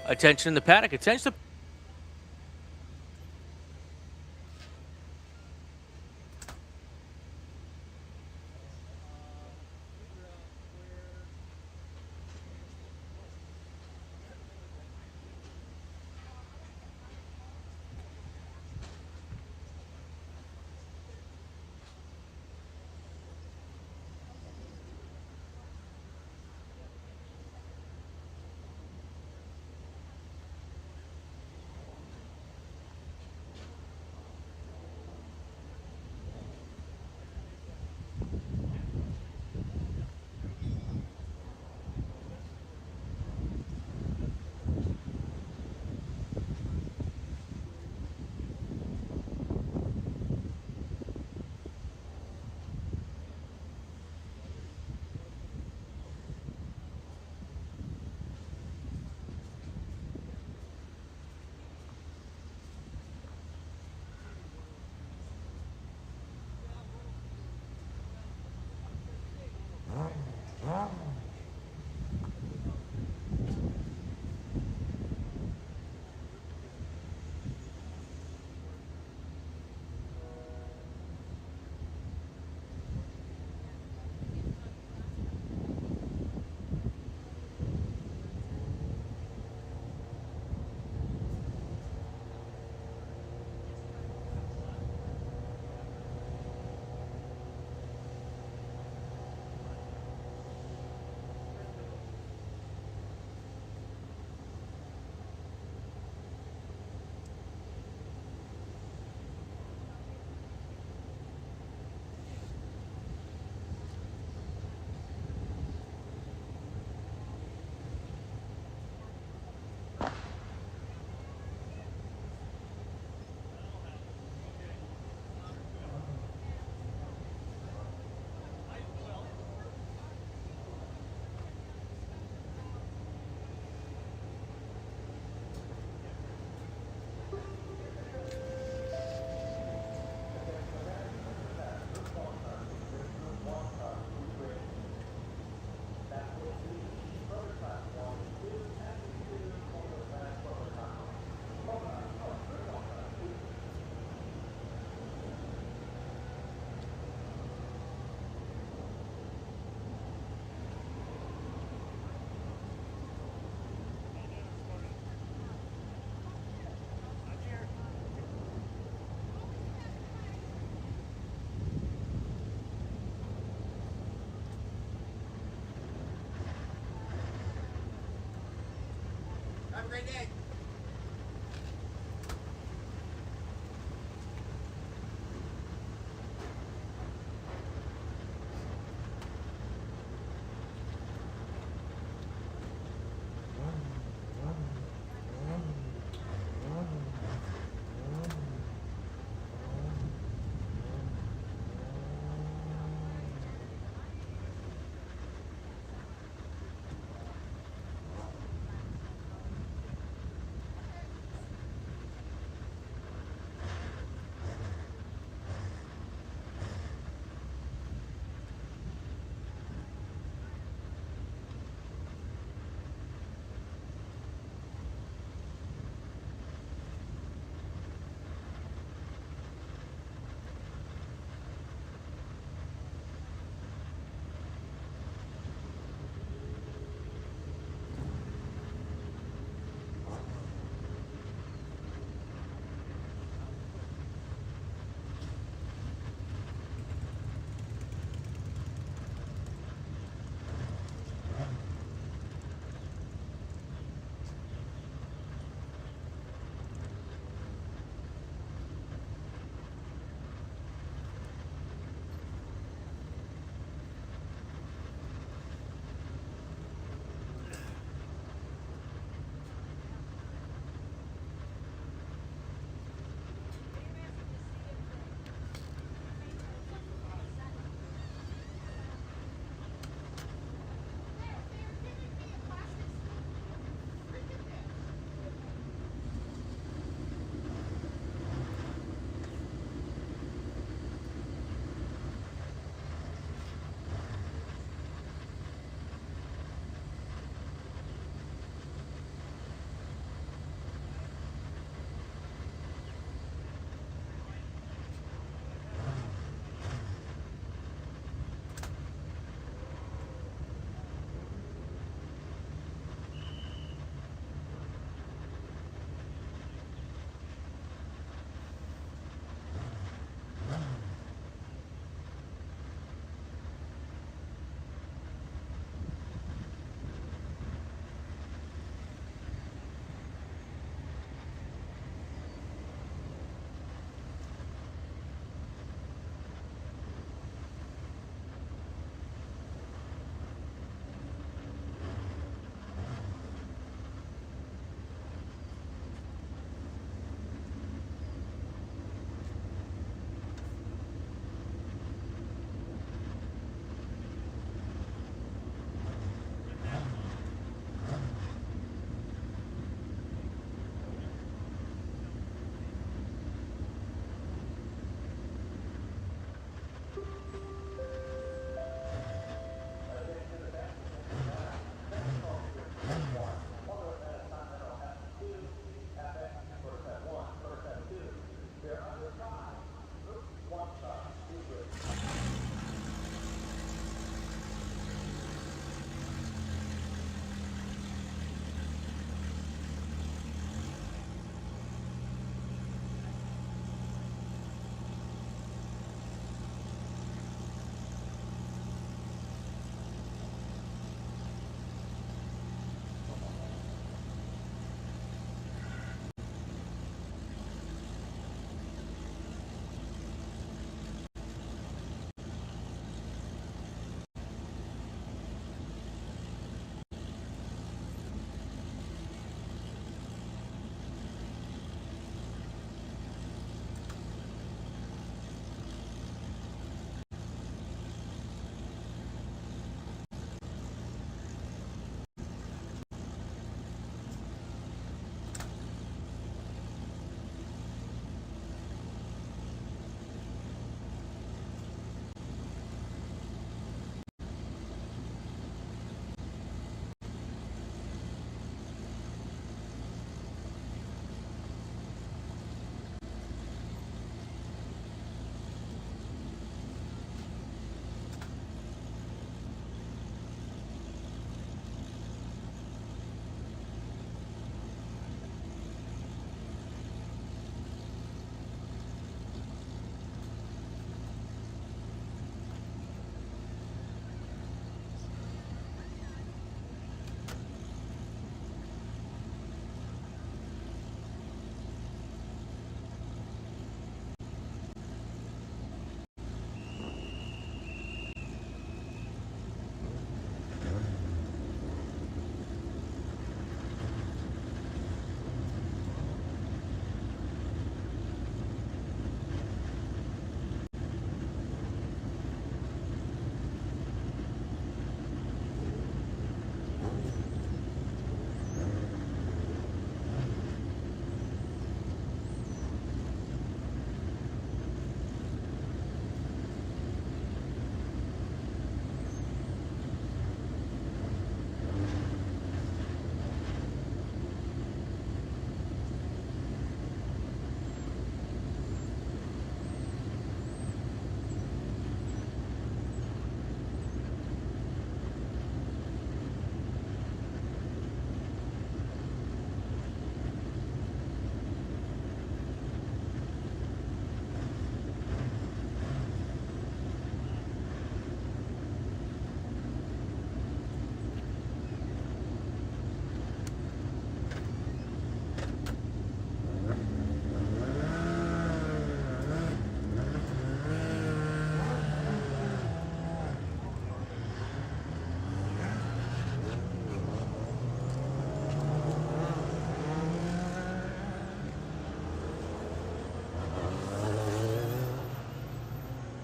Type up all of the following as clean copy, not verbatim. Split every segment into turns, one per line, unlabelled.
Attention in the paddock. Attention.
Have a great day.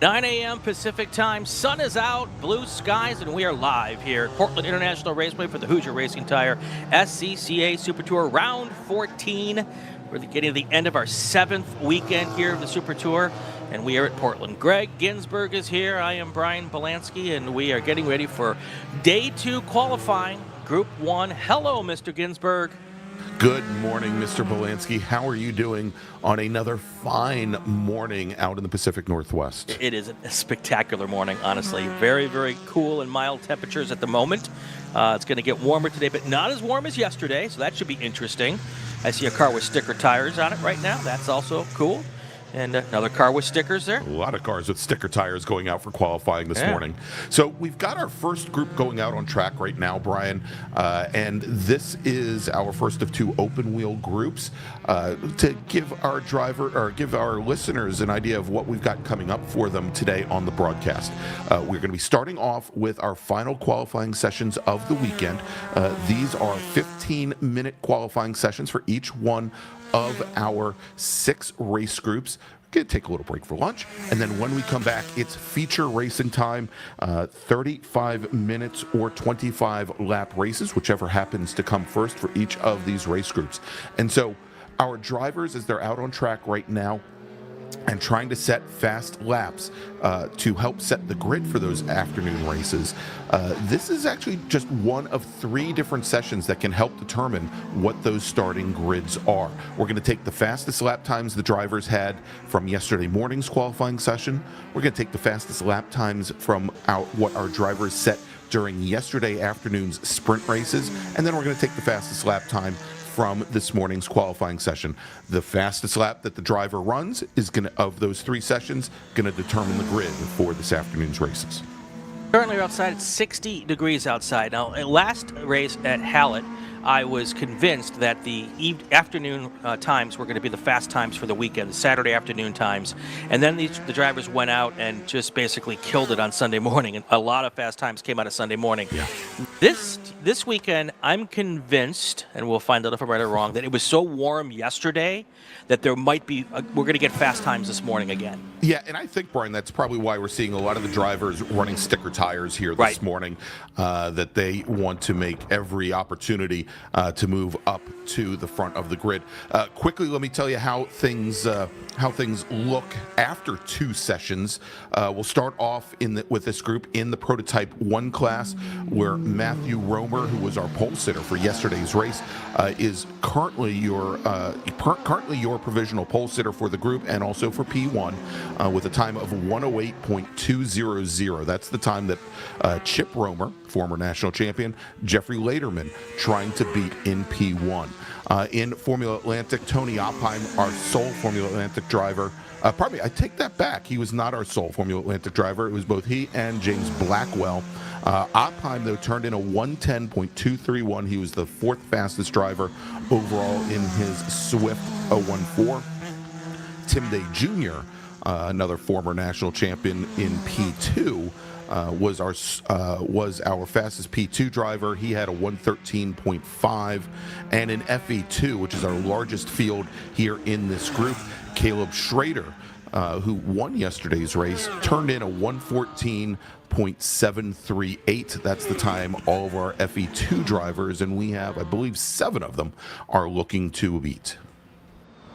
9 a.m. Pacific time. Sun is out, blue skies, and we are live here at Portland International Raceway for the Hoosier Racing Tire SCCA Super Tour Round 14. We're getting to the end of our 7th weekend here of the Super Tour, and we are at Portland. Gregg Ginsberg is here. I am Brian Bielanski, and we are getting ready for Day 2 qualifying, Group 1. Hello, Mr. Ginsberg.
Good morning, Mr. Bielanski. How are you doing on another fine morning out in the Pacific Northwest?
It is a spectacular morning, honestly. Very, very cool and mild temperatures at the moment. It's going to get warmer today, but not as warm as yesterday, so that should be interesting. I see a car with sticker tires on it right now. That's also cool. And another car with stickers there.
A lot of cars with sticker tires going out for qualifying this morning. So we've got our first group going out on track right now, Brian, and this is our first of 2 open wheel groups to give our listeners an idea of what we've got coming up for them today on the broadcast. We're going to be starting off with our final qualifying sessions of the weekend. These are 15-minute qualifying sessions for each one of our 6 race groups. We're going to take a little break for lunch, and then when we come back, it's feature racing time, 35 minutes or 25 lap races, whichever happens to come first for each of these race groups. And so our drivers, as they're out on track right now and trying to set fast laps to help set the grid for those afternoon races, this is actually just one of 3 different sessions that can help determine what those starting grids are. We're going to take the fastest lap times the drivers had from yesterday morning's qualifying session. We're going to take the fastest lap times from what our drivers set during yesterday afternoon's sprint races, and then we're going to take the fastest lap time from this morning's qualifying session. The fastest lap that the driver runs is of those 3 sessions, going to determine the grid for this afternoon's races.
Currently outside, it's 60 degrees outside. Now, last race at Hallett, I was convinced that the afternoon times were going to be the fast times for the weekend, the Saturday afternoon times. And then the drivers went out and just basically killed it on Sunday morning. And a lot of fast times came out of Sunday morning. Yeah. This weekend, I'm convinced, and we'll find out if I'm right or wrong, that it was so warm yesterday that there might be, we're going to get fast times this morning again.
Yeah, and I think, Brian, that's probably why we're seeing a lot of the drivers running sticker tires here this morning, that they want to make every opportunity to move up to the front of the grid. Quickly, let me tell you how things look after 2 sessions. We'll start off with this group in the Prototype 1 class, where Matthew Romer, who was our pole sitter for yesterday's race, is currently your provisional pole sitter for the group and also for P1 with a time of 108.200. That's the time that Chip Romer, former national champion, Jeffrey Laderman, trying to beat in P1. In Formula Atlantic, Tony Oppheim, our sole Formula Atlantic driver. Pardon me, I take that back. He was not our sole Formula Atlantic driver. It was both he and James Blackwell. Oppheim, though, turned in a 110.231. He was the 4th fastest driver overall in his Swift 014. Tim Day Jr., another former national champion in P2, was our fastest P2 driver. He had a 113.5, and in FE2, which is our largest field here in this group, Caleb Schrader, who won yesterday's race, turned in a 114.738. That's the time all of our FE2 drivers, and we have, I believe, 7 of them are looking to beat.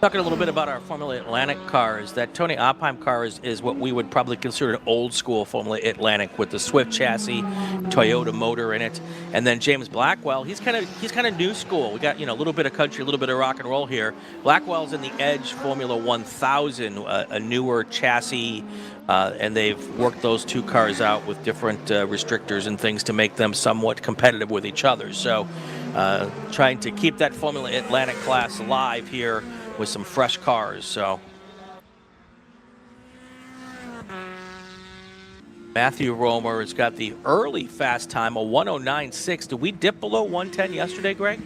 Talking a little bit about our Formula Atlantic cars, that Tony Oppheim car is what we would probably consider an old school Formula Atlantic with the Swift chassis, Toyota motor in it. And then James Blackwell, he's kind of new school. We got a little bit of country, a little bit of rock and roll here. Blackwell's in the Edge Formula 1000, a newer chassis, and they've worked those 2 cars out with different restrictors and things to make them somewhat competitive with each other. So trying to keep that Formula Atlantic class alive here with some fresh cars. So Matthew Romer has got the early fast time, a 109.6. Did we dip below 110 yesterday, Greg?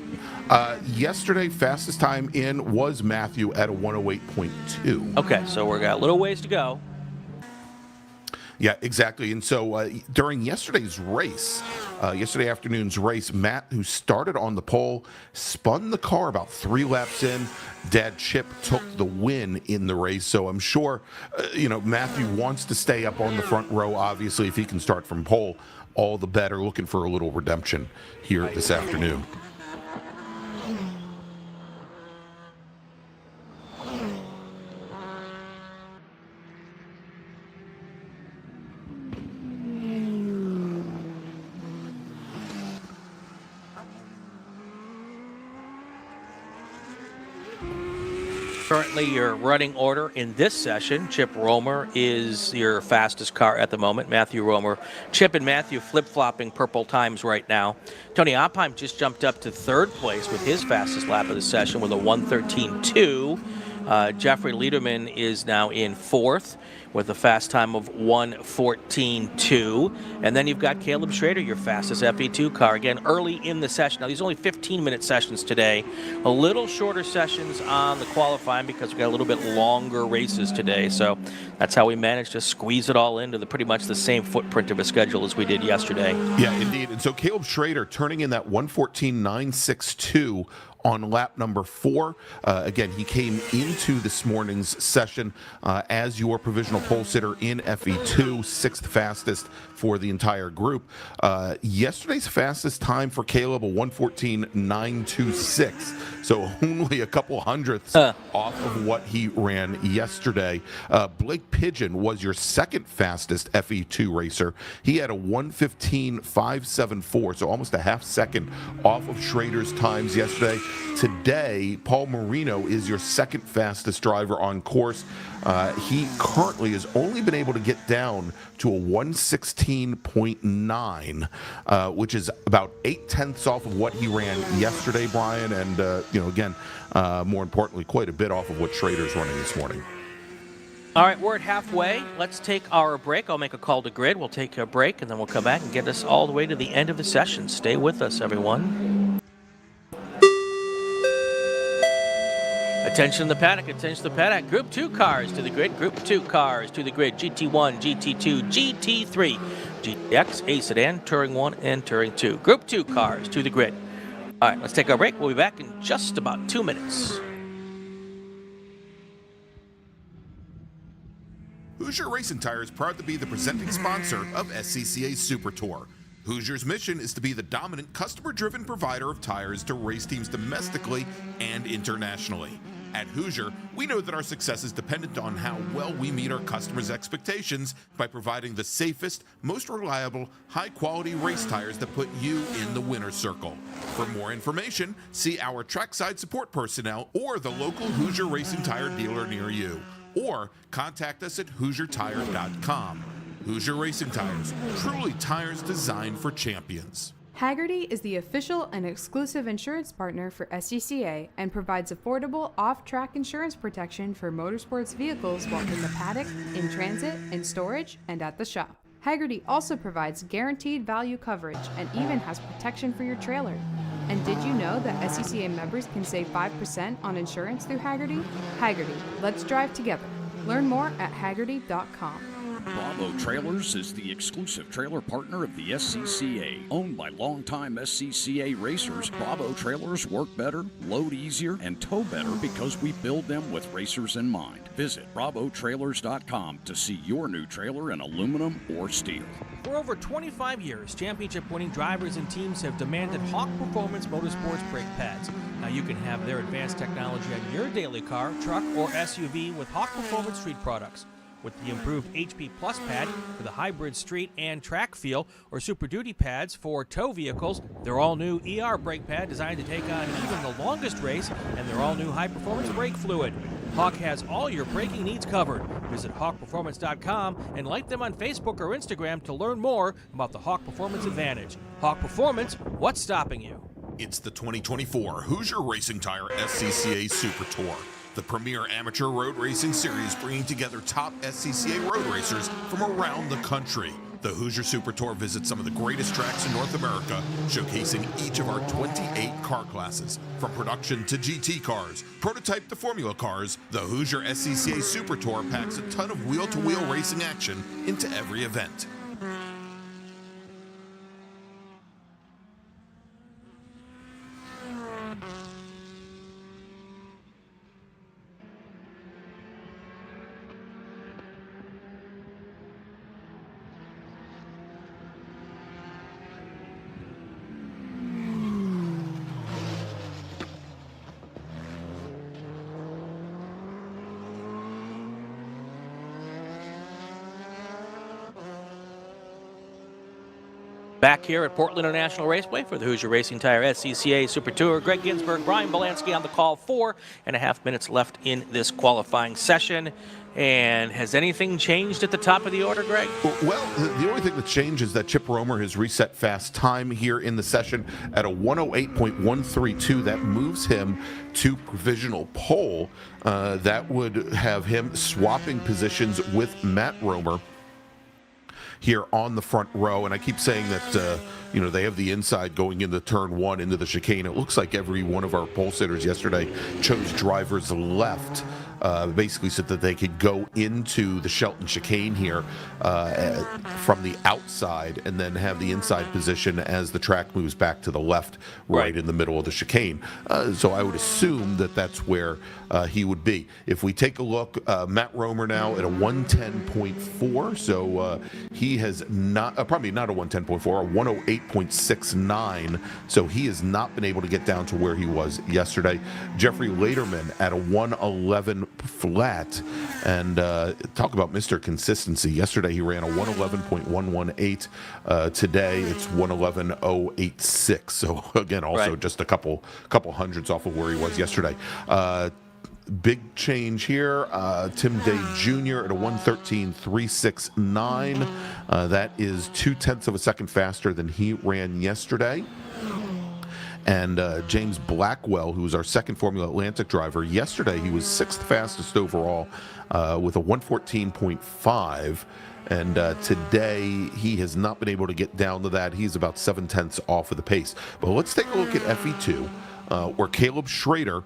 Yesterday, fastest time in was Matthew at a 108.2.
Okay, so we got a little ways to go.
Yeah, exactly. And so during yesterday afternoon's race, Matt, who started on the pole, spun the car about 3 laps in. Dad Chip took the win in the race. So I'm sure, Matthew wants to stay up on the front row. Obviously, if he can start from pole, all the better. Looking for a little redemption here this afternoon.
Currently, your running order in this session, Chip Romer is your fastest car at the moment. Matthew Romer. Chip and Matthew flip-flopping purple times right now. Tony Opheim just jumped up to 3rd place with his fastest lap of the session with a 1:13.2. Jeffrey Lederman is now in 4th with a fast time of 1:14.2. And then you've got Caleb Schrader, your fastest FE2 car, again, early in the session. Now, these are only 15-minute sessions today. A little shorter sessions on the qualifying because we've got a little bit longer races today. So that's how we managed to squeeze it all into pretty much the same footprint of a schedule as we did yesterday.
Yeah, indeed. And so Caleb Schrader turning in that 1:14.962 on lap number 4. Again, he came into this morning's session as your provisional pole sitter in FE2, 6th fastest for the entire group. Yesterday's fastest time for Caleb, a 1:14.926. So only a couple hundredths off of what he ran yesterday. Blake Pigeon was your 2nd fastest FE2 racer. He had a 1:15.574, so almost a half second off of Schrader's times yesterday. Today, Paul Marino is your 2nd fastest driver on course. He currently has only been able to get down to a 1:16.9, which is about 8/10 off of what he ran yesterday, Brian. And, again, more importantly, quite a bit off of what Schrader's running this morning.
All right, we're at halfway. Let's take our break. I'll make a call to grid. We'll take a break, and then we'll come back and get us all the way to the end of the session. Stay with us, everyone. Attention to the paddock, attention to the paddock. Group 2 cars to the grid, Group 2 cars to the grid. GT1, GT2, GT3, GTX, A Sedan, Touring 1, and Touring 2. Group 2 cars to the grid. All right, let's take our break. We'll be back in just about 2 minutes.
Hoosier Racing Tire is proud to be the presenting sponsor of SCCA Super Tour. Hoosier's mission is to be the dominant customer-driven provider of tires to race teams domestically and internationally. At Hoosier, we know that our success is dependent on how well we meet our customers' expectations by providing the safest, most reliable, high-quality race tires that put you in the winner's circle. For more information, see our trackside support personnel or the local Hoosier Racing Tire dealer near you, or contact us at HoosierTire.com. Hoosier Racing Tires, truly tires designed for champions.
Hagerty is the official and exclusive insurance partner for SCCA and provides affordable off-track insurance protection for motorsports vehicles while in the paddock, in transit, in storage, and at the shop. Hagerty also provides guaranteed value coverage and even has protection for your trailer. And did you know that SCCA members can save 5% on insurance through Hagerty? Hagerty, let's drive together. Learn more at Hagerty.com.
Bravo Trailers is the exclusive trailer partner of the SCCA. Owned by longtime SCCA racers, Bravo Trailers work better, load easier, and tow better because we build them with racers in mind. Visit bravotrailers.com to see your new trailer in aluminum or steel.
For over 25 years, championship-winning drivers and teams have demanded Hawk Performance Motorsports brake pads. Now you can have their advanced technology on your daily car, truck, or SUV with Hawk Performance Street products. With the improved HP Plus pad for the hybrid street and track feel, or Super Duty pads for tow vehicles, their all-new ER brake pad designed to take on even the longest race, and their all-new high-performance brake fluid. Hawk has all your braking needs covered. Visit hawkperformance.com and like them on Facebook or Instagram to learn more about the Hawk Performance Advantage. Hawk Performance, what's stopping you?
It's the 2024 Hoosier Racing Tire SCCA Super Tour, the premier amateur road racing series bringing together top SCCA road racers from around the country. The Hoosier Super Tour visits some of the greatest tracks in North America, showcasing each of our 28 car classes. From production to GT cars, prototype to Formula cars, the Hoosier SCCA Super Tour packs a ton of wheel-to-wheel racing action into every event.
Back here at Portland International Raceway for the Hoosier Racing Tire SCCA Super Tour. Gregg Ginsberg, Brian Bielanski on the call. 4.5 minutes left in this qualifying session. And has anything changed at the top of the order, Greg?
Well, the only thing that changed is that Chip Romer has reset fast time here in the session at a 108.132. That moves him to provisional pole. That would have him swapping positions with Matt Romer here on the front row. And I keep saying that they have the inside going into turn one into the chicane. It looks like every one of our pole sitters yesterday chose drivers left, basically so that they could go into the Shelton chicane here from the outside and then have the inside position as the track moves back to the left, right in the middle of the chicane. So I would assume that that's where he would be. If we take a look, Matt Romer now at a 110.4, so he has not, probably not a 110.4, a 108.69, so he has not been able to get down to where he was yesterday. Jeffrey Laderman at a 111 flat, and talk about Mr. Consistency. Yesterday he ran a 111.118. Today it's 111.086. So again, also just a couple hundreds off of where he was yesterday. Big change here. Tim Day Jr. at a 113.369. That is 0.2 of a second faster than he ran yesterday. And James Blackwell, who was our second Formula Atlantic driver, yesterday he was 6th fastest overall with a 114.5. And today he has not been able to get down to that. He's about 0.7 off of the pace. But let's take a look at FE2, where Caleb Schrader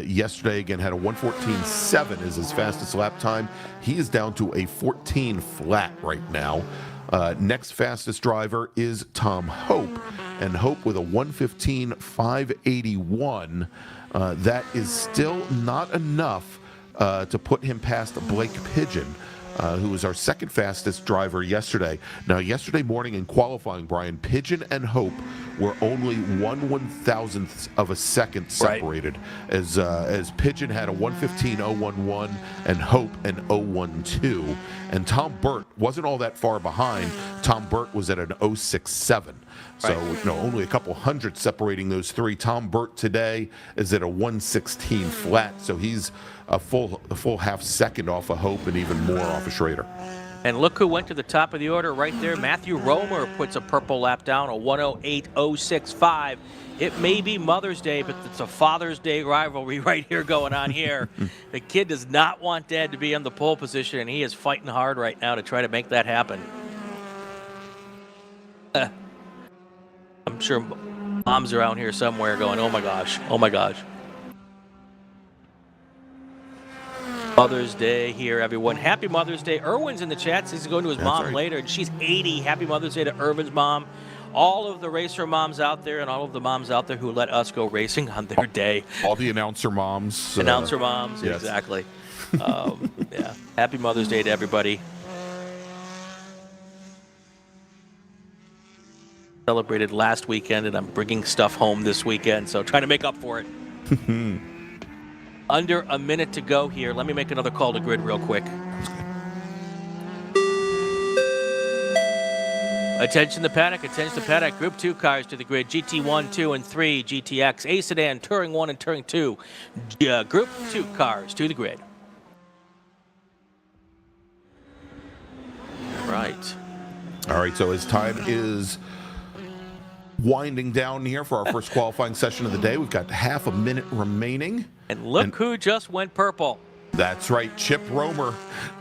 yesterday again had a 114.7 as his fastest lap time. He is down to a 14 flat right now. Next fastest driver is Tom Hope, and Hope with a 115.581. That is still not enough to put him past Blake Pigeon, who was our second fastest driver yesterday. Now, yesterday morning in qualifying, Brian, Pigeon and Hope were only 1/1000th of a second separated, as Pigeon had a 115.011 and Hope an 012. And Tom Burt wasn't all that far behind. Tom Burt was at an 067. So, only a couple hundred separating those three. Tom Burt today is at a 116 flat, so he's a full half second off of Hope and even more off of Schrader.
And look who went to the top of the order right there. Matthew Romer puts a purple lap down, a 108.065. It may be Mother's Day, but it's a Father's Day rivalry right here going on here. The kid does not want Dad to be in the pole position, and he is fighting hard right now to try to make that happen. I'm sure mom's around here somewhere going, oh my gosh, oh my gosh. Mother's Day here, everyone. Happy Mother's Day. Irwin's in the chat. He's going to his mom later, and she's 80. Happy Mother's Day to Irvin's mom. All of the racer moms out there and all of the moms out there who let us go racing on their day.
All the announcer moms.
Announcer moms,
yes.
Exactly. Yeah. Happy Mother's Day to everybody. Celebrated last weekend, and I'm bringing stuff home this weekend, so trying to make up for it. Under a minute to go here. Let me make another call to grid real quick. Attention the paddock, attention the paddock. Group 2 cars to the grid. GT1, 2, and 3. GTX, A Sedan, Touring 1 and Touring 2. Group 2 cars to the grid. Right.
All right, so his time is winding down here for our first qualifying session of the day. We've got half a minute remaining.
And look who just went purple.
That's right. Chip Romer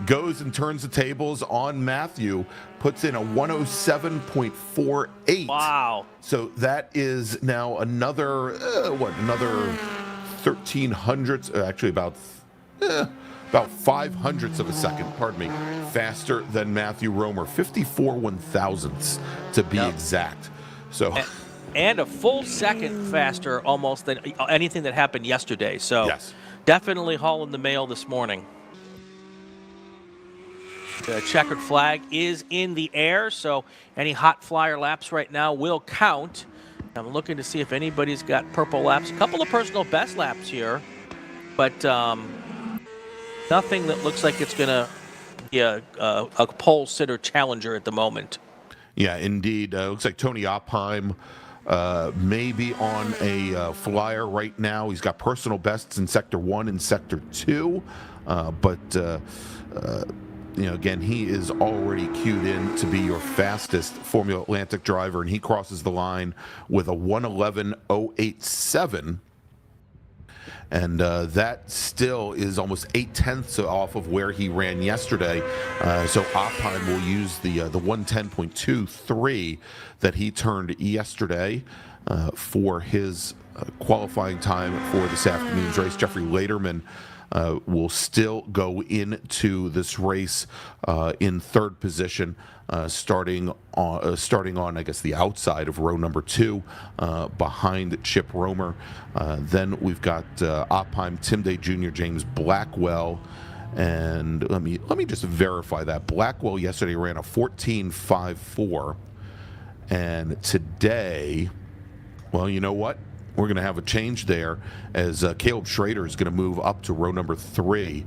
goes and turns the tables on Matthew, puts in a 107.48.
Wow.
So that is now another, another 13 hundredths, actually about 5 hundredths of a second, pardon me, faster than Matthew Romer. 54 one-thousandths to be exact. So.
And a full second faster almost than anything that happened yesterday. So
Yes.
Definitely hauling the mail this morning. The checkered flag is in the air, so any hot flyer laps right now will count. I'm looking to see if anybody's got purple laps. A couple of personal best laps here, but nothing that looks like it's going to be a pole sitter challenger at the moment.
Yeah, indeed. Looks like Tony Opheim may be on a flyer right now. He's got personal bests in Sector 1 and Sector 2, but again, he is already queued in to be your fastest Formula Atlantic driver, and he crosses the line with a 1:11.087. And that still is almost 8/10 off of where he ran yesterday. So Opheim will use the 1:10.23 that he turned yesterday for his qualifying time for this afternoon's race. Jeffrey Laderman will still go into this race in third position, starting on, I guess, the outside of row number 2, behind Chip Romer. Then we've got Opheim, Tim Day Jr., James Blackwell, and let me just verify that. Blackwell yesterday ran a 14.54, and today, well, you know what? We're going to have a change there as Caleb Schrader is going to move up to row number 3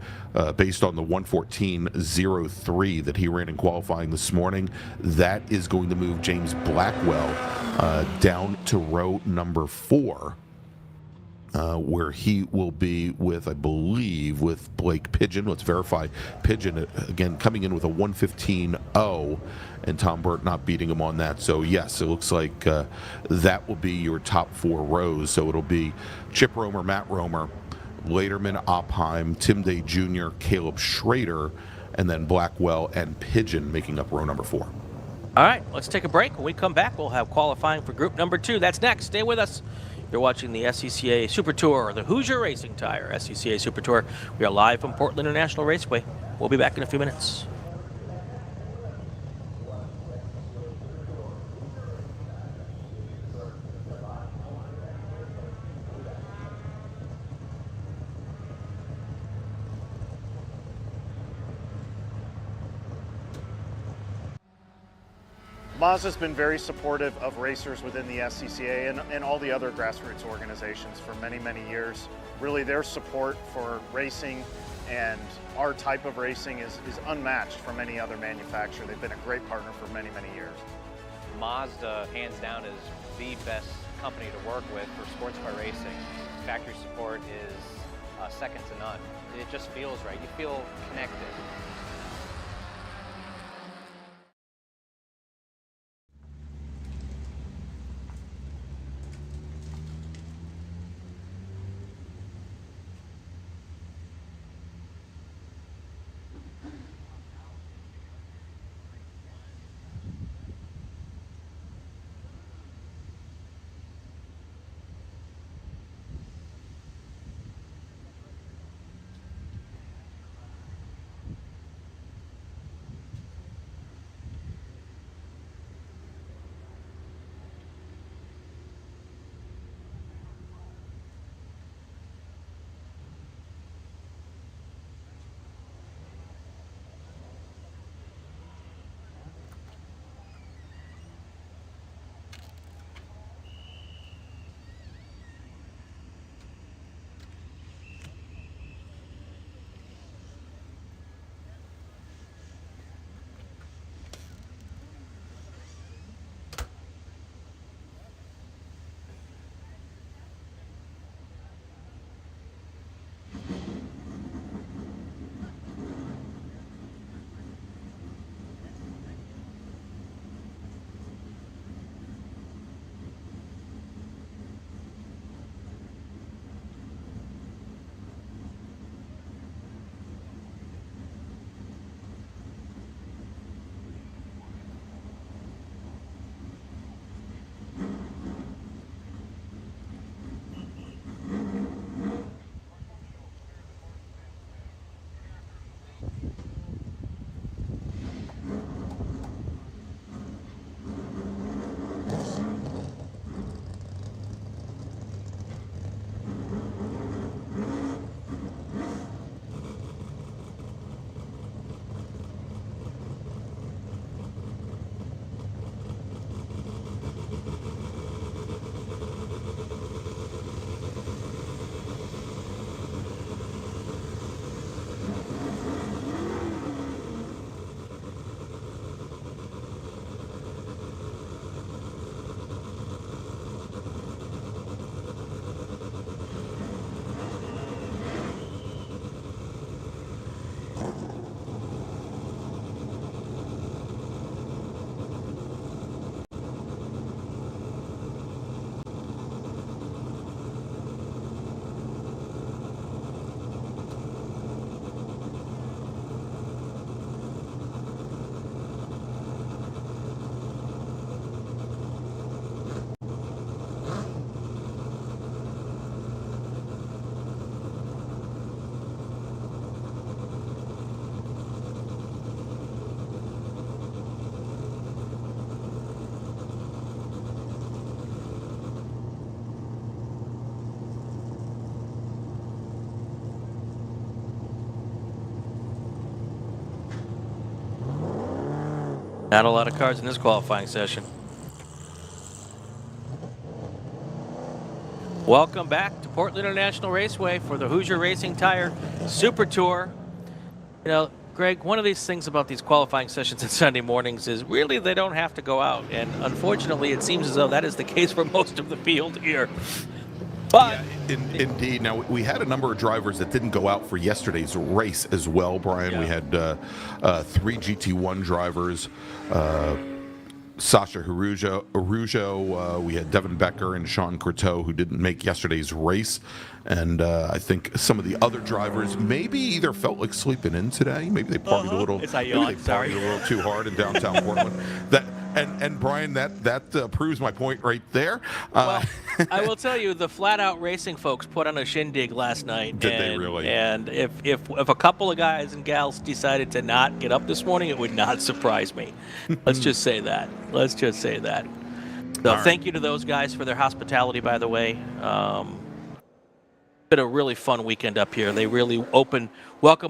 based on the 1:14.03 that he ran in qualifying this morning. That is going to move James Blackwell down to row number 4, where he will be with, I believe, with Blake Pigeon. Let's verify. Pigeon, again, coming in with a 1:15.0, and Tom Burt not beating him on that. So, yes, it looks like that will be your top 4 rows. So it'll be Chip Romer, Matt Romer, Laderman, Opheim, Tim Day Jr., Caleb Schrader, and then Blackwell and Pigeon making up row number 4.
All right, let's take a break. When we come back, we'll have qualifying for group number 2. That's next. Stay with us. You're watching the SCCA Super Tour, the Hoosier Racing Tire SCCA Super Tour. We are live from Portland International Raceway. We'll be back in a few minutes.
Mazda's been very supportive of racers within the SCCA and all the other grassroots organizations for many, many years. Really, their support for racing and our type of racing is unmatched from any other manufacturer. They've been a great partner for many, many years.
Mazda, hands down, is the best company to work with for sports car racing. Factory support is second to none. It just feels right. You feel connected.
Not a lot of cars in this qualifying session. Welcome back to Portland International Raceway for the Hoosier Racing Tire Super Tour. You know, Greg, one of these things about these qualifying sessions on Sunday mornings is really they don't have to go out. And unfortunately, it seems as though that is the case for most of the field here. But
indeed. Now, we had a number of drivers that didn't go out for yesterday's race as well, Brian.
Yeah.
We had 3 GT1 drivers. Sasha Arujo, we had Devin Becker and Sean Courteau, who didn't make yesterday's race. And I think some of the other drivers maybe either felt like sleeping in today. Maybe they partied a little.
It's a
maybe
yawn,
they
sorry.
partied a little too hard in downtown Portland. And Brian, that proves my point right there.
Well, I will tell you, the flat-out racing folks put on a shindig last night.
Did they really?
And if a couple of guys and gals decided to not get up this morning, it would not surprise me. Let's just say that. Let's just say that. So thank you to those guys for their hospitality, by the way. Been a really fun weekend up here. They really welcome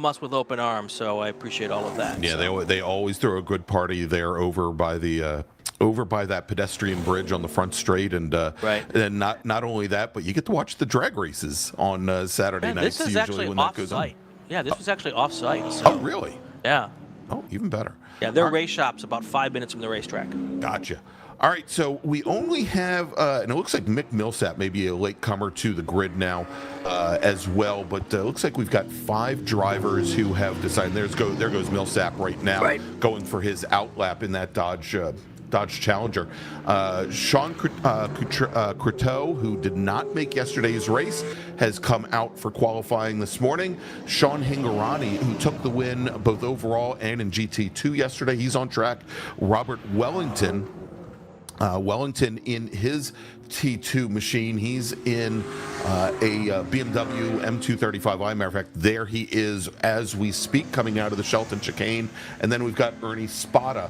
us with open arms, so I appreciate all of that.
Yeah,
so.
they always throw a good party there over by that pedestrian bridge on the front straight, and
Right.
And not only that, but you get to watch the drag races on Saturday nights.
This is
usually
actually
when that goes on.
off-site. Yeah, this was actually off-site. So.
Oh, really?
Yeah.
Oh, even better.
Yeah, their race shop's about 5 minutes from the racetrack.
Gotcha. All right, so we only have, and it looks like Mick Millsap may be a latecomer to the grid now as well, but it looks like we've got 5 drivers who have decided. There goes Millsap right now, going for his outlap in that Dodge Challenger. Sean Courteau, who did not make yesterday's race, has come out for qualifying this morning. Sean Hingorani, who took the win both overall and in GT2 yesterday, he's on track. Robert Wellington in his T2 machine. He's in a BMW M235i. Matter of fact, there he is as we speak, coming out of the Shelton chicane. And then we've got Ernie Spada.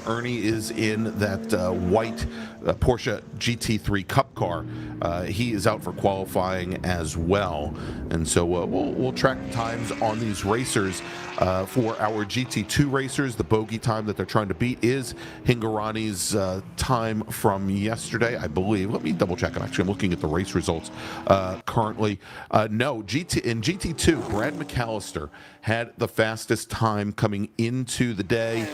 Ernie is in that white Porsche GT3 Cup car. He is out for qualifying as well. And so we'll track times on these racers. For our GT2 racers, the bogey time that they're trying to beat is Hingorani's time from yesterday, I believe. Let me double check. Actually, I'm looking at the race results currently. No, in GT2, Brad McAllister had the fastest time coming into the day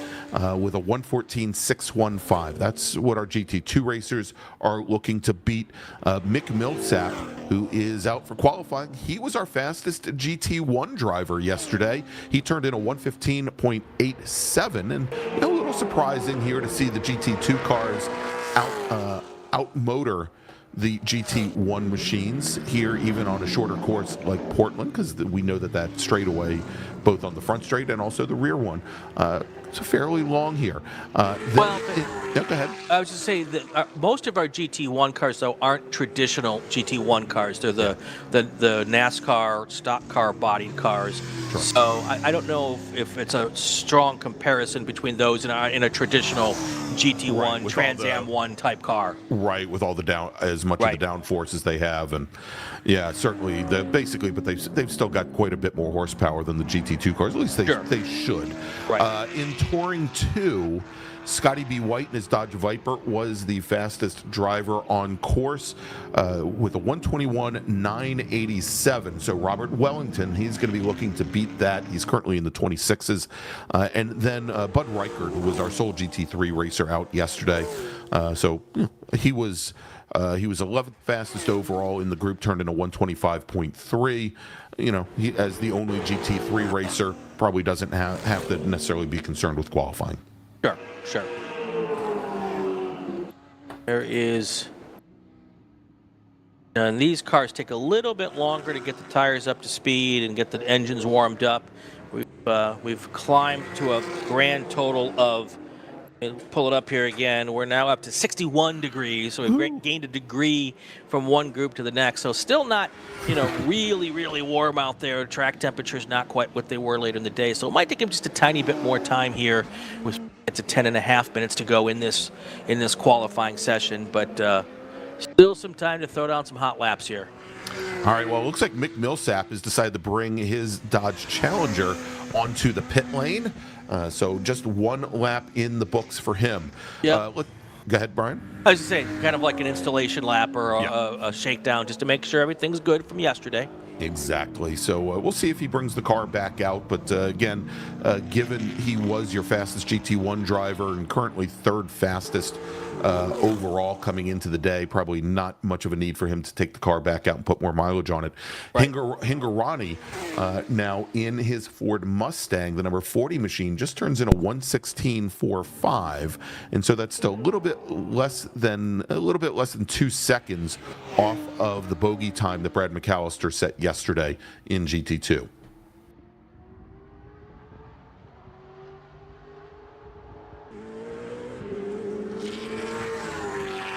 with a 1:14.615. That's what our GT2 racers are looking to beat. Mick Millsap, who is out for qualifying, he was our fastest GT1 driver yesterday. He turned in a 1:15.87, and a little surprising here to see the GT2 cars outmotor the GT1 machines here, even on a shorter course like Portland, because we know that straightaway, both on the front straight and also the rear one, it's fairly long here. Go ahead.
I was just saying that most of our GT1 cars, though, aren't traditional GT1 cars. They're the NASCAR stock car bodied cars. Sure. So I don't know if it's a strong comparison between those and a traditional GT1 Trans Am 1 type car.
Right, with all the as much of the downforce as they have, and yeah, certainly but they've still got quite a bit more horsepower than the GT2 cars. At least they should.
Right.
In Touring 2, Scotty B. White in his Dodge Viper was the fastest driver on course with a 1:21.987. So Robert Wellington, he's going to be looking to beat that. He's currently in the 26s. And then Bud Reichert, who was our sole GT3 racer out yesterday. He was 11th fastest overall in the group, turned in a 1:25.3. You know, he, as the only GT3 racer, probably doesn't have to necessarily be concerned with qualifying.
Sure. There is, and these cars take a little bit longer to get the tires up to speed and get the engines warmed up. We've climbed to a grand total of, pull it up here again, we're now up to 61 degrees, so we've gained a degree from one group to the next. So still not, really, really warm out there. Track temperature's not quite what they were later in the day, so it might take him just a tiny bit more time here. It's 10.5 minutes to go in this qualifying session, but still some time to throw down some hot laps here.
All right, well, it looks like Mick Millsap has decided to bring his Dodge Challenger onto the pit lane. So just one lap in the books for him.
Yeah.
Go ahead, Brian.
I was going to say, kind of like an installation lap or
Yeah.
a shakedown, just to make sure everything's good from yesterday.
Exactly. So we'll see if he brings the car back out. But again, given he was your fastest GT1 driver and currently third fastest overall coming into the day, probably not much of a need for him to take the car back out and put more mileage on it.
Right.
Hingorani, now in his Ford Mustang, the number 40 machine, just turns in a 1:16.45, and so that's still a little bit less than 2 seconds off of the bogey time that Brad McAllister set yesterday in GT2.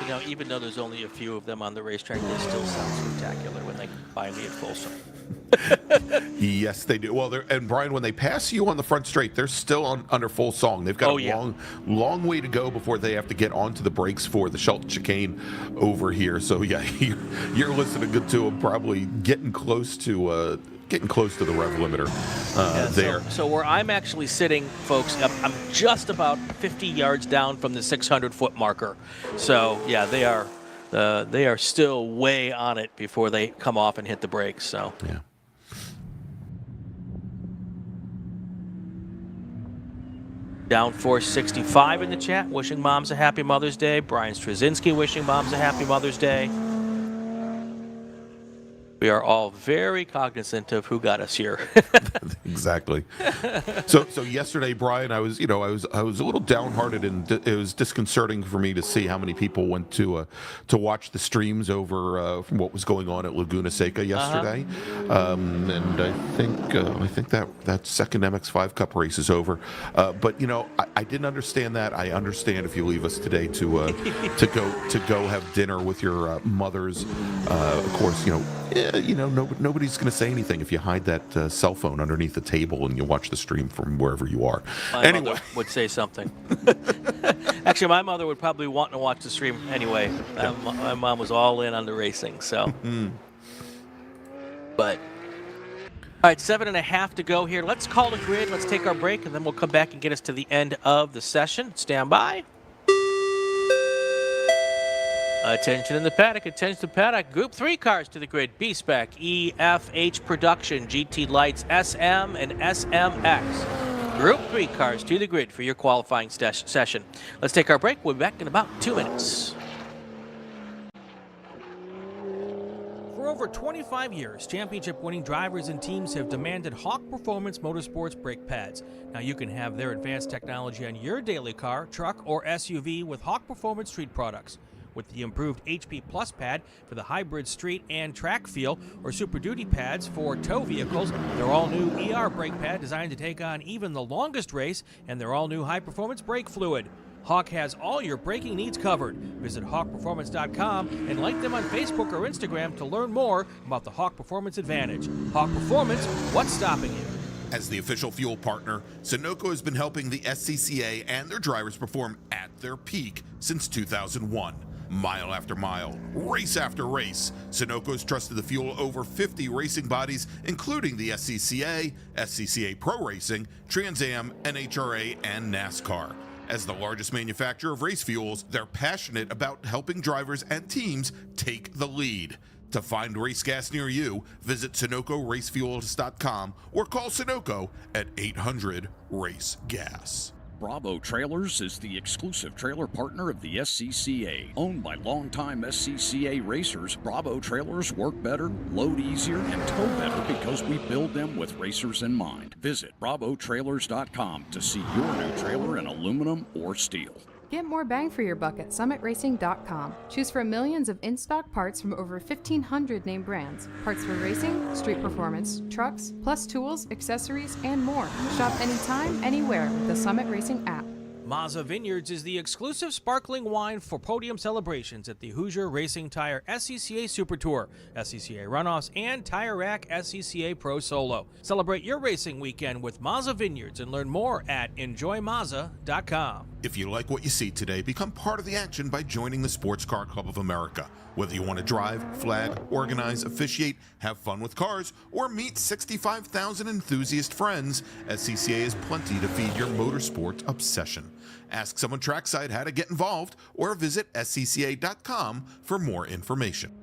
You know, even though there's only a few of them on the racetrack, they still sound spectacular when they finally at full song.
Yes, they do. Well, and Brian, when they pass you on the front straight, they're still under full song. They've got long way to go before they have to get onto the brakes for the Shelton chicane over here. So yeah, you're listening to them, probably getting close to the rev limiter there.
So where I'm actually sitting, folks, I'm just about 50 yards down from the 600-foot marker. So yeah, they are still way on it before they come off and hit the brakes. So
yeah.
Down 465 in the chat, wishing moms a happy Mother's Day. Brian Straczynski wishing moms a happy Mother's Day. We are all very cognizant of who got us here.
Exactly. So yesterday, Brian, I was a little downhearted, and it was disconcerting for me to see how many people went to watch the streams over from what was going on at Laguna Seca yesterday. And I think that second MX5 Cup race is over. But I didn't understand that. I understand if you leave us today to go have dinner with your mothers. Of course, nobody's going to say anything if you hide that cell phone underneath the table and you watch the stream from wherever you are.
My mother would say something. Actually, my mother would probably want to watch the stream anyway. My mom was all in on the racing, so. But, all right, 7.5 to go here. Let's call the grid. Let's take our break, and then we'll come back and get us to the end of the session. Stand by. Attention in the paddock, attention to the paddock. Group 3 cars to the grid. B-Spec, EFH Production, GT Lights, SM, and SMX. Group 3 cars to the grid for your qualifying session. Let's take our break. We'll be back in about 2 minutes. For over 25 years, championship-winning drivers and teams have demanded Hawk Performance Motorsports brake pads. Now you can have their advanced technology on your daily car, truck, or SUV with Hawk Performance Street products. With the improved HP Plus pad for the hybrid street and track feel, or Super Duty pads for tow vehicles, their all-new ER brake pad designed to take on even the longest race, and their all-new high-performance brake fluid. Hawk has all your braking needs covered. Visit hawkperformance.com and like them on Facebook or Instagram to learn more about the Hawk Performance Advantage. Hawk Performance, what's stopping you?
As the official fuel partner, Sunoco has been helping the SCCA and their drivers perform at their peak since 2001. Mile after mile, race after race, Sunoco's trusted the fuel over 50 racing bodies, including the SCCA, SCCA Pro Racing, Trans Am, NHRA, and NASCAR. As the largest manufacturer of race fuels, they're passionate about helping drivers and teams take the lead. To find race gas near you, visit SunocoRacefuels.com or call Sunoco at 800-RACE-GAS.
Bravo Trailers is the exclusive trailer partner of the SCCA. Owned by longtime SCCA racers, Bravo Trailers work better, load easier, and tow better because we build them with racers in mind. Visit BravoTrailers.com to see your new trailer in aluminum or steel.
Get more bang for your buck at SummitRacing.com. Choose from millions of in-stock parts from over 1,500 name brands. Parts for racing, street performance, trucks, plus tools, accessories, and more. Shop anytime, anywhere with the Summit Racing app.
Mazza Vineyards is the exclusive sparkling wine for podium celebrations at the Hoosier Racing Tire SCCA Super Tour, SCCA Runoffs, and Tire Rack SCCA Pro Solo. Celebrate your racing weekend with Mazza Vineyards and learn more at enjoymazza.com.
If you like what you see today, become part of the action by joining the Sports Car Club of America. Whether you want to drive, flag, organize, officiate, have fun with cars, or meet 65,000 enthusiast friends, SCCA has plenty to feed your motorsport obsession. Ask someone trackside how to get involved or visit scca.com for more information.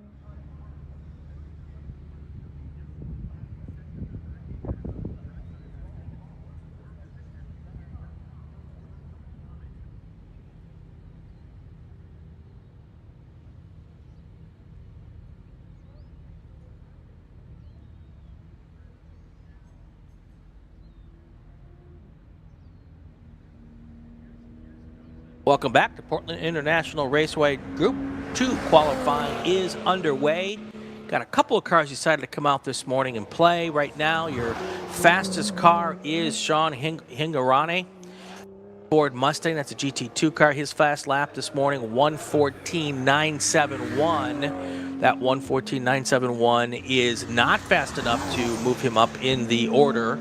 Welcome back to Portland International Raceway. Group 2 qualifying is underway. Got a couple of cars decided to come out this morning and play. Right now, your fastest car is Sean Hingorani. Ford Mustang, that's a GT2 car. His fast lap this morning, 1:14.971. That 1:14.971 is not fast enough to move him up in the order.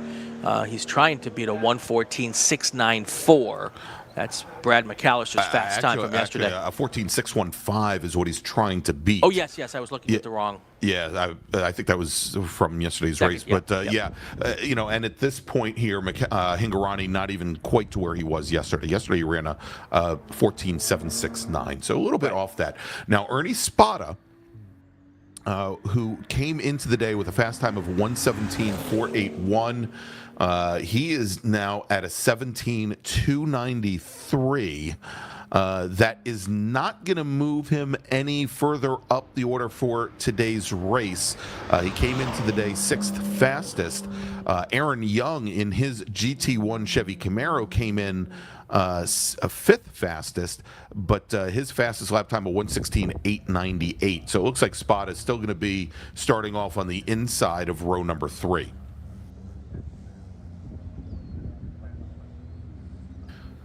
He's trying to beat a 1:14.694. That's Brad McAllister's fast time from yesterday.
A 14.615 is what he's trying to beat.
Oh, yes, I was looking at the wrong.
Yeah, I think that was from yesterday's race.
Yep,
but and at this point here, Hingorani not even quite to where he was yesterday. Yesterday he ran a 14.769, so a little bit off that. Now, Ernie Spada, who came into the day with a fast time of 1:17.481. He is now at a 17.293. That is not going to move him any further up the order for today's race. He came into the day 6th fastest. Aaron Young in his GT1 Chevy Camaro came in 5th fastest, but his fastest lap time of 1:16.898. So it looks like Spot is still going to be starting off on the inside of row number 3.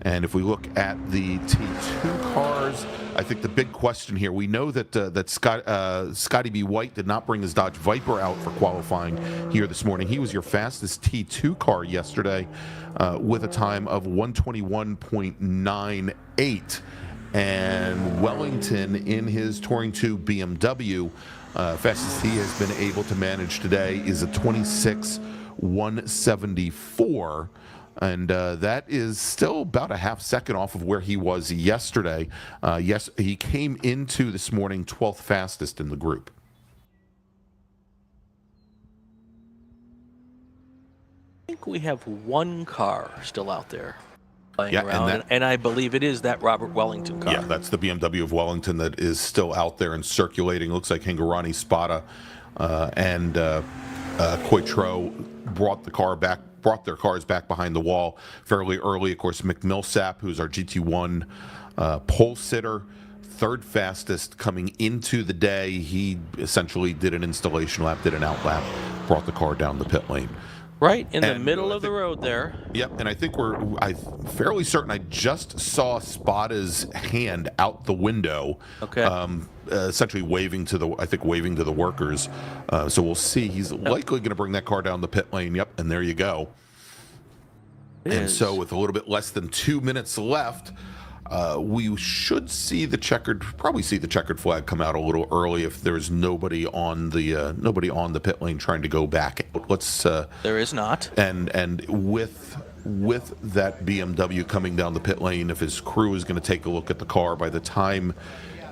And if we look at the T2 cars, I think the big question here, we know that Scotty B. White did not bring his Dodge Viper out for qualifying here this morning. He was your fastest T2 car yesterday with a time of 1:21.98. And Wellington in his Touring 2 BMW, fastest he has been able to manage today is a 26.174. And that is still about a half second off of where he was yesterday. Yes, he came into this morning 12th fastest in the group.
I think we have one car still out there playing
Yeah,
around, and I believe it is that Robert Wellington car.
Yeah, that's the BMW of Wellington that is still out there and circulating. Looks like Hingorani, Spada, and Coitreau brought their cars back behind the wall fairly early. Of course, McMillsap, who's our GT1 pole sitter, 3rd fastest coming into the day. He essentially did an installation lap, did an out lap, brought the car down the pit lane.
Right in the middle of the road there.
Yep, and I think I'm fairly certain I just saw Spada's hand out the window.
Okay.
Essentially waving to the workers. So we'll see. He's likely going to bring that car down the pit lane. Yep, and there you go. So with a little bit less than 2 minutes left, we should see the checkered flag come out a little early if there's nobody on the pit lane trying to go back.
There is not.
And with that BMW coming down the pit lane, if his crew is going to take a look at the car, by the time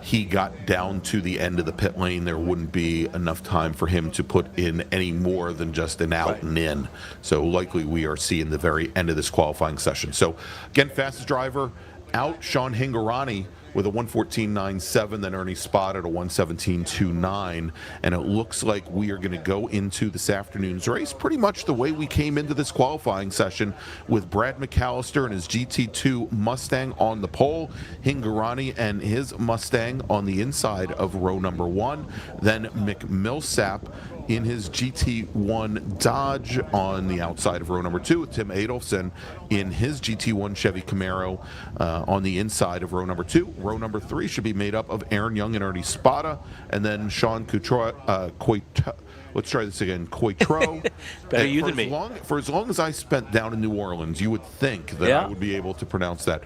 he got down to the end of the pit lane, there wouldn't be enough time for him to put in any more than just an out and in. So likely we are seeing the very end of this qualifying session. So again, fastest driver out, Sean Hingorani with a 1:14.97, then Ernie Spot at a 1:17.29, and it looks like we are going to go into this afternoon's race pretty much the way we came into this qualifying session, with Brad McAllister and his GT2 Mustang on the pole, Hingorani and his Mustang on the inside of row number 1, then McMillsap in his GT1 Dodge on the outside of row number 2, with Tim Adolfson in his GT1 Chevy Camaro on the inside of row number 2. Row number 3 should be made up of Aaron Young and Ernie Spada, and then Sean Coitreau. Let's try this again. Coitreau.
Better you than me.
For as long as I spent down in New Orleans, you would think that I would be able to pronounce that.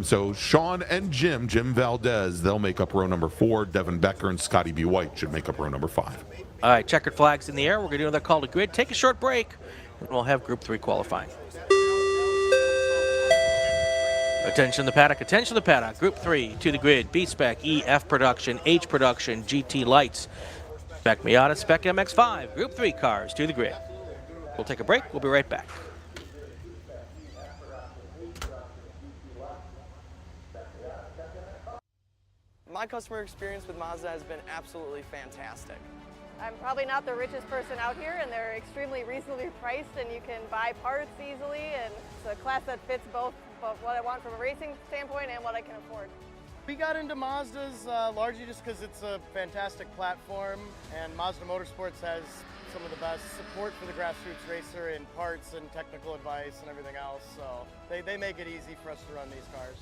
So Sean and Jim Valdez, they'll make up row number 4. Devin Becker and Scotty B. White should make up row number 5.
All right, checkered flags in the air. We're going to do another call to grid. Take a short break, and we'll have Group 3 qualifying. Attention the paddock, attention the paddock. Group 3 to the grid. B-Spec, EF Production, H Production, GT Lights. Spec Miata, Spec MX-5. Group 3 cars to the grid. We'll take a break. We'll be right back.
My customer experience with Mazda has been absolutely fantastic.
I'm probably not the richest person out here, and they're extremely reasonably priced, and you can buy parts easily, and it's a class that fits both what I want from a racing standpoint and what I can afford.
We got into Mazdas largely just because it's a fantastic platform, and Mazda Motorsports has some of the best support for the grassroots racer in parts and technical advice and everything else, so they make it easy for us to run these cars.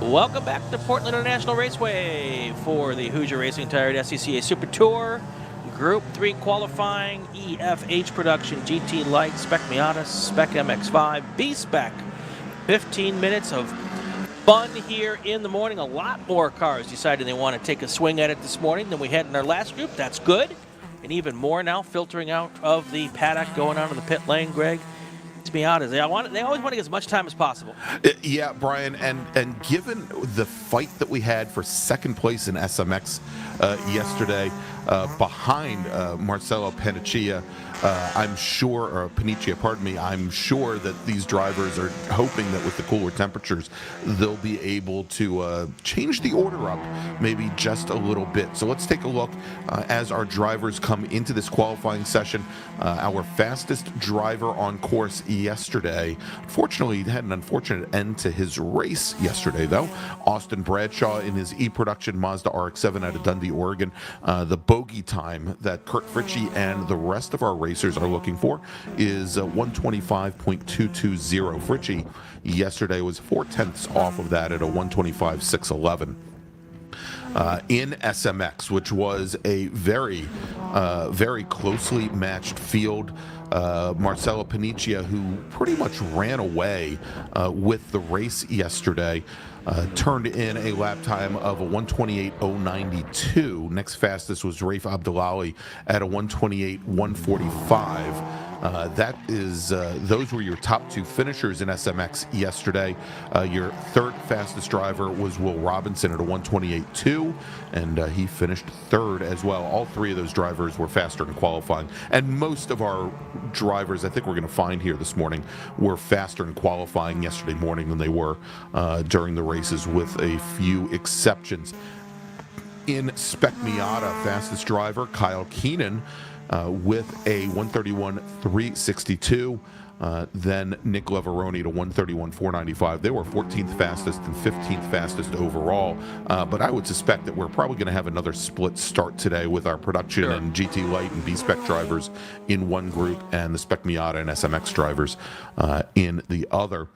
Welcome back to Portland International Raceway for the Hoosier Racing Tired SCCA Super Tour. Group 3 qualifying, EFH Production, GT Light, Spec Miata, Spec MX-5, B-Spec. 15 minutes of fun here in the morning. A lot more cars decided they want to take a swing at it this morning than we had in our last group. That's good. And even more now filtering out of the paddock, going onto the pit lane, Greg. Miatas. They always want to get as much time as possible.
Yeah, Brian, and given the fight that we had for second place in SMX yesterday, behind Marcelo Paniccia. I'm sure that these drivers are hoping that with the cooler temperatures, they'll be able to change the order up maybe just a little bit. So let's take a look as our drivers come into this qualifying session. Our fastest driver on course yesterday, unfortunately, had an unfortunate end to his race yesterday, though. Austin Bradshaw in his E-Production Mazda RX-7 out of Dundee, Oregon. The bogey time that Kurt Fritchie and the rest of our racers are looking for is 125.220. Fritchie yesterday was 4/10 off of that at a 125.611. In SMX, which was a very closely matched field. Marcelo Paniccia, who pretty much ran away with the race yesterday, turned in a lap time of a 128.092. Next fastest was Rafe Abdullahi at a 128.145. Those were your top two finishers in SMX yesterday. Your third fastest driver was Will Robinson at a 128.2, and he finished third as well. All three of those drivers were faster in qualifying, and most of our drivers, I think we're going to find here this morning, were faster in qualifying yesterday morning than they were during the races, with a few exceptions. In Spec Miata, fastest driver Kyle Keenan with a 131.362. Then Nick Leveroni to 131.495. They were 14th fastest and 15th fastest overall. But I would suspect that we're probably going to have another split start today with our production and GT Light and B-Spec drivers in one group and the Spec Miata and SMX drivers in the other.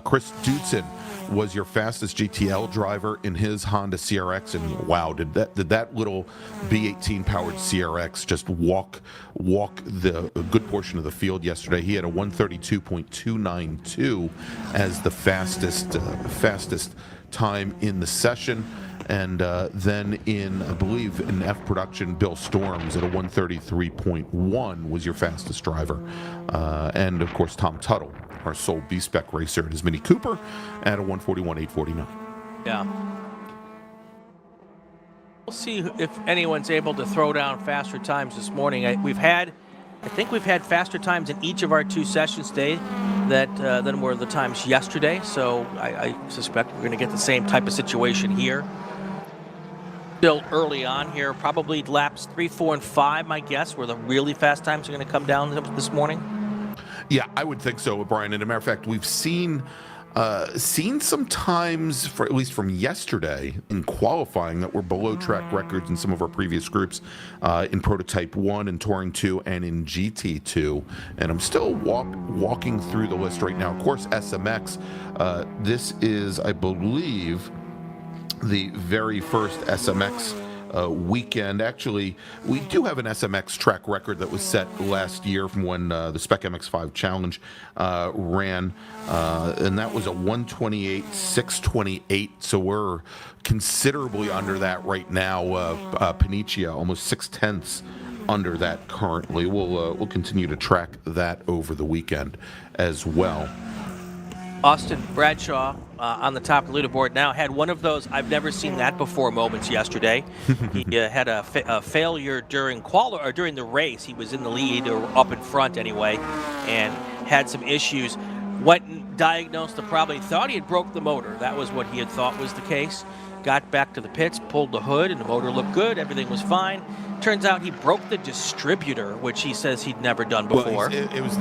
Chris Dutzen was your fastest GTL driver in his Honda CRX, and wow, did that little B18 powered CRX just walk a good portion of the field yesterday. He had a 132.292 as the fastest time in the session. And then I believe in F production, Bill Storms at a 133.1 was your fastest driver. And of course, Tom Tuttle, our sole B-Spec racer in his Mini Cooper, at a 141.849.
Yeah. We'll see if anyone's able to throw down faster times this morning. I think we've had faster times in each of our two sessions today than were the times yesterday. So I suspect we're going to get the same type of situation here. Still early on here, probably laps 3, 4, and 5, my guess, where the really fast times are going to come down this morning.
Yeah, I would think so, Brian. And as a matter of fact, we've seen some times, for at least from yesterday in qualifying, that were below track records in some of our previous groups in Prototype 1 and Touring 2 and in GT2. And I'm still walking through the list right now. Of course, SMX, this is, I believe, the very first SMX weekend. Actually, we do have an SMX track record that was set last year from when the Spec MX-5 Challenge ran, and that was a 128.628. So we're considerably under that right now. Paniccia almost 6/10 under that currently. We'll continue to track that over the weekend as well.
Austin Bradshaw on the top of the leaderboard now had one of those I've never seen that before moments yesterday. He had a failure during the race. He was in the lead or up in front anyway, and had some issues. Went and diagnosed thought he had broke the motor. That was what he had thought was the case. Got back to the pits, pulled the hood, and the motor looked good. Everything was fine. Turns out he broke the distributor, which he says he'd never done before.
Well, it was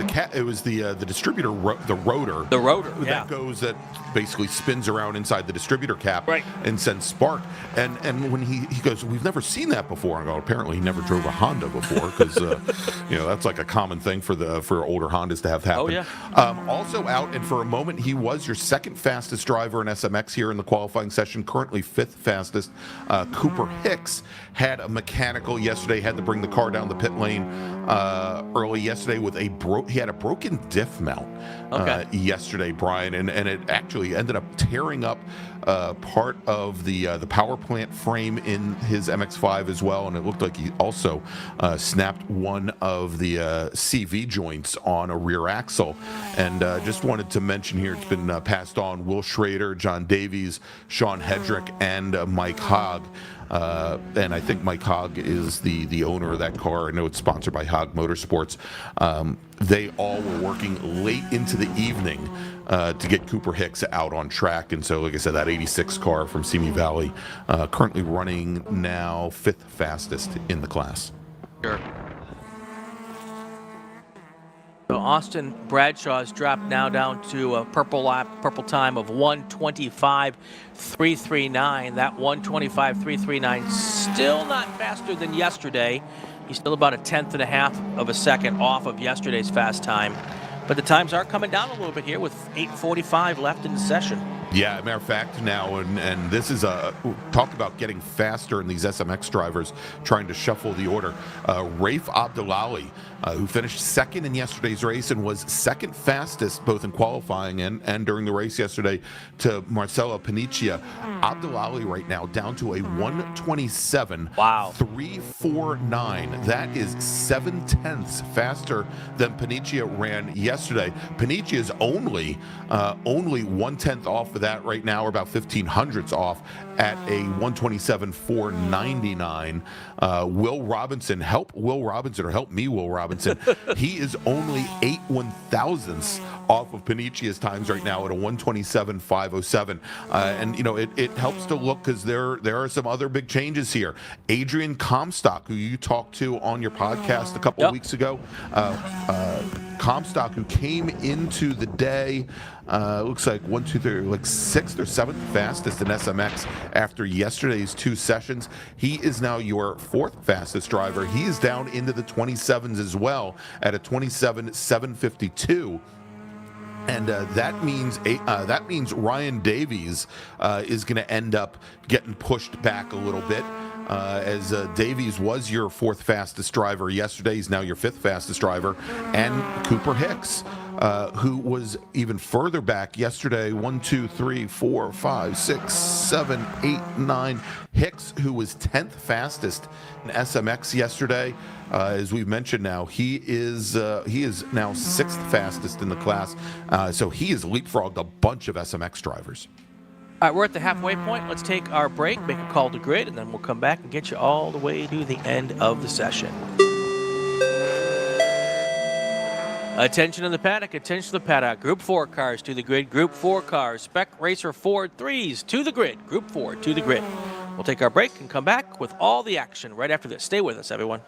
the distributor, the rotor.
The rotor, yeah.
That basically spins around inside the distributor cap,
right,
and sends spark. And when he goes, we've never seen that before. I go, apparently he never drove a Honda before, because that's like a common thing for older Hondas to have happen.
Oh yeah.
Also out, and for a moment he was your second fastest driver in SMX here in the qualifying session. Currently 5th fastest. Cooper Hicks had a mechanical yesterday, had to bring the car down the pit lane early yesterday with he had a broken diff mount yesterday, Brian, and it actually ended up tearing up part of the power plant frame in his MX-5 as well, and it looked like he also snapped one of the CV joints on a rear axle. And just wanted to mention here, it's been passed on. Will Schrader, John Davies, Sean Hedrick, and Mike Hogg. And I think Mike Hogg is the owner of that car. I know it's sponsored by Hogg Motorsports. They all were working late into the evening to get Cooper Hicks out on track. And so, like I said, that 86 car from Simi Valley, currently running now 5th fastest in the class.
Sure. So Austin Bradshaw's dropped now down to a purple time of 1:25.339. That 1:25.339 still not faster than yesterday. He's still about a 1/10 of a second off of yesterday's fast time. But the times are coming down a little bit here with 8:45 left in the session.
Yeah, matter of fact now, and this is talk about getting faster in these SMX drivers trying to shuffle the order. Rafe Abdullahi, who finished second in yesterday's race and was second fastest both in qualifying and during the race yesterday to Marcelo Paniccia. Abdullahi right now down to a 1:27.349. That is 7/10 faster than Paniccia ran yesterday. Paniccia is only 1/10 off of that right now, or about 1500ths off at a 1:27.499. Will Robinson, help me, Will Robinson. He is only 8/1000ths off of Paniccia's times right now at a 1:27.507. And you know, it helps to look because there are some other big changes here. Adrian Comstock, who you talked to on your podcast a couple of weeks ago, Comstock, who came into the day, looks like 1, 2, 3, like 6th or 7th fastest in SMX after yesterday's 2 sessions. He is now your 4th fastest driver. He is down into the 27s as well at a 27.752. And that means Ryan Davies is going to end up getting pushed back a little bit. As Davies was your 4th fastest driver yesterday, he's now your 5th fastest driver. And Cooper Hicks, who was even further back yesterday, 1, 2, 3, 4, 5, 6, 7, 8, 9. Hicks, who was 10th fastest in SMX yesterday, as we've mentioned now, he is now 6th fastest in the class. So he has leapfrogged a bunch of SMX drivers.
All right, we're at the halfway point. Let's take our break, make a call to grid, and then we'll come back and get you all the way to the end of the session. Attention in the paddock, attention to the paddock. Group 4 cars to the grid, Group 4 cars. Spec Racer Ford 3s to the grid, Group 4 to the grid. We'll take our break and come back with all the action right after this. Stay with us, everyone.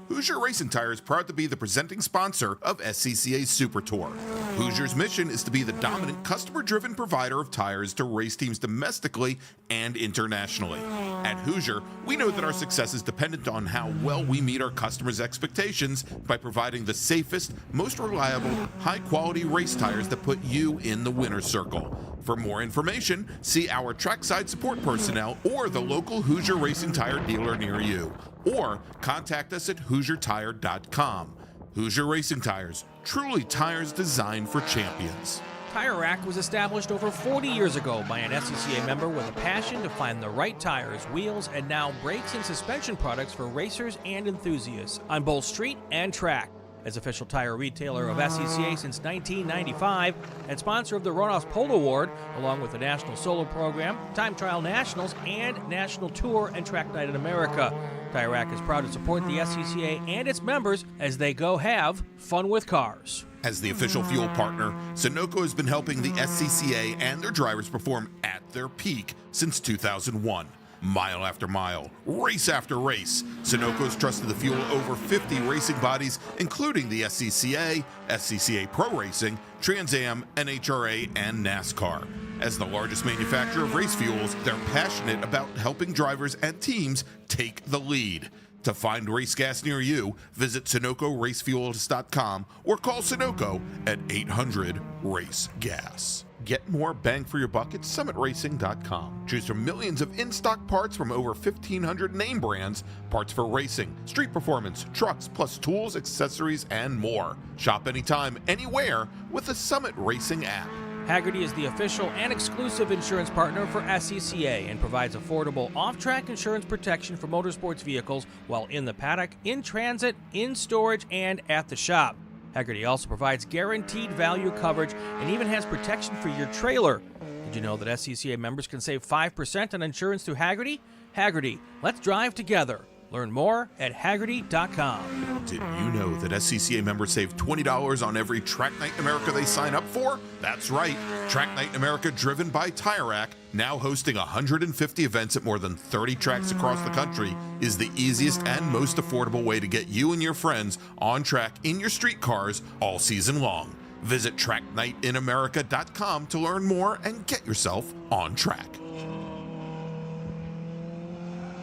Hoosier Racing Tire is proud to be the presenting sponsor of SCCA Super Tour. Hoosier's mission is to be the dominant customer-driven provider of tires to race teams domestically and internationally. At Hoosier, we know that our success is dependent on how well we meet our customers' expectations by providing the safest, most reliable, high-quality race tires that put you in the winner's circle. For more information, see our trackside support personnel or the local Hoosier Racing Tire dealer near you, or contact us at HoosierTire.com. Hoosier Racing Tires, truly tires designed for champions.
Tire Rack was established over 40 years ago by an SCCA member with a passion to find the right tires, wheels, and now brakes and suspension products for racers and enthusiasts on both street and track. As official tire retailer of SCCA since 1995 and sponsor of the Roadhouse Polo Award, along with the National Solo Program, Time Trial Nationals, and National Tour and Track Night in America. Tire Rack is proud to support the SCCA and its members as they go have fun with cars.
As the official fuel partner, Sunoco has been helping the SCCA and their drivers perform at their peak since 2001. Mile after mile, race after race, Sunoco's trusted the fuel over 50 racing bodies, including the SCCA, SCCA Pro Racing, Trans Am, NHRA, and NASCAR. As the largest manufacturer of race fuels, they're passionate about helping drivers and teams take the lead. To find race gas near you, visit SunocoRacefuels.com or call Sunoco at 800-RACE-GAS. Get more bang for your buck at summitracing.com. Choose from millions of in-stock parts from over 1,500 name brands, parts for racing, street performance, trucks, plus tools, accessories, and more. Shop anytime, anywhere with the Summit Racing app.
Hagerty is the official and exclusive insurance partner for SCCA and provides affordable off-track insurance protection for motorsports vehicles while in the paddock, in transit, in storage, and at the shop. Hagerty also provides guaranteed value coverage and even has protection for your trailer. Did you know that SCCA members can save 5% on insurance through Hagerty? Hagerty, let's drive together. Learn more at Hagerty.com.
Did you know that SCCA members save $20 on every Track Night in America they sign up for? That's right. Track Night in America, driven by Tire Rack, now hosting 150 events at more than 30 tracks across the country, is the easiest and most affordable way to get you and your friends on track in your street cars all season long. Visit TrackNightInAmerica.com to learn more and get yourself on track.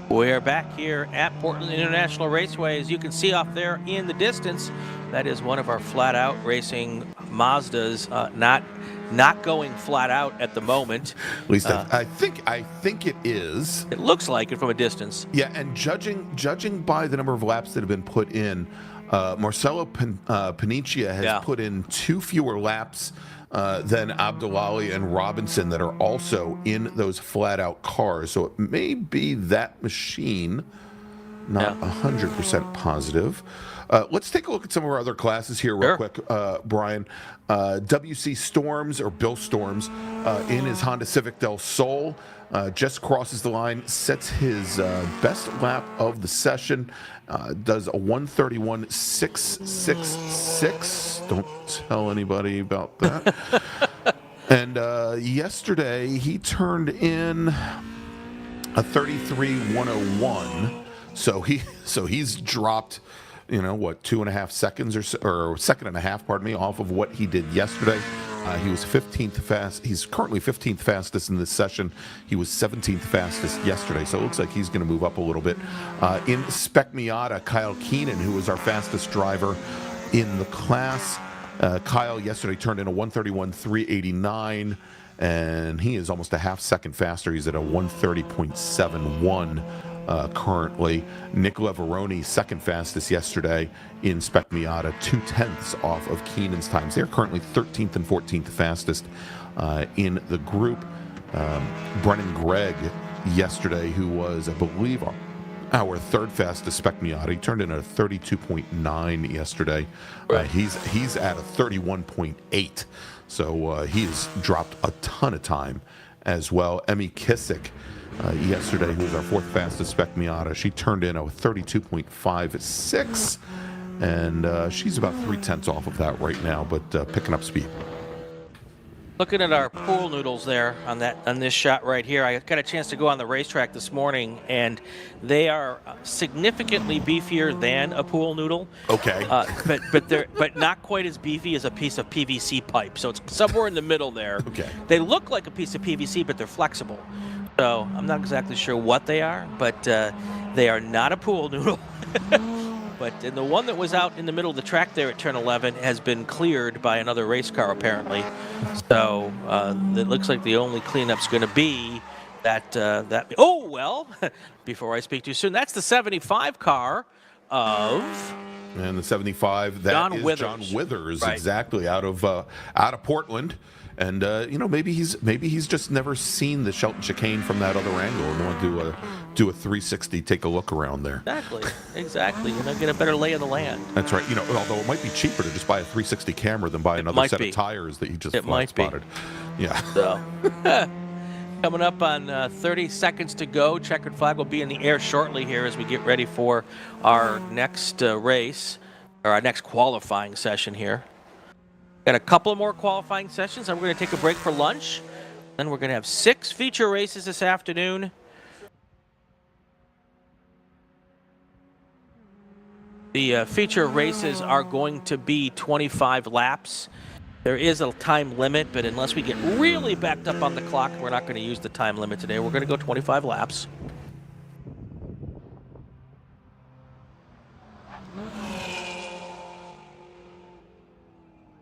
We're back here at Portland International Raceway. As you can see off there in the distance, that is one of our flat-out racing Mazdas, not going flat out at the moment.
At least I think it is.
It looks like it from a distance.
Yeah, and judging by the number of laps that have been put in, Marcelo Paniccia has put in 2 fewer laps than Abdullahi and Robinson that are also in those flat-out cars. So it may be that machine, not 100% positive. Let's take a look at some of our other classes here real quick, Brian. WC Storms, or Bill Storms, in his Honda Civic Del Sol, just crosses the line, sets his best lap of the session, does a 131.666. Don't tell anybody about that. And yesterday he turned in a 33.101. So he's dropped, 2.5 seconds or second and a half, pardon me, off of what he did yesterday. He was 15th fast. He's currently 15th fastest in this session. He was 17th fastest yesterday, so it looks like he's going to move up a little bit. In Spec Miata, Kyle Keenan, who was our fastest driver in the class. Kyle yesterday turned in a 131.389, and he is almost a half second faster. He's at a 130.71. Currently. Nick Leveroni, second fastest yesterday in Spec Miata, 0.2 off of Keenan's times. They're currently 13th and 14th fastest in the group. Brennan Gregg yesterday, who was, I believe, our third fastest Spec Miata. He turned in a 32.9 yesterday. He's at a 31.8, so he's dropped a ton of time as well. Emmy Kissick, yesterday, who was our fourth fastest Spec Miata, she turned in a 32.56, and she's about 0.3 off of that right now, but picking up speed.
Looking at our pool noodles there on this shot right here, I got a chance to go on the racetrack this morning, and they are significantly beefier than a pool noodle.
Okay.
But not quite as beefy as a piece of PVC pipe. So it's somewhere in the middle there.
Okay.
They look like a piece of PVC, but they're flexible. So I'm not exactly sure what they are, but they are not a pool noodle. But the one that was out in the middle of the track there at turn 11 has been cleared by another race car, apparently. So it looks like the only cleanup's going to be that. Oh, well, before I speak too soon, that's the 75 car of...
And the 75, that
John
is
Withers.
John Withers,
Right.
exactly, out of Portland. And maybe he's just never seen the Shelton chicane from that other angle and want to do a 360, take a look around there.
Exactly. Get a better lay of the land.
That's right. Although it might be cheaper to just buy a 360 camera than buy another set of tires that you just spotted. Yeah.
So, coming up on 30 seconds to go. Checkered flag will be in the air shortly here as we get ready for our next race, or our next qualifying session here. Got a couple more qualifying sessions, and we're going to take a break for lunch. Then we're going to have 6 feature races this afternoon. The feature races are going to be 25 laps. There is a time limit, but unless we get really backed up on the clock, we're not going to use the time limit today. We're going to go 25 laps.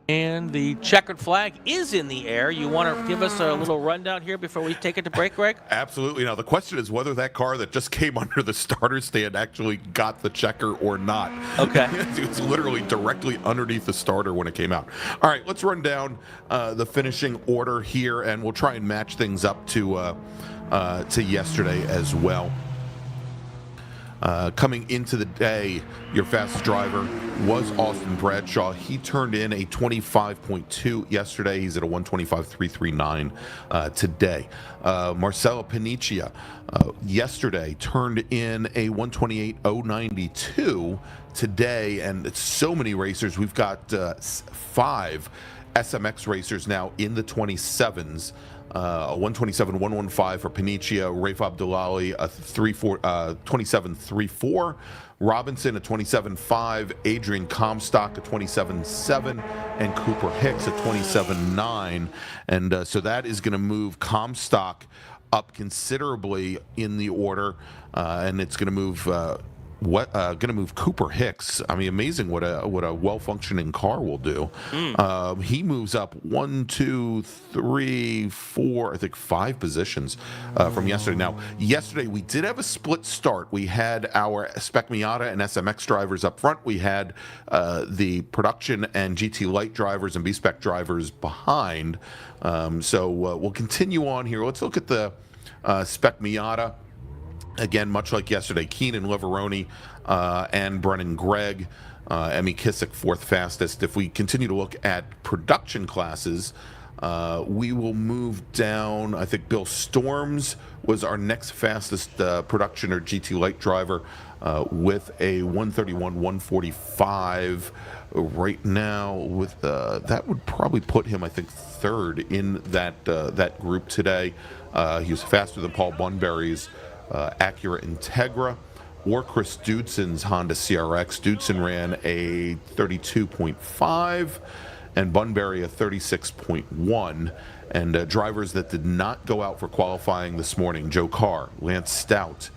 And the checkered flag is in the air. You want to give us a little rundown here before we take it to break, Greg?
Absolutely. Now, the question is whether that car that just came under the starter stand actually got the checker or not.
Okay.
It was literally directly underneath the starter when it came out. All right, let's run down the finishing order here, and we'll try and match things up to yesterday as well. Coming into the day, your fastest driver was Austin Bradshaw. He turned in a 25.2 yesterday. He's at a 125.339 today. Marcelo Paniccia yesterday turned in a 128.092 today, and it's so many racers. We've got 5 SMX racers now in the 27s. A 127.115 for Paniccia, Rafe Abdullahi a 27.34, Robinson a 27.5, Adrian Comstock a 27.7, and Cooper Hicks a 27.9. And so that is going to move Comstock up considerably in the order, and it's going to move Cooper Hicks. I mean, amazing what a well-functioning car will do. He moves up 1, 2, 3, 4, I think 5 positions from yesterday. Now, yesterday we did have a split start. We had our Spec Miata and SMX drivers up front. We had the production and GT Light drivers and B-Spec drivers behind. So we'll continue on here. Let's look at the Spec Miata. Again, much like yesterday, Keenan Liveroni and Brennan Gregg, Emmy Kissick, 4th fastest. If we continue to look at production classes, we will move down. I think Bill Storms was our next fastest production or GT Light driver with a 131.145 right now. With that would probably put him, I think, 3rd in that group today. He was faster than Paul Bunbury's Acura Integra or Chris Dudeson's Honda CRX. Dudson ran a 32.5 and Bunbury a 36.1. And drivers that did not go out for qualifying this morning: Joe Carr, Lance Stout,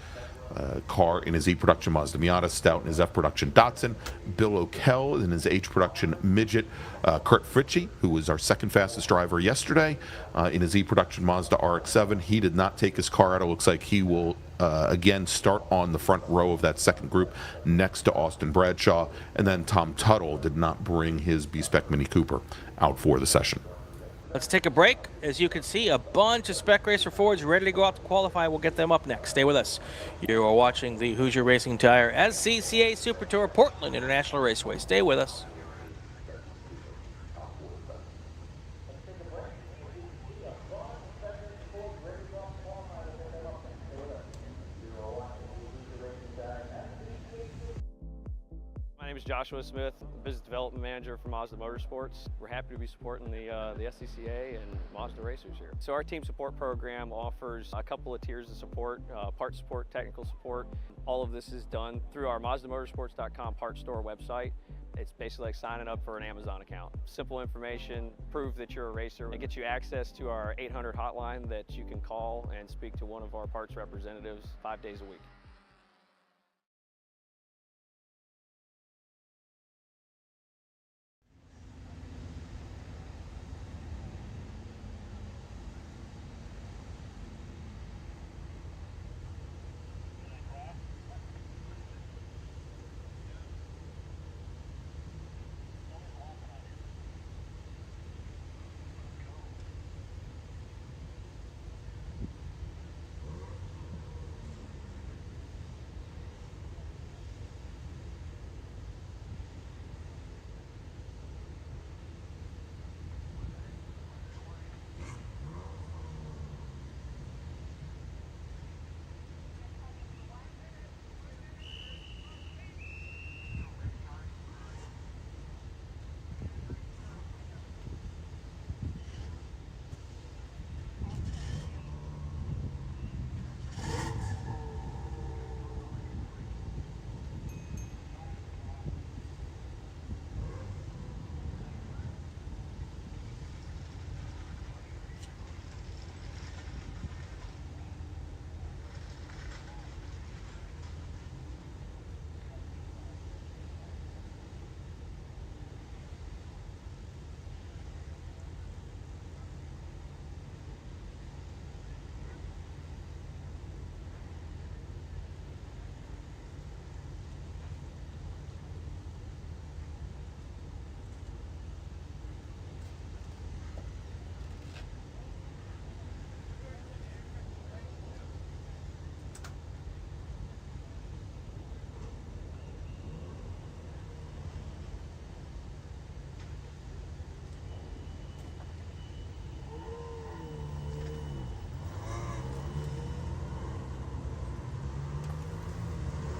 Carr in his E production Mazda Miata, Stout in his F production Datsun, Bill O'Kell in his H production Midget, Kurt Fritchie, who was our 2nd fastest driver yesterday, in his E production Mazda RX-7. He did not take his car out. It looks like he will again start on the front row of that 2nd group next to Austin Bradshaw. And then Tom Tuttle did not bring his B-Spec Mini Cooper out for the session.
Let's take a break. As you can see, a bunch of Spec Racer Fords ready to go out to qualify. We'll get them up next. Stay with us. You are watching the Hoosier Racing Tire SCCA Super Tour Portland International Raceway. Stay with us.
My name is Joshua Smith, Business Development Manager for Mazda Motorsports. We're happy to be supporting the SCCA and Mazda racers here. So our team support program offers a couple of tiers of support, part support, technical support. All of this is done through our MazdaMotorsports.com parts store website. It's basically like signing up for an Amazon account. Simple information, prove that you're a racer. It gets you access to our 800 hotline that you can call and speak to one of our parts representatives 5 days a week.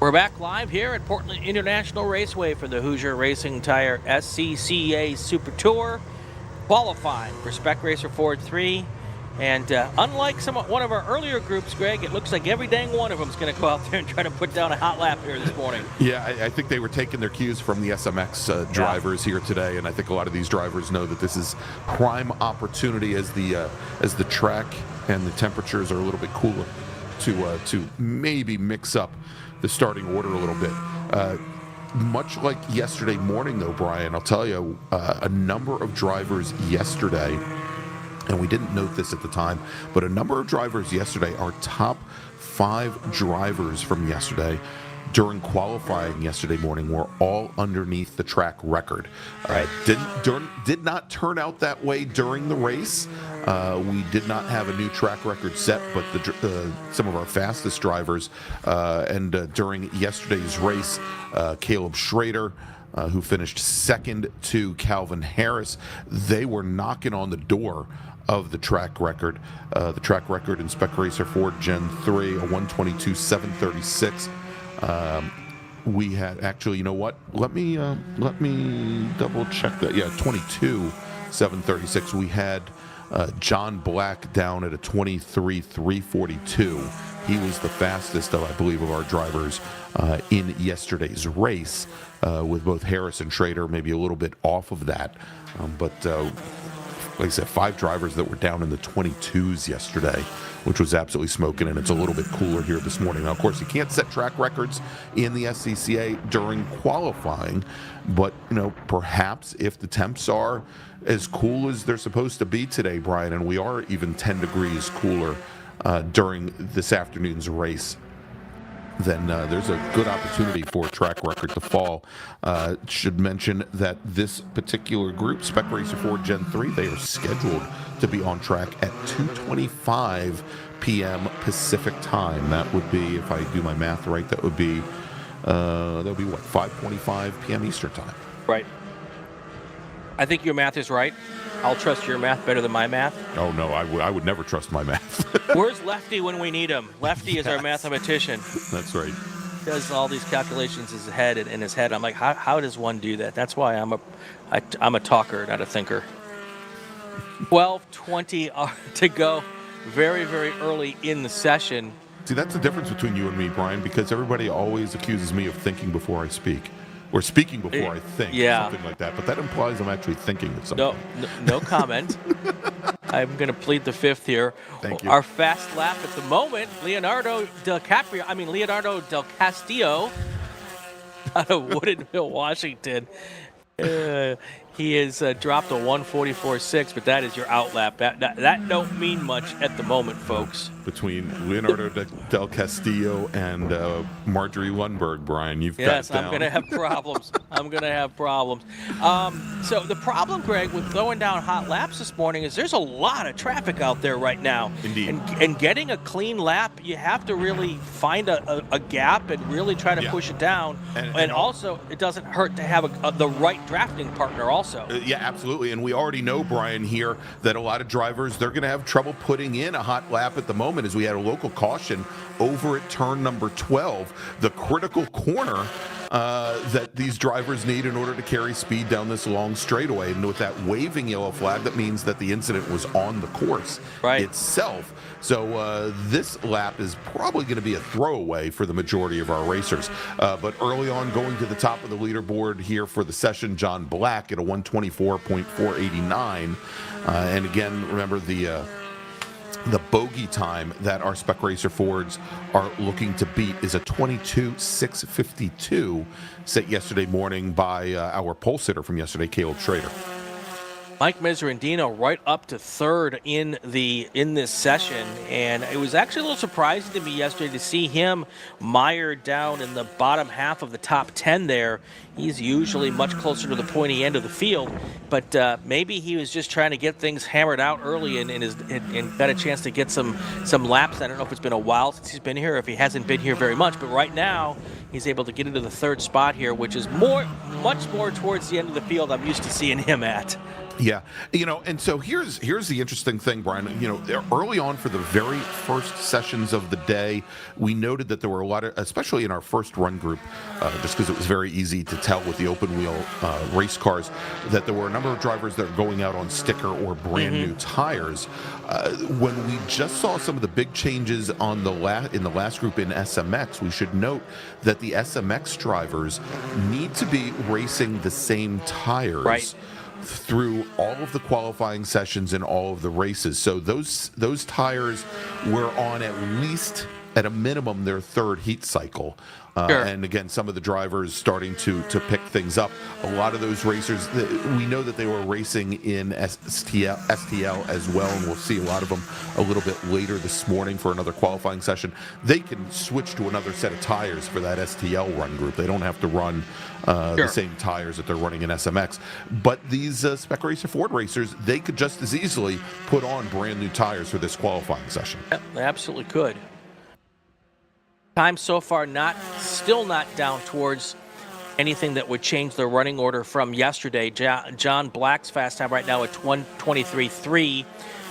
We're back live here at Portland International Raceway for the Hoosier Racing Tire SCCA Super Tour, qualifying for Spec Racer Ford 3. And unlike one of our earlier groups, Greg, it looks like every dang one of them is going to go out there and try to put down a hot lap here this morning.
Yeah, I think they were taking their cues from the SMX drivers here today, and I think a lot of these drivers know that this is prime opportunity as the track and the temperatures are a little bit cooler to maybe mix up the starting order a little bit. Much like yesterday morning, though, Brian, I'll tell you, a number of drivers yesterday, and we didn't note this at the time, but a number of drivers yesterday, our top 5 drivers from yesterday, during qualifying yesterday morning, were all underneath the track record. Did not turn out that way during the race. We did not have a new track record set, but some of our fastest drivers, and during yesterday's race, Caleb Schrader, who finished second to Calvin Harris, they were knocking on the door of the track record. The track record in Spec Racer Ford Gen 3, a 122.736. We had actually, you know what? Let me double check that. Yeah, 22.736. We had John Black down at a 23.342. He was the fastest of, I believe, of our drivers in yesterday's race, with both Harris and Schrader maybe a little bit off of that. But like I said, 5 drivers that were down in the 22s yesterday, which was absolutely smoking, and it's a little bit cooler here this morning. Now, of course, you can't set track records in the SCCA during qualifying, but, perhaps if the temps are as cool as they're supposed to be today, Brian, and we are even 10 degrees cooler during this afternoon's race, then there's a good opportunity for a track record to fall. Should mention that this particular group, Spec Racer Ford Gen 3, they are scheduled to be on track at 2:25 p.m. Pacific time. That would be, if I do my math right, that would be what, 5:25 p.m. Eastern time.
Right. I think your math is right. I'll trust your math better than my math.
Oh, no, I would never trust my math.
Where's Lefty when we need him? Lefty is our mathematician.
That's right.
He does all these calculations in his head. I'm like, how does one do that? That's why I'm a talker, not a thinker. 12:20 to go. Very, very early in the session.
See, that's the difference between you and me, Brian, because everybody always accuses me of thinking before I speak. Or speaking before I think, something like that. But that implies I'm actually thinking of something.
No comment. I'm going to plead the fifth here.
Thank you.
Our fast lap at the moment, Leonardo Del Castillo, out of Woodinville, Washington. He has dropped a 1:44.6, but that is your outlap. That don't mean much at the moment, folks.
Between Leonardo Del Castillo and Marjorie Lundberg, Brian, you've got
Yes,
down.
I'm going to have problems. So the problem, Greg, with throwing down hot laps this morning is there's a lot of traffic out there right now.
Indeed.
And getting a clean lap, you have to really find a gap and really try to push it down. And also, it doesn't hurt to have the right drafting partner also.
Yeah, absolutely. And we already know, Brian, here that a lot of drivers, they're going to have trouble putting in a hot lap at the moment, as we had a local caution over at turn number 12, the critical corner that these drivers need in order to carry speed down this long straightaway. And with that waving yellow flag, that means that the incident was on the course itself. So this lap is probably going to be a throwaway for the majority of our racers. But early on, going to the top of the leaderboard here for the session, John Black at a 124.489. And again, remember the bogey time that our Spec Racer Fords are looking to beat is a 22.652 set yesterday morning by our pole sitter from yesterday, Caleb Schrader.
Mike Miserandino right up to third in this session, and it was actually a little surprising to me yesterday to see him mired down in the bottom half of the top 10 there. He's usually much closer to the pointy end of the field, but maybe he was just trying to get things hammered out early and got a chance to get some laps. I don't know if it's been a while since he's been here, or if he hasn't been here very much, but right now he's able to get into the third spot here, which is more much more towards the end of the field I'm used to seeing him at.
Yeah, and so here's the interesting thing, Brian. Early on for the very first sessions of the day, we noted that there were a lot of, especially in our first run group, just because it was very easy to tell with the open wheel race cars, that there were a number of drivers that are going out on sticker or brand new tires. When we just saw some of the big changes on in the last group in SMX, we should note that the SMX drivers need to be racing the same tires through all of the qualifying sessions and all of the races. So those tires were on at a minimum their third heat cycle. And again, some of the drivers starting to pick things up. A lot of those racers, we know that they were racing in STL as well, and we'll see a lot of them a little bit later this morning for another qualifying session. They can switch to another set of tires for that STL run group. They don't have to run the same tires that they're running in SMX. But these Spec Racer Ford racers, they could just as easily put on brand new tires for this qualifying session.
Yep, they absolutely could. Time so far still not down towards anything that would change the running order from yesterday. John Black's fast time right now at 1:23.3,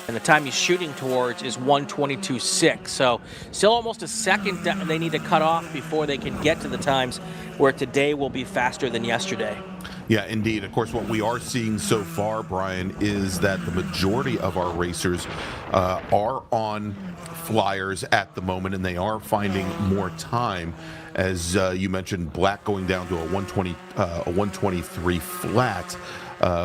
and the time he's shooting towards is 1:22.6. So still almost a second they need to cut off before they can get to the times where today will be faster than yesterday.
Yeah, indeed. Of course, what we are seeing so far, Brian, is that the majority of our racers are on flyers at the moment, and they are finding more time. As you mentioned, Black going down to a 123 flat.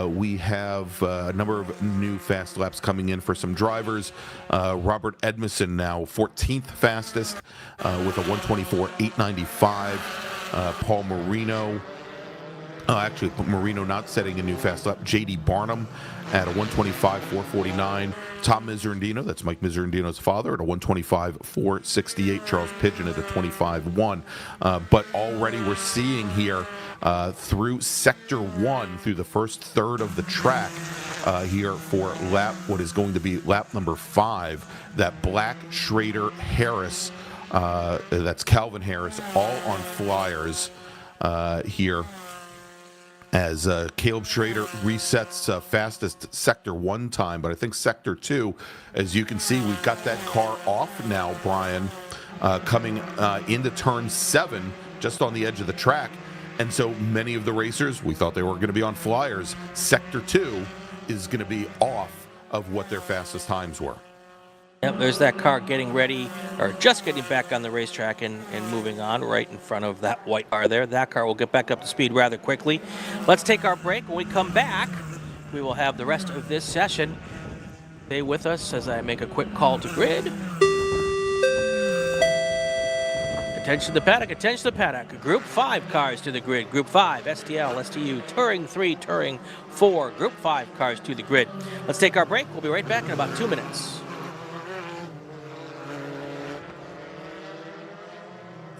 We have a number of new fast laps coming in for some drivers. Robert Edmondson now 14th fastest with a 124.895. Paul Marino. Actually, Marino not setting a new fast lap. J.D. Barnum at a 125.449. Tom Miserandino, that's Mike Miserandino's father, at a 125.468. Charles Pigeon at a 25.1. But already we're seeing here through Sector 1, through the first third of the track here for what is going to be lap number 5, that Black, Schrader, Harris, that's Calvin Harris, all on flyers here. As Caleb Schrader resets fastest Sector 1 time, but I think Sector 2, as you can see, we've got that car off now, Brian, coming into turn 7, just on the edge of the track. And so many of the racers, we thought they were going to be on flyers. Sector 2 is going to be off of what their fastest times were.
Yep, there's that car getting ready, or just getting back on the racetrack and moving on right in front of that white car there. That car will get back up to speed rather quickly. Let's take our break. When we come back, we will have the rest of this session. Stay with us as I make a quick call to grid. Attention to the paddock, attention to the paddock. Group 5 cars to the grid. Group 5, STL, STU, Touring 3, Touring 4. Group 5 cars to the grid. Let's take our break. We'll be right back in about 2 minutes.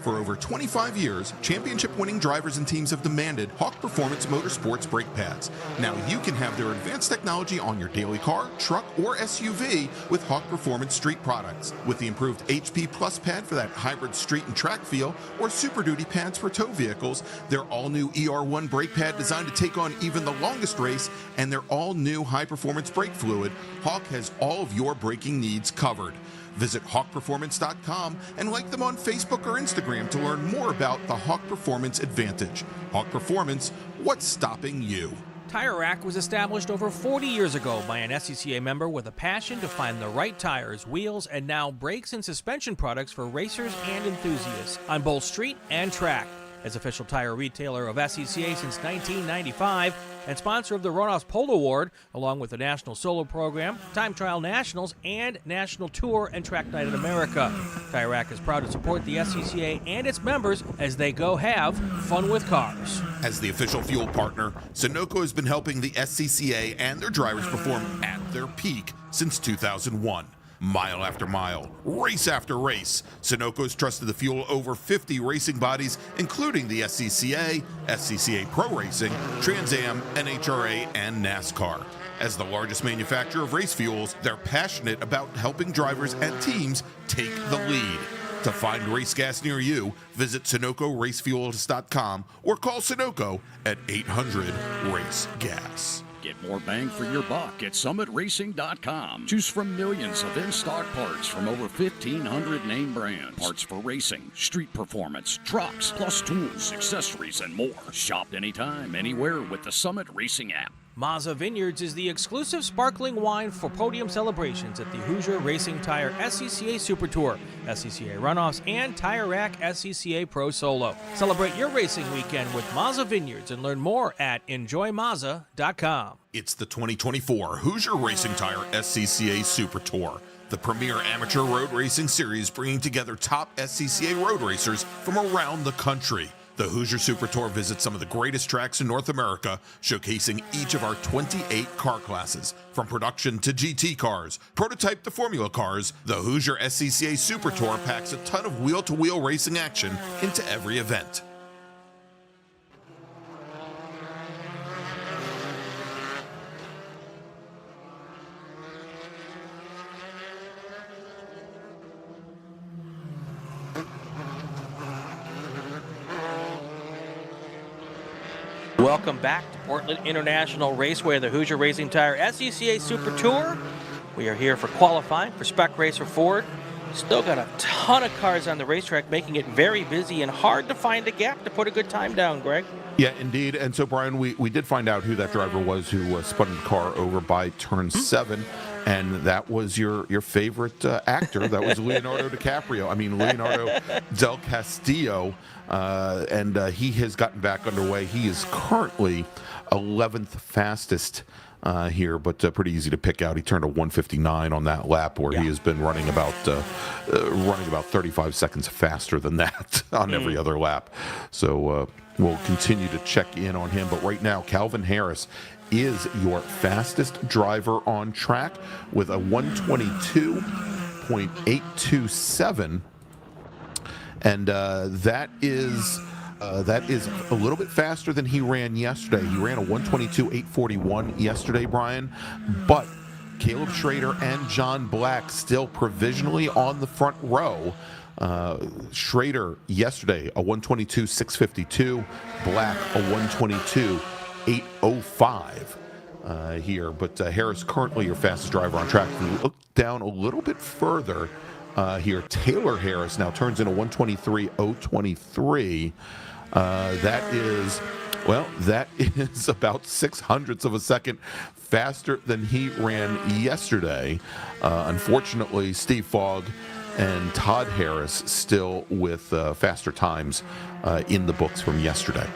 For over 25 years, championship-winning drivers and teams have demanded Hawk Performance Motorsports brake pads. Now you can have their advanced technology on your daily car, truck, or SUV with Hawk Performance Street products. With the improved HP Plus pad for that hybrid street and track feel, or Super Duty pads for tow vehicles, their all-new ER1 brake pad designed to take on even the longest race, and their all-new high-performance brake fluid, Hawk has all of your braking needs covered. Visit HawkPerformance.com and like them on Facebook or Instagram to learn more about the Hawk Performance Advantage. Hawk Performance, what's stopping you?
Tire Rack was established over 40 years ago by an SCCA member with a passion to find the right tires, wheels, and now brakes and suspension products for racers and enthusiasts on both street and track. As official tire retailer of SCCA since 1995 and sponsor of the Ronoff's Pole Award, along with the National Solo Program, Time Trial Nationals, and National Tour and Track Night in America. Tire Rack is proud to support the SCCA and its members as they go have fun with cars.
As the official fuel partner, Sunoco has been helping the SCCA and their drivers perform at their peak since 2001. Mile after mile, race after race, Sunoco's trusted the fuel over 50 racing bodies, including the SCCA, SCCA Pro Racing, Trans Am, NHRA, and NASCAR. As the largest manufacturer of race fuels, they're passionate about helping drivers and teams take the lead. To find race gas near you, visit SunocoRacefuels.com or call Sunoco at 800-RACE-GAS.
Get more bang for your buck at SummitRacing.com. Choose from millions of in-stock parts from over 1,500 name brands. Parts for racing, street performance, trucks, plus tools, accessories, and more. Shop anytime, anywhere with the Summit Racing app.
Mazza Vineyards is the exclusive sparkling wine for podium celebrations at the Hoosier Racing Tire SCCA Super Tour, SCCA Runoffs, and Tire Rack SCCA Pro Solo. Celebrate your racing weekend with Mazza Vineyards and learn more at enjoymazza.com.
It's the 2024 Hoosier Racing Tire SCCA Super Tour, the premier amateur road racing series bringing together top SCCA road racers from around the country. The Hoosier Super Tour visits some of the greatest tracks in North America, showcasing each of our 28 car classes. From production to GT cars, prototype to Formula cars, the Hoosier SCCA Super Tour packs a ton of wheel-to-wheel racing action into every event.
Welcome back to Portland International Raceway, the Hoosier Racing Tire SCCA Super Tour. We are here for qualifying for Spec Racer Ford. Still got a ton of cars on the racetrack, making it very busy and hard to find a gap to put a good time down, Greg.
Yeah, indeed. And so, Brian, we did find out who that driver was who spun the car over by turn 7. And that was your favorite actor. That was Leonardo DiCaprio. I mean, Leonardo Del Castillo. And he has gotten back underway. He is currently 11th fastest here, but pretty easy to pick out. He turned a 1:59 on that lap, where he has been running about 35 seconds faster than that on every other lap. So we'll continue to check in on him. But right now, Calvin Harris is your fastest driver on track with a 1:22.827, and that is a little bit faster than he ran yesterday. He ran a 1:22.841 yesterday, Brian, but Caleb Schrader and John Black still provisionally on the front row. Schrader yesterday a 1:22.652, Black a 1:22.805 here, but Harris currently your fastest driver on track. If we look down a little bit further here, Taylor Harris now turns in a 1:23.023. That is about 0.06 of a second faster than he ran yesterday. Unfortunately, Steve Fogg and Todd Harris still with faster times in the books from yesterday.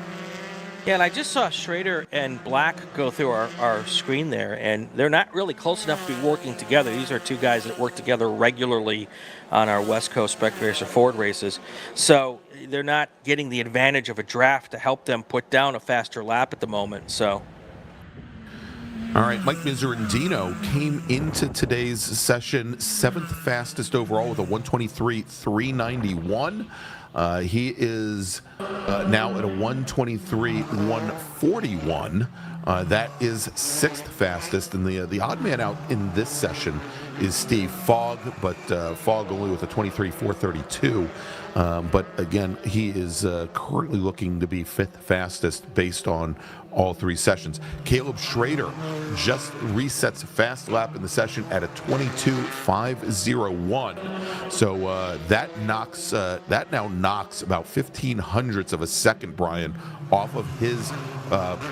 Yeah, and I just saw Schrader and Black go through our screen there, and they're not really close enough to be working together. These are two guys that work together regularly on our West Coast Spec Racer Ford races. So they're not getting the advantage of a draft to help them put down a faster lap at the moment. So.
All right, Mike Miserandino came into today's session 7th fastest overall with a 1:23.391. He is now at a 1:23.141. That is 6th fastest, and the odd man out in this session is Steve Fogg, but Fogg only with a 23.432. But again, he is currently looking to be 5th fastest based on all 3 sessions. Caleb Schrader just resets fast lap in the session at a 22.501. So that now knocks about 0.15 of a second, Brian, off of his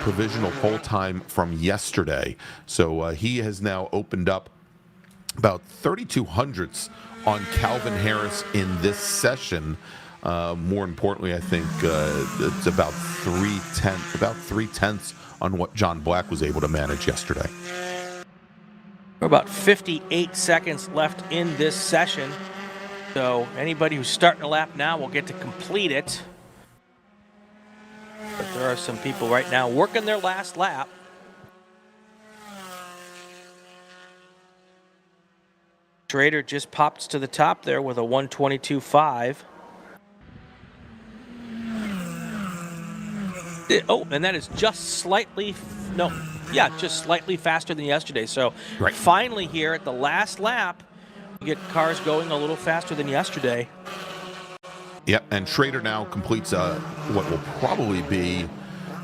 provisional pole time from yesterday. So he has now opened up about 0.32 hundredths on Calvin Harris in this session. More importantly, I think it's about 3/10 on what John Black was able to manage yesterday.
We're about 58 seconds left in this session. So anybody who's starting a lap now will get to complete it. But there are some people right now working their last lap. Schrader just pops to the top there with a 1:22.5. Oh, and that is just slightly, just slightly faster than yesterday. So finally here at the last lap, we get cars going a little faster than yesterday.
Yep, and Schrader now completes what will probably be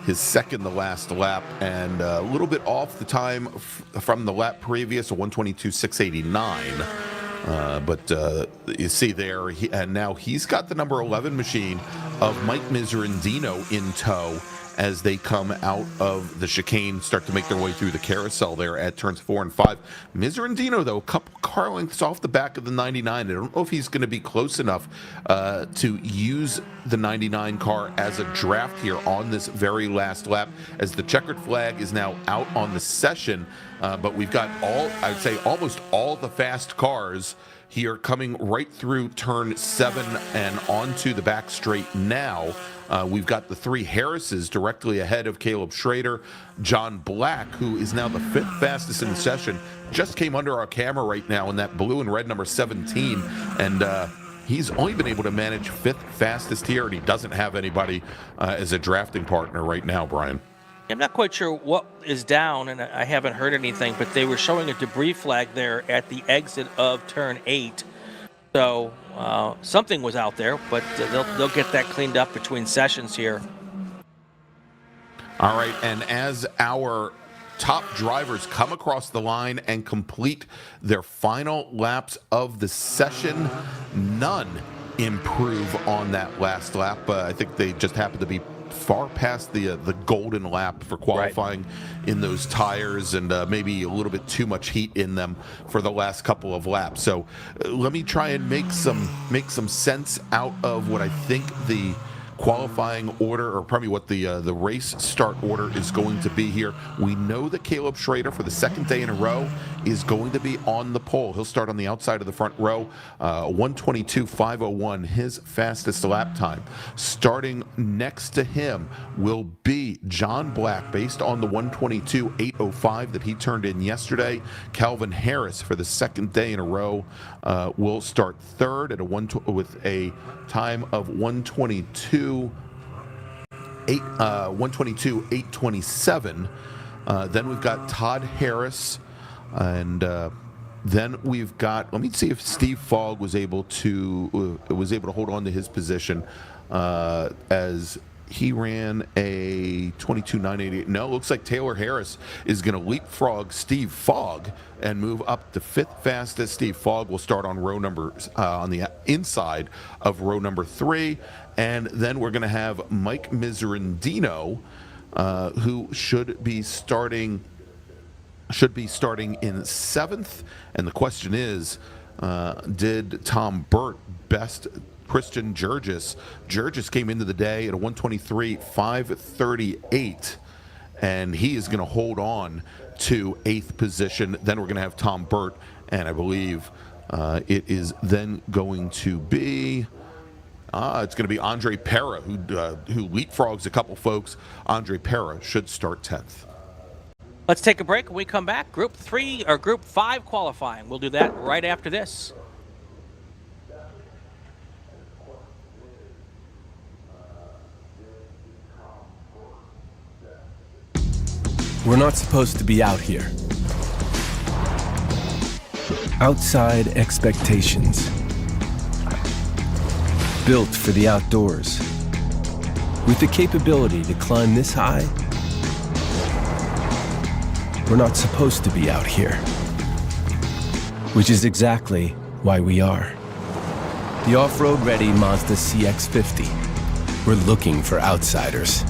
his second to last lap, and a little bit off the time from the lap previous, a 122.689. But you see there, and now he's got the number 11 machine of Mike Miserandino in tow as they come out of the chicane, start to make their way through the carousel there at turns 4 and 5. Miserandino, though, a couple car lengths off the back of the 99. I don't know if he's going to be close enough to use the 99 car as a draft here on this very last lap, as the checkered flag is now out on the session. But we've got I would say almost all the fast cars here coming right through turn 7 and onto the back straight now. We've got the 3 Harrises directly ahead of Caleb Schrader. John Black, who is now the 5th fastest in the session, just came under our camera right now in that blue and red number 17. And he's only been able to manage 5th fastest here, and he doesn't have anybody as a drafting partner right now, Brian.
I'm not quite sure what is down, and I haven't heard anything, but they were showing a debris flag there at the exit of turn 8. So something was out there, but they'll get that cleaned up between sessions here.
All right, and as our top drivers come across the line and complete their final laps of the session, none improve on that last lap. I think they just happen to be far past the golden lap for qualifying in those tires, and maybe a little bit too much heat in them for the last couple of laps. So let me try and make some sense out of what I think the qualifying order, or probably what the race start order is going to be here. We know that Caleb Schrader, for the second day in a row, is going to be on the pole. He'll start on the outside of the front row, 122.501, his fastest lap time. Starting next to him will be John Black, based on the 122.805 that he turned in yesterday. Calvin Harris, for the second day in a row, will start third at with a time of 122.827. Then we've got Todd Harris, and then we've got, let me see if Steve Fogg was able to hold on to his position as he ran a 22.988. No, looks like Taylor Harris is going to leapfrog Steve Fogg and move up to 5th fastest. Steve Fogg will start on row number on the inside of row number 3, and then we're going to have Mike Miserandino, who should be starting in 7th. And the question is, did Tom Burt best Christian Jurgis? Jurgis came into the day at a 123.538, and he is going to hold on to 8th position. Then we're going to have Tom Burt, and I believe it is then going to be it's going to be Andre Pera, who leapfrogs a couple folks. Andre Pera should start 10th.
Let's take a break. When we come back, Group 5 qualifying. We'll do that right after this.
We're not supposed to be out here. Outside expectations. Built for the outdoors. With the capability to climb this high, we're not supposed to be out here. Which is exactly why we are. The off-road ready Mazda CX-50. We're looking for outsiders.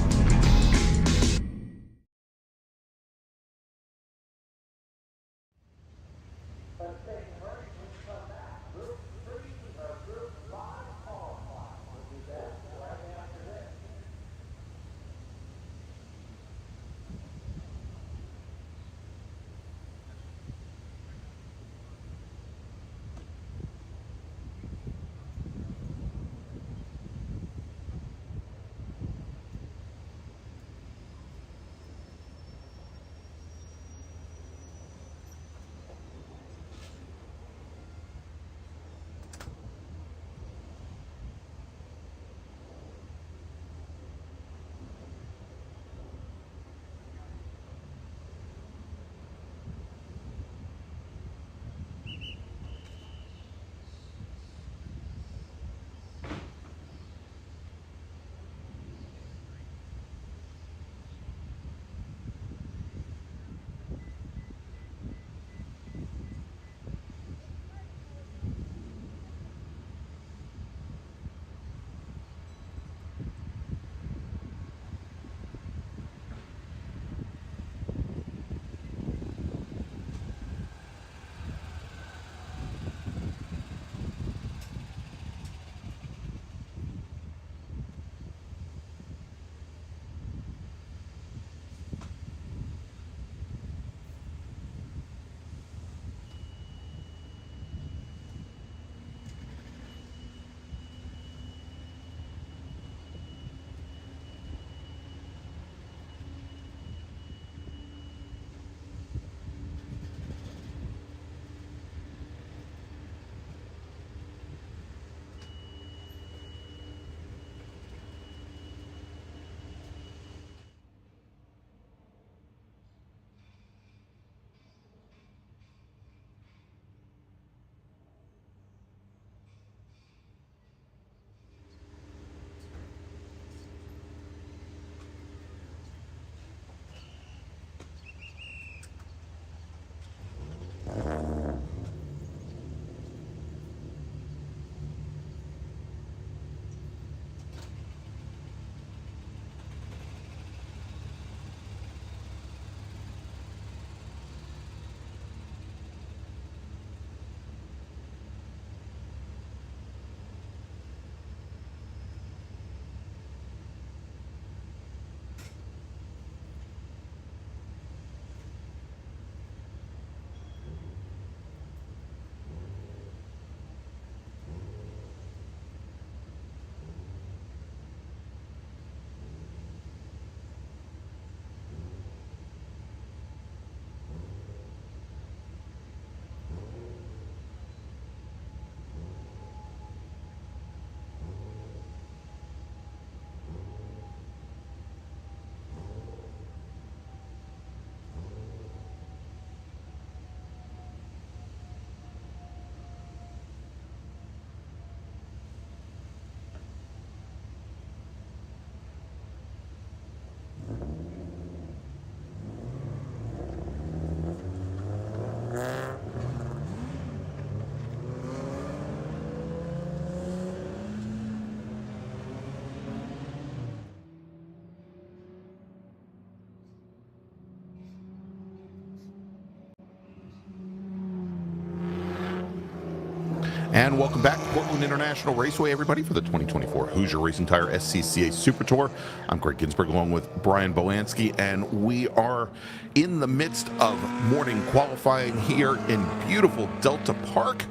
And welcome back to Portland International Raceway, everybody, for the 2024 Hoosier Racing Tire SCCA Super Tour. I'm Gregg Ginsberg along with Brian Bielanski, and we are in the midst of morning qualifying here in beautiful Delta Park.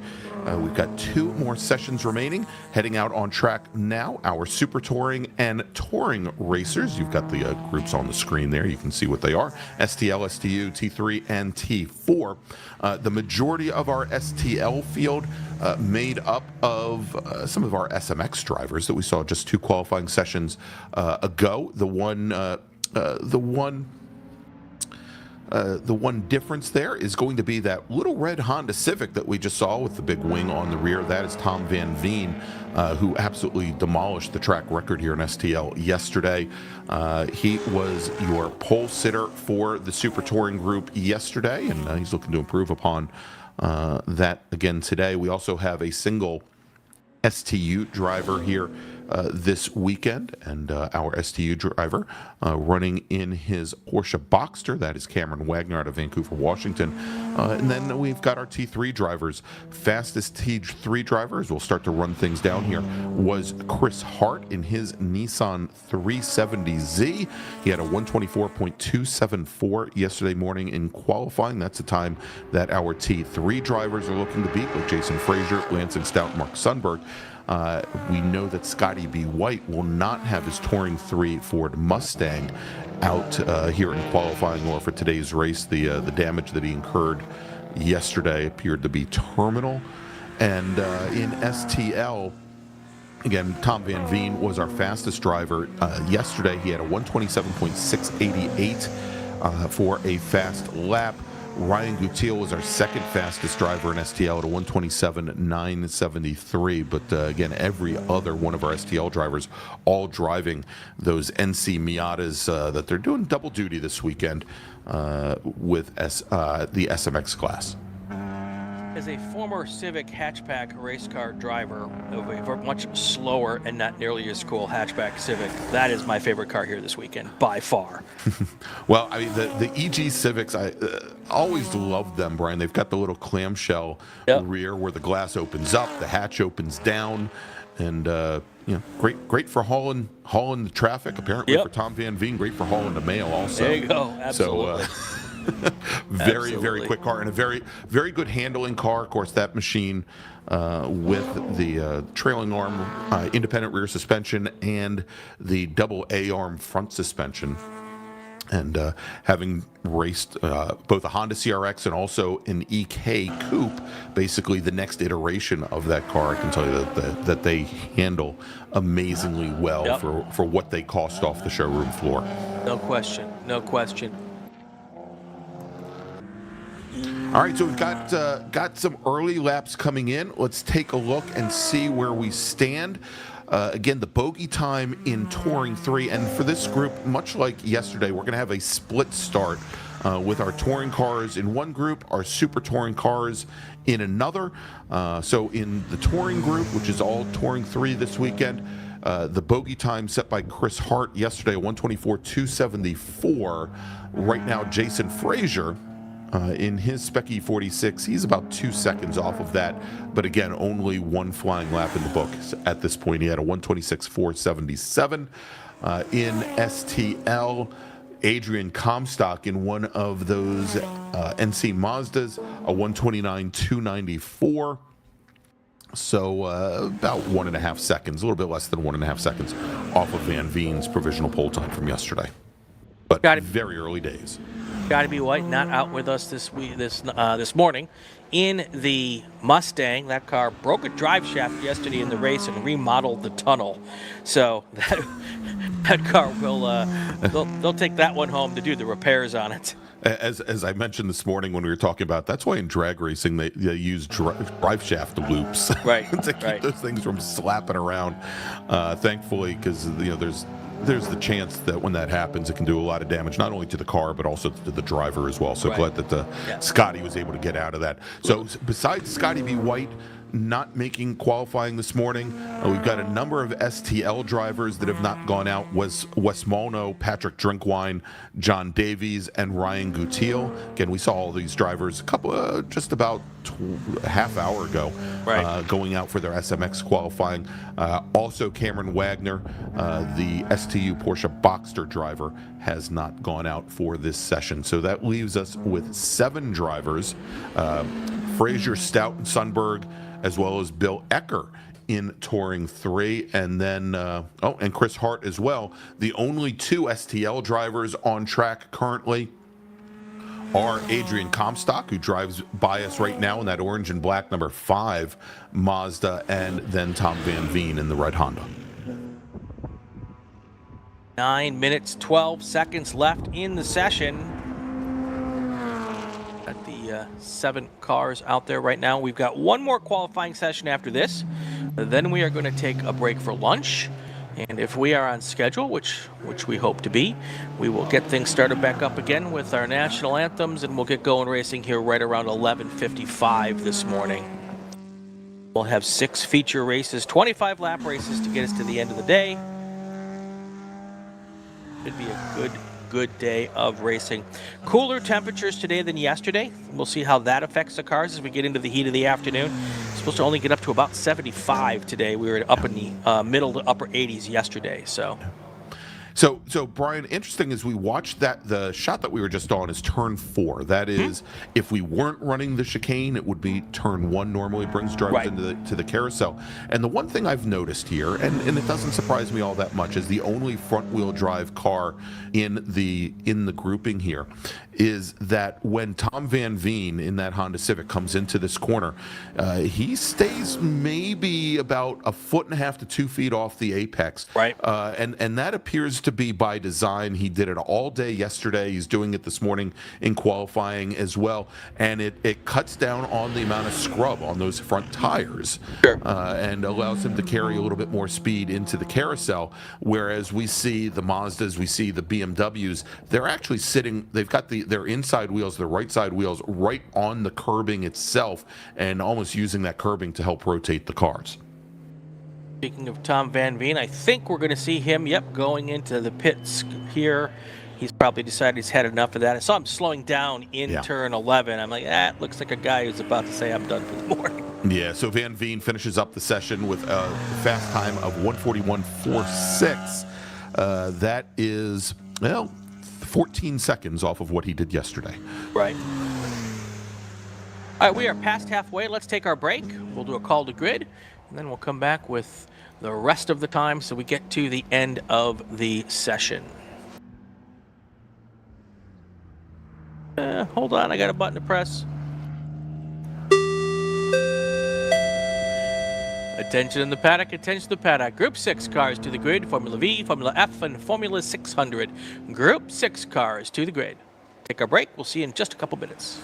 We've got 2 more sessions remaining. Heading out on track now, our Super Touring and Touring racers. You've got the groups on the screen there. You can see what they are. STL, STU, T3, and T4. The majority of our STL field made up of some of our SMX drivers that we saw just 2 qualifying sessions ago. The one difference there is going to be that little red Honda Civic that we just saw with the big wing on the rear. That is Tom Van Veen, who absolutely demolished the track record here in STL yesterday. He was your pole sitter for the Super Touring group yesterday, and he's looking to improve upon that again today. We also have a single STU driver here this weekend, and our STU driver running in his Porsche Boxster. That is Cameron Wagner out of Vancouver, Washington. And then we've got our T3 drivers. Fastest T3 drivers, we'll start to run things down here, was Chris Hart in his Nissan 370Z. He had a 124.274 yesterday morning in qualifying. That's the time that our T3 drivers are looking to beat, with Jason Frazier, Lansing Stout, and Mark Sundberg. We know that Scotty B. White will not have his Touring 3 Ford Mustang out here in qualifying or for today's race. The damage that he incurred yesterday appeared to be terminal. And in STL, again, Tom Van Veen was our fastest driver. Yesterday, he had a 127.688 for a fast lap. Ryan Gutiel was our second fastest driver in STL at a 127.973. But again, every other one of our STL drivers all driving those NC Miatas that they're doing double duty this weekend with the SMX class.
As a former Civic hatchback race car driver of a much slower and not nearly as cool hatchback Civic, that is my favorite car here this weekend, by far.
Well, I mean, the EG Civics, I always loved them, Brian. They've got the little clamshell rear where the glass opens up, the hatch opens down, and great for hauling the traffic. Apparently for Tom Van Veen, great for hauling the mail also.
There you go, absolutely.
So, very quick car, and a very good handling car. Of course, that machine with the trailing arm independent rear suspension and the double A-arm front suspension, and having raced both a Honda CRX and also an EK Coupe, basically the next iteration of that car, I can tell you that they handle amazingly well for what they cost off the showroom floor.
No question.
All right, so we've got some early laps coming in. Let's take a look and see where we stand. Again, the bogey time in Touring 3, and for this group, much like yesterday, we're going to have a split start with our touring cars in one group, our super touring cars in another. So in the touring group, which is all Touring 3 this weekend, the bogey time set by Chris Hart yesterday, 124.274. Right now, Jason Frazier, in his Spec E46, he's about 2 seconds off of that, but again, only one flying lap in the book. At this point, he had a 126.477. In STL, Adrian Comstock in one of those NC Mazdas, a 129.294. So about 1.5 seconds, a little bit less than 1.5 seconds off of Van Veen's provisional pole time from yesterday. But very early days.
Scotty B. White not out with us this morning in the Mustang. That car broke a drive shaft yesterday in the race and remodeled the tunnel. So that car will they'll take that one home to do the repairs on it.
As I mentioned this morning when we were talking about, that's why in drag racing they use drive shaft loops,
right,
to keep those things from slapping around. Thankfully, because there's the chance that when that happens, it can do a lot of damage, not only to the car, but also to the driver as well. So glad that Scotty was able to get out of that. So besides Scotty B. White, not making qualifying this morning. We've got a number of STL drivers that have not gone out. Wes Molno, Patrick Drinkwine, John Davies, and Ryan Gutiel. Again, we saw all these drivers just about a half hour ago, going out for their SMX qualifying. Also, Cameron Wagner, the STU Porsche Boxster driver, has not gone out for this session. So that leaves us with 7 drivers, Frazier, Stout, and Sundberg, as well as Bill Ecker in Touring 3, and then and Chris Hart as well. The only 2 STL drivers on track currently are Adrian Comstock, who drives by us right now in that orange and black number 5 Mazda, and then Tom Van Veen in the red Honda.
9 minutes, 12 seconds left in the session. At the 7 cars out there right now. We've got one more qualifying session after this. Then we are going to take a break for lunch. And if we are on schedule, which we hope to be, we will get things started back up again with our national anthems, and we'll get going racing here right around 11:55 this morning. We'll have 6 feature races, 25 lap races to get us to the end of the day. Should be a good day of racing. Cooler temperatures today than yesterday. We'll see how that affects the cars as we get into the heat of the afternoon. It's supposed to only get up to about 75 today. We were up in the middle to upper 80s yesterday.
So Brian, interesting as we watched that, the shot that we were just on is turn 4. That is, if we weren't running the chicane, it would be turn 1 normally brings drivers into the carousel. And the one thing I've noticed here, and it doesn't surprise me all that much, is the only front-wheel drive car in the grouping here, is that when Tom Van Veen in that Honda Civic comes into this corner, he stays maybe about 1.5 to 2 feet off the apex.
Right.
And that appears to be by design. He did it all day yesterday. He's doing it this morning in qualifying as well. And it cuts down on the amount of scrub on those front tires.
Sure.
And allows him to carry a little bit more speed into the carousel. Whereas we see the Mazdas, we see the BMWs, they're actually sitting, they've got their inside wheels, their right side wheels right on the curbing itself, and almost using that curbing to help rotate the cars.
Speaking of Tom Van Veen, I think we're going to see him, going into the pits here. He's probably decided he's had enough of that. I saw him slowing down in turn 11. I'm like, looks like a guy who's about to say I'm done for the morning.
Yeah, so Van Veen finishes up the session with a fast time of 1:41.46. That is, 14 seconds off of what he did yesterday.
Right. All right, we are past halfway. Let's take our break. We'll do a call to grid, and then we'll come back with the rest of the time so we get to the end of the session. Hold on, I got a button to press. Attention in the paddock, attention to the paddock. Group 6 cars to the grid, Formula V, Formula F, and Formula 600. Group 6 cars to the grid. Take our break. We'll see you in just a couple minutes.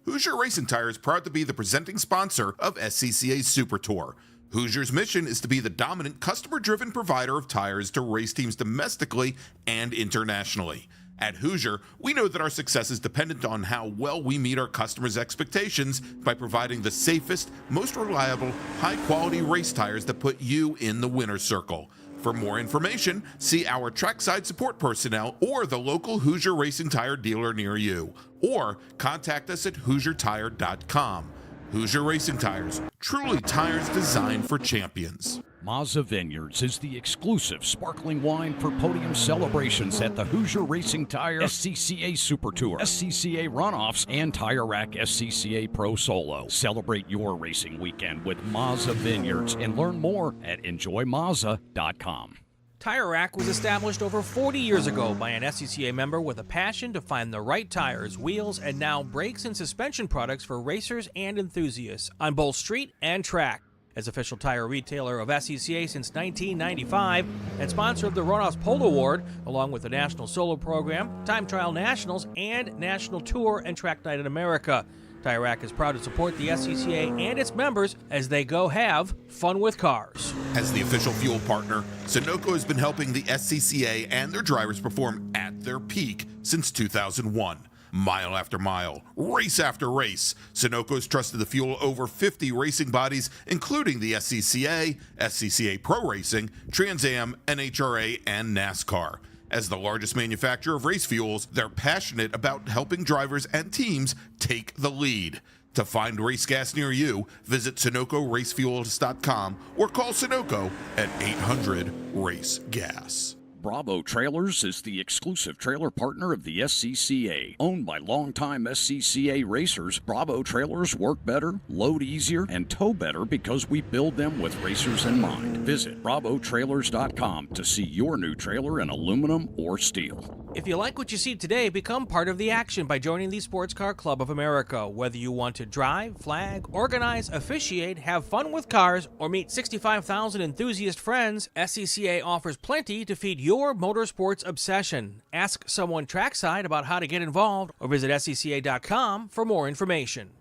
Hoosier Racing Tire is proud to be the presenting sponsor of SCCA Super Tour. Hoosier's mission is to be the dominant customer-driven provider of tires to race teams domestically and internationally. At Hoosier, we know that our success is dependent on how well we meet our customers' expectations by providing the safest, most reliable, high-quality race tires that put you in the winner's circle. For more information, see our trackside support personnel or the local Hoosier Racing Tire dealer near you, or contact us at HoosierTire.com. Hoosier Racing Tires, truly tires designed for champions.
Mazda Vineyards is the exclusive sparkling wine for podium celebrations at the Hoosier Racing Tire SCCA Super Tour, SCCA Runoffs, and Tire Rack SCCA Pro Solo. Celebrate your racing weekend with Mazda Vineyards and learn more at enjoymazda.com.
Tire Rack was established over 40 years ago by an SCCA member with a passion to find the right tires, wheels, and now brakes and suspension products for racers and enthusiasts on both street and track. As official tire retailer of SCCA since 1995 and sponsor of the Runoffs Polo Award, along with the National Solo Program, Time Trial Nationals, and National Tour and Track Night in America. Tire Rack is proud to support the SCCA and its members as they go have fun with cars.
As the official fuel partner, Sunoco has been helping the SCCA and their drivers perform at their peak since 2001. Mile after mile, race after race, Sunoco's trusted the fuel over 50 racing bodies, including the SCCA, SCCA Pro Racing, Trans Am, NHRA, and NASCAR. As the largest manufacturer of race fuels, they're passionate about helping drivers and teams take the lead. To find race gas near you, visit SunocoRacefuels.com or call Sunoco at 800-RACE-GAS.
Bravo Trailers is the exclusive trailer partner of the SCCA. Owned by longtime SCCA racers, Bravo Trailers work better, load easier, and tow better because we build them with racers in mind. Visit BravoTrailers.com to see your new trailer in aluminum or steel.
If you like what you see today, become part of the action by joining the Sports Car Club of America. Whether you want to drive, flag, organize, officiate, have fun with cars, or meet 65,000 enthusiast friends, SCCA offers plenty to feed your motorsports obsession. Ask someone trackside about how to get involved or visit SCCA.com for more information.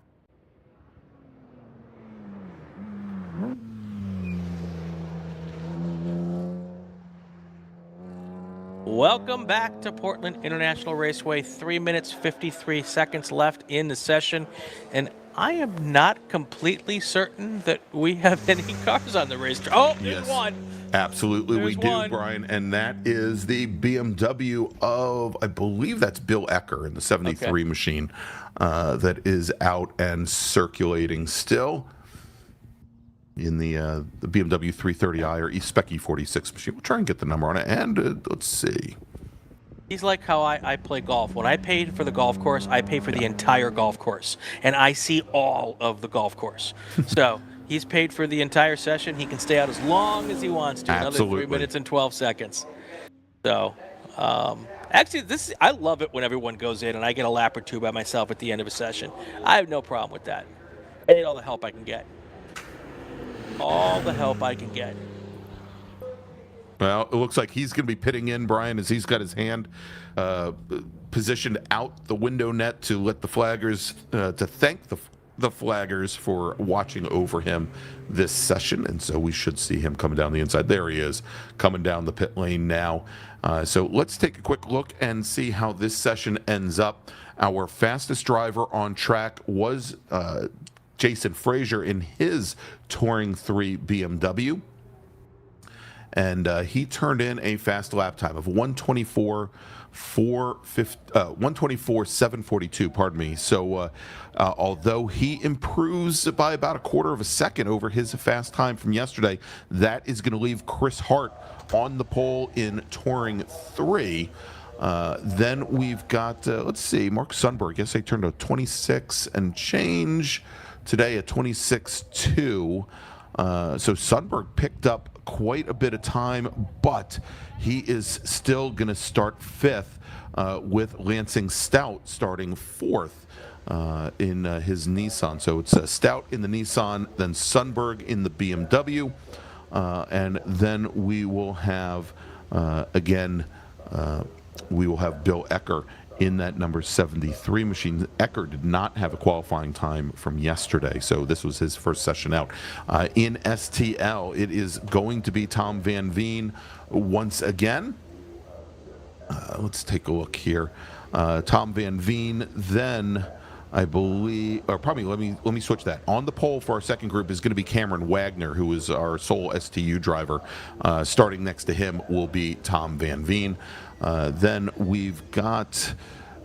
Welcome back to Portland International Raceway. 3 minutes, 53 seconds left in the session. And I am not completely certain that we have any cars on the racetrack. Oh, there's one.
Absolutely,
There's
we do,
one.
Brian. And that is the BMW of, I believe that's Bill Ecker in the 73 machine that is out and circulating still in the BMW 330i or E-Spec E46 machine. We'll try and get the number on it. And let's see.
He's like how I play golf. When I pay for the golf course, I pay for the entire golf course. And I see all of the golf course. So he's paid for the entire session. He can stay out as long as he wants to.
Absolutely.
Another 3 minutes and 12 seconds. So, actually, I love it when everyone goes in and I get a lap or two by myself at the end of a session. I have no problem with that. I need all the help I can get. All the help I can get.
Well, it looks like he's going to be pitting in, Brian, as he's got his hand positioned out the window net to let the flaggers, to thank the flaggers for watching over him this session. And so we should see him coming down the inside. There he is, coming down the pit lane now. So let's take a quick look and see how this session ends up. Our fastest driver on track was Jason Frazier in his Touring 3 BMW. And he turned in a fast lap time of 124.742, pardon me. So although he improves by about a quarter of a second over his fast time from yesterday, that is going to leave Chris Hart on the pole in Touring 3. Then we've got, let's see, Mark Sundberg. Yes, they turned a 26 and change today, at 26.2. So Sundberg picked up quite a bit of time, but he is still going to start fifth with Lansing Stout starting fourth in his Nissan. So it's Stout in the Nissan, then Sundberg in the BMW, and then we will have, we will have Bill Ecker in that number 73 machine. Ecker did not have a qualifying time from yesterday, so this was his first session out. In STL, it is going to be Tom Van Veen once again. Let's take a look here. Tom Van Veen, then I believe, or probably let me switch that. On the pole for our second group is going to be Cameron Wagner, who is our sole STU driver. Starting next to him will be Tom Van Veen. Then we've got,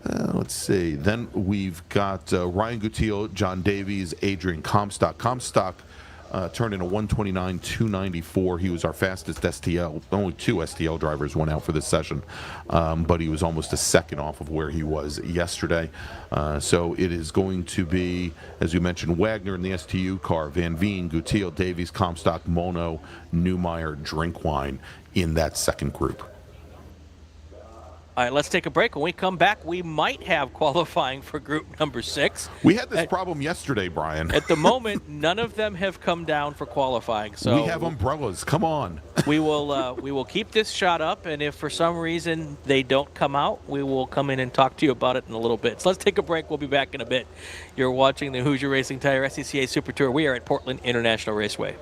let's see, then we've got Ryan Gutierrez, John Davies, Adrian Comstock. Comstock turned in a 129.294. He was our fastest STL. Only two STL drivers went out for this session, but he was almost a second off of where he was yesterday. So it is going to be, as you mentioned, Wagner in the STU car, Van Veen, Gutierrez, Davies, Comstock, Mono, Newmeyer, Drinkwine in that second group.
All right, let's take a break. When we come back, we might have qualifying for group number 6.
We had this problem yesterday, Brian.
At the moment, none of them have come down for qualifying. So
we have umbrellas. Come on.
we will keep this shot up, and if for some reason they don't come out, we will come in and talk to you about it in a little bit. So let's take a break. We'll be back in a bit. You're watching the Hoosier Racing Tire SCCA Super Tour. We are at Portland International Raceway.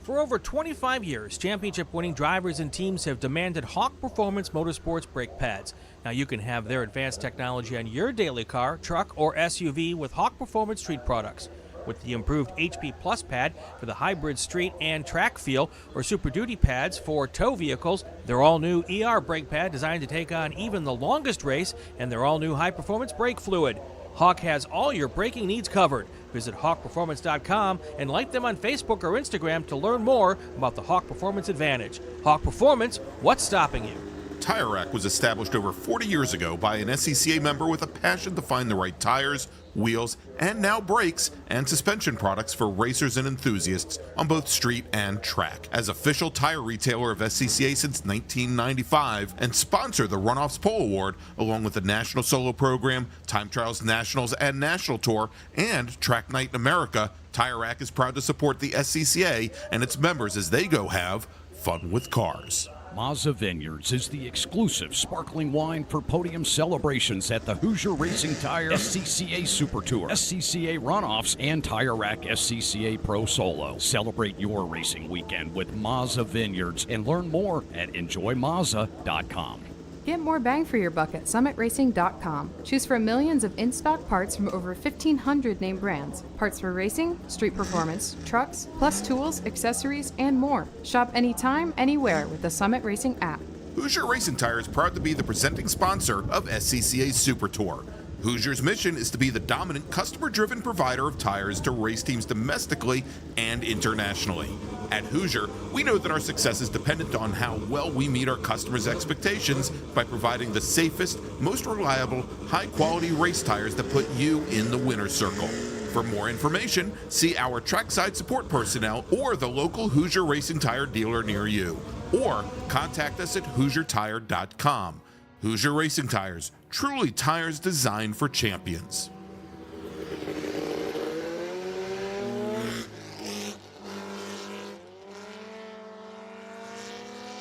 For over 25 years, championship-winning drivers and teams have demanded Hawk Performance Motorsports brake pads. Now you can have their advanced technology on your daily car, truck, or SUV with Hawk Performance Street products. With the improved HP Plus pad for the hybrid street and track feel, or Super Duty pads for tow vehicles, their all-new ER brake pad designed to take on even the longest race, and their all-new high-performance brake fluid. Hawk has all your braking needs covered. Visit hawkperformance.com and like them on Facebook or Instagram to learn more about the Hawk Performance Advantage. Hawk Performance, what's stopping you?
Tire Rack was established over 40 years ago by an SCCA member with a passion to find the right tires, wheels, and now brakes and suspension products for racers and enthusiasts on both street and track. As official tire retailer of SCCA since 1995 and sponsor the Runoffs Pole Award, along with the National Solo Program, Time Trials Nationals and National Tour, and Track Night in America, Tire Rack is proud to support the SCCA and its members as they go have fun with cars.
Mazda Vineyards is the exclusive sparkling wine for podium celebrations at the Hoosier Racing Tire SCCA Super Tour, SCCA Runoffs, and Tire Rack SCCA Pro Solo. Celebrate your racing weekend with Mazda Vineyards and learn more at enjoymazda.com.
Get more bang for your buck at summitracing.com. Choose from millions of in-stock parts from over 1,500 name brands. Parts for racing, street performance, trucks, plus tools, accessories, and more. Shop anytime, anywhere with the Summit Racing app.
Hoosier Racing Tire is proud to be the presenting sponsor of SCCA Super Tour. Hoosier's mission is to be the dominant customer-driven provider of tires to race teams domestically and internationally. At Hoosier, we know that our success is dependent on how well we meet our customers' expectations by providing the safest, most reliable, high-quality race tires that put you in the winner's circle. For more information, see our trackside support personnel or the local Hoosier Racing Tire dealer near you, or contact us at HoosierTire.com. Hoosier Racing Tires, truly tires designed for champions.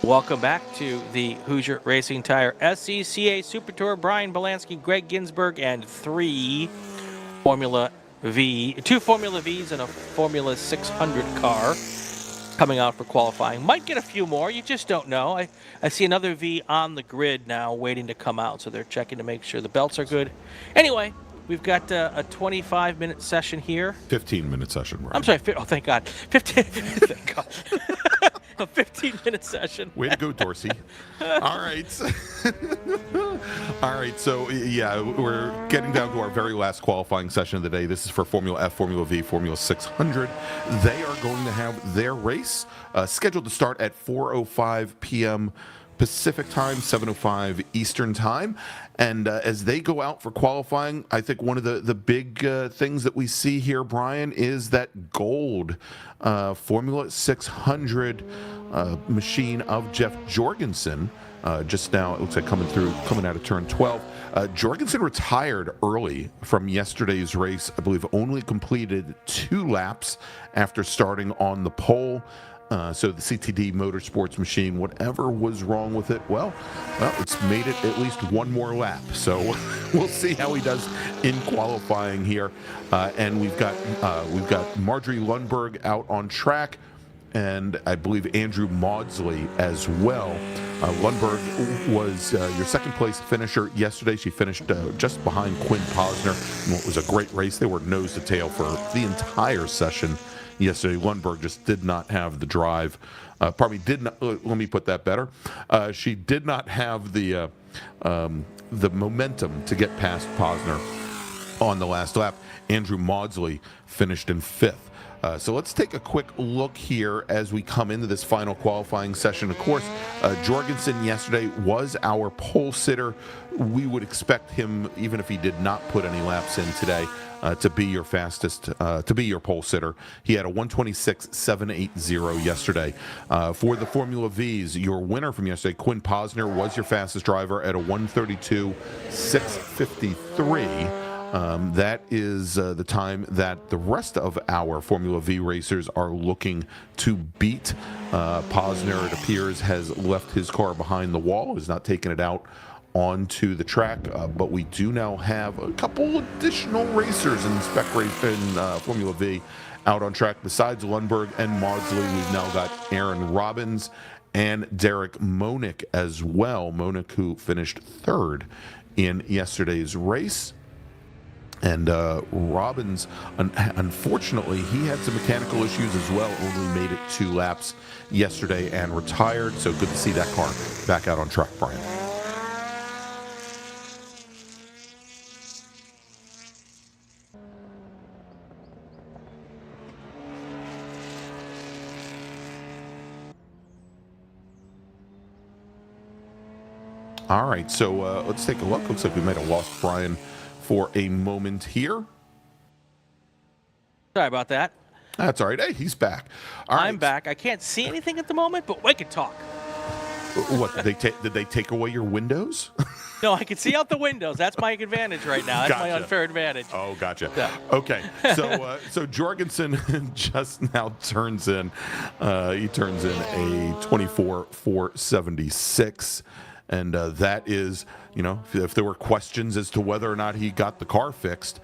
Welcome back to the Hoosier Racing Tire SCCA Super Tour. Brian Bielanski, Gregg Ginsberg, and two Formula Vs and a Formula 600 car coming out for qualifying. Might get a few more, you just don't know. I see another V on the grid now waiting to come out, so they're checking to make sure the belts are good. Anyway, we've got a 25-minute session here.
15-minute session, right?
I'm sorry, oh, thank God. 15, thank God. A 15-minute session.
Way to go, Dorsey. All right. All right, so yeah, we're getting down to our very last qualifying session of the day. This is for Formula F, Formula V, Formula 600. They are going to have their race scheduled to start at 4:05 p.m. Pacific time, 7:05 Eastern time. And as they go out for qualifying, I think one of the big things that we see here, Brian, is that gold Formula 600 machine of Jeff Jorgensen. Just now, it looks like coming out of turn 12. Jorgensen retired early from yesterday's race. I believe only completed 2 laps after starting on the pole. So the CTD Motorsports machine, whatever was wrong with it, well, it's made it at least one more lap. So we'll see how he does in qualifying here. And we've got Marjorie Lundberg out on track, and I believe Andrew Maudsley as well. Lundberg was your second place finisher yesterday. She finished just behind Quinn Posner in what was a great race. They were nose to tail for the entire session yesterday. Lundberg just did not have the drive. Let me put that better. She did not have the momentum to get past Posner on the last lap. Andrew Maudsley finished in 5th. So let's take a quick look here as we come into this final qualifying session. Of course, Jorgensen yesterday was our pole sitter. We would expect him, even if he did not put any laps in today, to be your pole sitter. He had a 126.780 yesterday. For the Formula Vs, your winner from yesterday, Quinn Posner, was your fastest driver at a 132.653. That is the time that the rest of our Formula V racers are looking to beat. Posner, it appears, has left his car behind the wall, has not taken it out onto the track, but we do now have a couple additional racers in Spec Race in Formula V out on track. Besides Lundberg and Maudsley, we've now got Aaron Robbins and Derek Monick as well. Monick, who finished third in yesterday's race. And Robbins, unfortunately, he had some mechanical issues as well, only made it 2 laps yesterday and retired. So good to see that car back out on track, Brian. All right, so let's take a look. Looks like we might have lost Brian for a moment here.
Sorry about that.
That's all right. Hey, he's back.
I'm back. I can't see anything at the moment, but we can talk.
What, did they take away your windows?
No, I can see out the windows. That's my advantage right now. That's my unfair advantage.
Oh, gotcha.
Yeah.
Okay, so Jorgensen just now turns in. He turns in a 24,476. And that is, if there were questions as to whether or not he got the car fixed,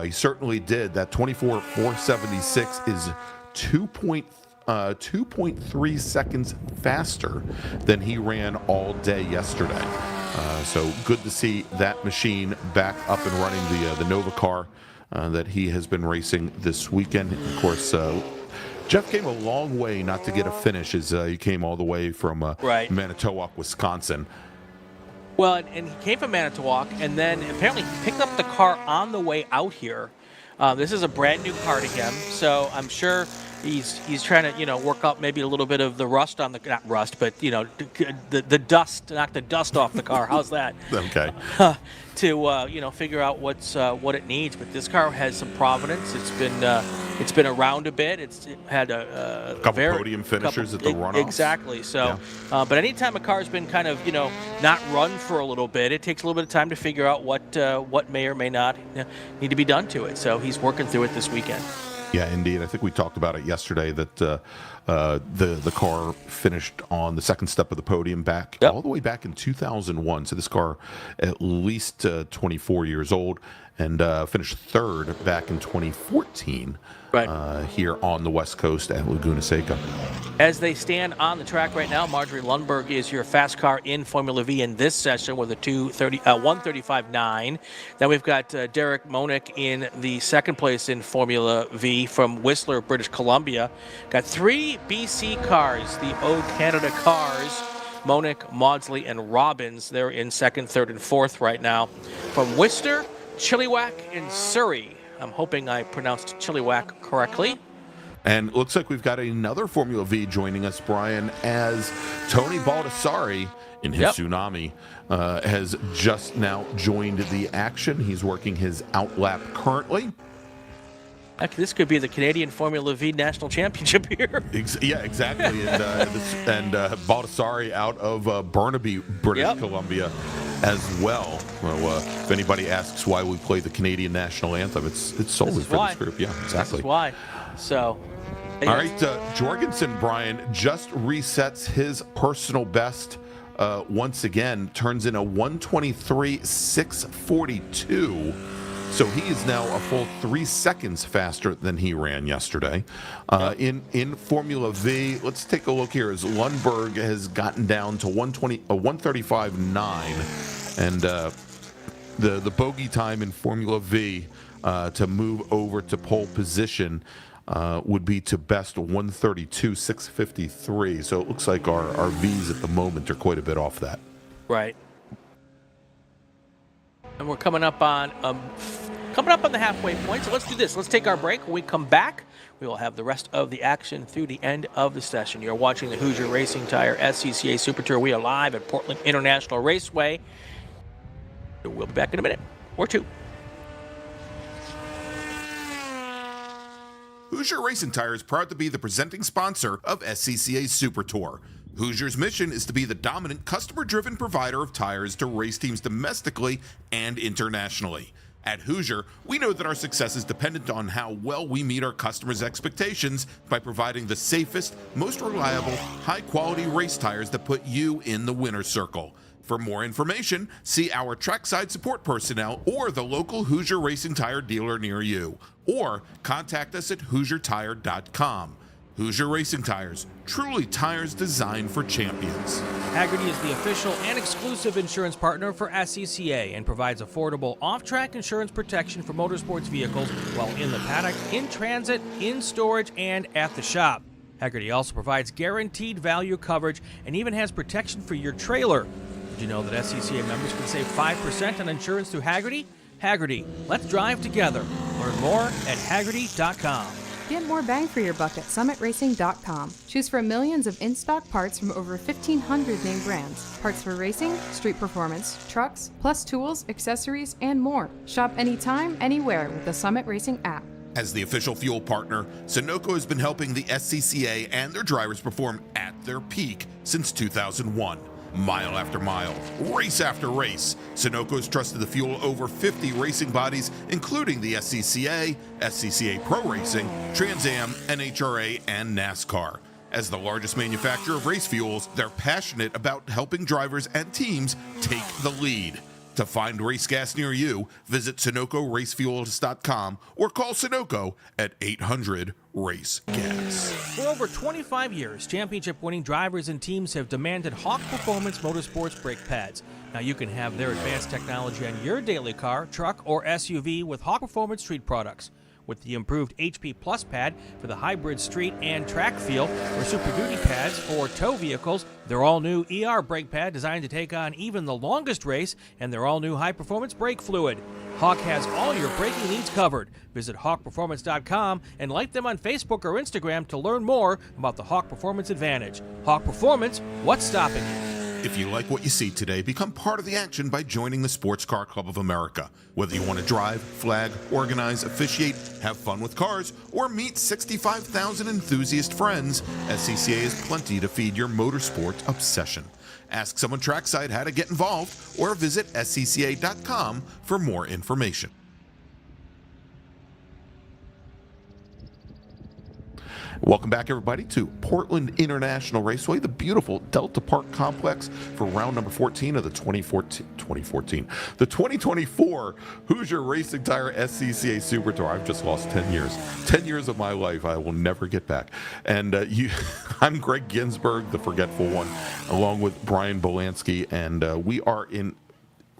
he certainly did. That 24,476 is 2.3 seconds faster than he ran all day yesterday. So good to see that machine back up and running, the Nova car that he has been racing this weekend. Of course, Jeff came a long way not to get a finish, as he came all the way from Manitowoc, Wisconsin.
Well, and he came from Manitowoc, and then apparently he picked up the car on the way out here. This is a brand new car to him, so I'm sure he's trying to work out maybe a little bit of the rust on the not rust, but the dust, knock the dust off the car. How's that?
Okay.
To figure out what it needs. But this car has some provenance. It's been around a bit. It's had a
couple podium finishers at the runoffs.
Exactly. So, but anytime a car's been kind of not run for a little bit, it takes a little bit of time to figure out what may or may not need to be done to it. So he's working through it this weekend.
Yeah, indeed. I think we talked about it yesterday that the car finished on the second step of the podium all the way back in 2001. So this car at least 24 years old, and finished third back in 2014 here on the West Coast at Laguna Seca.
As they stand on the track right now, Marjorie Lundberg is your fast car in Formula V in this session with a 1:35.9. Then we've got Derek Monick in the second place in Formula V from Whistler, British Columbia. Got 3 BC cars, the O Canada cars. Monick, Maudsley, and Robbins. They're in second, third, and fourth right now. From Worcester, Chilliwack, and Surrey. I'm hoping I pronounced Chilliwack correctly.
And it looks like we've got another Formula V joining us, Brian, as Tony Baldassari in his Tsunami has just now joined the action. He's working his outlap currently.
Actually, this could be the Canadian Formula V National Championship here.
Yeah, exactly. And Baldassari out of Burnaby, British Columbia as well. Well, if anybody asks why we play the Canadian National Anthem, it's solely for this group. Yeah, exactly.
This is why. So,
all right, Jorgensen, Brian, just resets his personal best once again, turns in a 1:23.642. So he is now a full 3 seconds faster than he ran yesterday. In Formula V, let's take a look here as Lundberg has gotten down to 1:35.9, and the bogey time in Formula V to move over to pole position would be to best 1:32.653. So it looks like our Vs at the moment are quite a bit off that.
Right. And we're coming up on the halfway point. So let's do this. Let's take our break. When we come back, we will have the rest of the action through the end of the session. You're watching the Hoosier Racing Tire SCCA Super Tour. We are live at Portland International Raceway. We'll be back in a minute or two.
Hoosier Racing Tire is proud to be the presenting sponsor of SCCA Super Tour. Hoosier's mission is to be the dominant customer-driven provider of tires to race teams domestically and internationally. At Hoosier, we know that our success is dependent on how well we meet our customers' expectations by providing the safest, most reliable, high-quality race tires that put you in the winner's circle. For more information, see our trackside support personnel or the local Hoosier Racing Tire dealer near you, or contact us at HoosierTire.com. Hoosier Racing Tires, truly tires designed for champions.
Hagerty is the official and exclusive insurance partner for SCCA and provides affordable off-track insurance protection for motorsports vehicles while in the paddock, in transit, in storage, and at the shop. Hagerty also provides guaranteed value coverage and even has protection for your trailer. Did you know that SCCA members can save 5% on insurance through Hagerty? Hagerty, let's drive together. Learn more at Hagerty.com.
Get more bang for your buck at SummitRacing.com. Choose from millions of in-stock parts from over 1,500 name brands. Parts for racing, street performance, trucks, plus tools, accessories, and more. Shop anytime, anywhere with the Summit Racing app.
As the official fuel partner, Sunoco has been helping the SCCA and their drivers perform at their peak since 2001. Mile after mile, race after race, Sunoco has trusted the fuel over 50 racing bodies, including the SCCA, SCCA Pro Racing, Trans Am, NHRA, and NASCAR. As the largest manufacturer of race fuels, they're passionate about helping drivers and teams take the lead. To find race gas near you, visit SunocoRacefuels.com or call Sunoco at 800-RACE-GAS.
For over 25 years, championship-winning drivers and teams have demanded Hawk Performance Motorsports brake pads. Now you can have their advanced technology on your daily car, truck, or SUV with Hawk Performance Street products. With the improved HP Plus pad for the hybrid street and track feel, or Super Duty pads for tow vehicles, their all-new ER brake pad designed to take on even the longest race, and their all-new high-performance brake fluid. Hawk has all your braking needs covered. Visit hawkperformance.com and like them on Facebook or Instagram to learn more about the Hawk Performance Advantage. Hawk Performance, what's stopping you?
If you like what you see today, become part of the action by joining the Sports Car Club of America. Whether you want to drive, flag, organize, officiate, have fun with cars, or meet 65,000 enthusiast friends, SCCA has plenty to feed your motorsport obsession. Ask someone trackside how to get involved or visit scca.com for more information. Welcome back, everybody, to Portland International Raceway, the beautiful Delta Park complex for round number 14 of the 2024 Hoosier Racing Tire SCCA Super Tour. I've just lost 10 years. 10 years of my life I will never get back. And I'm Gregg Ginsberg, the forgetful one, along with Brian Bielanski, and we are in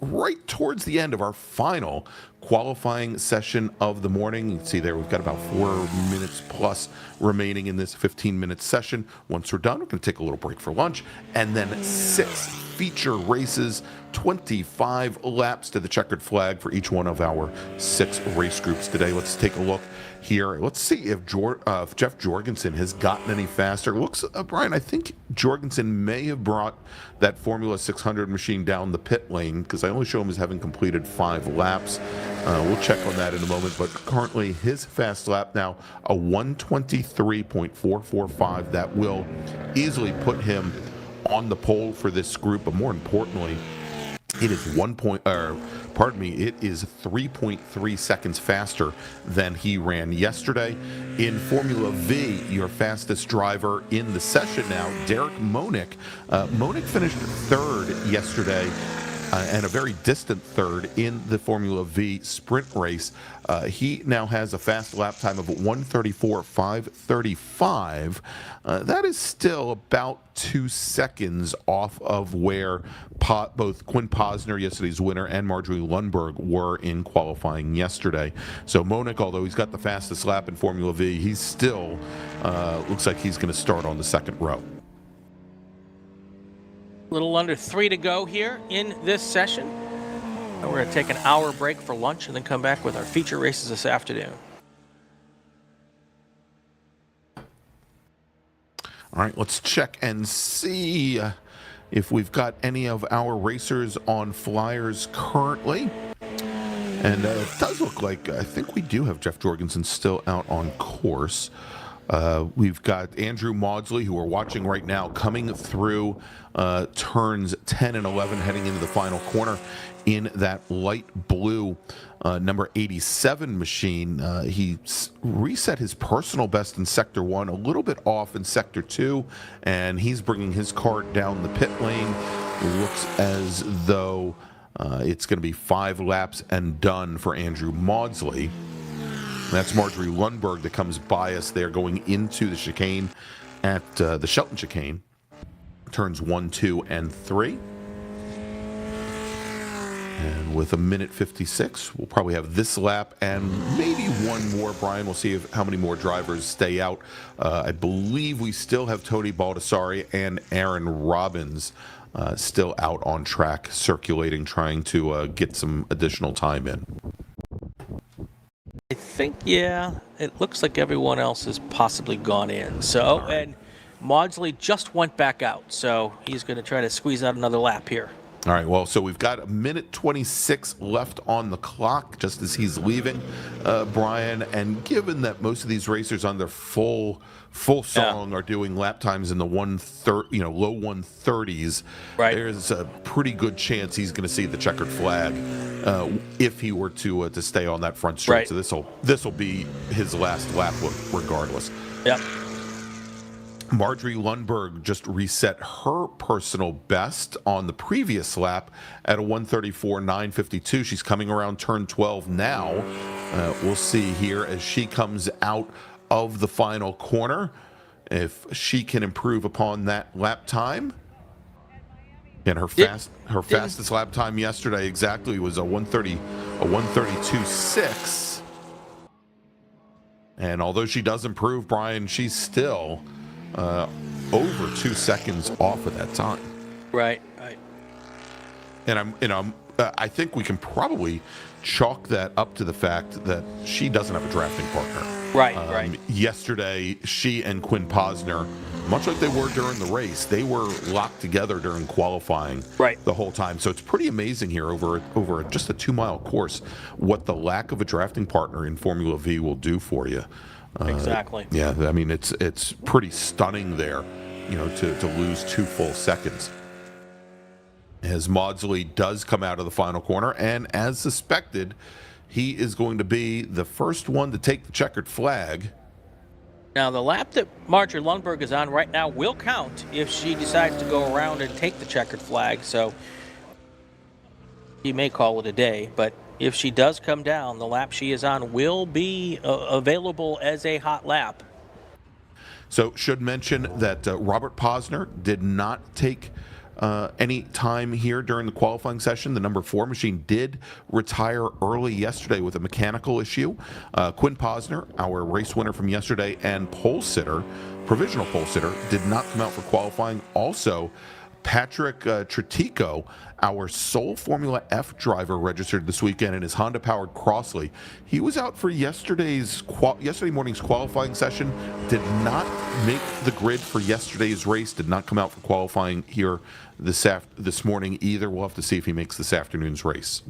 right towards the end of our final qualifying session of the morning. You can see there we've got about 4 minutes plus remaining in this 15-minute session. Once we're done, we're going to take a little break for lunch, and then 6 feature races, 25 laps to the checkered flag for each one of our 6 race groups today. Let's take a look here. Let's see if Jeff Jorgensen has gotten any faster. Looks, Brian, I think Jorgensen may have brought that Formula 600 machine down the pit lane, because I only show him as having completed 5 laps. We'll check on that in a moment, but currently his fast lap now a 1:23.445. That will easily put him on the pole for this group, but more importantly, it is 3.3 seconds faster than he ran yesterday. In Formula V, your fastest driver in the session now, Derek Monick. Monick finished 3rd yesterday, and a very distant 3rd in the Formula V sprint race. He now has a fast lap time of 1:34.535. That is still about 2 seconds off of where both Quinn Posner, yesterday's winner, and Marjorie Lundberg were in qualifying yesterday. So Monick, although he's got the fastest lap in Formula V, he's still looks like he's going to start on the 2nd row.
A little under 3 to go here in this session. And we're going to take an hour break for lunch and then come back with our feature races this afternoon.
All right, let's check and see if we've got any of our racers on flyers currently. And it does look like, I think we do have Jeff Jorgensen still out on course. We've got Andrew Maudsley, who we're watching right now, coming through turns 10 and 11, heading into the final corner in that light blue number 87 machine. He reset his personal best in Sector 1, a little bit off in Sector 2, and he's bringing his car down the pit lane. Looks as though it's going to be 5 laps and done for Andrew Maudsley. That's Marjorie Lundberg that comes by us there going into the chicane at the Shelton chicane. Turns 1, 2, and 3. And with a minute 56, we'll probably have this lap and maybe one more, Brian. We'll see how many more drivers stay out. I believe we still have Tony Baldassari and Aaron Robbins still out on track, circulating, trying to get some additional time in.
I think, yeah, it looks like everyone else has possibly gone in. So, and Maudsley just went back out, so he's going to try to squeeze out another lap here.
All right, well, so we've got a minute 26 left on the clock just as he's leaving, Brian. And given that most of these racers on their full song are doing lap times in the low 130s,
right,
there's a pretty good chance he's going to see the checkered flag if he were to stay on that front straight.
Right.
So this will be his last lap regardless.
Yep.
Marjorie Lundberg just reset her personal best on the previous lap at a 1:34.952. She's coming around turn 12 now. We'll see here as she comes out of the final corner if she can improve upon that lap time. And her fastest lap time yesterday exactly was a 1:32.6. And although she does improve, Brian, she's still over 2 seconds off of that time.
Right.
And I think we can probably chalk that up to the fact that she doesn't have a drafting partner.
Right.
Yesterday, she and Quinn Posner, much like they were during the race, they were locked together during qualifying the whole time. So it's pretty amazing here over just a 2-mile course what the lack of a drafting partner in Formula V will do for you.
Exactly.
Yeah, I mean, it's pretty stunning there, to lose 2 full seconds. As Maudsley does come out of the final corner, and as suspected, he is going to be the first one to take the checkered flag.
Now, the lap that Marjorie Lundberg is on right now will count if she decides to go around and take the checkered flag. So she may call it a day, but if she does come down, the lap she is on will be available as a hot lap.
So should mention that Robert Posner did not take any time here during the qualifying session. The number 4 machine did retire early yesterday with a mechanical issue. Quinn Posner, our race winner from yesterday and provisional pole sitter, did not come out for qualifying. Also, Patrick Tretico, our sole Formula F driver, registered this weekend in his Honda-powered Crossley. He was out for yesterday morning's qualifying session, did not make the grid for yesterday's race, did not come out for qualifying here this morning either. We'll have to see if he makes this afternoon's race.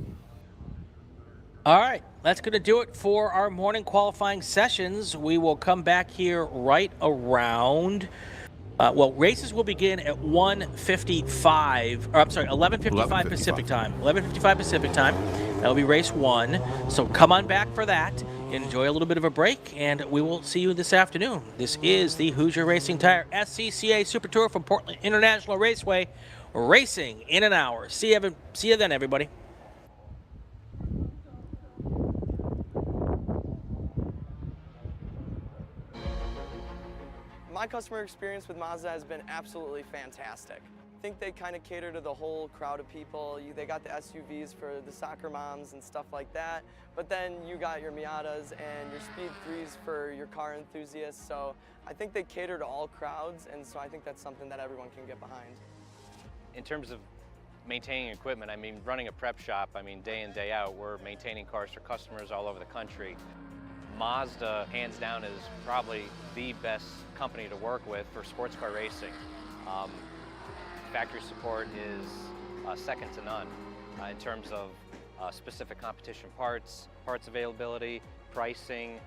All right, that's going to do it for our morning qualifying sessions. We will come back here right around... races will begin at 11:55 Pacific time. 11:55 Pacific time. That'll be race 1. So come on back for that. Enjoy a little bit of a break, and we will see you this afternoon. This is the Hoosier Racing Tire SCCA Super Tour from Portland International Raceway, racing in an hour. See you then, everybody.
My customer experience with Mazda has been absolutely fantastic. I think they kind of cater to the whole crowd of people. They got the SUVs for the soccer moms and stuff like that, but then you got your Miatas and your Speed 3s for your car enthusiasts. So I think they cater to all crowds, and so I think that's something that everyone can get behind.
In terms of maintaining equipment, I mean, running a prep shop, day in, day out, we're maintaining cars for customers all over the country. Mazda, hands down, is probably the best company to work with for sports car racing. Factory support is second to none in terms of specific competition parts availability, pricing,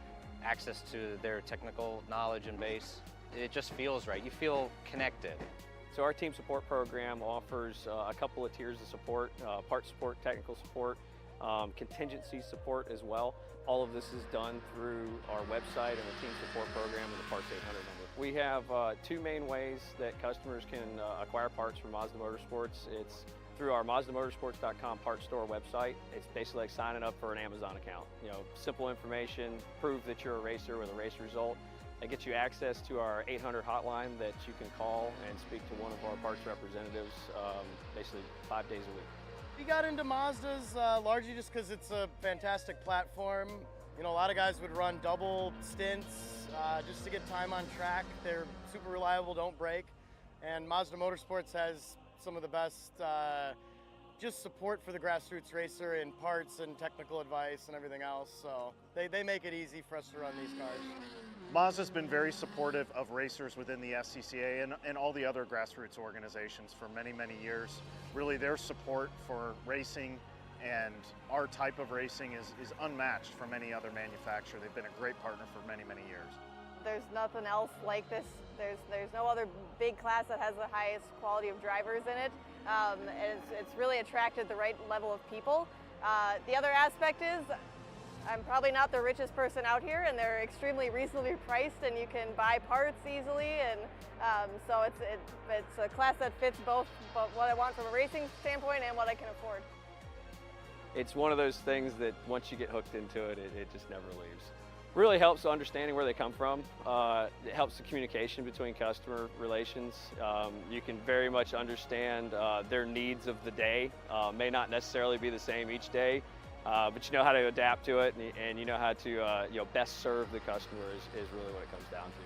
access to their technical knowledge and base. It just feels right. You feel connected.
So our team support program offers a couple of tiers of support, part support, technical support, contingency support as well. All of this is done through our website and the team support program and the Parts 800 number. We have two main ways that customers can acquire parts from Mazda Motorsports. It's through our MazdaMotorsports.com parts store website. It's basically like signing up for an Amazon account. You know, simple information, prove that you're a racer with a race result. It gets you access to our 800 hotline that you can call and speak to one of our parts representatives basically 5 days a week.
We got into Mazdas largely just because it's a fantastic platform. You know, a lot of guys would run double stints just to get time on track. They're super reliable, don't break. And Mazda Motorsports has some of the best just support for the grassroots racer in parts and technical advice and everything else. So they make it easy for us to run these cars.
Mazda's been very supportive of racers within the SCCA and all the other grassroots organizations for many, many years. Really, their support for racing and our type of racing is unmatched from any other manufacturer. They've been a great partner for many, many years.
There's nothing else like this. There's no other big class that has the highest quality of drivers in it. It's really attracted the right level of people. The other aspect is I'm probably not the richest person out here, and they're extremely reasonably priced, and you can buy parts easily, and so it's a class that fits both what I want from a racing standpoint and what I can afford.
It's one of those things that once you get hooked into it, it just never leaves. Really helps understanding where they come from. It helps the communication between customer relations. You can very much understand their needs of the day. May not necessarily be the same each day, but you know how to adapt to it, and you know how to best serve the customer is really what it comes down to.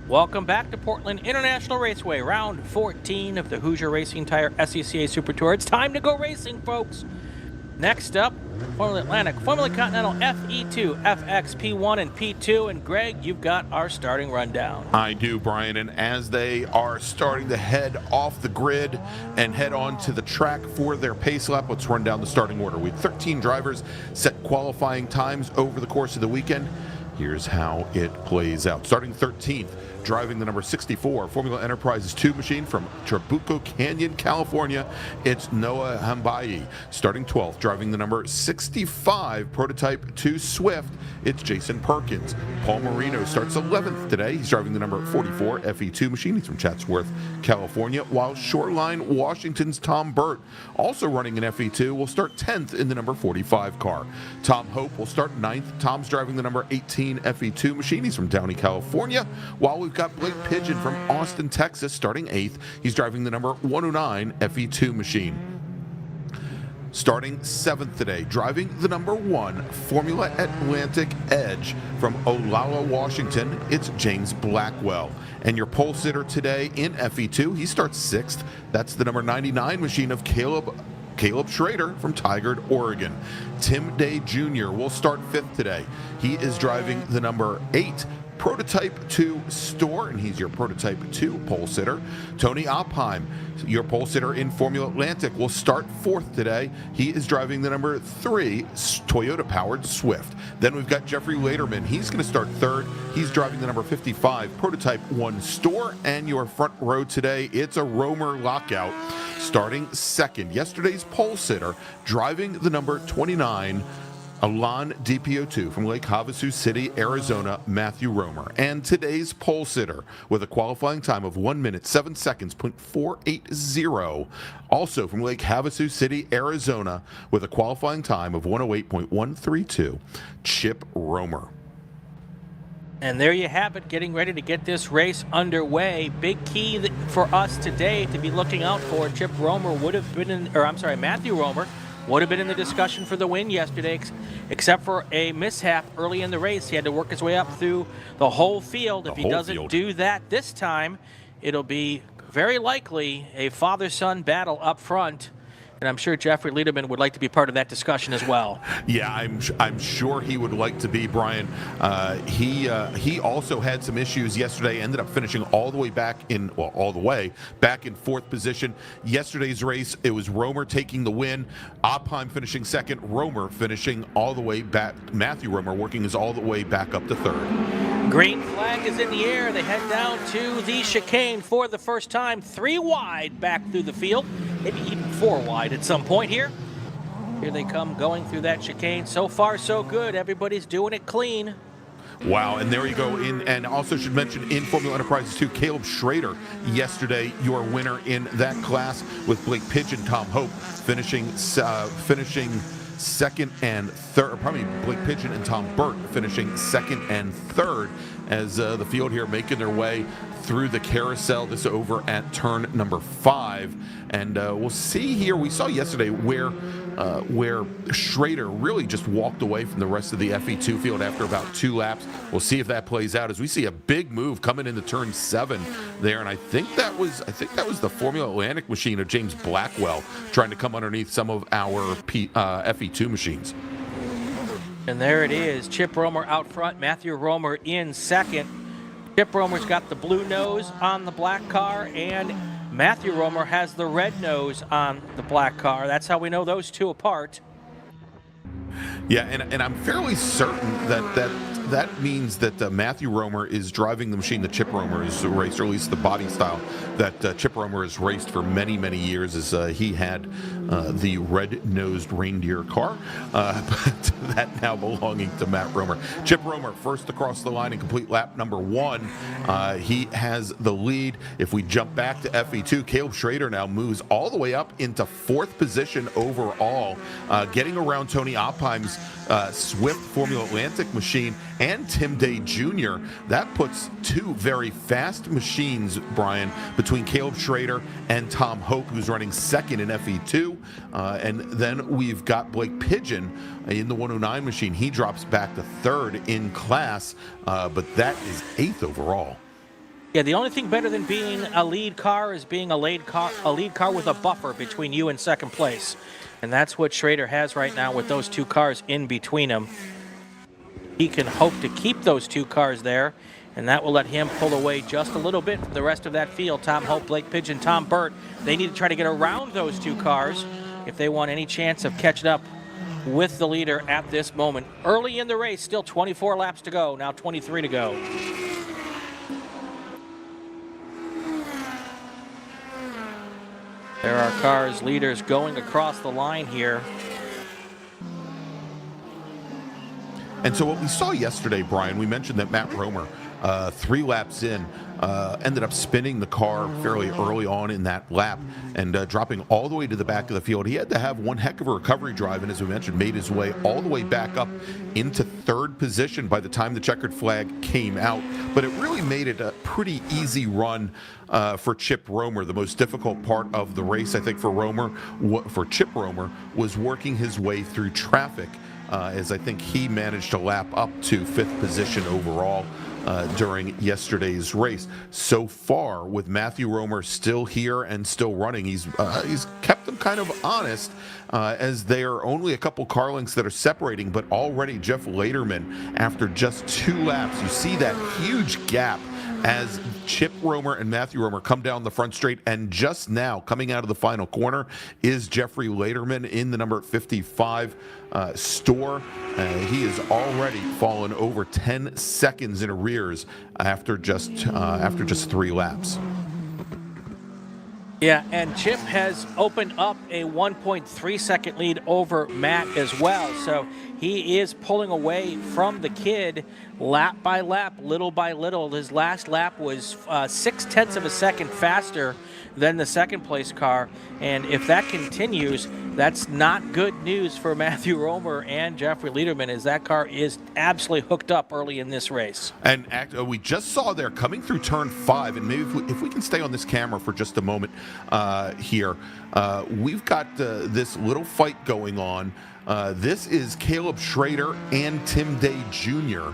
Welcome back to Portland International Raceway, round 14 of the Hoosier Racing Tire SCCA Super Tour. It's time to go racing, folks. Next up, Formula Atlantic, Formula Continental FE2, FX, P1, and P2. And Greg, you've got our starting rundown.
I do, Brian. And as they are starting to head off the grid and head on to the track for their pace lap, let's run down the starting order. We have 13 drivers set qualifying times over the course of the weekend. Here's how it plays out. Starting 13th, driving the number 64 Formula Enterprises 2 machine from Trabuco Canyon, California, it's Noah Hambayi. Starting 12th, driving the number 65 Prototype 2 Swift, it's Jason Perkins. Paul Marino starts 11th today. He's driving the number 44 FE2 machine. He's from Chatsworth, California, while Shoreline, Washington's Tom Burt, also running an FE2, will start 10th in the number 45 car. Tom Hope will start 9th. Tom's driving the number 18 FE2 machine. He's from Downey, California, while we've got Blake Pigeon from Austin, Texas, starting 8th. He's driving the number 109 FE2 machine. Starting 7th today, driving the number 1 Formula Atlantic Edge from Olalla, Washington, it's James Blackwell. And your pole sitter today in FE2, he starts 6th. That's the number 99 machine of Caleb Schrader from Tigard, Oregon. Tim Day Jr. will start 5th today. He is driving the number 8 Prototype 2 Store, and he's your Prototype 2 pole sitter. Tony Oppheim, your pole sitter in Formula Atlantic, will start 4th today. He is driving the number 3 Toyota-powered Swift. Then we've got Jeffrey Laderman. He's going to start 3rd. He's driving the number 55 Prototype 1 Store. And your front row today, it's a Romer lockout. Starting 2nd, yesterday's pole sitter, driving the number 29 Elan DPO2 from Lake Havasu City, Arizona, Matthew Romer. And today's pole sitter with a qualifying time of 1 minute, 7 seconds, .480. Also from Lake Havasu City, Arizona, with a qualifying time of 108.132, Chip Romer.
And there you have it, getting ready to get this race underway. Big key for us today to be looking out for. Chip Romer would have been in, or I'm sorry, Matthew Romer would have been in the discussion for the win yesterday, except for a mishap early in the race. He had to work his way up through the whole field. If he doesn't do that this time, it'll be very likely a father-son battle up front. And I'm sure Jeffrey Lederman would like to be part of that discussion as well.
Yeah, I'm sure he would like to be, Brian. He also had some issues yesterday, ended up finishing all the way back in 4th position. Yesterday's race, it was Romer taking the win, Oppheim finishing 2nd, Romer finishing all the way back, Matthew Romer working his all the way back up to 3rd.
Green flag is in the air. They head down to the chicane for the first time. 3 wide back through the field, maybe even 4 wide at some point here. Here they come going through that chicane. So far, so good. Everybody's doing it clean.
Wow, and there you go. And also should mention in Formula Enterprises 2, Caleb Schrader, yesterday your winner in that class, with Blake Pigeon, Tom Hope finishing 2nd and 3rd. Probably Blake Pigeon and Tom Burt finishing 2nd and 3rd as the field here making their way through the carousel. This over at turn number 5. And we'll see here. We saw yesterday where Schrader really just walked away from the rest of the FE2 field after about 2 laps. We'll see if that plays out as we see a big move coming into turn 7 there. And I think that was the Formula Atlantic machine of James Blackwell trying to come underneath some of our FE2 machines.
And there it is. Chip Romer out front, Matthew Romer in 2nd. Chip Romer's got the blue nose on the black car, and Matthew Romer has the red nose on the black car. That's how we know those two apart.
Yeah, and I'm fairly certain that means that Matthew Romer is driving the machine that Chip Romer has raced, or at least the body style that Chip Romer has raced for many, many years, as he had the red-nosed reindeer car, but that now belonging to Matt Romer. Chip Romer first across the line in complete lap number 1. He has the lead. If we jump back to FE2, Caleb Schrader now moves all the way up into 4th position overall, getting around Tony Oppheim's Swift Formula Atlantic machine and Tim Day Jr. That puts 2 very fast machines, Brian, between Caleb Schrader and Tom Hope, who's running 2nd in FE2. And then we've got Blake Pigeon in the 109 machine. He drops back to 3rd in class, but that is 8th overall.
Yeah, the only thing better than being a lead car is being a lead car with a buffer between you and second place. And that's what Schrader has right now with those two cars in between him. He can hope to keep those two cars there, and that will let him pull away just a little bit from the rest of that field. Tom Hope, Blake Pigeon, Tom Burt, they need to try to get around those two cars if they want any chance of catching up with the leader at this moment. Early in the race, still 24 laps to go, now 23 to go. There are cars, leaders going across the line here.
And so what we saw yesterday, Brian, we mentioned that Matt Romer, 3 laps in, ended up spinning the car fairly early on in that lap and dropping all the way to the back of the field. He had to have one heck of a recovery drive, and as we mentioned, made his way all the way back up into 3rd position by the time the checkered flag came out. But it really made it a pretty easy run for Chip Romer. The most difficult part of the race, I think, for Chip Romer, was working his way through traffic. As I think he managed to lap up to 5th position overall during yesterday's race. So far, with Matthew Romer still here and still running, he's kept them kind of honest as they are only a couple car lengths that are separating, but already Jeff Lederman, after just 2 laps, you see that huge gap as Chip Romer and Matthew Romer come down the front straight, and just now, coming out of the final corner, is Jeffrey Lederman in the number 55 store. He has already fallen over 10 seconds in arrears after just 3 laps.
Yeah, and Chip has opened up a 1.3 second lead over Matt as well. So he is pulling away from the kid lap by lap, little by little. His last lap was 0.6 of a second faster than the second place car. And if that continues, that's not good news for Matthew Romer and Jeffrey Lederman, as that car is absolutely hooked up early in this race.
And we just saw there coming through turn 5, and maybe if we can stay on this camera for just a moment here, we've got this little fight going on. This is Caleb Schrader and Tim Day Jr.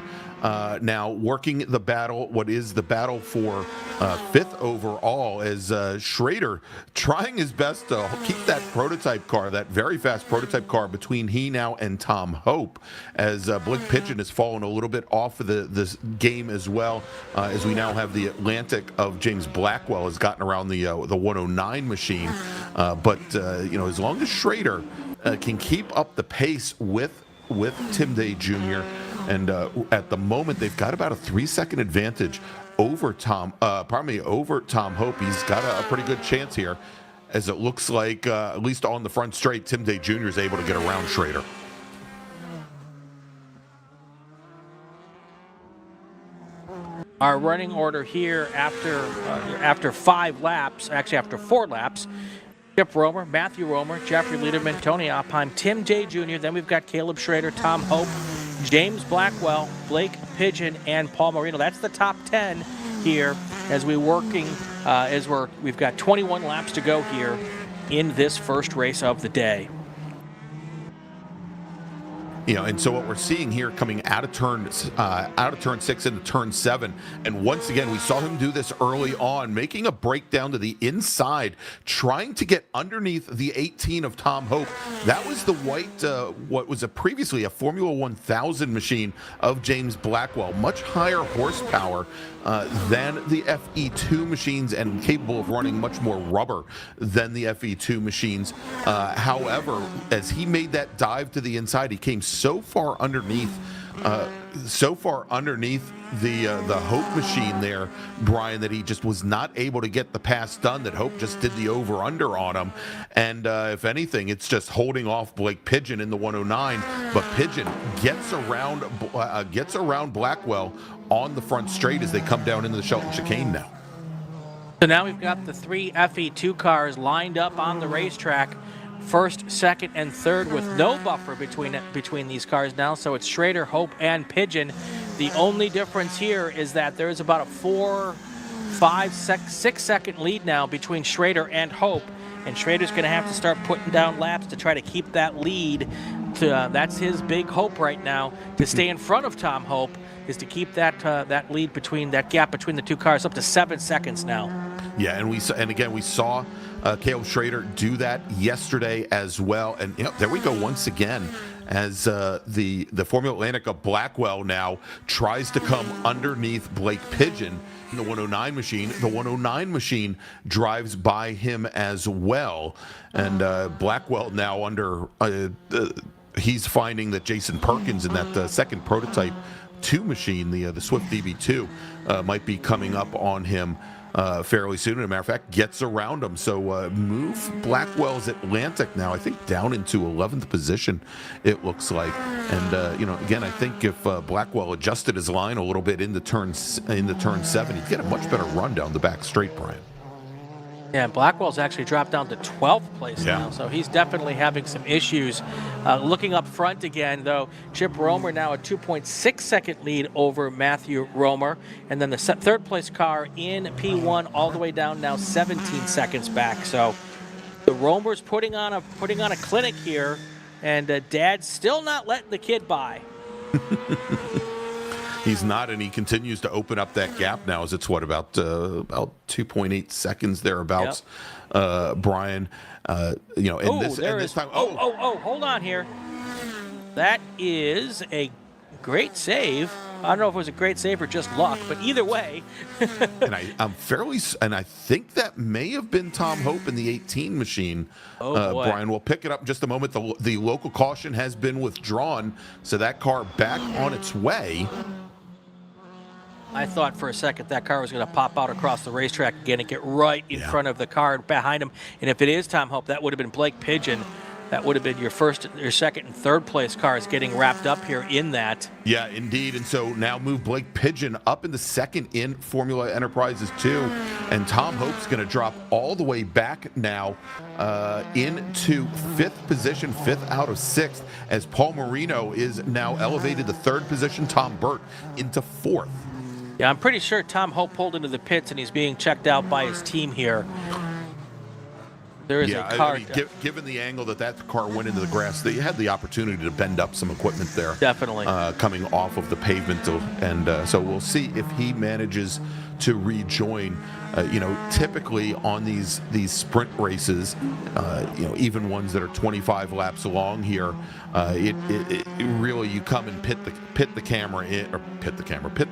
Now working the battle, what is the battle for 5th overall, as Schrader trying his best to keep that prototype car, that very fast prototype car, between he now and Tom Hope, as Blake Pigeon has fallen a little bit off of this game as well, as we now have the Atlantic of James Blackwell has gotten around the 109 machine. But as long as Schrader can keep up the pace with Tim Day Jr., and at the moment they've got about a 3-second advantage over Tom Hope. He's got a pretty good chance here, as it looks like at least on the front straight, Tim Day Jr. is able to get around Schrader.
Our running order here after 5 laps, actually after 4 laps: Chip Romer, Matthew Romer, Jeffrey Lederman, Tony Opheim, Tim Day Jr. Then we've got Caleb Schrader, Tom Hope, James Blackwell, Blake Pigeon, and Paul Marino. That's the top 10 here as we've got 21 laps to go here in this first race of the day.
And so what we're seeing here, coming out of turn 6 into turn 7, and once again we saw him do this early on, making a break down to the inside, trying to get underneath the 18 of Tom Hope. That was the white, what was previously a Formula 1000 machine of James Blackwell, much higher horsepower than the FE2 machines, and capable of running much more rubber than the FE2 machines. However, as he made that dive to the inside, he came so far underneath the Hope machine there, Brian, that he just was not able to get the pass done, that Hope just did the over-under on him. And if anything, it's just holding off Blake Pigeon in the 109, but Pigeon gets around Blackwell on the front straight as they come down into the Shelton chicane now.
So now we've got the 3 FE2 cars lined up on the racetrack, first, second, and third, with no buffer between these cars now. So it's Schrader, Hope, and Pigeon. The only difference here is that there's about a 4, 5, 6 second lead now between Schrader and Hope, and Schrader's going to have to start putting down laps to try to keep that lead That's his big hope right now, to stay in front of Tom Hope, is to keep that lead that gap between the two cars up to 7 seconds now.
Yeah, and we saw Caleb Schrader do that yesterday as well, and there we go once again as the Formula Atlantica Blackwell now tries to come underneath Blake Pigeon in the 109 machine. The 109 machine drives by him as well, and Blackwell now under he's finding that Jason Perkins in that second prototype 2 machine, the Swift DB2, might be coming up on him fairly soon. As a matter of fact, gets around him. So move Blackwell's Atlantic now, I think, down into 11th position, it looks like. And again, I think if Blackwell adjusted his line a little bit into turn 7, he'd get a much better run down the back straight, Brian.
Yeah, Blackwell's actually dropped down to 12th place now, so he's definitely having some issues. Looking up front again, though, Chip Romer now a 2.6 second lead over Matthew Romer, and then the third place car in P1 all the way down now 17 seconds back. So the Romer's putting on a clinic here, and Dad's still not letting the kid by.
He's not, and he continues to open up that gap now, as it's about 2.8 seconds thereabouts. Brian, this time.
Hold on here. That is a great save. I don't know if it was a great save or just luck, but either way.
And I think that may have been Tom Hope in the 18 machine. Brian, we'll pick it up in just a moment. The local caution has been withdrawn, so that car back on its way.
I thought for a second that car was going to pop out across the racetrack again and get right in front of the car behind him. And if it is Tom Hope, that would have been Blake Pigeon. That would have been your second, and third place cars getting wrapped up here in that.
Yeah, indeed. And so now move Blake Pigeon up in the second in Formula Enterprises 2. And Tom Hope's going to drop all the way back now into 5th position, 5th out of 6th, as Paul Marino is now elevated to 3rd position. Tom Burt into 4th.
Yeah, I'm pretty sure Tom Hope pulled into the pits and he's being checked out by his team here. There is a car.
Given the angle that car went into the grass, they had the opportunity to bend up some equipment there.
Definitely.
Coming off of the pavement. And so we'll see if he manages to rejoin. Typically on these sprint races, even ones that are 25 laps long here, it really, you come and pit the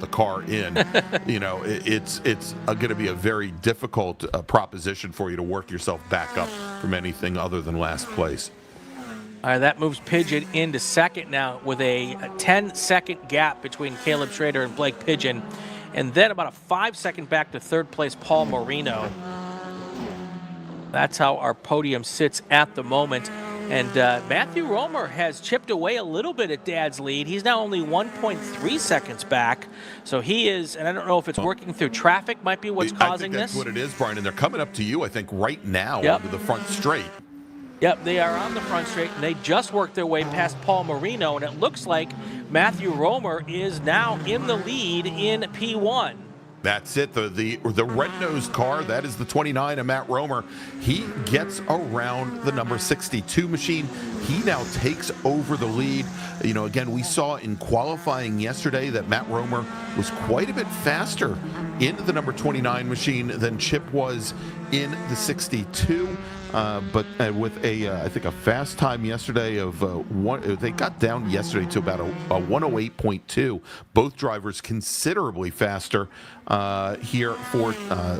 car in. It's going to be a very difficult proposition for you to work yourself back up from anything other than last place.
All right, that moves Pigeon into second now with a 10-second gap between Caleb Schrader and Blake Pigeon. And then about a 5-second back to third place, Paul Marino. That's how our podium sits at the moment. And Matthew Romer has chipped away a little bit at Dad's lead. He's now only 1.3 seconds back. So he is, and I don't know if it's working through traffic, might be what's causing this.
I think that's what it is, Brian. And they're coming up to you, I think, right now onto the front straight.
Yep, they are on the front straight, and they just worked their way past Paul Marino, and it looks like Matthew Romer is now in the lead in P1.
That's it. The red-nosed car, that is the 29 of Matt Romer. He gets around the number 62 machine. He now takes over the lead. Again, we saw in qualifying yesterday that Matt Romer was quite a bit faster in the number 29 machine than Chip was in the 62. But with I think a fast time yesterday of they got down yesterday to about a 108.2. Both drivers considerably faster here for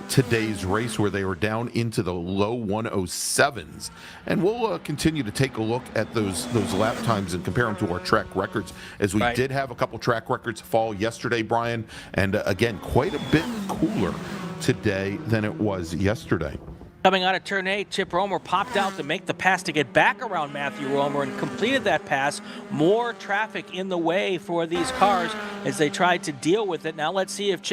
today's race, where they were down into the low 107s. And we'll continue to take a look at those lap times and compare them to our track records, as we did have a couple track records fall yesterday, Brian. And again, quite a bit cooler today than it was yesterday.
Coming out of turn 8, Chip Romer popped out to make the pass to get back around Matthew Romer and completed that pass. More traffic in the way for these cars as they tried to deal with it. Now let's see if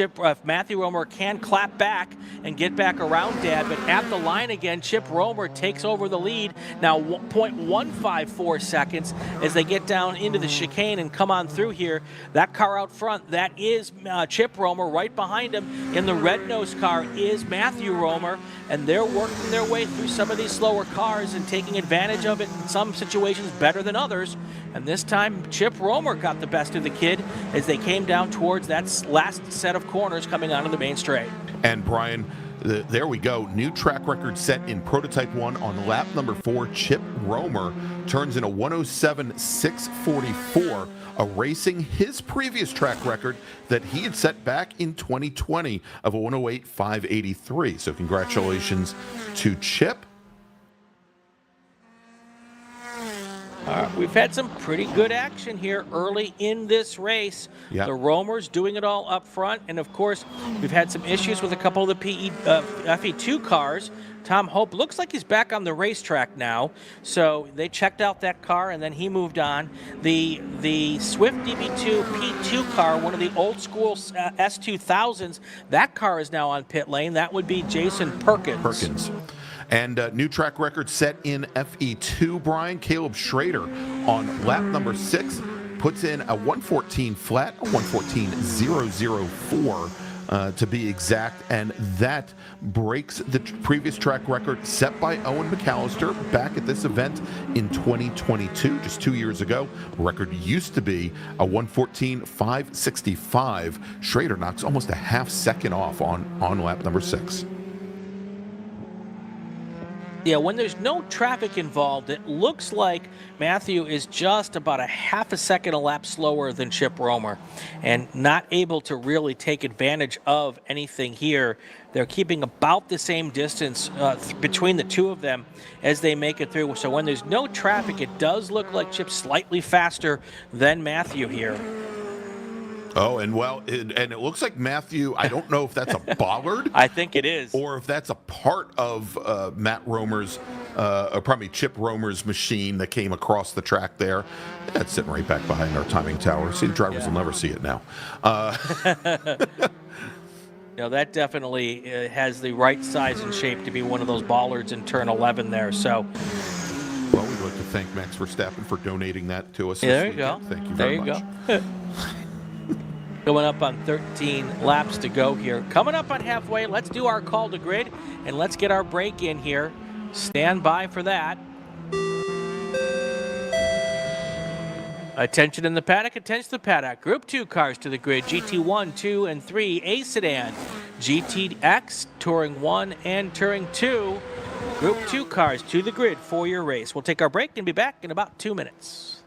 Matthew Romer can clap back and get back around Dad. But at the line again, Chip Romer takes over the lead. Now 0.154 seconds as they get down into the chicane and come on through here. That car out front, that is Chip Romer. Right behind him in the red-nosed car is Matthew Romer. And they're working their way through some of these slower cars and taking advantage of it in some situations better than others. And this time, Chip Romer got the best of the kid as they came down towards that last set of corners coming onto the main straight.
And Brian, there we go. New track record set in Prototype 1 on lap number 4. Chip Romer turns in a 107.644, erasing his previous track record that he had set back in 2020 of a 108.583. So congratulations to Chip.
We've had some pretty good action here early in this race.
Yep.
The Romers doing it all up front, and of course, we've had some issues with a couple of the FE2 cars. Tom Hope looks like he's back on the racetrack now, so they checked out that car and then he moved on. The Swift DB2 P2 car, one of the old school S2000s, that car is now on pit lane. That would be Jason Perkins.
And new track record set in FE2, Brian. Caleb Schrader on lap number 6 puts in a 114 flat, a 114.004 to be exact, and that breaks the previous track record set by Owen McAllister back at this event in 2022, just 2 years ago. The record used to be a 114.565. Schrader knocks almost a half second off on lap number 6.
Yeah, when there's no traffic involved, it looks like Matthew is just about a half a second a lap slower than Chip Romer and not able to really take advantage of anything here. They're keeping about the same distance between the two of them as they make it through. So when there's no traffic, it does look like Chip's slightly faster than Matthew here.
Oh, and it looks like Matthew, I don't know if that's a bollard.
I think it is.
Or if that's a part of Chip Romer's machine that came across the track there. That's sitting right back behind our timing tower. See, the drivers will never see it now.
That definitely has the right size and shape to be one of those bollards in turn 11 there. So,
well, we'd like to thank Max Verstappen for donating that to us.
There you go.
Thank you very much.
There you go. Going up on 13 laps to go here. Coming up on halfway, let's do our call to grid and let's get our break in here. Stand by for that. Attention in the paddock, attention to the paddock. Group 2 cars to the grid, GT1, 2, and 3, A sedan. GTX, Touring 1 and Touring 2. Group 2 cars to the grid for your race. We'll take our break and be back in about 2 minutes.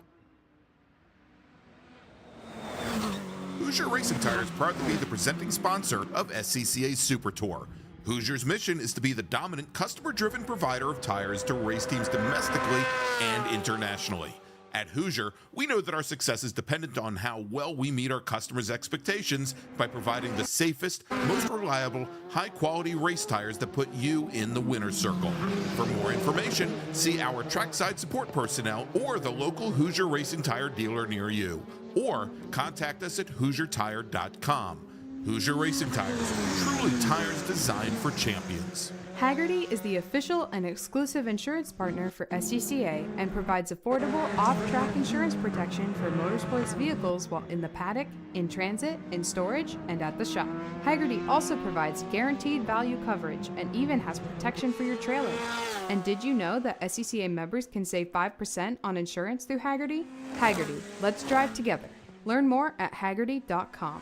Hoosier Racing Tires proud to be the presenting sponsor of SCCA Super Tour. Hoosier's mission is to be the dominant customer-driven provider of tires to race teams domestically and internationally. At Hoosier, we know that our success is dependent on how well we meet our customers' expectations by providing the safest, most reliable, high-quality race tires that put you in the winner's circle. For more information, see our trackside support personnel or the local Hoosier Racing Tire dealer near you, or contact us at HoosierTire.com. Hoosier Racing Tires, truly tires designed for champions.
Hagerty is the official and exclusive insurance partner for SCCA and provides affordable off-track insurance protection for motorsports vehicles while in the paddock, in transit, in storage, and at the shop. Hagerty also provides guaranteed value coverage and even has protection for your trailer. And did you know that SCCA members can save 5% on insurance through Hagerty? Hagerty, let's drive together. Learn more at Hagerty.com.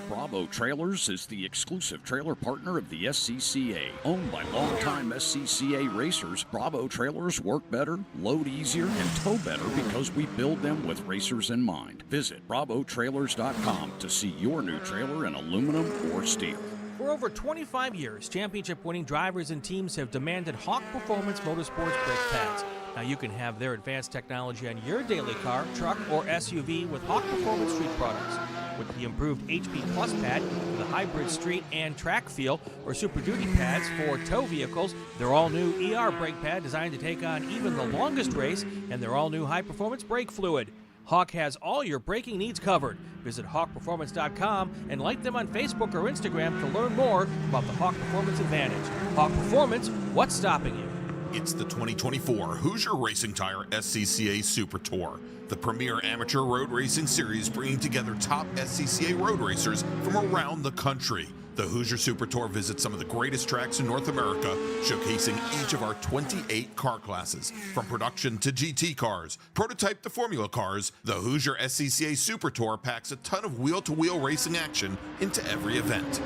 Bravo Trailers is the exclusive trailer partner of the SCCA. Owned by longtime SCCA racers, Bravo Trailers work better, load easier, and tow better because we build them with racers in mind. Visit bravotrailers.com to see your new trailer in aluminum or steel.
For over 25 years, championship-winning drivers and teams have demanded Hawk Performance Motorsports brake pads. Now you can have their advanced technology on your daily car, truck, or SUV with Hawk Performance Street products. With the improved HP Plus pad for the hybrid street and track feel, or Super Duty pads for tow vehicles, their all-new ER brake pad designed to take on even the longest race, and their all-new high-performance brake fluid. Hawk has all your braking needs covered. Visit hawkperformance.com and like them on Facebook or Instagram to learn more about the Hawk Performance Advantage. Hawk Performance, what's stopping you?
It's the 2024 Hoosier Racing Tire SCCA Super Tour, the premier amateur road racing series bringing together top SCCA road racers from around the country. The Hoosier Super Tour visits some of the greatest tracks in North America, showcasing each of our 28 car classes. From production to GT cars, prototype to Formula cars, the Hoosier SCCA Super Tour packs a ton of wheel-to-wheel racing action into every event.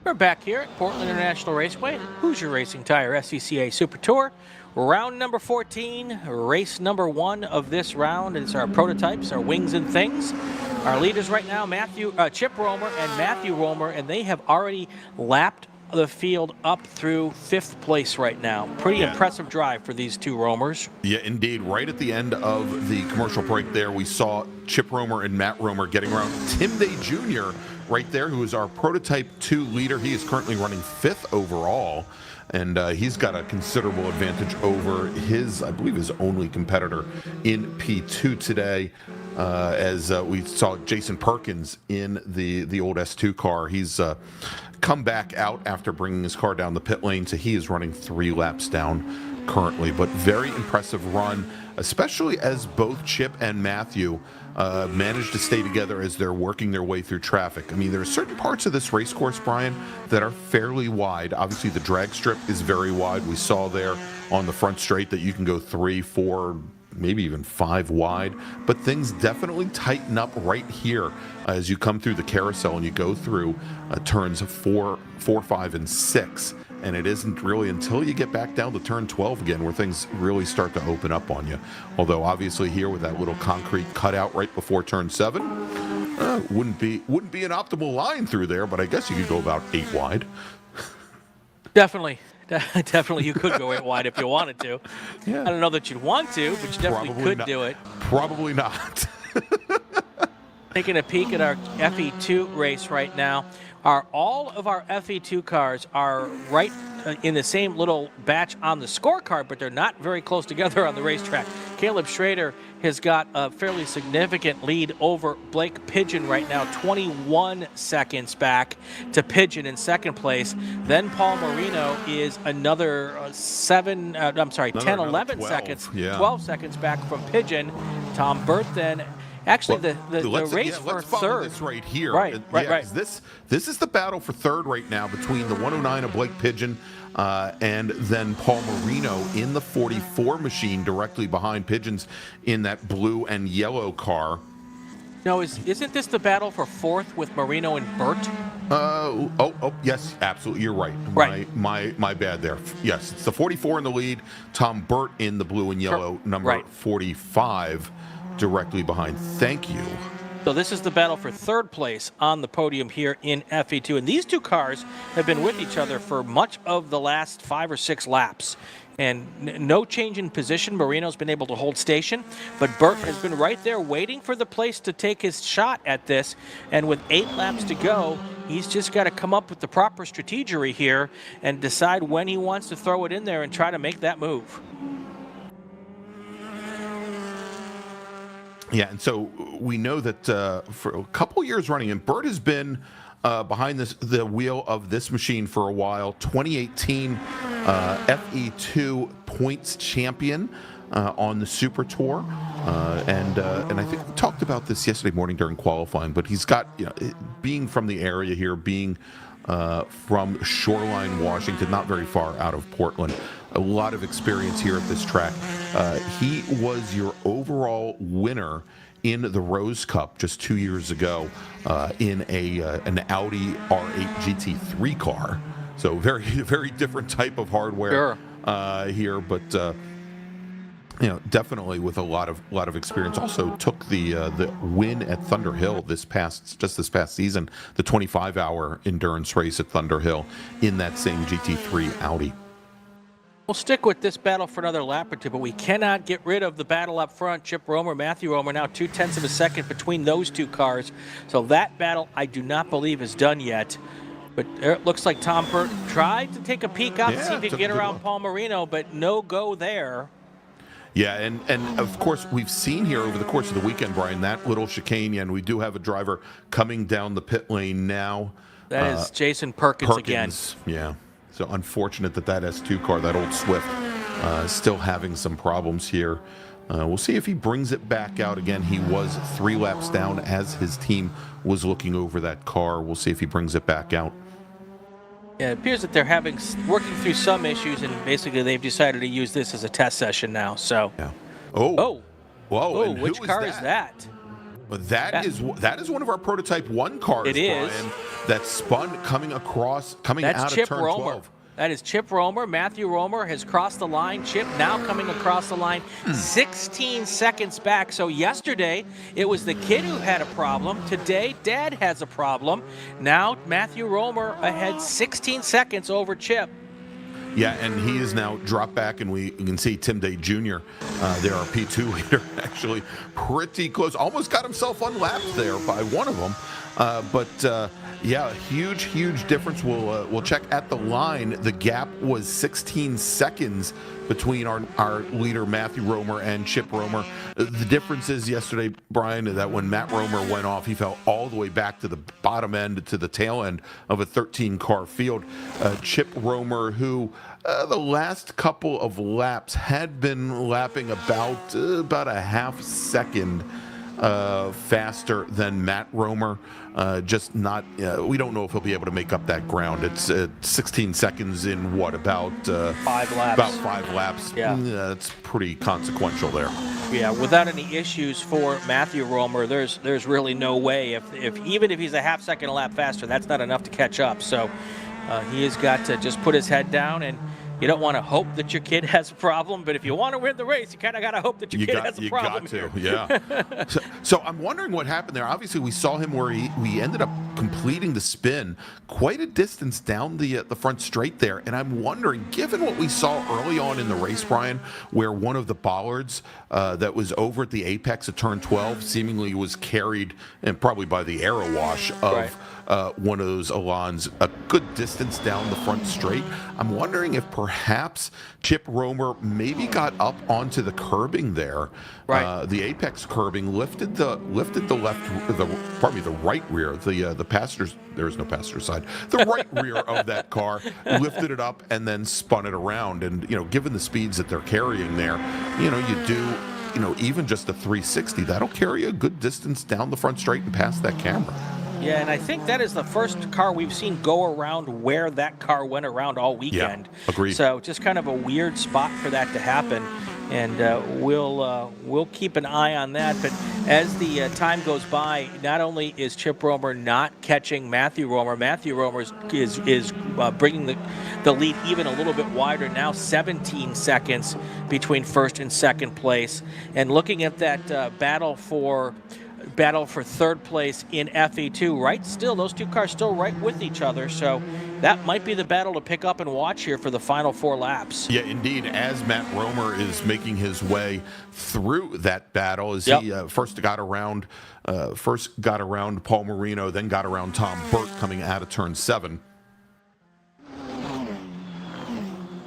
We're back here at Portland International Raceway, Hoosier Racing Tire SCCA Super Tour. Round number 14, race number 1 of this round. It's our prototypes, our wings and things. Our leaders right now, Chip Romer and Matthew Romer, and they have already lapped the field up through 5th place right now. Pretty impressive drive for these two Romers.
Yeah, indeed. Right at the end of the commercial break there, we saw Chip Romer and Matt Romer getting around Tim Day Jr. right there, who is our Prototype 2 leader. He is currently running 5th overall, and he's got a considerable advantage over his, I believe, his only competitor in P2 today. As we saw Jason Perkins in the old S2 car. He's come back out after bringing his car down the pit lane, so he is running 3 laps down currently. But very impressive run, especially as both Chip and Matthew managed to stay together as they're working their way through traffic. I mean, there are certain parts of this race course, Brian, that are fairly wide. Obviously, the drag strip is very wide. We saw there on the front straight that you can go 3, 4, maybe even 5 wide, but things definitely tighten up right here as you come through the carousel and you go through turns 4, 5, and 6. And it isn't really until you get back down to turn 12 again where things really start to open up on you. Although obviously here with that little concrete cutout right before turn 7, wouldn't be an optimal line through there, but I guess you could go about 8 wide.
Definitely you could go 8 wide if you wanted to.
Yeah.
I don't know that you'd want to, but you definitely could do it.
Probably not.
Taking a peek at our FE2 race right now. All of our FE2 cars are right in the same little batch on the scorecard, but they're not very close together on the racetrack. Caleb Schrader has got a fairly significant lead over Blake Pigeon right now, 21 seconds back to Pigeon in 2nd place. Then Paul Marino is another 10, 11 seconds, 12 seconds back from Pigeon. Tom Burt then. Actually, the race for 3rd.
This right here.
Right.
This is the battle for 3rd right now between the 109 of Blake Pigeon and then Paul Marino in the 44 machine directly behind Pigeons in that blue and yellow car.
No, isn't this the battle for 4th with Marino and Burt?
Yes, absolutely. You're right.
Right.
My bad there. Yes, it's the 44 in the lead. Tom Burt in the blue and yellow, number 45. Directly behind. Thank you.
So this is the battle for 3rd place on the podium here in FE2. And these two cars have been with each other for much of the last 5 or 6 laps. And no change in position. Marino's been able to hold station, but Burt has been right there waiting for the place to take his shot at this. And with 8 laps to go, he's just got to come up with the proper strategy here and decide when he wants to throw it in there and try to make that move.
Yeah, and so we know that for a couple years running, and Burt has been behind the wheel of this machine for a while. 2018 FE2 points champion on the Super Tour, and I think we talked about this yesterday morning during qualifying. But he's got, being from the area here, being from Shoreline, Washington, not very far out of Portland. A lot of experience here at this track. He was your overall winner in the Rose Cup just 2 years ago in an Audi R8 GT3 car. So very different type of hardware here, but definitely with a lot of experience. Also took the win at Thunder Hill this past season, the 25-hour endurance race at Thunder Hill in that same GT3 Audi.
We'll stick with this battle for another lap or two, but we cannot get rid of the battle up front. Chip Romer, Matthew Romer, now 0.2 of a second between those two cars. So that battle, I do not believe, is done yet. But it looks like Tom Burt tried to take a peek out to see if he could get around Paul Marino, but no go there.
Yeah, and of course, we've seen here over the course of the weekend, Brian, that little chicane, and we do have a driver coming down the pit lane now.
That is Jason Perkins again.
Yeah. So unfortunate that S2 car, that old Swift, is still having some problems here. We'll see if he brings it back out again. He was 3 laps down as his team was looking over that car. We'll see if he brings it back out.
Yeah, it appears that they're working through some issues, and basically they've decided to use this as a test session now. So.
Yeah.
Whoa!
Oh,
which car is that?
Well, that is one of our prototype 1 cars.
It is.
Brian, that spun coming out of
Chip
turn
Romer.
12.
That is Chip Romer. Matthew Romer has crossed the line. Chip now coming across the line 16 seconds back. So yesterday, it was the kid who had a problem. Today, Dad has a problem. Now, Matthew Romer ahead 16 seconds over Chip.
Yeah, and he is now dropped back, and you can see Tim Day Jr., there, our P2 leader, actually pretty close. Almost got himself unlapped there by one of them. Yeah, huge difference. We'll check at the line. The gap was 16 seconds between our leader, Matthew Romer, and Chip Romer. The difference is yesterday, Brian, that when Matt Romer went off, he fell all the way back to the bottom end, to the tail end of a 13-car field. Chip Romer, who the last couple of laps had been lapping about a half second faster than Matt Romer. Just not, we don't know if he'll be able to make up that ground. It's 16 seconds in about
5 laps.
About 5 laps.
Yeah.
That's pretty consequential there.
Yeah, without any issues for Matthew Romer, there's really no way. Even if he's a half second a lap faster, that's not enough to catch up. So he has got to just put his head down, and you don't want to hope that your kid has a problem, but if you want to win the race, you kind of got to hope that your kid has a problem.
You got to, yeah. So I'm wondering what happened there. Obviously, we saw him where we ended up completing the spin quite a distance down the front straight there, and I'm wondering, given what we saw early on in the race, Brian, where one of the bollards that was over at the apex of turn 12 seemingly was carried, and probably by the aero wash of one of those Alans, a good distance down the front straight. I'm wondering if perhaps Chip Romer maybe got up onto the curbing there, the apex curbing, lifted the right rear, the passengers. There is no passenger side. The right rear of that car, lifted it up and then spun it around. And given the speeds that they're carrying there, you do. Even just a 360, that'll carry a good distance down the front straight and past that camera.
Yeah, and I think that is the first car we've seen go around where that car went around all weekend.
Yeah, agreed.
So just kind of a weird spot for that to happen, and we'll keep an eye on that. But as the time goes by, not only is Chip Romer not catching Matthew Romer is bringing the lead even a little bit wider now, 17 seconds between first and second place. And looking at that battle for third place in FE2, right? Still, those two cars still right with each other, so that might be the battle to pick up and watch here for the final 4 laps.
Yeah, indeed, as Matt Romer is making his way through that battle, as he first got around Paul Marino, then got around Tom Burt coming out of turn 7.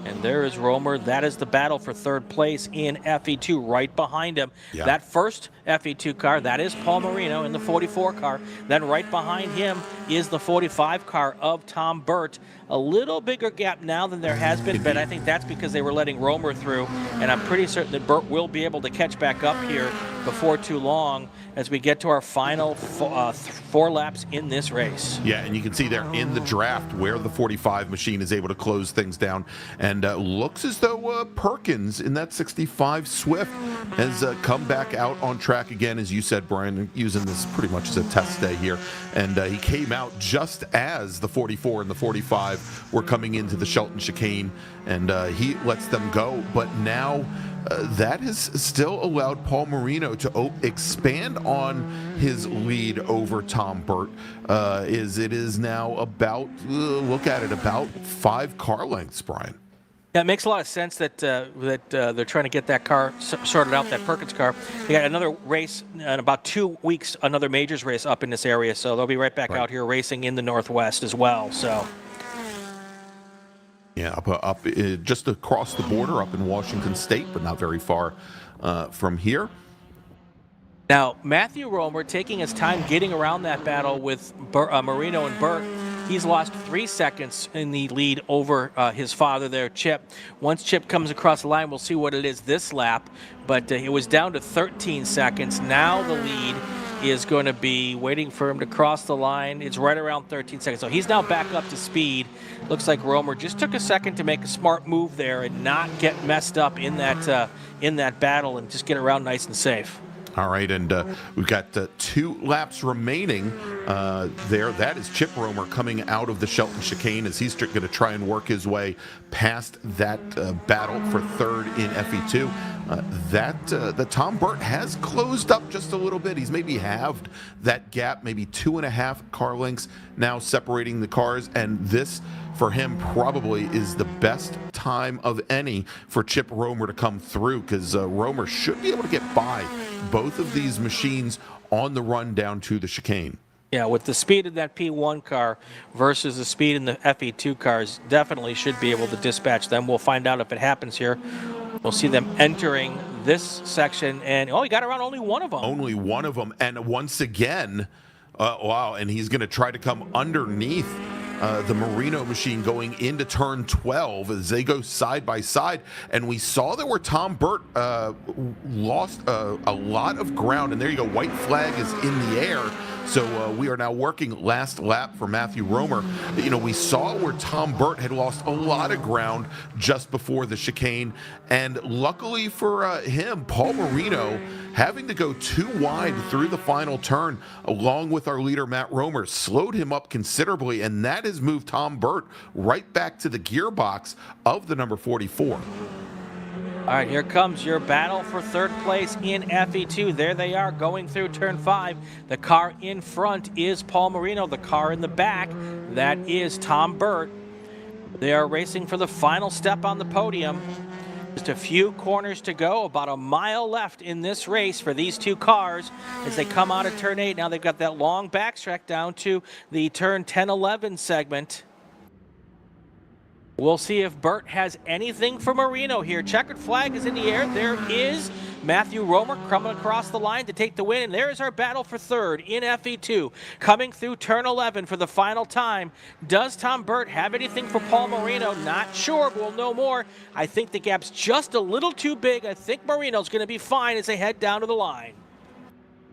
And there is Romer. That is the battle for third place in FE2 right behind him.
Yeah.
That first FE2 car, that is Paul Marino in the 44 car. Then right behind him is the 45 car of Tom Burt. A little bigger gap now than there has been, but I think that's because they were letting Romer through, and I'm pretty certain that Burt will be able to catch back up here before too long as we get to our final 4 laps in this race.
Yeah, and you can see there in the draft where the 45 machine is able to close things down, and looks as though Perkins in that 65 Swift has come back out on track again, as you said, Brian, using this pretty much as a test day here, and he came out just as the 44 and the 45 were coming into the Shelton chicane, and he lets them go, but now that has still allowed Paul Marino to expand on his lead over Tom Burt. It is now about, look at it, about 5 car lengths, Brian.
Yeah, it makes a lot of sense that they're trying to get that car sorted out, that Perkins car. They got another race in about 2 weeks, another majors race up in this area, so they'll be right back out here racing in the Northwest as well. So.
Yeah, up just across the border, up in Washington State, but not very far from here.
Now, Matthew Romer taking his time getting around that battle with Marino and Burt. He's lost 3 seconds in the lead over his father there, Chip. Once Chip comes across the line, we'll see what it is this lap. But it was down to 13 seconds. Now the lead is going to be waiting for him to cross the line. It's right around 13 seconds. So he's now back up to speed. Looks like Romer just took a second to make a smart move there and not get messed up in that battle and just get around nice and safe.
All right, and we've got 2 laps remaining there. That is Chip Romer coming out of the Shelton chicane as he's going to try and work his way past that battle for third in FE2. The Tom Burt has closed up just a little bit. He's maybe halved that gap, maybe 2.5 car lengths now separating the cars, and this for him probably is the best time of any for Chip Romer to come through, because Romer should be able to get by both of these machines on the run down to the chicane.
Yeah, with the speed of that P1 car versus the speed in the FE2 cars, definitely should be able to dispatch them. We'll find out if it happens here. We'll see them entering this section, and he got around only one of them.
Only one of them, and once again, wow, and he's going to try to come underneath the Marino machine going into turn 12 as they go side by side. And we saw that where Tom Burt lost a lot of ground. And there you go, white flag is in the air. So we are now working last lap for Matthew Romer. We saw where Tom Burt had lost a lot of ground just before the chicane. And luckily for him, Paul Marino having to go too wide through the final turn, along with our leader, Matt Romer, slowed him up considerably. And that has moved Tom Burt right back to the gearbox of the number 44.
All right, here comes your battle for third place in FE2. There they are going through turn 5. The car in front is Paul Marino. The car in the back, that is Tom Burt. They are racing for the final step on the podium. Just a few corners to go, about a mile left in this race for these two cars as they come out of turn 8. Now they've got that long backstretch down to the turn 10-11 segment. We'll see if Burt has anything for Marino here. Checkered flag is in the air. There is Matthew Romer coming across the line to take the win. And there is our battle for third in FE2. Coming through turn 11 for the final time. Does Tom Burt have anything for Paul Marino? Not sure, but we'll know more. I think the gap's just a little too big. I think Marino's going to be fine as they head down to the line.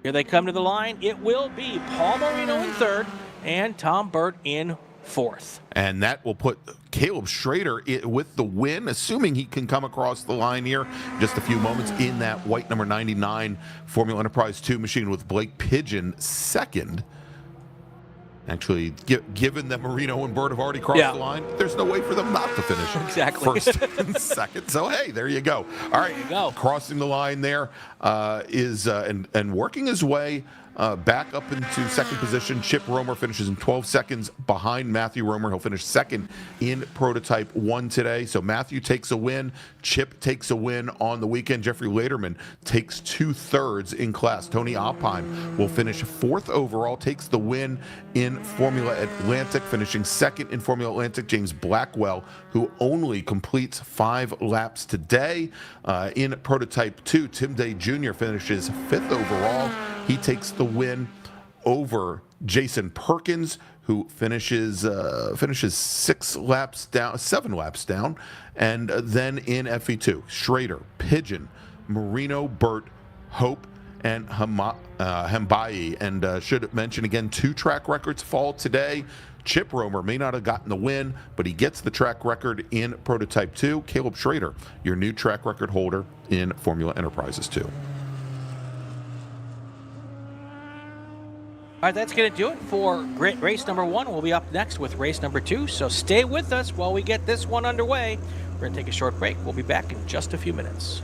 Here they come to the line. It will be Paul Marino in third and Tom Burt in fourth.
And that will put Caleb Schrader with the win, assuming he can come across the line here just a few moments in that white number 99 Formula Enterprise 2 machine with Blake Pigeon second. Actually, given that Marino and Burt have already crossed the line, there's no way for them not to finish first and second. So, hey, there you go. All right, crossing the line there is and working his way back up into second position. Chip Romer finishes in 12 seconds behind Matthew Romer. He'll finish second in Prototype 1 today. So Matthew takes a win. Chip takes a win on the weekend. Jeffrey Lederman takes 2/3 in class. Tony Oppheim will finish fourth overall, takes the win in Formula Atlantic, finishing second in Formula Atlantic. James Blackwell, who only completes 5 laps today. In Prototype 2, Tim Day Jr. finishes 5th overall. He takes the win over Jason Perkins, who finishes 7 laps down. And then in FE2, Schrader, Pigeon, Marino, Burt, Hope, and Hambai. And should mention again, 2 track records fall today. Chip Romer may not have gotten the win, but he gets the track record in Prototype 2. Caleb Schrader, your new track record holder in Formula Enterprises 2.
All right, that's going to do it for race number 1. We'll be up next with race number 2, so stay with us while we get this one underway. We're going to take a short break. We'll be back in just a few minutes.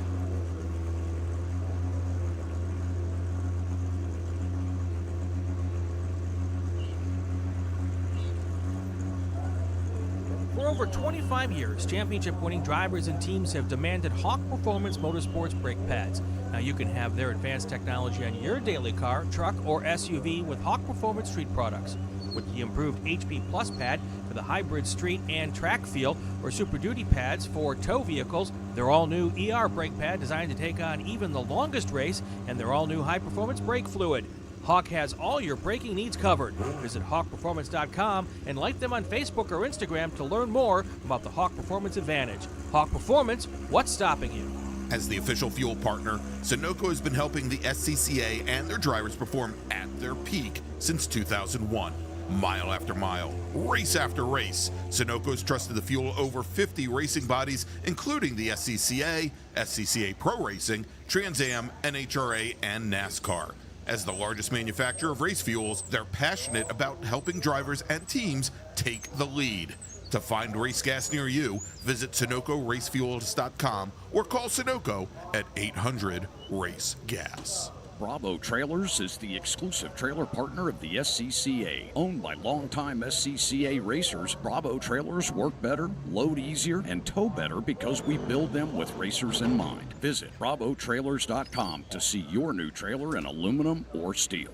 For over 25 years, championship-winning drivers and teams have demanded Hawk Performance Motorsports brake pads. Now you can have their advanced technology on your daily car, truck, or SUV with Hawk Performance Street products. with the improved HP Plus pad for the hybrid street and track feel, or Super Duty pads for tow vehicles, their all-new ER brake pad designed to take on even the longest race, and their all-new high-performance brake fluid. Hawk has all your braking needs covered. Visit hawkperformance.com and like them on Facebook or Instagram to learn more about the Hawk Performance Advantage. Hawk Performance, what's stopping you?
As the official fuel partner, Sunoco has been helping the SCCA and their drivers perform at their peak since 2001. Mile after mile, race after race, Sunoco's trusted the fuel over 50 racing bodies, including the SCCA, SCCA Pro Racing, Trans Am, NHRA, and NASCAR. As the largest manufacturer of race fuels, they're passionate about helping drivers and teams take the lead. To find race gas near you, visit SunocoRacefuels.com or call Sunoco at 800-RACE-GAS.
Bravo Trailers is the exclusive trailer partner of the SCCA. Owned by longtime SCCA racers, Bravo Trailers work better, load easier, and tow better because we build them with racers in mind. Visit BravoTrailers.com to see your new trailer in aluminum or steel.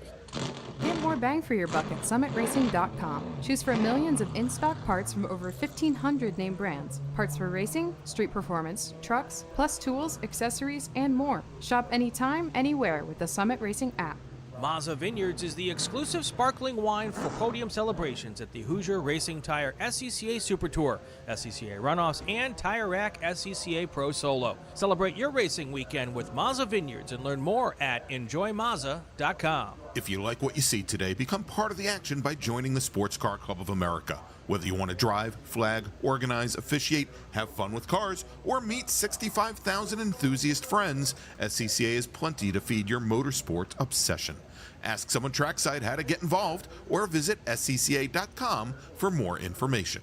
Get more bang for your buck at SummitRacing.com. Choose from millions of in-stock parts from over 1,500 name brands. Parts for racing, street performance, trucks, plus tools, accessories, and more. Shop anytime, anywhere with the Summit Racing app.
Mazza Vineyards is the exclusive sparkling wine for podium celebrations at the Hoosier Racing Tire SCCA Super Tour, SCCA Runoffs, and Tire Rack SCCA Pro Solo. Celebrate your racing weekend with Mazza Vineyards and learn more at enjoymazza.com.
If you like what you see today, become part of the action by joining the Sports Car Club of America. Whether you want to drive, flag, organize, officiate, have fun with cars, or meet 65,000 enthusiast friends, SCCA has plenty to feed your motorsport obsession. Ask someone trackside how to get involved or visit scca.com for more information.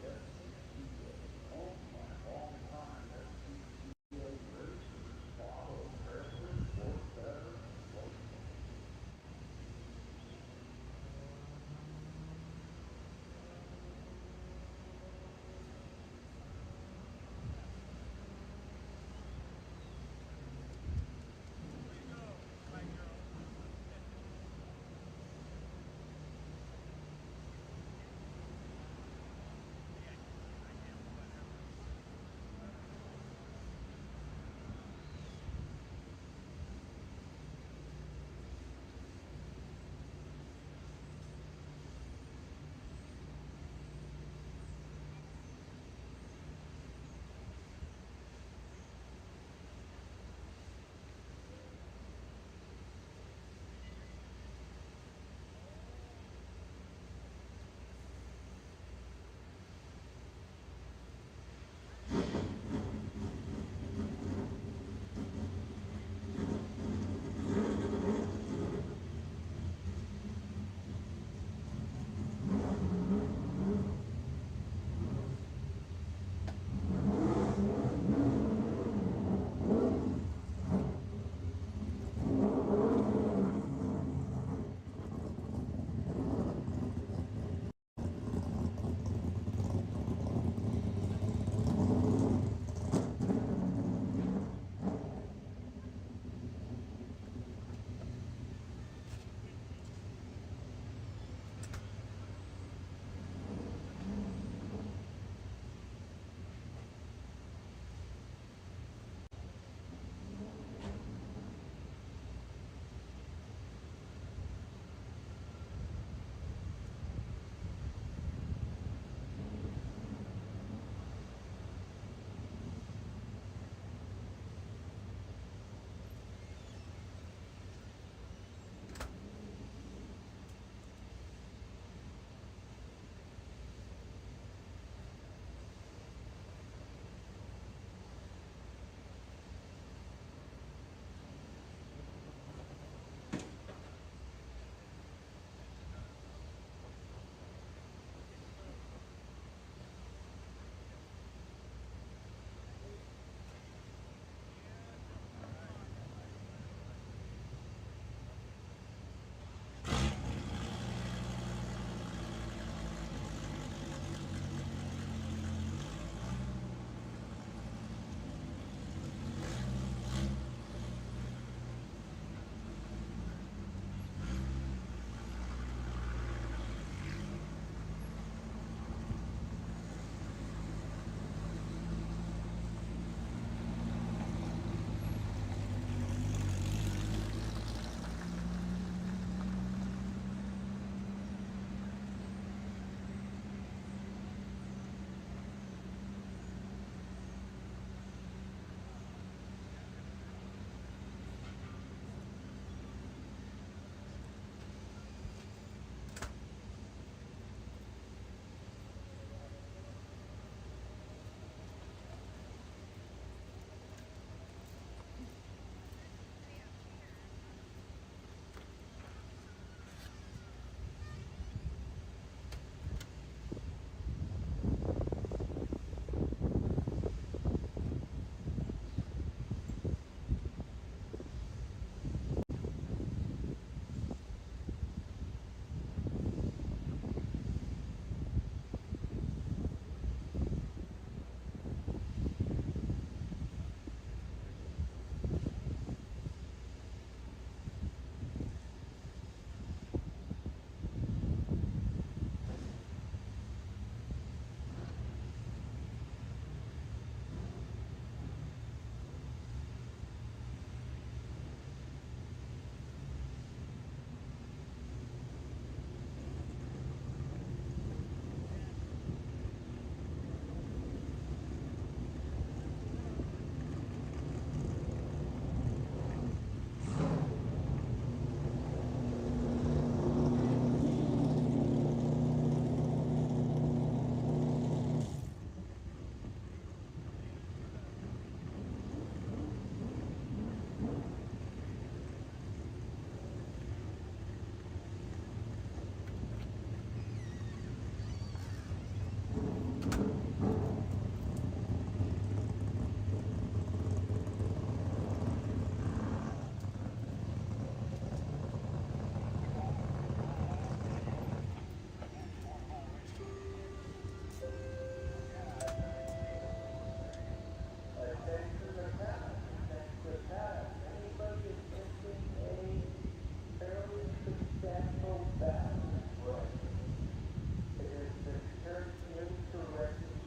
It has been turned into a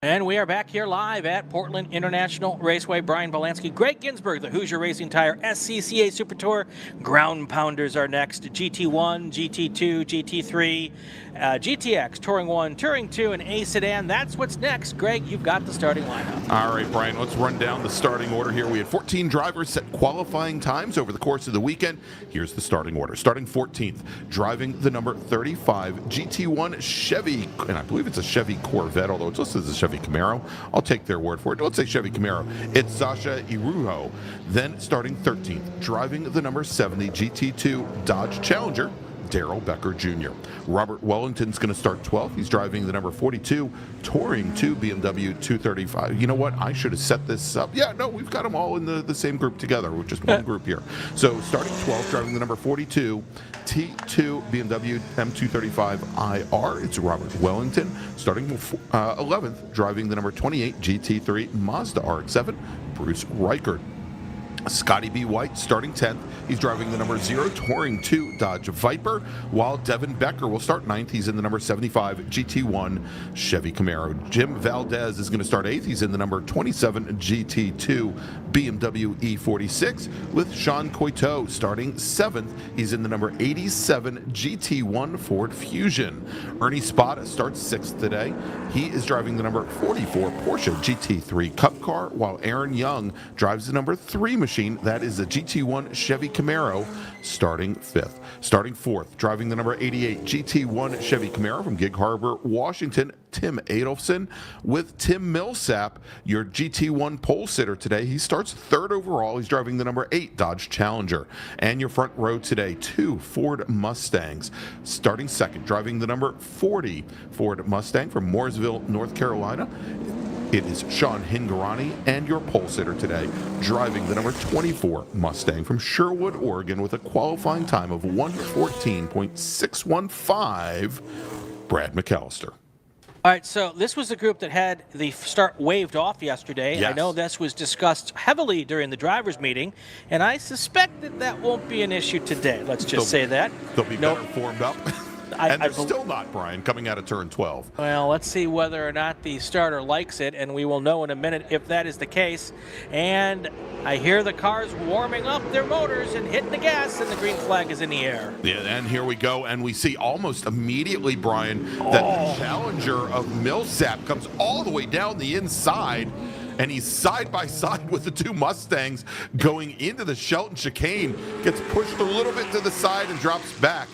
And we are back here live at Portland International Raceway. Brian Bielanski, Gregg Ginsberg, the Hoosier Racing Tire SCCA Super Tour. Ground Pounders are next. GT1, GT2, GT3, GTX, Touring 1, Touring 2, and A Sedan. That's what's next. Greg, you've got the starting lineup.
All right, Brian, let's run down the starting order here. We had 14 drivers set qualifying times over the course of the weekend. Here's the starting order. Starting 14th, driving the number 35 GT1 Chevy, and I believe it's a Chevy Corvette, although it's listed as a Chevy Camaro. I'll take their word for it. Let's say Chevy Camaro. It's Sasha Irujo. Then starting 13th, driving the number 70 GT2 Dodge Challenger, Daryl Becker Jr. Robert Wellington's going to start 12th. He's driving the number 42 Touring 2 BMW 235. You know what? I should have set this up. Yeah, no, we've got them all in the same group together. We're just one group here. So starting 12th, driving the number 42 T2 BMW M235 IR. It's Robert Wellington. Starting 11th, driving the number 28 GT3 Mazda RX-7, Bruce Reichert. Scotty B. White starting 10th. He's driving the number 0 Touring 2 Dodge Viper, while Devin Becker will start 9th. He's in the number 75 GT1 Chevy Camaro. Jim Valdez is going to start 8th. He's in the number 27 GT2 BMW E46, with Sean Coiteau starting 7th. He's in the number 87 GT1 Ford Fusion. Ernie Spada starts 6th today. He is driving the number 44 Porsche GT3 Cup Car, while Aaron Young drives the number 3 machine. That is the GT1 Chevy Camaro, starting 5th. Starting 4th, driving the number 88 GT1 Chevy Camaro from Gig Harbor, Washington, Tim Adolfson, with Tim Millsap, your GT1 pole sitter today. He starts 3rd overall. He's driving the number 8 Dodge Challenger. And your front row today, 2 Ford Mustangs. Starting 2nd, driving the number 40 Ford Mustang from Mooresville, North Carolina. It is Sean Hingarani, and your pole sitter today, driving the number 24 Mustang from Sherwood, Oregon, with a qualifying time of 1:14.615, Brad McAllister.
All right, so this was the group that had the start waved off yesterday.
Yes.
I know this was discussed heavily during the drivers' meeting, and I suspect that won't be an issue today. Let's just say that.
They'll be better formed up. And they're still not, Brian, coming out of turn 12.
Well, let's see whether or not the starter likes it, and we will know in a minute if that is the case. And I hear the cars warming up their motors and hitting the gas, and the green flag is in the air.
Yeah, and here we go, and we see almost immediately, Brian, that the Challenger of Millsap comes all the way down the inside, and he's side by side with the 2 Mustangs going into the Shelton chicane, gets pushed a little bit to the side and drops back.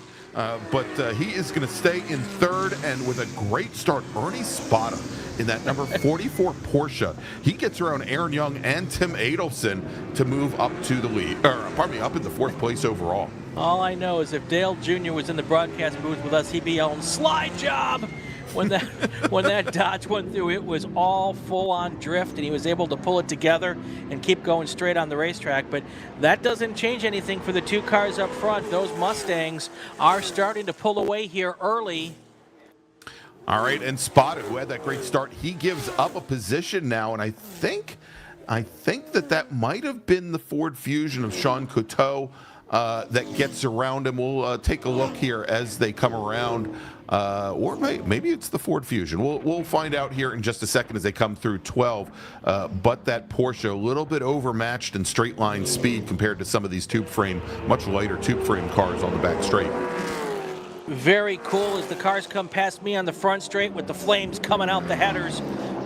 But he is going to stay in 3rd, and with a great start, Ernie Spada in that number 44 Porsche. He gets around Aaron Young and Tim Adolfson to move up to the lead, up in the 4th place overall.
All I know is if Dale Jr. was in the broadcast booth with us, he'd be yelling, "Slide job!" When that Dodge went through. It was all full-on drift, and he was able to pull it together and keep going straight on the racetrack. But that doesn't change anything for the 2 cars up front. Those Mustangs are starting to pull away here early.
All right, and Spada, who had that great start, he gives up a position now, and I think that might have been the Ford Fusion of Sean Coiteau that gets around him. We'll take a look here as they come around. Or maybe it's the Ford Fusion. We'll find out here in just a second as they come through 12. But that Porsche, a little bit overmatched in straight line speed compared to some of these much lighter tube frame cars on the back straight.
Very cool as the cars come past me on the front straight with the flames coming out the headers.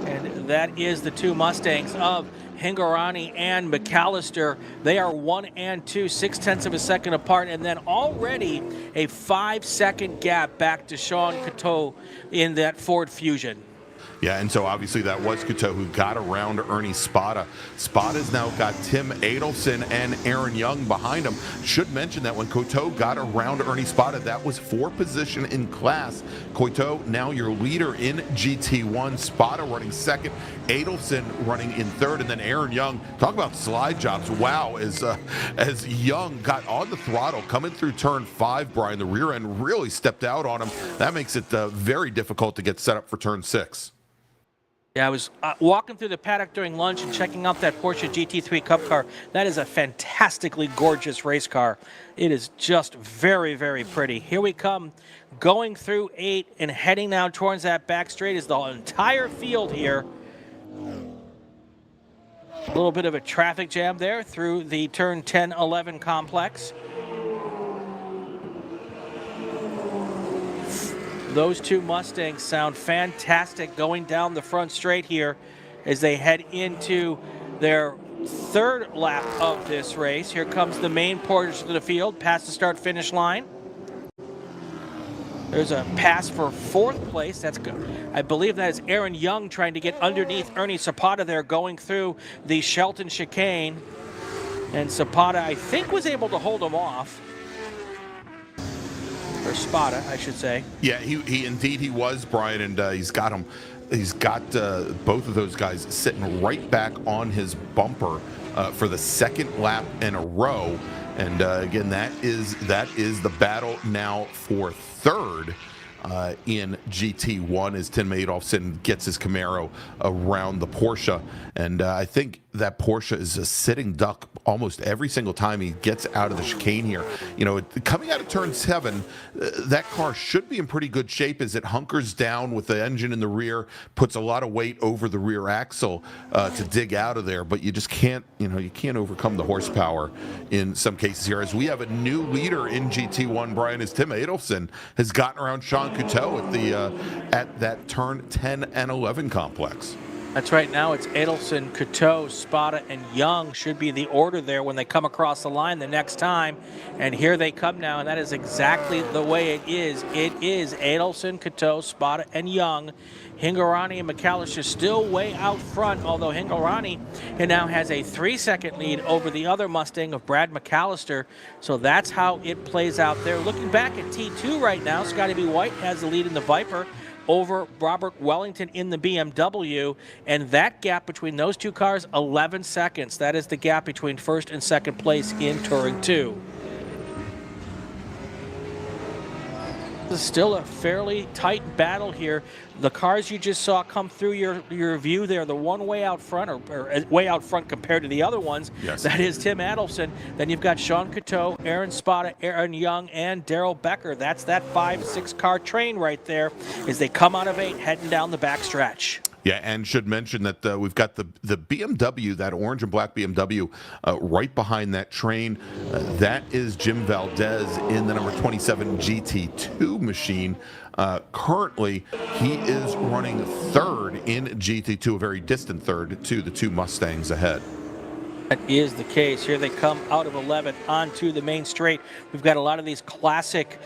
And that is the 2 Mustangs of Hingarani and McAllister. They are 1 and 2, 0.6 of a second apart, and then already a 5-second gap back to Sean Coiteau in that Ford Fusion.
Yeah, and so obviously that was Coiteau who got around Ernie Spada. Spada's now got Tim Adolfson and Aaron Young behind him. Should mention that when Coiteau got around Ernie Spada, that was 4th position in class. Coiteau now your leader in GT1. Spada running 2nd. Adolfson running in 3rd, and then Aaron Young. Talk about slide jobs. Wow, as Young got on the throttle coming through turn 5, Brian, the rear end really stepped out on him. That makes it very difficult to get set up for turn 6.
Yeah, I was walking through the paddock during lunch and checking out that Porsche GT3 Cup car. That is a fantastically gorgeous race car. It is just very, very pretty. Here we come, going through 8 and heading now towards that back straight is the entire field here. A little bit of a traffic jam there through the turn 10-11 complex. Those two Mustangs sound fantastic going down the front straight here as they head into their third lap of this race. Here comes the main portion of the field past the start-finish line. There's a pass for 4th place. That's good. I believe that is Aaron Young trying to get underneath Ernie Zapata there going through the Shelton chicane. And Zapata, I think, was able to hold him off. Or Spada, I should say.
Yeah, he indeed he was, Brian, and he's got him. He's got both of those guys sitting right back on his bumper for the 2nd lap in a row. And again, that is the battle now for 3rd in GT1 as Tim Adolfson gets his Camaro around the Porsche. And I think that Porsche is a sitting duck almost every single time he gets out of the chicane here. You know, coming out of turn 7, that car should be in pretty good shape as it hunkers down with the engine in the rear, puts a lot of weight over the rear axle to dig out of there. But you just can't, you can't overcome the horsepower in some cases here. As we have a new leader in GT1, Brian, as Tim Adolfson has gotten around Sean Couteau at that turn 10 and 11 complex.
That's right. Now it's Adelson, Couteau, Spada, and Young should be the order there when they come across the line the next time. And here they come now, and that is exactly the way it is. It is Adelson, Couteau, Spada, and Young. Hingorani and McAllister still way out front, although Hingorani now has a 3-second lead over the other Mustang of Brad McAllister. So that's how it plays out there. Looking back at T2 right now, Scotty B. White has the lead in the Viper over Robert Wellington in the BMW, and that gap between those two cars, 11 seconds. That is the gap between 1st and 2nd place in Touring 2. This is still a fairly tight battle here. The cars you just saw come through your view there, the one way out front, or way out front compared to the other ones, yes. That is Tim Adelson. Then you've got Sean Couteau, Aaron Spada, Aaron Young, and Daryl Becker. That's that 5-6 car train right there as they come out of 8 heading down the backstretch.
Yeah, and should mention that we've got the BMW, that orange and black BMW, right behind that train. That is Jim Valdez in the number 27 GT2 machine. Currently, he is running 3rd in GT2, a very distant 3rd to the 2 Mustangs ahead.
That is the case. Here they come out of 11 onto the main straight. We've got a lot of these classic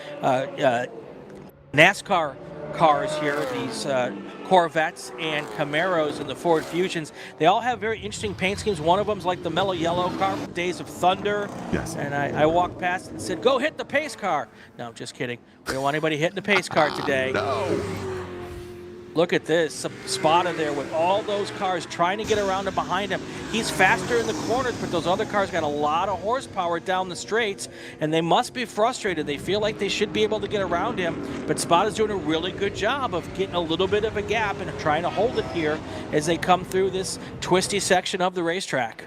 NASCAR cars here, these Corvettes and Camaros and the Ford Fusions. They all have very interesting paint schemes. One of them's like the mellow yellow car from Days of Thunder.
Yes.
And I walked past and said, go hit the pace car. No, just kidding. We don't want anybody hitting the pace car today.
No.
Look at this, Spada there with all those cars trying to get around and behind him. He's faster in the corners, but those other cars got a lot of horsepower down the straights, and they must be frustrated. They feel like they should be able to get around him, but Spada's doing a really good job of getting a little bit of a gap and trying to hold it here as they come through this twisty section of the racetrack.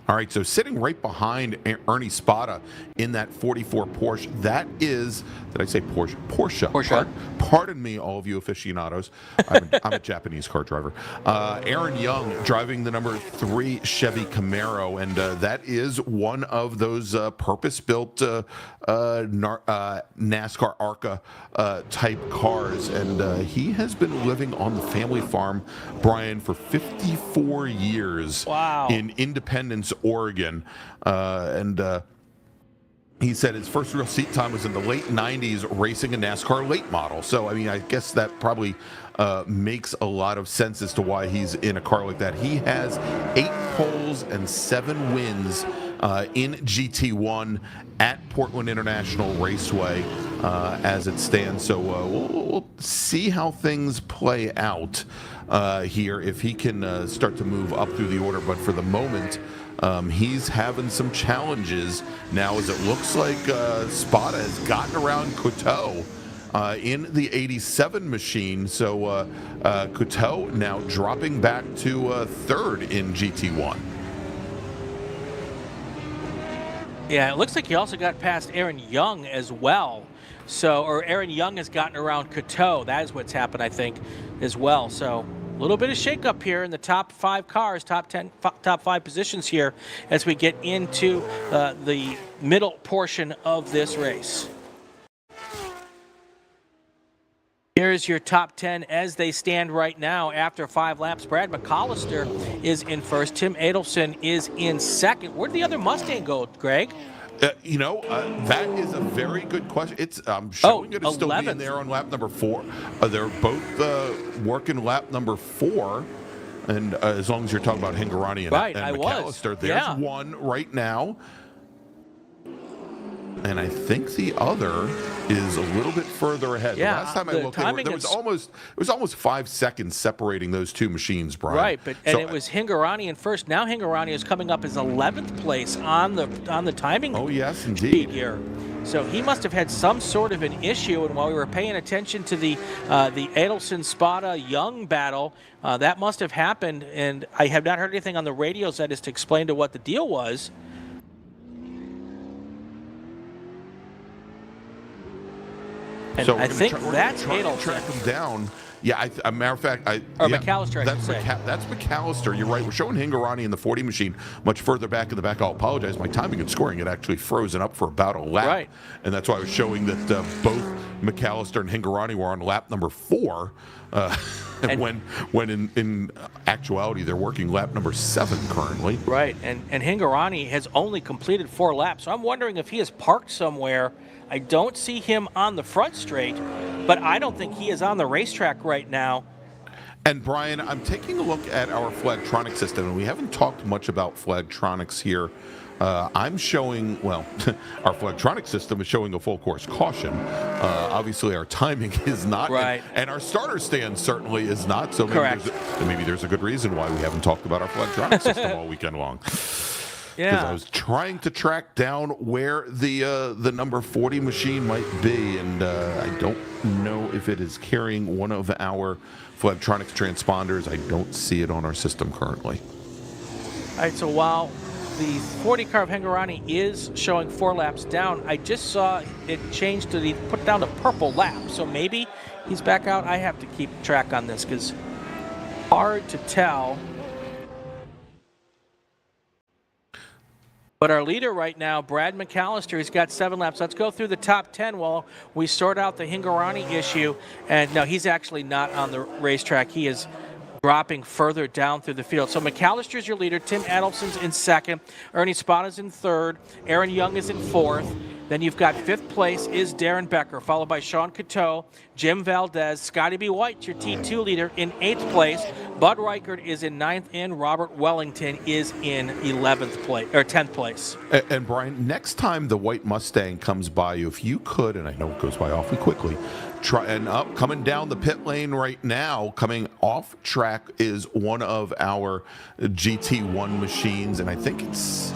All right, so sitting right behind Ernie Spada in that 44 Porsche, that is, did I say Porsche? Porsche. Pardon me, all of you aficionados. I'm a Japanese car driver. Aaron Young driving the number 3 Chevy Camaro, and that is one of those purpose-built NASCAR ARCA type cars, and he has been living on the family farm, Brian, for 54 years.
Wow.
In Independence, Oregon, and he said his first real seat time was in the late 90s racing a NASCAR late model. So, I mean, I guess that probably makes a lot of sense as to why he's in a car like that. He has 8 poles and 7 wins in GT1 at Portland International Raceway as it stands. So we'll see how things play out here if he can start to move up through the order. But for the moment, he's having some challenges now, as it looks like Spada has gotten around Couteau in the 87 machine. So Couteau now dropping back to third in GT1.
Yeah, it looks like he also got past Aaron Young as well. So, or Aaron Young has gotten around Couteau. That is what's happened, I think, as well. So, a little bit of shakeup here in the top 5 cars, top 5 positions here as we get into the middle portion of this race. Here's your top 10 as they stand right now after 5 laps. Brad McAllister is in first. Tim Adelson is in second. Where'd the other Mustang go, Greg?
That is a very good question. It's showing it as still being there on lap number 4. They're both working lap number 4. And as long as you're talking about Hingorani and McAllister, there's one right now. And I think the other is a little bit further ahead.
Yeah,
the last time I looked, there was almost 5 seconds separating those two machines, Brian.
Right, it was Hingorani in first. Now Hingorani is coming up as 11th place on the timing.
Oh yes, indeed.
Here. So he must have had some sort of an issue, and while we were paying attention to the Adelson Spada Young battle, that must have happened. And I have not heard anything on the radios that is to explain to what the deal was. And
so
I think that's Adelson.
Track him down. Yeah, a matter of fact,
McAllister.
That's McAllister. You're right. We're showing Hingorani in the 40 machine much further back in the back. I'll apologize. My timing and scoring had actually frozen up for about a lap,
right?
And that's why I was showing that both McAllister and Hingorani were on lap number 4. When in actuality they're working lap number 7 currently.
Right, and Hingorani has only completed 4 laps, so I'm wondering if he is parked somewhere. I don't see him on the front straight, but I don't think he is on the racetrack right now.
And Brian, I'm taking a look at our Flagtronic system, and we haven't talked much about Flagtronics here. I'm showing, well, our Flagtronic system is showing a full course caution. Obviously, our timing is not,
right,
and our starter stand certainly is not. So maybe there's a good reason why we haven't talked about our Flagtronic system all weekend long.
Yeah,
because I was trying to track down where the number 40 machine might be, and I don't know if it is carrying one of our Flagtronics transponders. I don't see it on our system currently.
All right, so while the 40 car of Hingorani is showing 4 laps down, I just saw it change to put down a purple lap. So maybe he's back out. I have to keep track on this because hard to tell. But our leader right now, Brad McAllister, he's got 7 laps. Let's go through the top 10 while we sort out the Hingorani issue. And no, he's actually not on the racetrack. He is dropping further down through the field. So McAllister's your leader. Tim Adelson's in second. Ernie Spada's in third. Aaron Young is in fourth. Then you've got 5th place is Darren Becker, followed by Sean Couteau, Jim Valdez, Scotty B. White, your T2 leader, in 8th place. Bud Reichert is in 9th, and Robert Wellington is in 11th place or 10th place.
And Brian, next time the white Mustang comes by you, if you could, and I know it goes by awfully quickly, coming down the pit lane right now, coming off track is one of our GT1 machines, and I think it's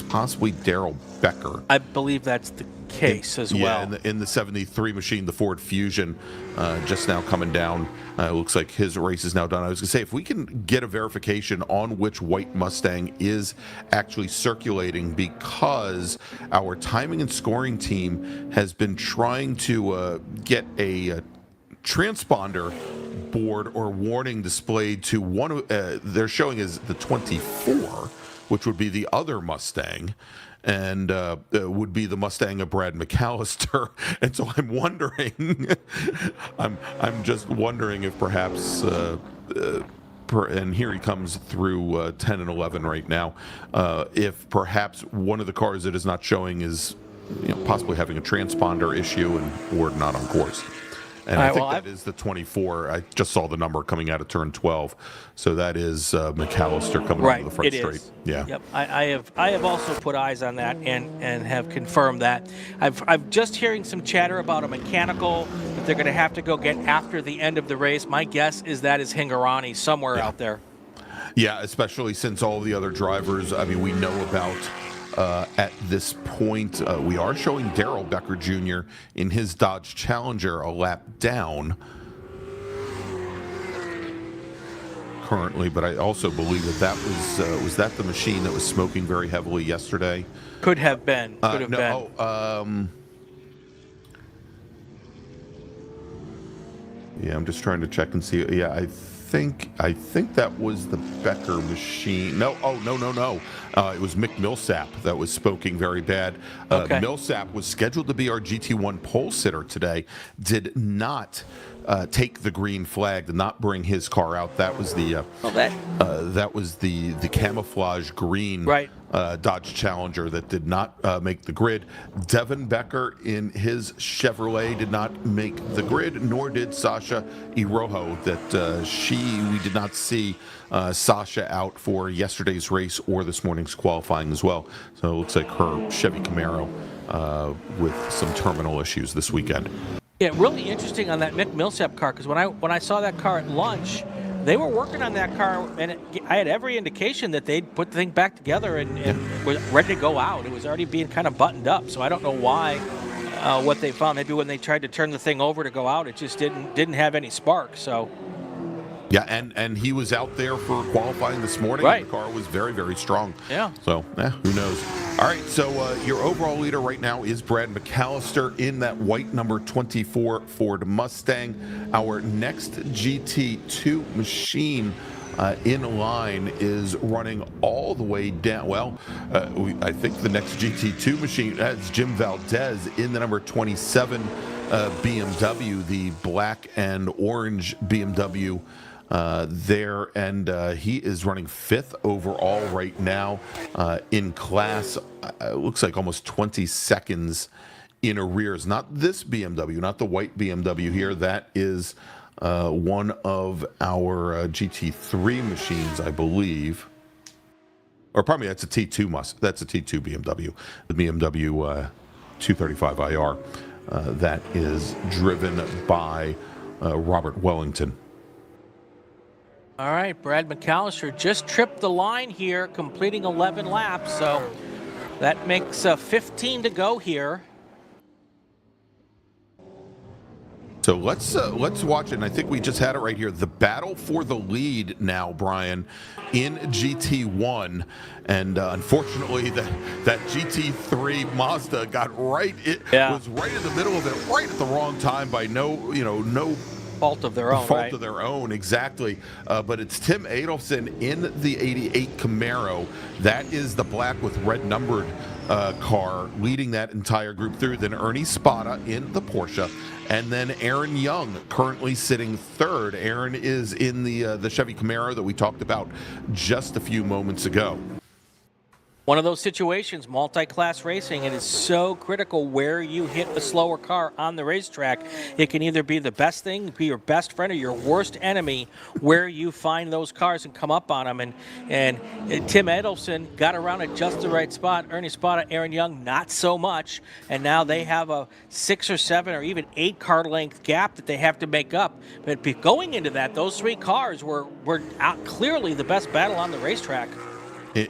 possibly Daryl Becker.
I believe that's the case as well.
Yeah, in the 73 machine, the Ford Fusion, just now coming down. Looks like his race is now done. I was going to say, if we can get a verification on which white Mustang is actually circulating, because our timing and scoring team has been trying to get a transponder board or warning displayed to one. They're showing as the 24, which would be the other Mustang, and would be the Mustang of Brad McAllister. And so I'm wondering, I'm just wondering if perhaps, and here he comes through 10 and 11 right now, if perhaps one of the cars that is not showing is possibly having a transponder issue or not on course. And I think that is the 24. I just saw the number coming out of turn 12. So that is McAllister coming onto the front straight. Yeah.
Yep. I have also put eyes on that and have confirmed that. I'm just hearing some chatter about a mechanical that they're going to have to go get after the end of the race. My guess is that is Hingorani somewhere out there.
Yeah, especially since all the other drivers, I mean, we know about at this point. We are showing Darrell Becker Jr. in his Dodge Challenger a lap down currently, but I also believe that was that the machine that was smoking very heavily yesterday?
Could have been. Could have
no,
been.
Yeah, I'm just trying to check and see. Yeah, I think that was the Becker machine. No, no. It was Mick Millsap that was smoking very bad.
Okay.
Millsap was scheduled to be our GT1 pole sitter today. Did not take the green flag, did not bring his car out. That was the camouflage green Dodge Challenger that did not make the grid. Devin Becker in his Chevrolet did not make the grid, nor did Sasha Iroho. We did not see Sasha out for yesterday's race or this morning's qualifying as well. So it looks like her Chevy Camaro with some terminal issues this weekend.
Yeah, really interesting on that Mick Millsap car, because when I saw that car at lunch, they were working on that car, and I had every indication that they'd put the thing back together and was ready to go out. It was already being kind of buttoned up, so I don't know why. What they found, maybe when they tried to turn the thing over to go out, it just didn't have any spark. So.
Yeah, and he was out there for qualifying this morning.
Right.
And the car was very, very strong.
Yeah.
So, who knows? All right, so your overall leader right now is Brad McAllister in that white number 24 Ford Mustang. Our next GT2 machine in line is running all the way down. Well, I think the next GT2 machine, that's Jim Valdez in the number 27 BMW, the black and orange BMW there, and he is running 5th overall right now in class. Looks like almost 20 seconds in arrears. Not this BMW, not the white BMW here. That is one of our GT3 machines, I believe. Or pardon me, that's a T2 That's a T2 BMW, the BMW 235IR. That is driven by Robert Wellington.
All right, Brad McAllister just tripped the line here, completing 11 laps. So that makes 15 to go here.
So let's watch it. And I think we just had it right here. The battle for the lead now, Brian, in GT1, and unfortunately that GT3 Mazda got right. It was right in the middle of it, right at the wrong time by no
fault of their own.
Fault of their own, exactly. But it's Tim Adolfson in the 88 Camaro. That is the black with red numbered car leading that entire group through. Then Ernie Spada in the Porsche. And then Aaron Young currently sitting 3rd. Aaron is in the Chevy Camaro that we talked about just a few moments ago.
One of those situations, multi-class racing, it is so critical where you hit a slower car on the racetrack. It can either be the best thing, be your best friend, or your worst enemy, where you find those cars and come up on them. And Tim Edelson got around at just the right spot. Ernie Spada, Aaron Young, not so much. And now they have a 6 or 7 or even 8 car length gap that they have to make up. But going into that, those 3 cars were out clearly the best battle on the racetrack.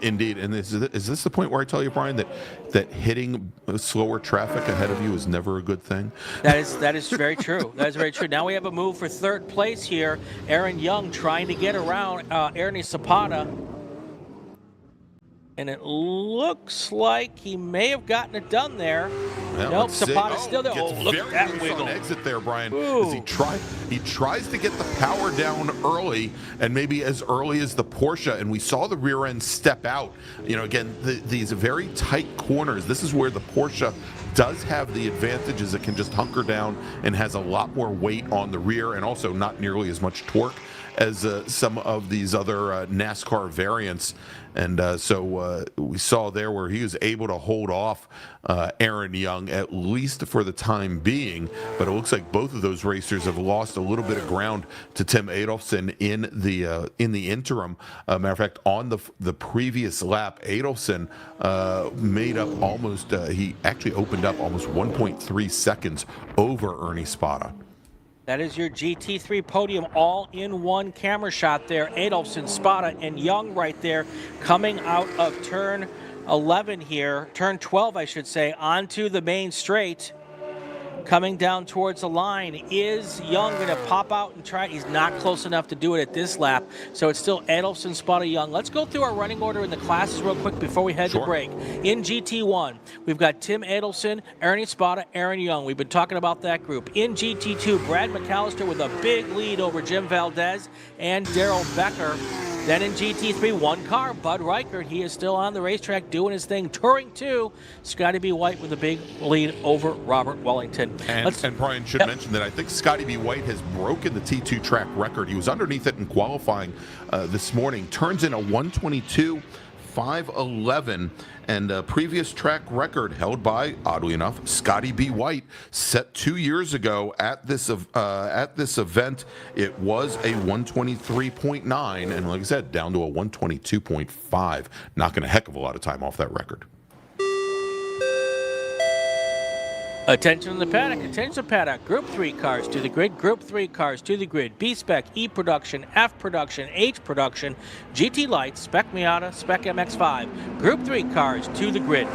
Indeed, and is this the point where I tell you, Brian, that hitting slower traffic ahead of you is never a good thing?
That is very true. That is very true. Now we have a move for 3rd place here. Aaron Young trying to get around Ernie Zapata. And it looks like he may have gotten it done there.
Well,
nope, Zapata's still there. Oh, look at that wiggle.
On exit there, Brian. As he tries to get the power down early, and maybe as early as the Porsche, and we saw the rear end step out. Again, these very tight corners. This is where the Porsche does have the advantages. It can just hunker down and has a lot more weight on the rear, and also not nearly as much torque as some of these other NASCAR variants. And so we saw there where he was able to hold off Aaron Young, at least for the time being. But it looks like both of those racers have lost a little bit of ground to Tim Adolfson in the interim. Matter of fact, on the previous lap, Adolfson made up almost, he actually opened up almost 1.3 seconds over Ernie Spada.
That is your GT3 podium all-in-one camera shot there. Adolfson, Spada, and Young right there coming out of turn 11 here, turn 12, I should say, onto the main straight. Coming down towards the line is Young, going to pop out and try. He's not close enough to do it at this lap, so it's still Adelson, Spada, Young. Let's go through our running order in the classes real quick before we head to break. In GT1, we've got Tim Adelson, Ernie Spada, Aaron Young. We've been talking about that group. In GT2, Brad McAllister with a big lead over Jim Valdez and Daryl Becker. Then in GT3, one car, Bud Reichert. He is still on the racetrack doing his thing. Touring 2, Scotty B. White with a big lead over Robert Wellington.
And Brian should mention that I think Scotty B. White has broken the T2 track record. He was underneath it in qualifying this morning. Turns in a 1:22.511, and a previous track record held by, oddly enough, Scotty B. White, set 2 years ago at this event. It was a 1:23.9, and like I said, down to a 1:22.5, knocking a heck of a lot of time off that record.
Attention in the paddock, attention paddock. Group 3 cars to the grid, Group 3 cars to the grid. B-Spec, E production, F production, H production, GT Lights, Spec Miata, Spec MX-5. Group 3 cars to the grid.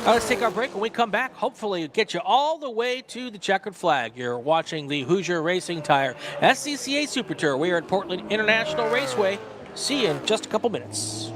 Let's take our break. When we come back, hopefully get you all the way to the checkered flag. You're watching the Hoosier Racing Tire SCCA Super Tour. We are at Portland International Raceway. See you in just a couple minutes.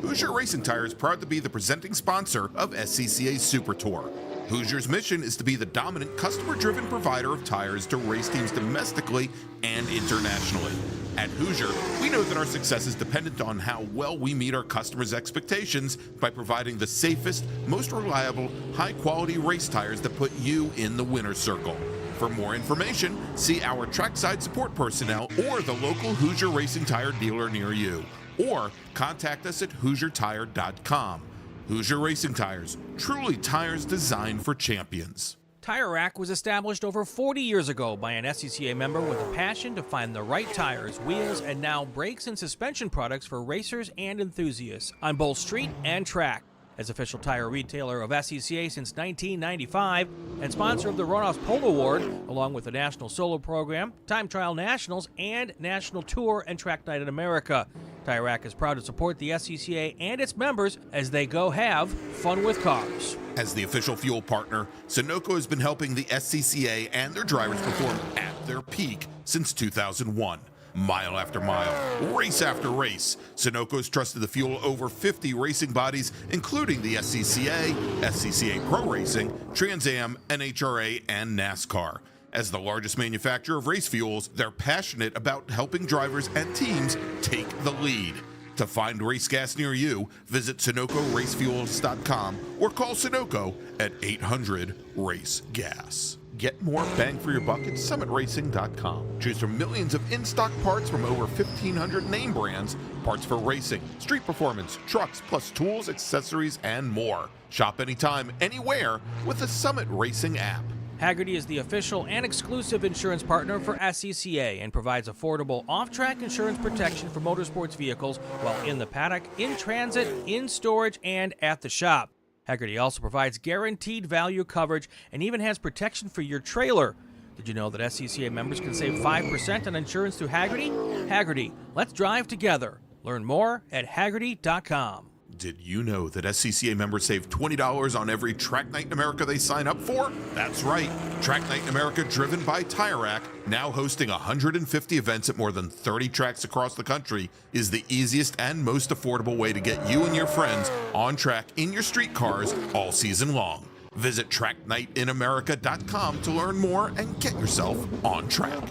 Hoosier Racing Tire is proud to be the presenting sponsor of SCCA Super Tour. Hoosier's mission is to be the dominant customer-driven provider of tires to race teams domestically and internationally. At Hoosier, we know that our success is dependent on how well we meet our customers' expectations by providing the safest, most reliable, high-quality race tires that put you in the winner's circle. For more information, see our trackside support personnel or the local Hoosier Racing Tire dealer near you. Or contact us at HoosierTire.com. Hoosier Racing Tires, truly tires designed for champions.
Tire Rack was established over 40 years ago by an SCCA member with a passion to find the right tires, wheels, and now brakes and suspension products for racers and enthusiasts on both street and track. As official tire retailer of SCCA since 1995 and sponsor of the Runoffs Polo Award, along with the National Solo Program, Time Trial Nationals, and National Tour and Track Night in America. Tire Rack is proud to support the SCCA and its members as they go have fun with cars.
As the official fuel partner, Sunoco has been helping the SCCA and their drivers perform at their peak since 2001. Mile after mile, race after race, Sunoco's trusted the fuel over 50 racing bodies, including the SCCA, SCCA Pro Racing, Trans Am, NHRA, and NASCAR. As the largest manufacturer of race fuels, they're passionate about helping drivers and teams take the lead. To find race gas near you, visit SunocoRacefuels.com or call Sunoco at 800-RACE-GAS. Get more bang for your buck at SummitRacing.com. Choose from millions of in-stock parts from over 1,500 name brands, parts for racing, street performance, trucks, plus tools, accessories, and more. Shop anytime, anywhere with the Summit Racing app.
Hagerty is the official and exclusive insurance partner for SCCA and provides affordable off-track insurance protection for motorsports vehicles while in the paddock, in transit, in storage, and at the shop. Hagerty also provides guaranteed value coverage and even has protection for your trailer. Did you know that SCCA members can save 5% on insurance through Hagerty? Hagerty, let's drive together. Learn more at Hagerty.com.
Did you know that SCCA members save $20 on every Track Night in America they sign up for? That's right. Track Night in America, driven by Tire Rack, now hosting 150 events at more than 30 tracks across the country, is the easiest and most affordable way to get you and your friends on track in your street cars all season long. Visit TrackNightInAmerica.com to learn more and get yourself on track.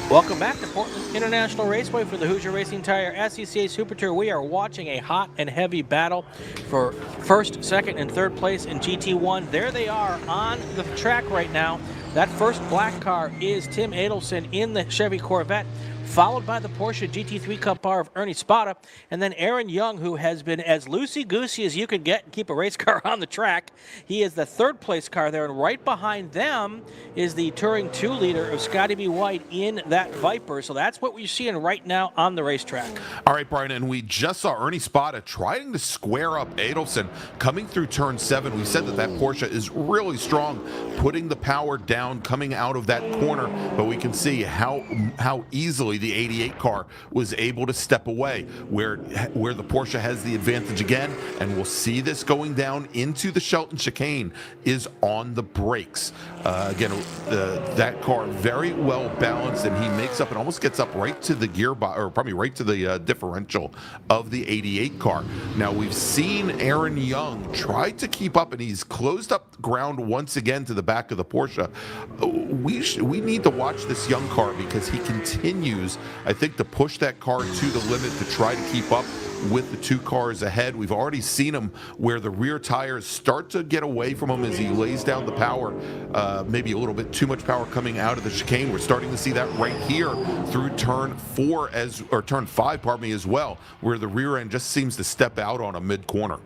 Welcome back to Portland International Raceway for the Hoosier Racing Tire SCCA Super Tour. We are watching a hot and heavy battle for first, second, and third place in GT1. There they are on the track right now. That first black car is Tim Adelson in the Chevy Corvette. followed by the Porsche GT3 Cup car of Ernie Spada, and then Aaron Young, who has been as loosey-goosey as you can get and keep a race car on the track. He is the third-place car there, and right behind them is the Touring 2 leader of Scotty B. White in that Viper. So that's what we're seeing right now on the racetrack.
All right, Brian, and we just saw Ernie Spada trying to square up Adelson coming through turn 7. We said that Porsche is really strong, putting the power down, coming out of that corner, but we can see how easily the 88 car was able to step away, where the Porsche has the advantage again, and we'll see this going down into the Shelton chicane is on the brakes. Again, that car very well balanced, and he makes up and almost gets up right to the gearbox, or probably right to the differential of the 88 car. Now, we've seen Aaron Young try to keep up, and he's closed up ground once again to the back of the Porsche. We need to watch this Young car because he continues, I think, to push that car to the limit to try to keep up with the 2 cars ahead. We've already seen him where the rear tires start to get away from him as he lays down the power, maybe a little bit too much power coming out of the chicane. We're starting to see that right here through turn 5, pardon me, as well, where the rear end just seems to step out on a mid-corner.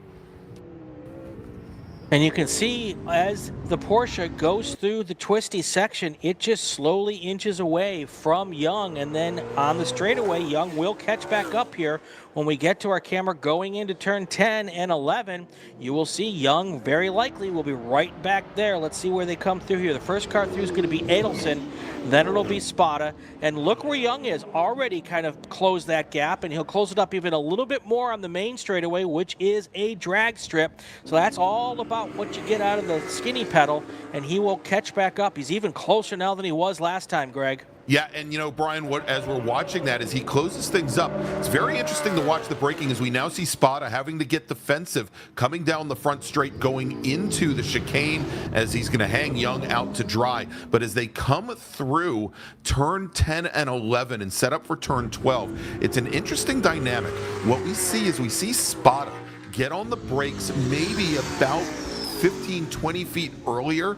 And you can see as the Porsche goes through the twisty section, it just slowly inches away from Young, and then on the straightaway, Young will catch back up here. When we get to our camera going into turn 10 and 11, you will see Young very likely will be right back there. Let's see where they come through here. The first car through is going to be Adelson, then it'll be Spada, and look where Young is. Already kind of closed that gap, and he'll close it up even a little bit more on the main straightaway, which is a drag strip. So that's all about what you get out of the skinny pedal, and he will catch back up. He's even closer now than he was last time, Greg.
Yeah, and Brian, as we're watching that, as he closes things up, it's very interesting to watch the braking as we now see Spada having to get defensive, coming down the front straight, going into the chicane as he's going to hang Young out to dry. But as they come through turn 10 and 11 and set up for turn 12, it's an interesting dynamic. What we see is we see Spada get on the brakes maybe about 15-20 feet earlier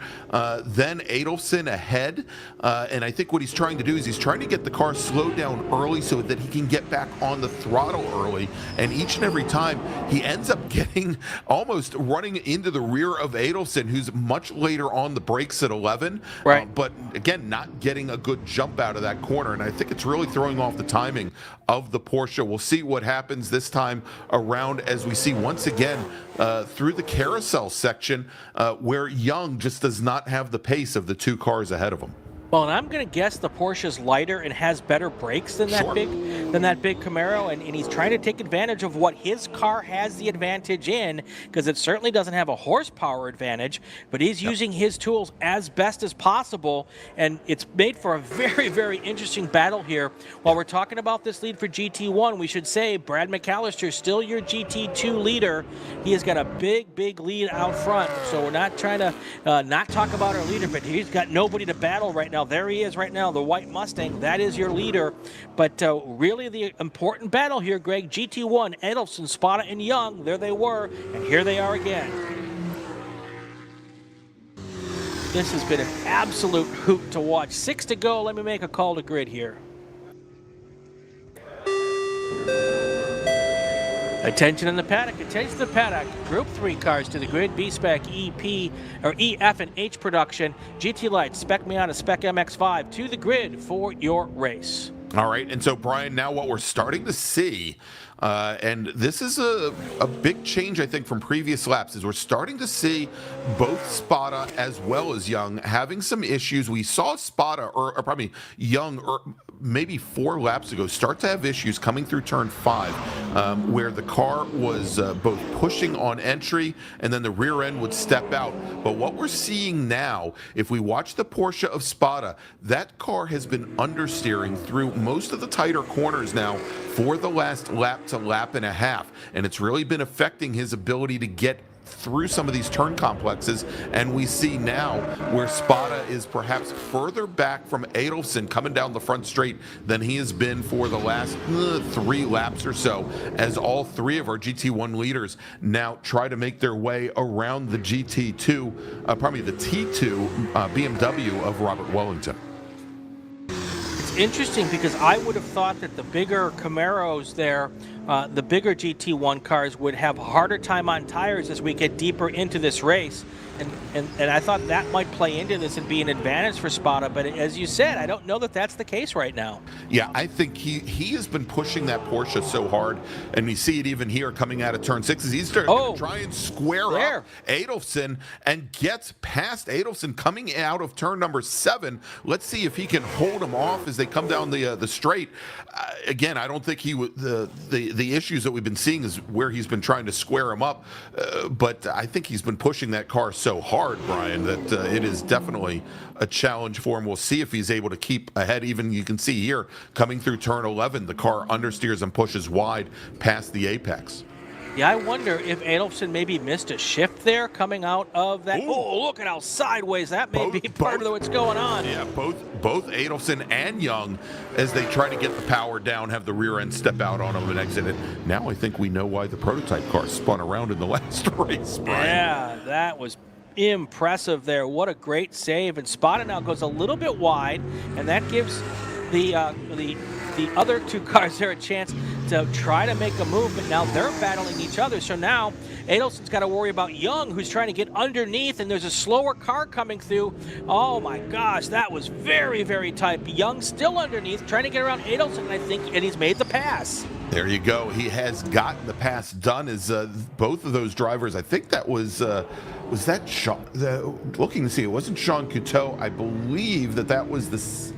than Adelson ahead, and I think what he's trying to do is he's trying to get the car slowed down early so that he can get back on the throttle early, and each and every time he ends up getting almost running into the rear of Adelson, who's much later on the brakes at 11,
right.
But again, not getting a good jump out of that corner, and I think it's really throwing off the timing of the Porsche. We'll see what happens this time around as we see once again through the carousel section where Young just does not have the pace of the 2 cars ahead of him.
Well, and I'm going to guess the Porsche's lighter and has better brakes than that big Camaro, and he's trying to take advantage of what his car has the advantage in, because it certainly doesn't have a horsepower advantage, but he's using his tools as best as possible, and it's made for a very, very interesting battle here. While we're talking about this lead for GT1, we should say Brad McAllister, still your GT2 leader. He has got a big, big lead out front, so we're not trying to not talk about our leader, but he's got nobody to battle right now. There he is right now, the white Mustang. That is your leader. But really the important battle here, Greg, GT1, Adelson, Spada, and Young, there they were, and here they are again. This has been an absolute hoot to watch. 6 to go. Let me make a call to grid here. Attention in the paddock, attention to the paddock. Group 3 cars to the grid, B-Spec, EP, or EF and H production. GT Lights, Spec Miata, Spec MX-5 to the grid for your race.
All right, and so Brian, now what we're starting to see, and this is a big change, I think, from previous laps, is we're starting to see both Spada as well as Young having some issues. We saw Spada, or probably Young, maybe 4 laps ago, start to have issues coming through turn 5, where the car was both pushing on entry and then the rear end would step out. But what we're seeing now, if we watch the Porsche of Spada, that car has been understeering through most of the tighter corners now for the last lap to lap and a half, and it's really been affecting his ability to get through some of these turn complexes. And we see now where Spada is perhaps further back from Adelson coming down the front straight than he has been for the last 3 laps or so, as all 3 of our GT1 leaders now try to make their way around the GT2, probably the T2 BMW of Robert Wellington.
interesting because I would have thought that the bigger Camaros there, the bigger GT1 cars would have a harder time on tires as we get deeper into this race. And I thought that might play into this and be an advantage for Spada, but as you said, I don't know that that's the case right now.
Yeah, I think he has been pushing that Porsche so hard, and we see it even here coming out of turn 6 as he's trying to try and square up Adolfson and gets past Adolfson coming out of turn number 7. Let's see if he can hold him off as they come down the straight. Again, I don't think he would. The issues that we've been seeing is where he's been trying to square him up, but I think he's been pushing that car so hard, Brian, that it is definitely a challenge for him. We'll see if he's able to keep ahead. Even you can see here coming through turn 11, the car understeers and pushes wide past the apex.
Yeah, I wonder if Adolfson maybe missed a shift there coming out of that. Ooh. Oh, look at how sideways that may be part of what's going on.
Yeah, both Adolfson and Young, as they try to get the power down, have the rear end step out on them and exit it. Now I think we know why the prototype car spun around in the last race, Brian.
Yeah, that was impressive there. What a great save. And Spada now goes a little bit wide, and that gives the other two cars there a chance to try to make a move, but now they're battling each other. So now Adolfson's got to worry about Young, who's trying to get underneath, and there's a slower car coming through. Oh my gosh, that was very, very tight. Young still underneath, trying to get around Adolfson, I think, and he's made the pass.
There you go. He has gotten the pass done as both of those drivers, I think that was that Sean, looking to see, it wasn't Sean Couteau. I believe that was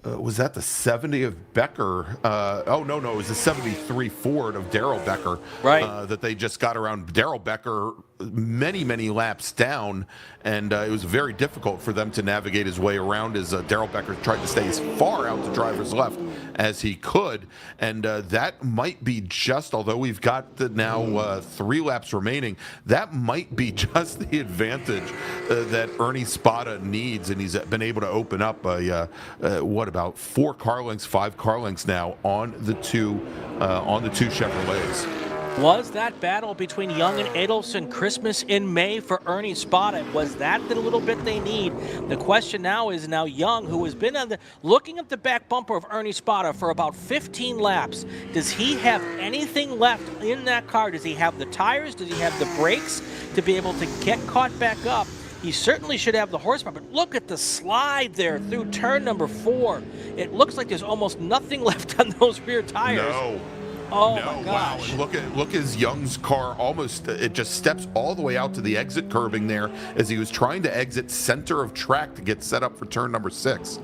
was that the 70 of Becker? Oh, no, it was the 73 Ford of Darrell Becker.
Right.
That they just got around Darrell Becker many, many laps down, and it was very difficult for them to navigate his way around as Darrell Becker tried to stay as far out to driver's left as he could, and that might be just, although we've got now 3 laps remaining, that might be just the advantage that Ernie Spada needs, and he's been able to open up about 4 car lengths, 5 car lengths now on the two Chevrolets.
Was that battle between Young and Adolfson Christmas in May for Ernie Spada? Was that the little bit they need? The question now is Young, who has been looking at the back bumper of Ernie Spada for about 15 laps. Does he have anything left in that car? Does he have the tires? Does he have the brakes to be able to get caught back up? He certainly should have the horsepower, but look at the slide there through turn number 4. It looks like there's almost nothing left on those rear tires.
No.
Oh my gosh.
Wow. And look as Young's car almost, it just steps all the way out to the exit curbing there as he was trying to exit center of track to get set up for turn number 6.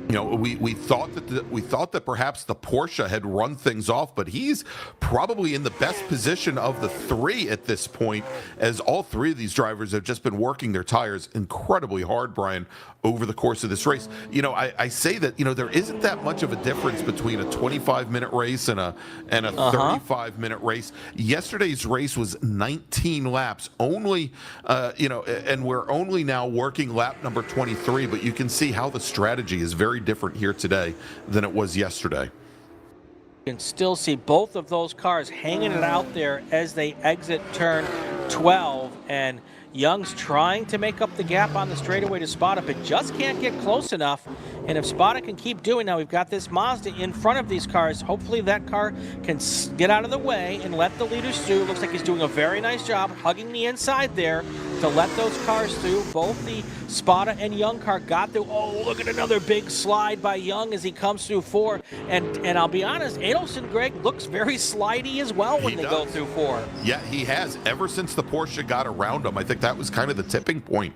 You know, we thought that perhaps the Porsche had run things off, but he's probably in the best position of the 3 at this point, as all 3 of these drivers have just been working their tires incredibly hard, Brian, over the course of this race. You know, I say that, you know, there isn't that much of a difference between a 25-minute race and a 35-minute race. Yesterday's race was 19 laps only, and we're only now working lap number 23, but you can see how the strategy is very different here today than it was yesterday.
You can still see both of those cars hanging it out there as they exit turn 12, and Young's trying to make up the gap on the straightaway to Spada, but just can't get close enough. And if Spada can keep doing, now we've got this Mazda in front of these cars. Hopefully that car can get out of the way and let the leaders through. Looks like he's doing a very nice job hugging the inside there to let those cars through. Both the Spada and Young car got through. Oh, look at another big slide by Young as he comes through 4. And I'll be honest, Adolfson, Greg, looks very slidey as well when they go through 4.
Yeah, he has. Ever since the Porsche got around him, I think that was kind of the tipping point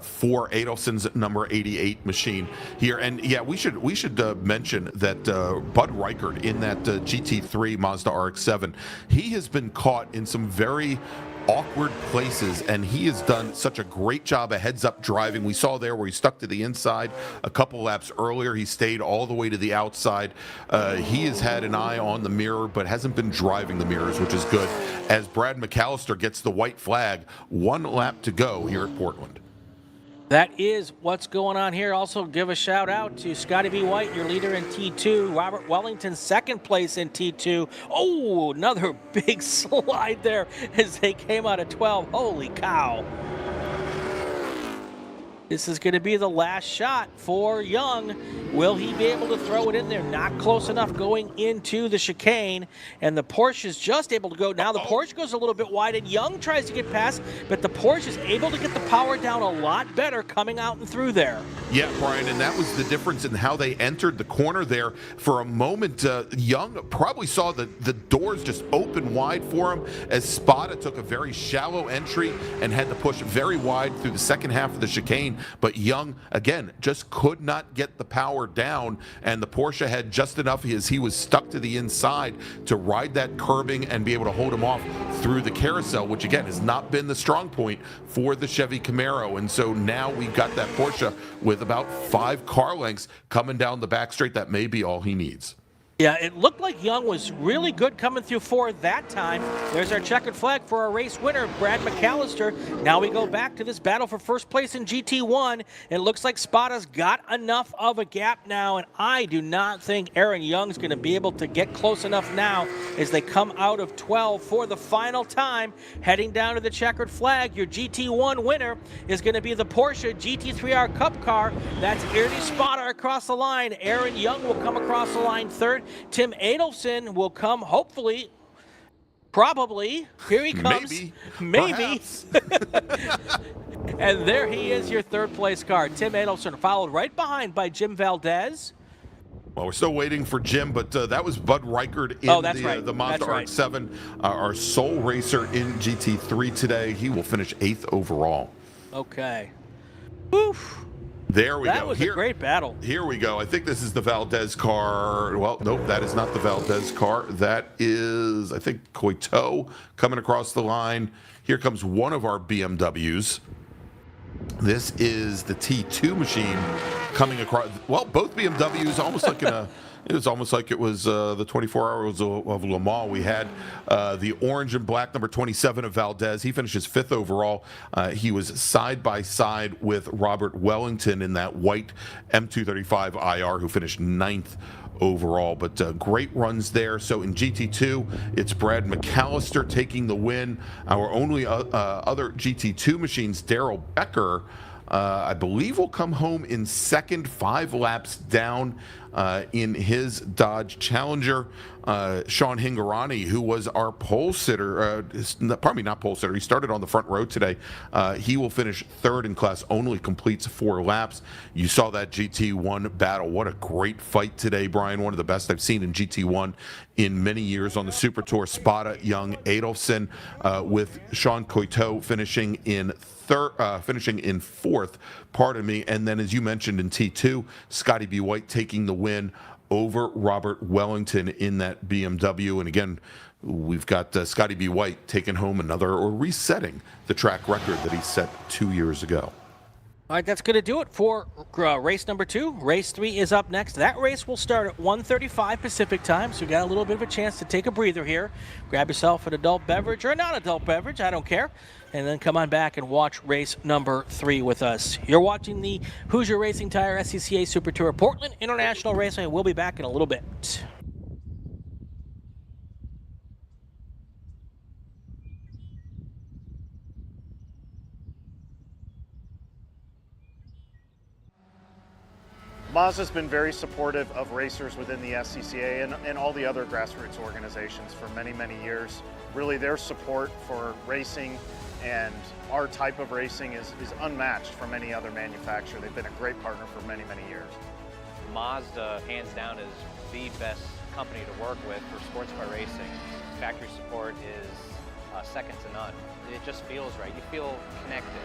for Adolfson's number 88 machine here. And yeah, we should mention that Bud Reichert in that GT3 Mazda RX-7, he has been caught in some very awkward places, and he has done such a great job of heads-up driving. We saw there where he stuck to the inside a couple laps earlier. He stayed all the way to the outside. He has had an eye on the mirror, but hasn't been driving the mirrors, which is good, as Brad McAllister gets the white flag. 1 lap to go here at Portland.
That is what's going on here. Also, give a shout out to Scotty B. White, your leader in T2. Robert Wellington, 2nd place in T2. Oh, another big slide there as they came out of 12. Holy cow. This is going to be the last shot for Young. Will he be able to throw it in there? Not close enough going into the chicane. And the Porsche is just able to go. Now the Porsche goes a little bit wide, and Young tries to get past, but the Porsche is able to get the power down a lot better coming out and through there.
Yeah, Brian, and that was the difference in how they entered the corner there. For a moment, Young probably saw the doors just open wide for him as Spada took a very shallow entry and had to push very wide through the second half of the chicane. But Young, again, just could not get the power down, and the Porsche had just enough as he was stuck to the inside to ride that curbing and be able to hold him off through the carousel, which again has not been the strong point for the Chevy Camaro. And so now we've got that Porsche with about 5 car lengths coming down the back straight. That may be all he needs.
Yeah, it looked like Young was really good coming through forward that time. There's our checkered flag for our race winner, Brad McAllister. Now we go back to this battle for first place in GT1. It looks like Spada's got enough of a gap now, and I do not think Aaron Young's going to be able to get close enough now as they come out of 12 for the final time. Heading down to the checkered flag, your GT1 winner is going to be the Porsche GT3R Cup car. That's Ernie Spada across the line. Aaron Young will come across the line third. Tim Adelson will come, hopefully, probably. Here he comes. Maybe. And there he is, your third place car. Tim Adelson, followed right behind by Jim Valdez.
Well, we're still waiting for Jim, but that was Bud Reichard in the Mazda RX-7, our sole racer in GT3 today. He will finish 8th overall.
Okay. Oof.
There we go.
That was a great battle.
Here we go. I think this is the Valdez car. Well, nope, that is not the Valdez car. That is, I think, Coito coming across the line. Here comes one of our BMWs. This is the T2 machine coming across. Well, both BMWs, almost like in a. It was almost like it was the 24 Hours of Le Mans. We had the orange and black number 27 of Valdez. He finishes 5th overall. He was side by side with Robert Wellington in that white M235 IR, who finished 9th overall. But great runs there. So in GT2, it's Brad McAllister taking the win. Our only other GT2 machines, Daryl Becker, I believe will come home in second, 5 laps down in his Dodge Challenger. Sean Hingarani, who was our pole sitter, probably not pole sitter, he started on the front row today. He will finish 3rd in class, only completes 4 laps. You saw that GT1 battle. What a great fight today, Brian. One of the best I've seen in GT1 in many years on the Super Tour. Spada, Young, Adelson, with Sean Coito finishing in 4th, pardon me. And then, as you mentioned in T2, Scotty B. White taking the win over Robert Wellington in that BMW. And again, we've got Scotty B. White taking home another, or resetting the track record that he set 2 years ago.
All right, that's going to do it for race number 2. Race 3 is up next. That race will start at 1:35 Pacific time, so you got a little bit of a chance to take a breather here. Grab yourself an adult beverage or a non-adult beverage, I don't care, and then come on back and watch race number 3 with us. You're watching the Hoosier Racing Tire SCCA Super Tour Portland International Raceway. We'll be back in a little bit.
Mazda's been very supportive of racers within the SCCA and all the other grassroots organizations for many, many years. Really, their support for racing and our type of racing is unmatched from any other manufacturer. They've been a great partner for many, many years.
Mazda, hands down, is the best company to work with for sports car racing. Factory support is second to none. It just feels right. You feel connected.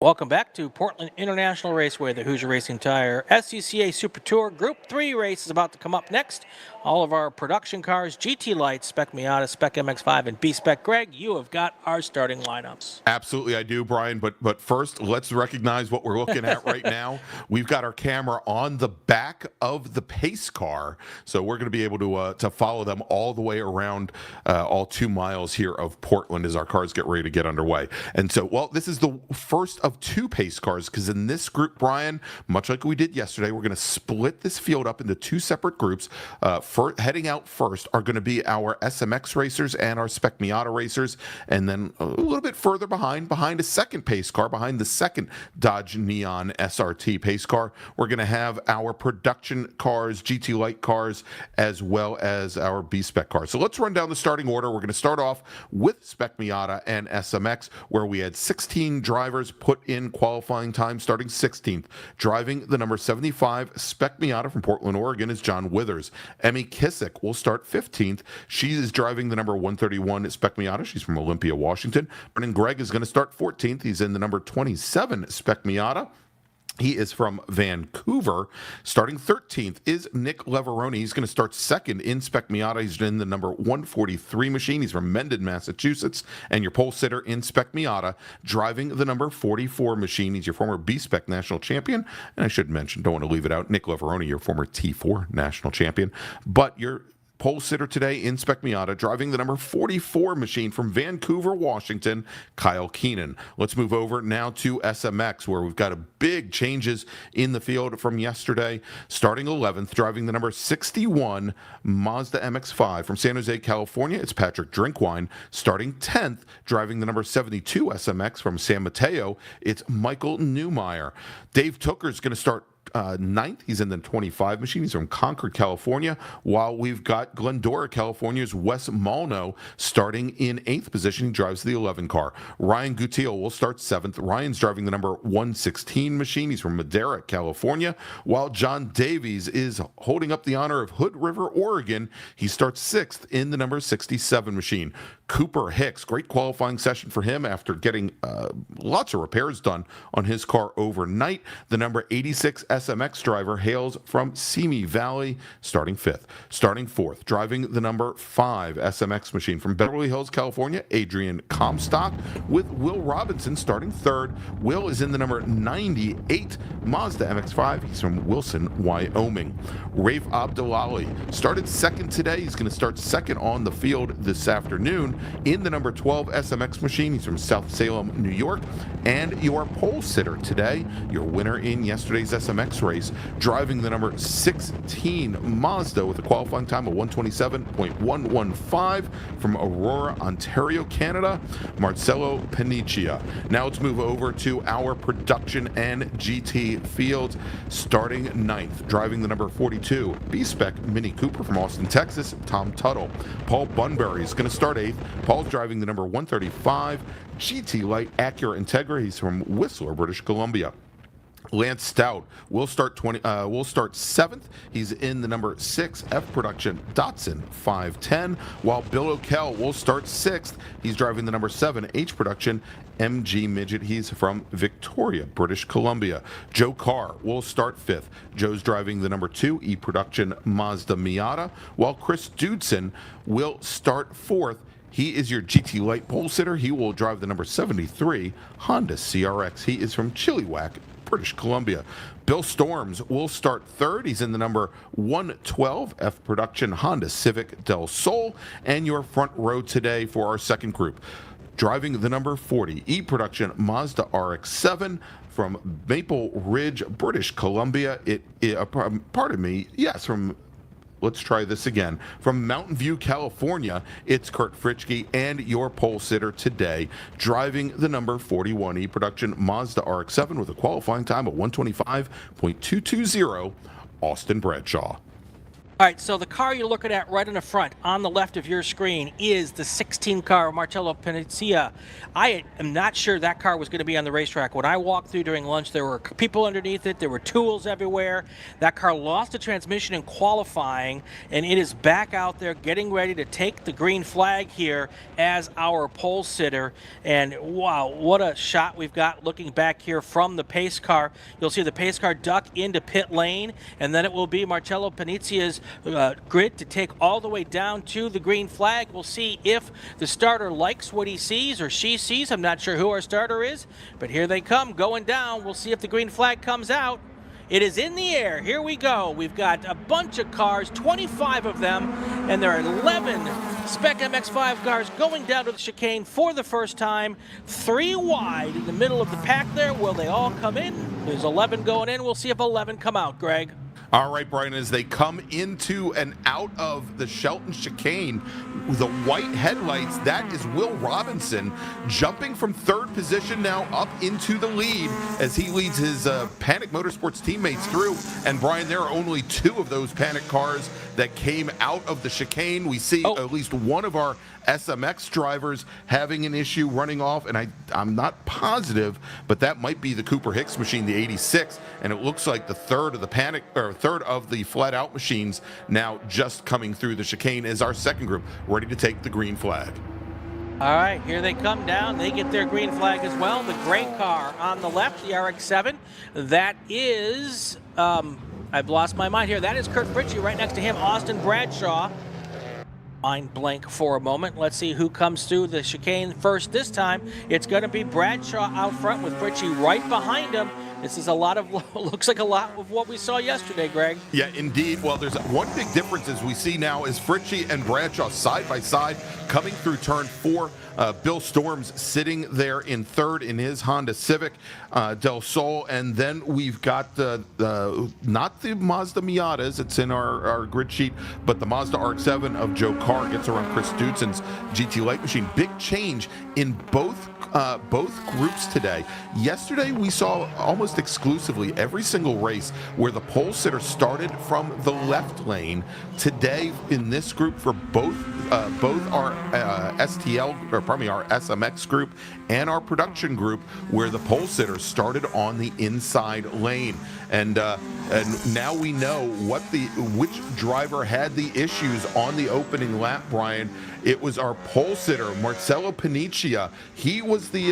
Welcome back to Portland International Raceway, the Hoosier Racing Tire SCCA Super Tour Group 3 race is about to come up next. All of our production cars, GT Lights, Spec Miata, Spec MX-5, and B-Spec. Greg, you have got our starting lineups.
Absolutely, I do, Brian. But first, let's recognize what we're looking at right now. We've got our camera on the back of the pace car, so we're going to be able to follow them all the way around all 2 miles here of Portland as our cars get ready to get underway. And so, well, this is the first of 2 pace cars, because in this group, Brian, much like we did yesterday, we're going to split this field up into 2 separate groups. Heading out first are going to be our SMX racers and our Spec Miata racers, and then a little bit further behind a second pace car, behind the second Dodge Neon SRT pace car, we're going to have our production cars, GT Light cars, as well as our B-Spec cars. So let's run down the starting order. We're going to start off with Spec Miata and SMX, where we had 16 drivers put in qualifying time, starting 16th. Driving the number 75 Spec Miata from Portland, Oregon is John Withers. Emmy Kissick will start 15th. She is driving the number 131 Spec Miata. She's from Olympia, Washington. Brendan Gregg is going to start 14th. He's in the number 27 Spec Miata. He is from Vancouver. Starting 13th is Nick Leveroni. He's going to start second in Spec Miata. He's in the number 143 machine. He's from Mendon, Massachusetts. And your pole sitter in Spec Miata, driving the number 44 machine. He's your former B-Spec national champion. And I should mention, don't want to leave it out, Nick Leveroni, your former T4 national champion. But your pole sitter today in Spec Miata, driving the number 44 machine from Vancouver, Washington, Kyle Keenan. Let's move over now to SMX, where we've got a big changes in the field from yesterday. Starting 11th, driving the number 61 Mazda MX-5 from San Jose, California, it's Patrick Drinkwine. Starting 10th, driving the number 72 SMX from San Mateo, it's Michael Newmeyer. Dave Tooker's going to start 9th. He's in the 25 machine. He's from Concord, California, while we've got Glendora, California's Wes Malno starting in 8th position. He drives the 11 car. Ryan Gutierrez will start 7th. Ryan's driving the number 116 machine. He's from Madera, California, while John Davies is holding up the honor of Hood River, Oregon. He starts 6th in the number 67 machine. Cooper Hicks, great qualifying session for him after getting lots of repairs done on his car overnight. The number 86 SMX driver hails from Simi Valley, starting 5th. Starting 4th, driving the number 5 SMX machine from Beverly Hills, California, Adrian Comstock, with Will Robinson starting 3rd. Will is in the number 98 Mazda MX-5. He's from Wilson, Wyoming. Rafe Abdullahi started 2nd today. He's going to start 2nd on the field this afternoon in the number 12 SMX machine. He's from South Salem, New York. And your pole sitter today, your winner in yesterday's SMX race, driving the number 16 Mazda with a qualifying time of 127.115 from Aurora, Ontario, Canada, Marcelo Penicia. Now let's move over to our production and GT fields. Starting 9th, driving the number 42 B-Spec Mini Cooper from Austin, Texas, Tom Tuttle. Paul Bunbury is going to start 8th. Paul's driving the number 135 GT Light Acura Integra. He's from Whistler, British Columbia. Lance Stout will start 7th. He's in the number 6 F Production Datsun 510, while Bill O'Kell will start 6th. He's driving the number 7 H Production MG Midget. He's from Victoria, British Columbia. Joe Carr will start 5th. Joe's driving the number 2 E Production Mazda Miata, while Chris Dudson will start 4th. He is your GT Light pole sitter. He will drive the number 73 Honda CRX. He is from Chilliwack, British Columbia. Bill Storms will start 3rd. He's in the number 112 F Production Honda Civic Del Sol. And your front row today for our second group, driving the number 40 E Production Mazda RX-7 from Maple Ridge, British Columbia. Let's try this again. From Mountain View, California, it's Kurt Fritschke, and your pole sitter today, driving the number 41 E Production Mazda RX-7 with a qualifying time of 125.220, Austin Bradshaw.
All right, so the car you're looking at right in the front on the left of your screen is the 16 car Marcello Panizia. I am not sure that car was going to be on the racetrack. When I walked through during lunch, there were people underneath it. There were tools everywhere. That car lost a transmission in qualifying, and it is back out there getting ready to take the green flag here as our pole sitter. And wow, what a shot we've got looking back here from the pace car. You'll see the pace car duck into pit lane, and then it will be Marcello Panizia's grid to take all the way down to the green flag. We'll see if the starter likes what he sees or she sees. I'm not sure who our starter is, but here they come going down. We'll see if the green flag comes out. It is in the air. Here we go. We've got a bunch of cars, 25 of them, and there are 11 Spec MX-5 cars going down to the chicane for the first time. 3 wide in the middle of the pack there. Will they all come in? There's 11 going in. We'll see if 11 come out, Greg.
All right, Brian, as they come into and out of the Shelton chicane, the white headlights, that is Will Robinson jumping from third position now up into the lead as he leads his Panic Motorsports teammates through. And Brian, there are only 2 of those Panic cars that came out of the chicane. We see at least one of our SMX drivers having an issue running off, and I'm not positive, but that might be the Cooper Hicks machine, the 86, and it looks like the third of the flat out machines now just coming through the chicane is our second group, ready to take the green flag.
All right, here they come down. They get their green flag as well. The gray car on the left, the RX-7, that is, I've lost my mind here. That is Kurt Fritchie. Right next to him, Austin Bradshaw. Mind blank for a moment. Let's see who comes through the chicane first this time. It's going to be Bradshaw out front with Fritchie right behind him. This is looks like a lot of what we saw yesterday, Greg.
Yeah, indeed. Well, there's one big difference as we see now is Fritchie and Bradshaw side by side coming through turn 4. Bill Storms sitting there in third in his Honda Civic Del Sol, and then we've got not the Mazda Miatas, it's in our grid sheet, but the Mazda RX-7 of Joe Carr gets around Chris Dudeson's GT Light machine. Big change in both groups today. Yesterday we saw almost exclusively every single race where the pole sitter started from the left lane. Today in this group for both our our SMX group and our production group, where the pole sitter started on the inside lane, and now we know which driver had the issues on the opening lap. Brian, it was our pole sitter Marcello Panizia. He was the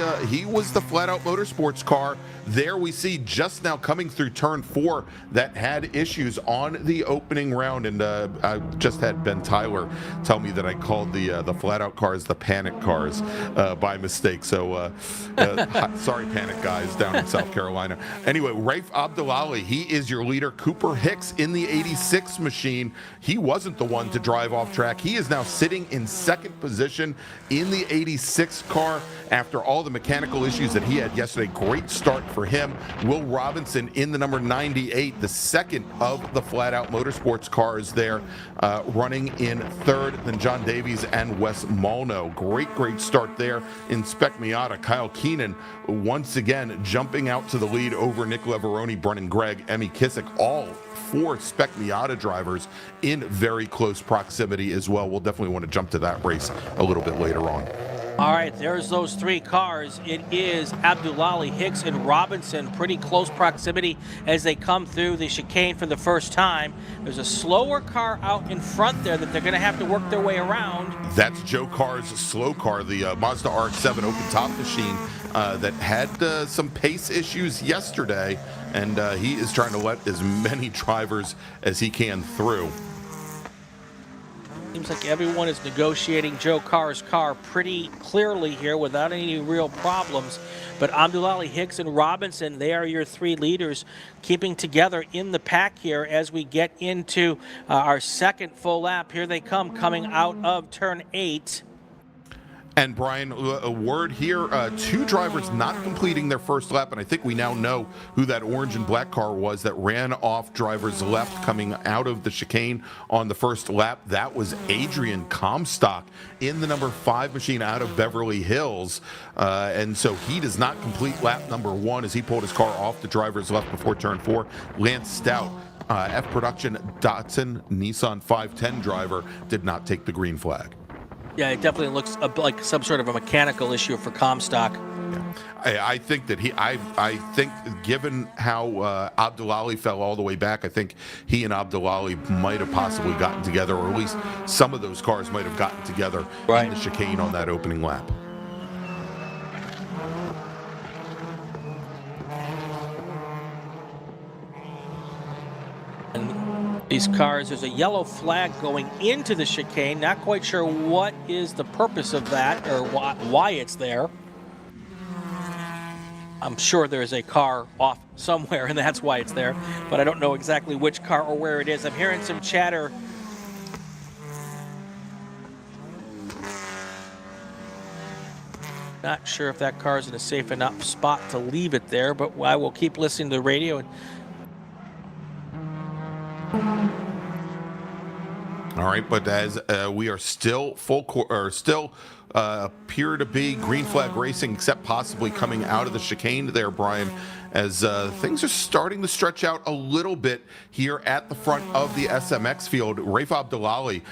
Flat Out Motorsports car. There we see just now coming through turn 4 that had issues on the opening round, and I just had Ben Tyler tell me that I called the Flat Out cars the Panic cars by mistake. So sorry, Panic guys down in South Carolina. Anyway, Raif Abdullahi, he is your leader. Cooper Hicks in the 86 machine. He wasn't the one to drive off track. He is now sitting in second position in the 86 car after all the mechanical issues that he had yesterday. Great start for him. Will Robinson in the number 98, the second of the Flat Out Motorsports cars there, running in third. Then John Davies and Wes Molno. Great start there in Spec Miata. Kyle Keenan once again jumping out to the lead over Nick Leveroni, Brennan Gregg, Emmy Kissick, all 4 Spec Miata drivers in very close proximity as well. We'll definitely want to jump to that race a little bit later on.
All right, there's those 3 cars. It is Abdullahi, Hicks, and Robinson. Pretty close proximity as they come through the chicane for the first time. There's a slower car out in front there that they're going to have to work their way around.
That's Joe Carr's slow car, the Mazda RX-7 open top machine that had some pace issues yesterday, and he is trying to let as many drivers as he can through.
Seems like everyone is negotiating Joe Carr's car pretty clearly here without any real problems. But Abdullahi, Hicks, and Robinson, they are your 3 leaders keeping together in the pack here as we get into our second full lap. Here they come, coming out of turn 8.
And Brian, a word here, 2 drivers not completing their first lap, and I think we now know who that orange and black car was that ran off driver's left coming out of the chicane on the first lap. That was Adrian Comstock in the number 5 machine out of Beverly Hills, and so he does not complete lap number 1 as he pulled his car off the driver's left before turn 4. Lance Stout F Production Datsun Nissan 510 driver did not take the green flag.
Yeah, it definitely looks like some sort of a mechanical issue for Comstock.
I think that I think given how Abdullahi fell all the way back, I think he and Abdullahi might have possibly gotten together, or at least some of those cars might have gotten together in the chicane on that opening lap.
These cars, there's a yellow flag going into the chicane. Not quite sure what is the purpose of that or why it's there. I'm sure there's a car off somewhere and that's why it's there, but I don't know exactly which car or where it is. I'm hearing some chatter. Not sure if that car is in a safe enough spot to leave it there, but I will keep listening to the radio.
All right, but as we are still appear to be green flag racing, except possibly coming out of the chicane there, Brian, as things are starting to stretch out a little bit here at the front of the SMX field. Raif Abdullahi,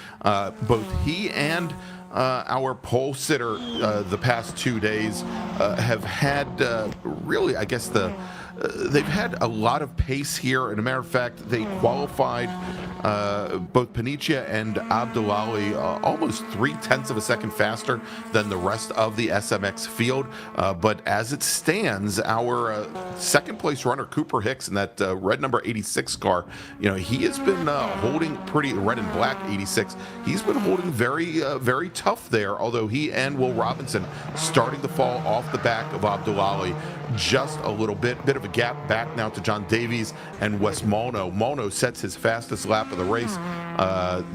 both he and our pole sitter the past 2 days have had really, I guess, they've had a lot of pace here. And a matter of fact, they qualified both Panicia and Abdullahi almost 0.3 of a second faster than the rest of the SMX field. But as it stands, our second place runner, Cooper Hicks, in that red number 86 car, he has been holding pretty, red and black 86. He's been holding very tough there, although he and Will Robinson starting to fall off the back of Abdullahi just a little bit of a gap back now to John Davies and Wes Molno. Molno sets his fastest lap of the race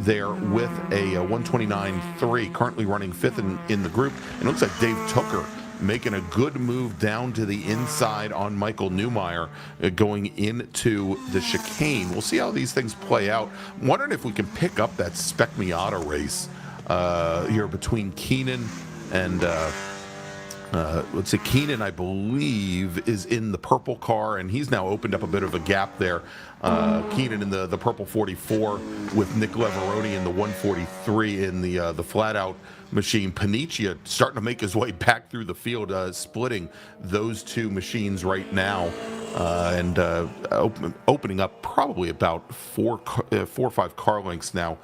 there with a 129.3, currently running fifth in the group. And it looks like Dave Tooker making a good move down to the inside on Michael Newmeyer going into the chicane. We'll see how these things play out. I'm wondering if we can pick up that Spec Miata race here between Keenan and let's see, Keenan, I believe, is in the purple car, and he's now opened up a bit of a gap there. Keenan in the purple 44 with Nick Leveroni in the 143 in the flat-out machine. Panicia starting to make his way back through the field, splitting those two machines right now, and opening up probably about four or five car lengths now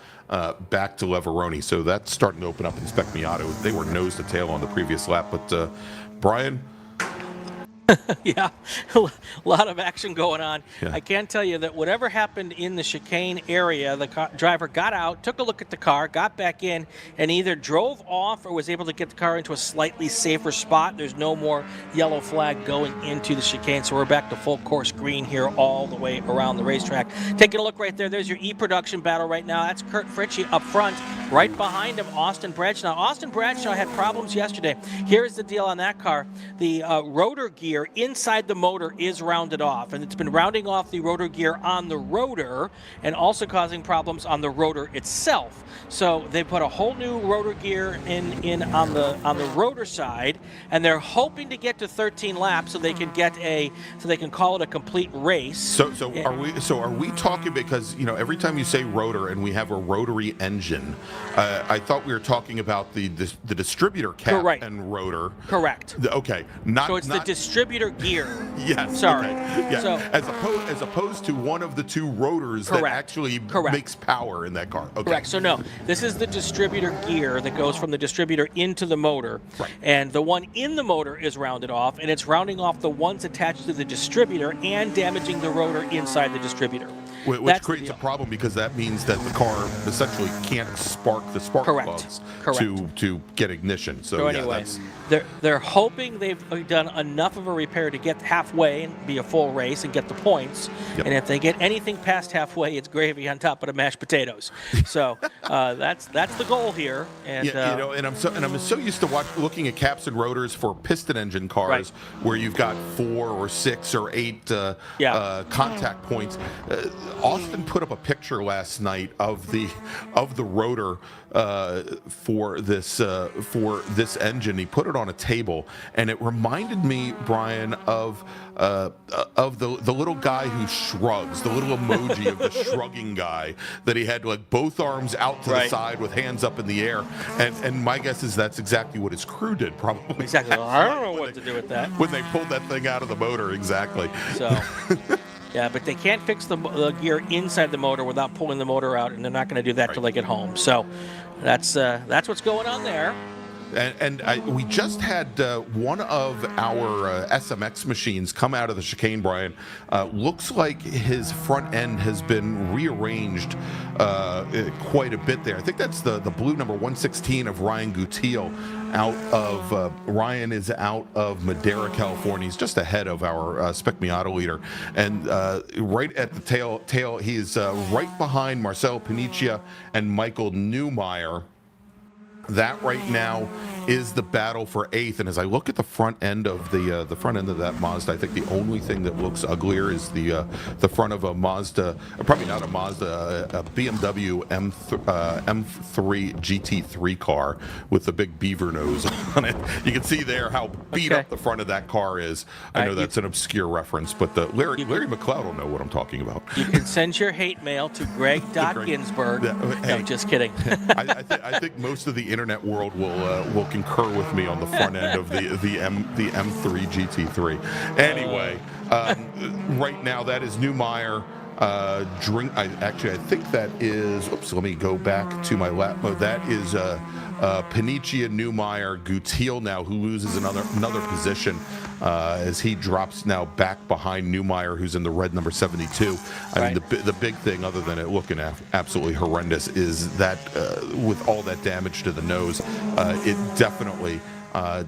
back to Leveroni. So that's starting to open up in Spec Miata. They were nose to tail on the previous lap, but Brian?
Yeah, a lot of action going on.
Yeah.
I can tell you that whatever happened in the chicane area, the driver got out, took a look at the car, got back in, and either drove off or was able to get the car into a slightly safer spot. There's no more yellow flag going into the chicane, so we're back to full course green here all the way around the racetrack. Taking a look right there, there's your E-Production battle right now. That's Kurt Fritchie up front. Right behind him, Austin Bradshaw. Austin Bradshaw had problems yesterday. Here's the deal on that car. The rotor gear inside the motor is rounded off, and it's been rounding off the rotor gear on the rotor and also causing problems on the rotor itself. So they put a whole new rotor gear in on the rotor side, and they're hoping to get to 13 laps so they can call it a complete race.
So are we talking, because every time you say rotor and we have a rotary engine, I thought we were talking about the distributor cap and rotor.
Correct.
Okay.
So it's the distributor gear.
Yes.
Sorry.
Okay. Yeah.
So,
as opposed to one of the two rotors that actually makes power in that car. Okay.
Correct. So no, this is the distributor gear that goes from the distributor into the motor.
Right.
And the one in the motor is rounded off, and it's rounding off the ones attached to the distributor and damaging the rotor inside the distributor.
Which creates a problem, because that means that the car essentially can't spark the spark plugs to get ignition. So
anyway, they're hoping they've done enough of a repair to get halfway and be a full race and get the points. Yep. And if they get anything past halfway, it's gravy on top of the mashed potatoes. So that's the goal here. And
and I'm so used to looking at caps and rotors for piston engine cars, where you've got 4 or 6 or 8 contact points. Austin put up a picture last night of the rotor for this engine. He put it on a table, and it reminded me, Brian, of the little guy who shrugs, the little emoji of the shrugging guy that he had like both arms out to the side with hands up in the air. And my guess is that's exactly what his crew did, probably.
Exactly. I don't know what to do with that.
When they pulled that thing out of the motor, exactly.
So, yeah, but they can't fix the gear inside the motor without pulling the motor out, and they're not going to do that till they get home. So that's what's going on there.
And we just had one of our SMX machines come out of the chicane, Brian. Looks like his front end has been rearranged quite a bit there. I think that's the blue number 116 of Ryan Gutiel. Ryan is out of Madera, California. He's just ahead of our Spec Miata leader. And right at the tail he's right behind Marcel Panicia and Michael Neumeier. That right now is the battle for 8th, and as I look at the front end of that Mazda, I think the only thing that looks uglier is the front of a Mazda, probably not a Mazda, a BMW M3 GT3 car with the big beaver nose on it. You can see there how beat up the front of that car is. I know that's an obscure reference, but Larry McLeod will know what I'm talking about.
You can send your hate mail to Gregg Ginsberg. No, just kidding.
I think most of the internet world will concur with me on the front end of the M3 GT3. Anyway, right now that is Neumeier. I think that is. Oops. Let me go back to my lap. Oh, that is Panicia, Neumeier, Gutiel now, who loses another position as he drops now back behind Neumeier, who's in the red number 72. I mean, the big thing, other than it looking absolutely horrendous, is that with all that damage to the nose, it definitely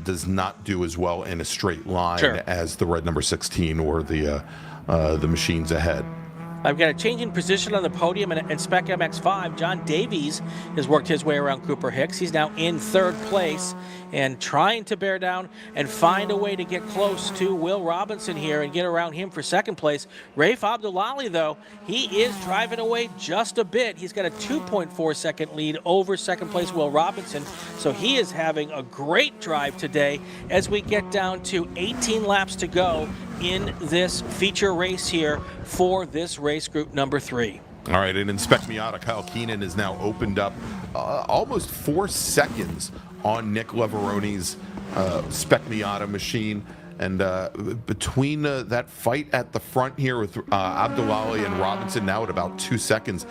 does not do as well in a straight line as the red number 16 or the machines ahead.
I've got a change in position on the podium in Spec MX-5. John Davies has worked his way around Cooper Hicks. He's now in 3rd place and trying to bear down and find a way to get close to Will Robinson here and get around him for 2nd place. Rafe Abdullahi, though, he is driving away just a bit. He's got a 2.4 second lead over 2nd place Will Robinson. So he is having a great drive today as we get down to 18 laps to go in this feature race here for this race group number 3.
All right, and in Spec Miata, Kyle Keenan has now opened up almost 4 seconds on Nick Leveroni's Spec Miata machine. And between that fight at the front here with Abdullahi and Robinson now at about 2 seconds,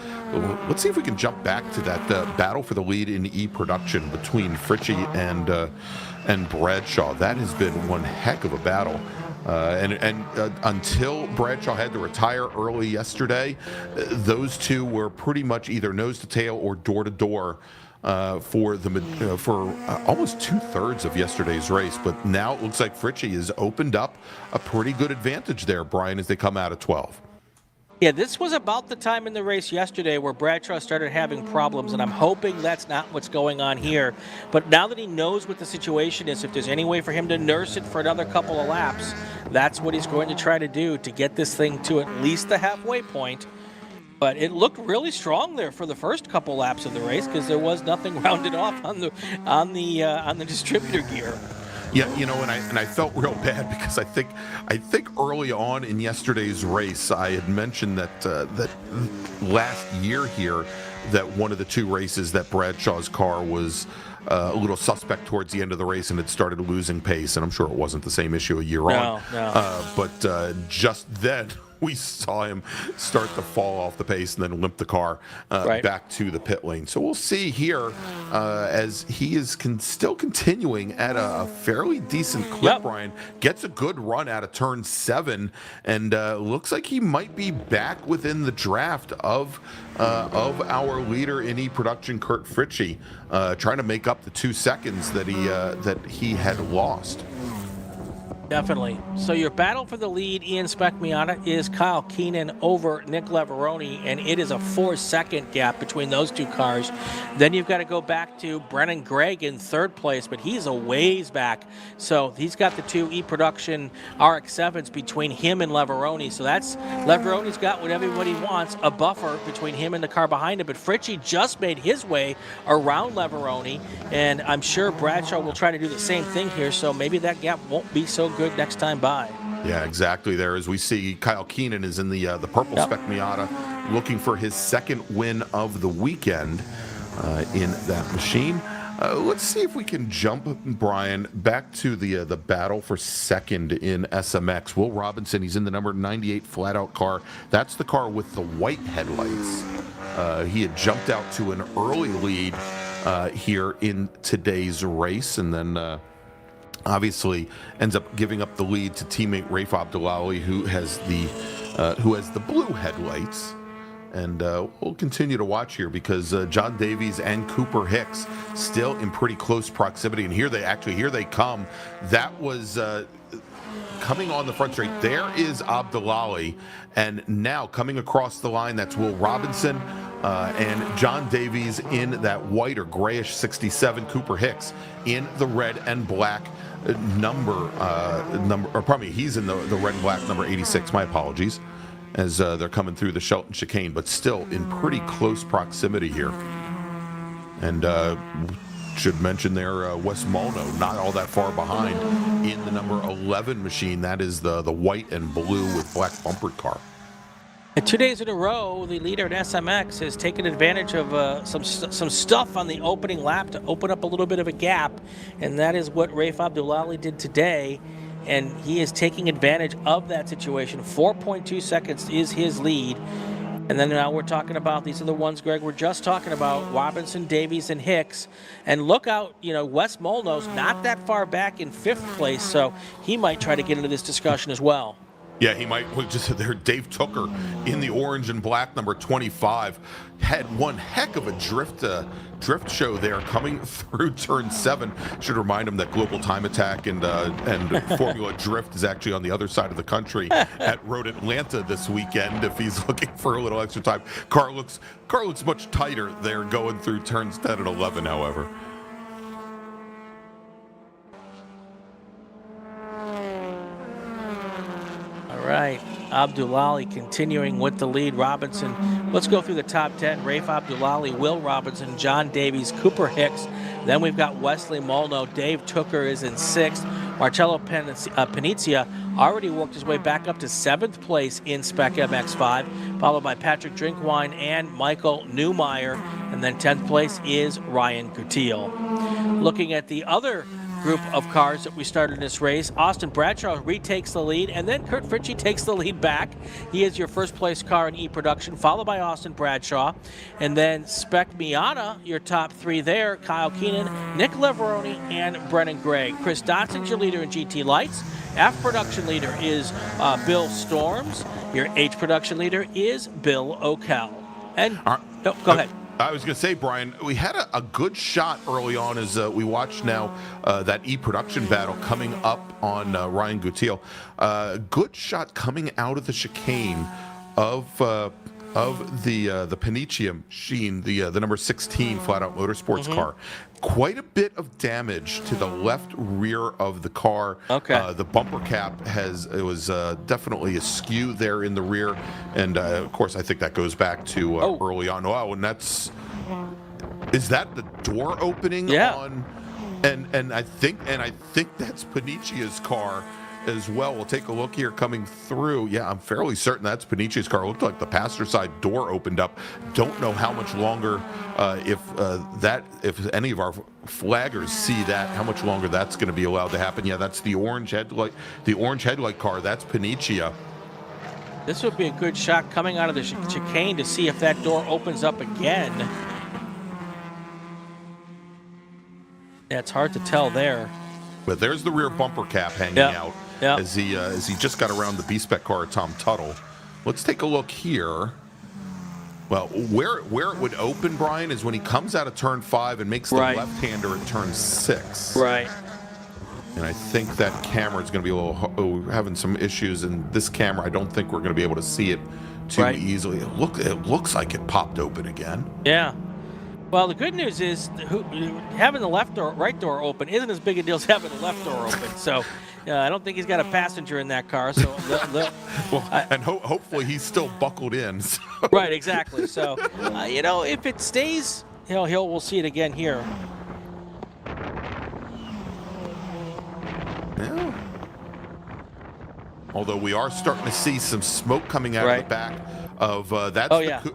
let's see if we can jump back to that battle for the lead in E-production between Fritchie and Bradshaw. That has been one heck of a battle. Until Bradshaw had to retire early yesterday, those two were pretty much either nose to tail or door to door for almost 2/3 of yesterday's race. But now it looks like Fritchie has opened up a pretty good advantage there, Brian, as they come out of 12.
Yeah, this was about the time in the race yesterday where Bradshaw started having problems, and I'm hoping that's not what's going on here. But now that he knows what the situation is, if there's any way for him to nurse it for another couple of laps, that's what he's going to try to do to get this thing to at least the halfway point. But it looked really strong there for the first couple laps of the race because there was nothing rounded off on the distributor gear.
Yeah, you know, and I felt real bad because I think early on in yesterday's race I had mentioned that last year here that one of the 2 races that Bradshaw's car was a little suspect towards the end of the race and had started losing pace, and I'm sure it wasn't the same issue a year on. But just then we saw him start to fall off the pace and then limp the car back to the pit lane. So we'll see here as he is still continuing at a fairly decent clip, Brian. Gets a good run out of turn 7 and looks like he might be back within the draft of our leader in E-production, Kurt Fritchie, trying to make up the 2 seconds that he had lost.
Definitely. So your battle for the lead, Ian Spec Miata, is Kyle Keenan over Nick Leveroni, and it is a 4-second gap between those two cars. Then you've got to go back to Brennan Gregg in third place, but he's a ways back. So he's got the two E-Production RX-7s between him and Leveroni. So that's Leveroni's got what everybody wants, a buffer between him and the car behind him. But Fritchie just made his way around Leveroni, and I'm sure Bradshaw will try to do the same thing here. So maybe that gap won't be so good next time by.
Yeah, exactly. There, as we see, Kyle Keenan is in the purple Spec Miata, looking for his second win of the weekend in that machine. Let's see if we can jump, Brian, back to the battle for second in SMX. Will Robinson, he's in the number 98 flat-out car. That's the car with the white headlights. He had jumped out to an early lead here in today's race, and then obviously ends up giving up the lead to teammate Rafe Abdullahi, who has the blue headlights. And we'll continue to watch here because John Davies and Cooper Hicks still in pretty close proximity. And here they come. That was coming on the front straight. There is Abdullahi, and now coming across the line, that's Will Robinson and John Davies in that white or grayish 67. Cooper Hicks in the red and black he's in the red and black number 86. My apologies, as they're coming through the Shelton chicane, but still in pretty close proximity here. And should mention there, Wes Molno, not all that far behind in the number 11 machine. That is the white and blue with black bumpered car.
And 2 days in a row, the leader at SMX has taken advantage of some stuff on the opening lap to open up a little bit of a gap, and that is what Rafe Abdullahi did today, and he is taking advantage of that situation. 4.2 seconds is his lead, and then now we're talking about, these are the ones, Greg, we're just talking about, Robinson, Davies, and Hicks. And look out, Wes Molno's not that far back in 5th place, so he might try to get into this discussion as well.
Yeah, he might. Just there, Dave Tooker in the orange and black number 25 had one heck of a drift show there coming through turn 7. Should remind him that Global Time Attack and Formula Drift is actually on the other side of the country at Road Atlanta this weekend. If he's looking for a little extra time, car looks much tighter there going through turns 10 and 11. However.
All right, Abdullahi continuing with the lead. Robinson, let's go through the top 10. Rafe Abdullahi, Will Robinson, John Davies, Cooper Hicks. Then we've got Wesley Molno. Dave Tooker is in 6th. Marcello Panizia already worked his way back up to 7th place in Spec MX5, followed by Patrick Drinkwine and Michael Newmeyer. And then 10th place is Ryan Gutierrez. Looking at the other group of cars that we started in this race, Austin Bradshaw retakes the lead, and then Kurt Fritchie takes the lead back. He is your first place car in E-Production, followed by Austin Bradshaw, and then Spec Miata, your top 3 there, Kyle Keenan, Nick Leveroni, and Brennan Gregg. Chris Dotson's your leader in GT Lights. F production leader is Bill Storms. Your H production leader is Bill O'Kell. And go ahead.
I was going to say, Brian, we had a good shot early on as we watch now that E-Production battle coming up on Ryan Gutierrez. Good shot coming out of the chicane of the Panizia machine, the number 16 flat-out motorsports car. Quite a bit of damage to the left rear of the car.
Okay.
The bumper cap was definitely askew there in the rear, and of course I think that goes back to early on. Wow, and is that the door opening?
Yeah.
On? And I think that's Panizia's car as well. We'll take a look here coming through. Yeah, I'm fairly certain that's Panizia's car. It looked like the passenger side door opened up. Don't know how much longer, if any of our flaggers see that, how much longer that's going to be allowed to happen. Yeah, that's the orange headlight car. That's Panizia.
This would be a good shot coming out of the chicane to see if that door opens up again. Yeah, it's hard to tell there.
But there's the rear bumper cap hanging out. Yep. As he just got around the B-Spec car of Tom Tuttle. Let's take a look here. Well, where it would open, Brian, is when he comes out of turn 5 and makes the left-hander at turn 6.
Right.
And I think that camera is going to be we're having some issues, and this camera, I don't think we're going to be able to see it too easily. It looks like it popped open again.
Yeah. Well, the good news is having the right door open isn't as big a deal as having the left door open. So I don't think he's got a passenger in that car. So
hopefully he's still buckled in. So.
Right, exactly. So if it stays, we'll see it again here.
Yeah. Although we are starting to see some smoke coming out of the back of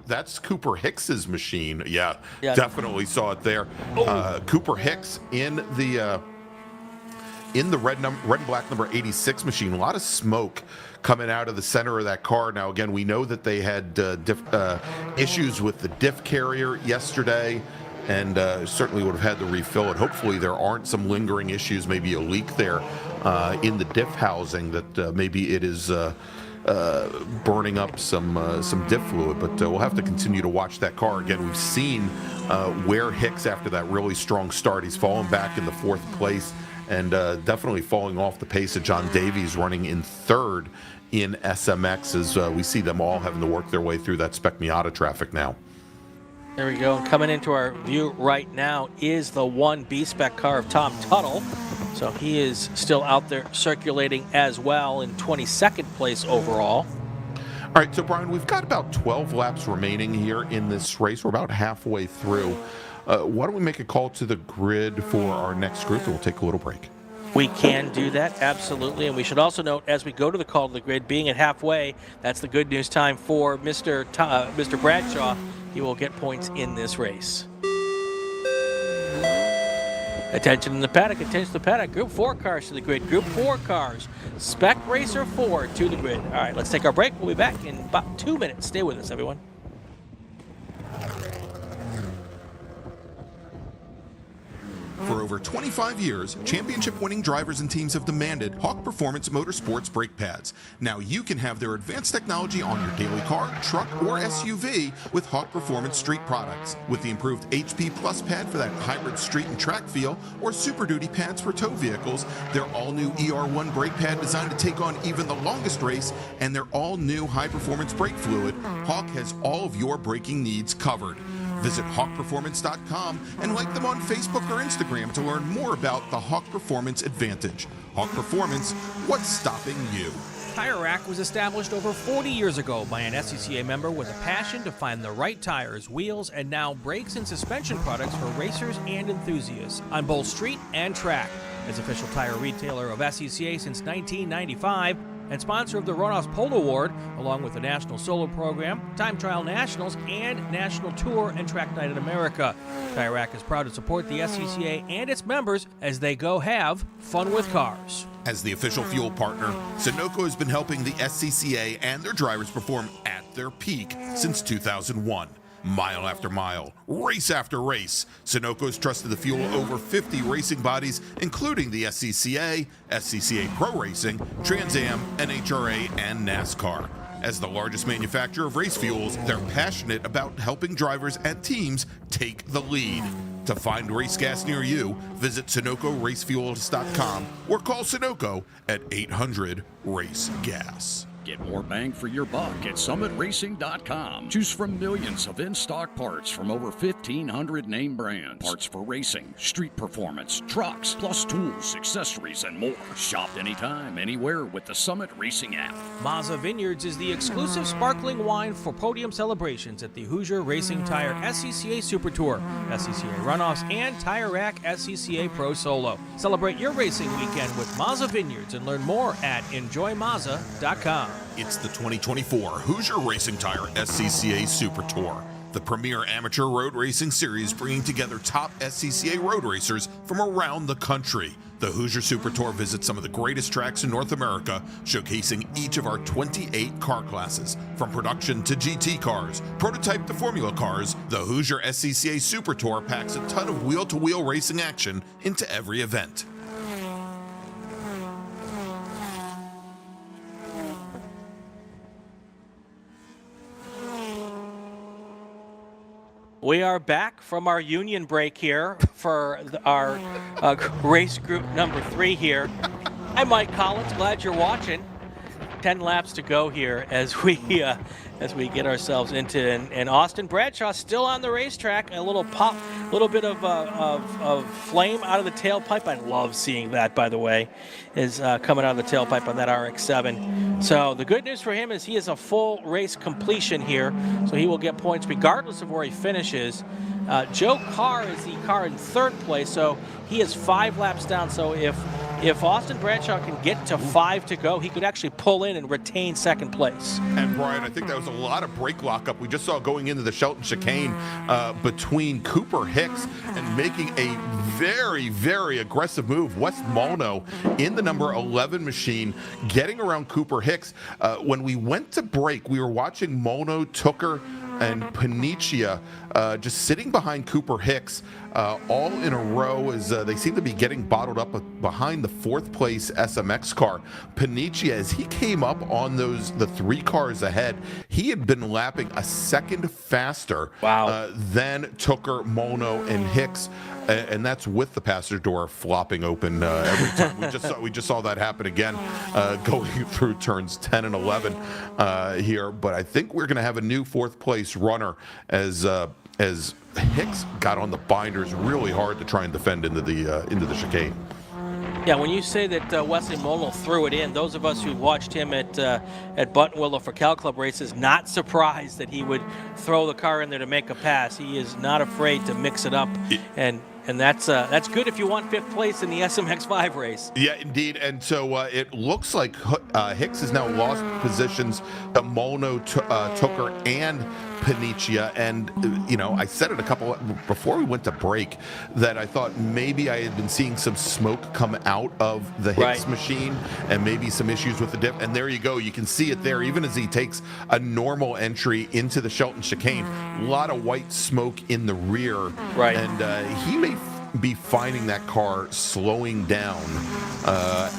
that's Cooper Hicks's machine. Yeah, definitely saw it there. Cooper Hicks in the red and black number 86 machine. A lot of smoke coming out of the center of that car. Now again, we know that they had issues with the diff carrier yesterday, and certainly would have had to refill it. Hopefully there aren't some lingering issues, maybe a leak there in the diff housing, that maybe it is burning up some diff fluid. But we'll have to continue to watch that car. Again, we've seen where Hicks, after that really strong start, he's fallen back in the 4th place, and definitely falling off the pace of John Davies, running in 3rd in SMX, as we see them all having to work their way through that Spec Miata traffic now.
There we go. And coming into our view right now is the 1 B-Spec car of Tom Tuttle. So he is still out there circulating as well, in 22nd place overall.
All right, so Brian, we've got about 12 laps remaining here in this race. We're about halfway through. Why don't we make a call to the grid for our next group, and we'll take a little break.
We can do that, absolutely. And we should also note, as we go to the call to the grid, being at halfway, that's the good news time for Mr. Bradshaw. He will get points in this race. Attention in the paddock, attention to the paddock. Group 4 cars to the grid. Group 4 cars. Spec Racer 4 to the grid. All right, let's take our break. We'll be back in about 2 minutes. Stay with us, everyone.
For over 25 years, championship-winning drivers and teams have demanded Hawk Performance Motorsports brake pads. Now you can have their advanced technology on your daily car, truck, or SUV with Hawk Performance Street products. With the improved HP Plus pad for that hybrid street and track feel, or Super Duty pads for tow vehicles, their all-new ER1 brake pad designed to take on even the longest race, and their all-new high-performance brake fluid, Hawk has all of your braking needs covered. Visit HawkPerformance.com and like them on Facebook or Instagram to learn more about the Hawk Performance Advantage. Hawk Performance, what's stopping you?
Tire Rack was established over 40 years ago by an SCCA member with a passion to find the right tires, wheels, and now brakes and suspension products for racers and enthusiasts on both street and track. As official tire retailer of SCCA since 1995, and sponsor of the Runoffs Pole Award, along with the National Solo Program, Time Trial Nationals, and National Tour and Track Night in America. Tire Rack is proud to support the SCCA and its members as they go have fun with cars.
As the official fuel partner, Sunoco has been helping the SCCA and their drivers perform at their peak since 2001. Mile after mile, race after race, Sunoco's trusted the fuel over 50 racing bodies, including the SCCA, SCCA Pro Racing, Trans Am, NHRA, and NASCAR. As the largest manufacturer of race fuels, they're passionate about helping drivers and teams take the lead. To find race gas near you, visit SunocoRacefuels.com or call Sunoco at 800-RACE-GAS.
Get more bang for your buck at SummitRacing.com. Choose from millions of in-stock parts from over 1,500 name brands. Parts for racing, street performance, trucks, plus tools, accessories, and more. Shop anytime, anywhere with the Summit Racing app.
Maza Vineyards is the exclusive sparkling wine for podium celebrations at the Hoosier Racing Tire SCCA Super Tour, SCCA Runoffs, and Tire Rack SCCA Pro Solo. Celebrate your racing weekend with Maza Vineyards and learn more at enjoymaza.com.
It's the 2024 Hoosier Racing Tire SCCA Super Tour, the premier amateur road racing series bringing together top SCCA road racers from around the country. The Hoosier Super Tour visits some of the greatest tracks in North America, showcasing each of our 28 car classes. From production to GT cars, prototype to Formula cars, the Hoosier SCCA Super Tour packs a ton of wheel-to-wheel racing action into every event.
We are back from our union break here for our race group number 3 here. I'm Mike Collins. Glad you're watching. 10 laps to go here as we get ourselves into and Austin Bradshaw still on the racetrack. A little pop, a little bit of flame out of the tailpipe. I love seeing that, by the way, is coming out of the tailpipe on that RX-7. So the good news for him is he is a full race completion here, so he will get points regardless of where he finishes. Joe Carr is the car in 3rd place, so he is 5 laps down. So if Austin Bradshaw can get to 5 to go, he could actually pull in and retain 2nd place.
And Brian, I think that was a lot of brake lockup. We just saw going into the Shelton chicane between Cooper Hicks and making a very, very aggressive move. Wes Molno in the number 11 machine, getting around Cooper Hicks. When we went to break, we were watching Molno, Tooker, and Panicia just sitting behind Cooper Hicks all in a row as they seem to be getting bottled up behind the 4th place SMX car. Panicia, as he came up on the 3 cars ahead, he had been lapping a second faster than Tooker, Molno, and Hicks. And that's with the passenger door flopping open every time. We just saw that happen again going through turns 10 and 11 here. But I think we're going to have a new 4th place runner as Hicks got on the binders really hard to try and defend into the chicane.
Yeah, when you say that Wesley Molno threw it in, those of us who watched him at Buttonwillow for Cal Club races, not surprised that he would throw the car in there to make a pass. He is not afraid to mix it up, and that's good if you want 5th place in the SMX5 race.
Yeah, indeed. And so it looks like Hicks has now lost positions to Molno, Tooker, and Panicia. And, I said it before we went to break that I thought maybe I had been seeing some smoke come out of the Hicks machine and maybe some issues with the diff. And there you go. You can see it there, even as he takes a normal entry into the Shelton chicane. A lot of white smoke in the rear. Right. And he may be finding that car slowing down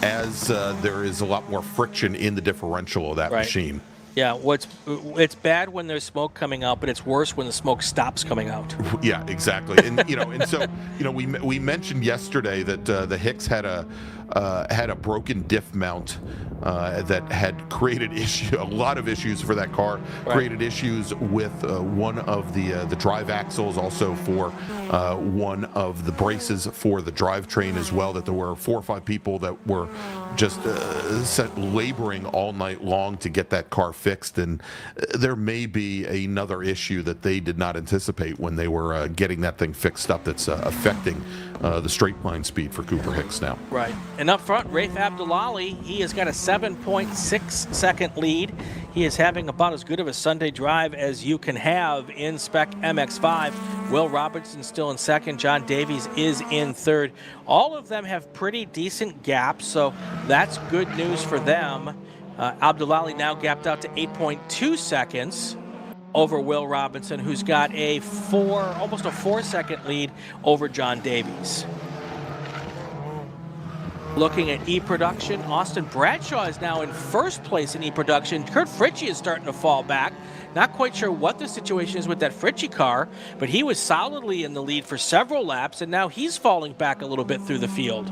as there is a lot more friction in the differential of that machine.
Yeah, it's bad when there's smoke coming out, but it's worse when the smoke stops coming out.
Yeah, exactly. And and so we mentioned yesterday that the Hicks had a broken diff mount that had created a lot of issues for that car. Created issues with one of the drive axles, also for one of the braces for the drivetrain as well. That there were 4 or 5 people that were just laboring all night long to get that car fixed, and there may be another issue that they did not anticipate when they were getting that thing fixed up that's affecting the straight line speed for Cooper Hicks now.
Right. And up front, Rafe Abdullali, he has got a 7.6 second lead. He is having about as good of a Sunday drive as you can have in Spec MX5. Will Robinson still in 2nd. John Davies is in 3rd. All of them have pretty decent gaps, so that's good news for them. Abdullali now gapped out to 8.2 seconds over Will Robinson, who's got almost a 4-second lead over John Davies. Looking at E-Production, Austin Bradshaw is now in 1st place in E-Production. Kurt Fritchie is starting to fall back. Not quite sure what the situation is with that Fritchie car, but he was solidly in the lead for several laps, and now he's falling back a little bit through the field.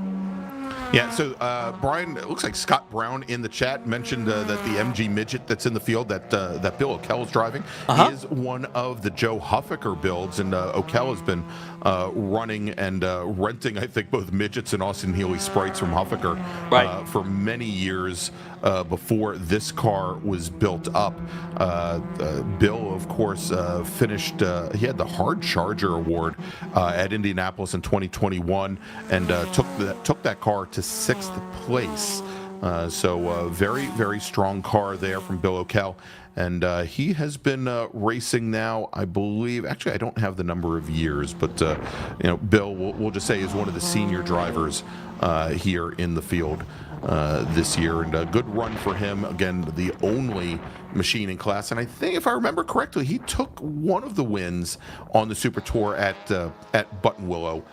Yeah, so Brian, it looks like Scott Brown in the chat mentioned that the MG Midget that's in the field that Bill O'Kell is driving is one of the Joe Huffaker builds, and O'Kell has been running and renting, I think, both midgets and Austin Healey sprites from Huffaker for many years before this car was built up. Bill, of course, finished, he had the Hard Charger Award at Indianapolis in 2021 and took that car to 6th place. So very, very strong car there from Bill O'Kell. And he has been racing now, I believe, actually I don't have the number of years, but Bill, we'll just say, is one of the senior drivers here in the field this year, and a good run for him. Again, the only machine in class, and I think, if I remember correctly, he took one of the wins on the Super Tour at Buttonwillow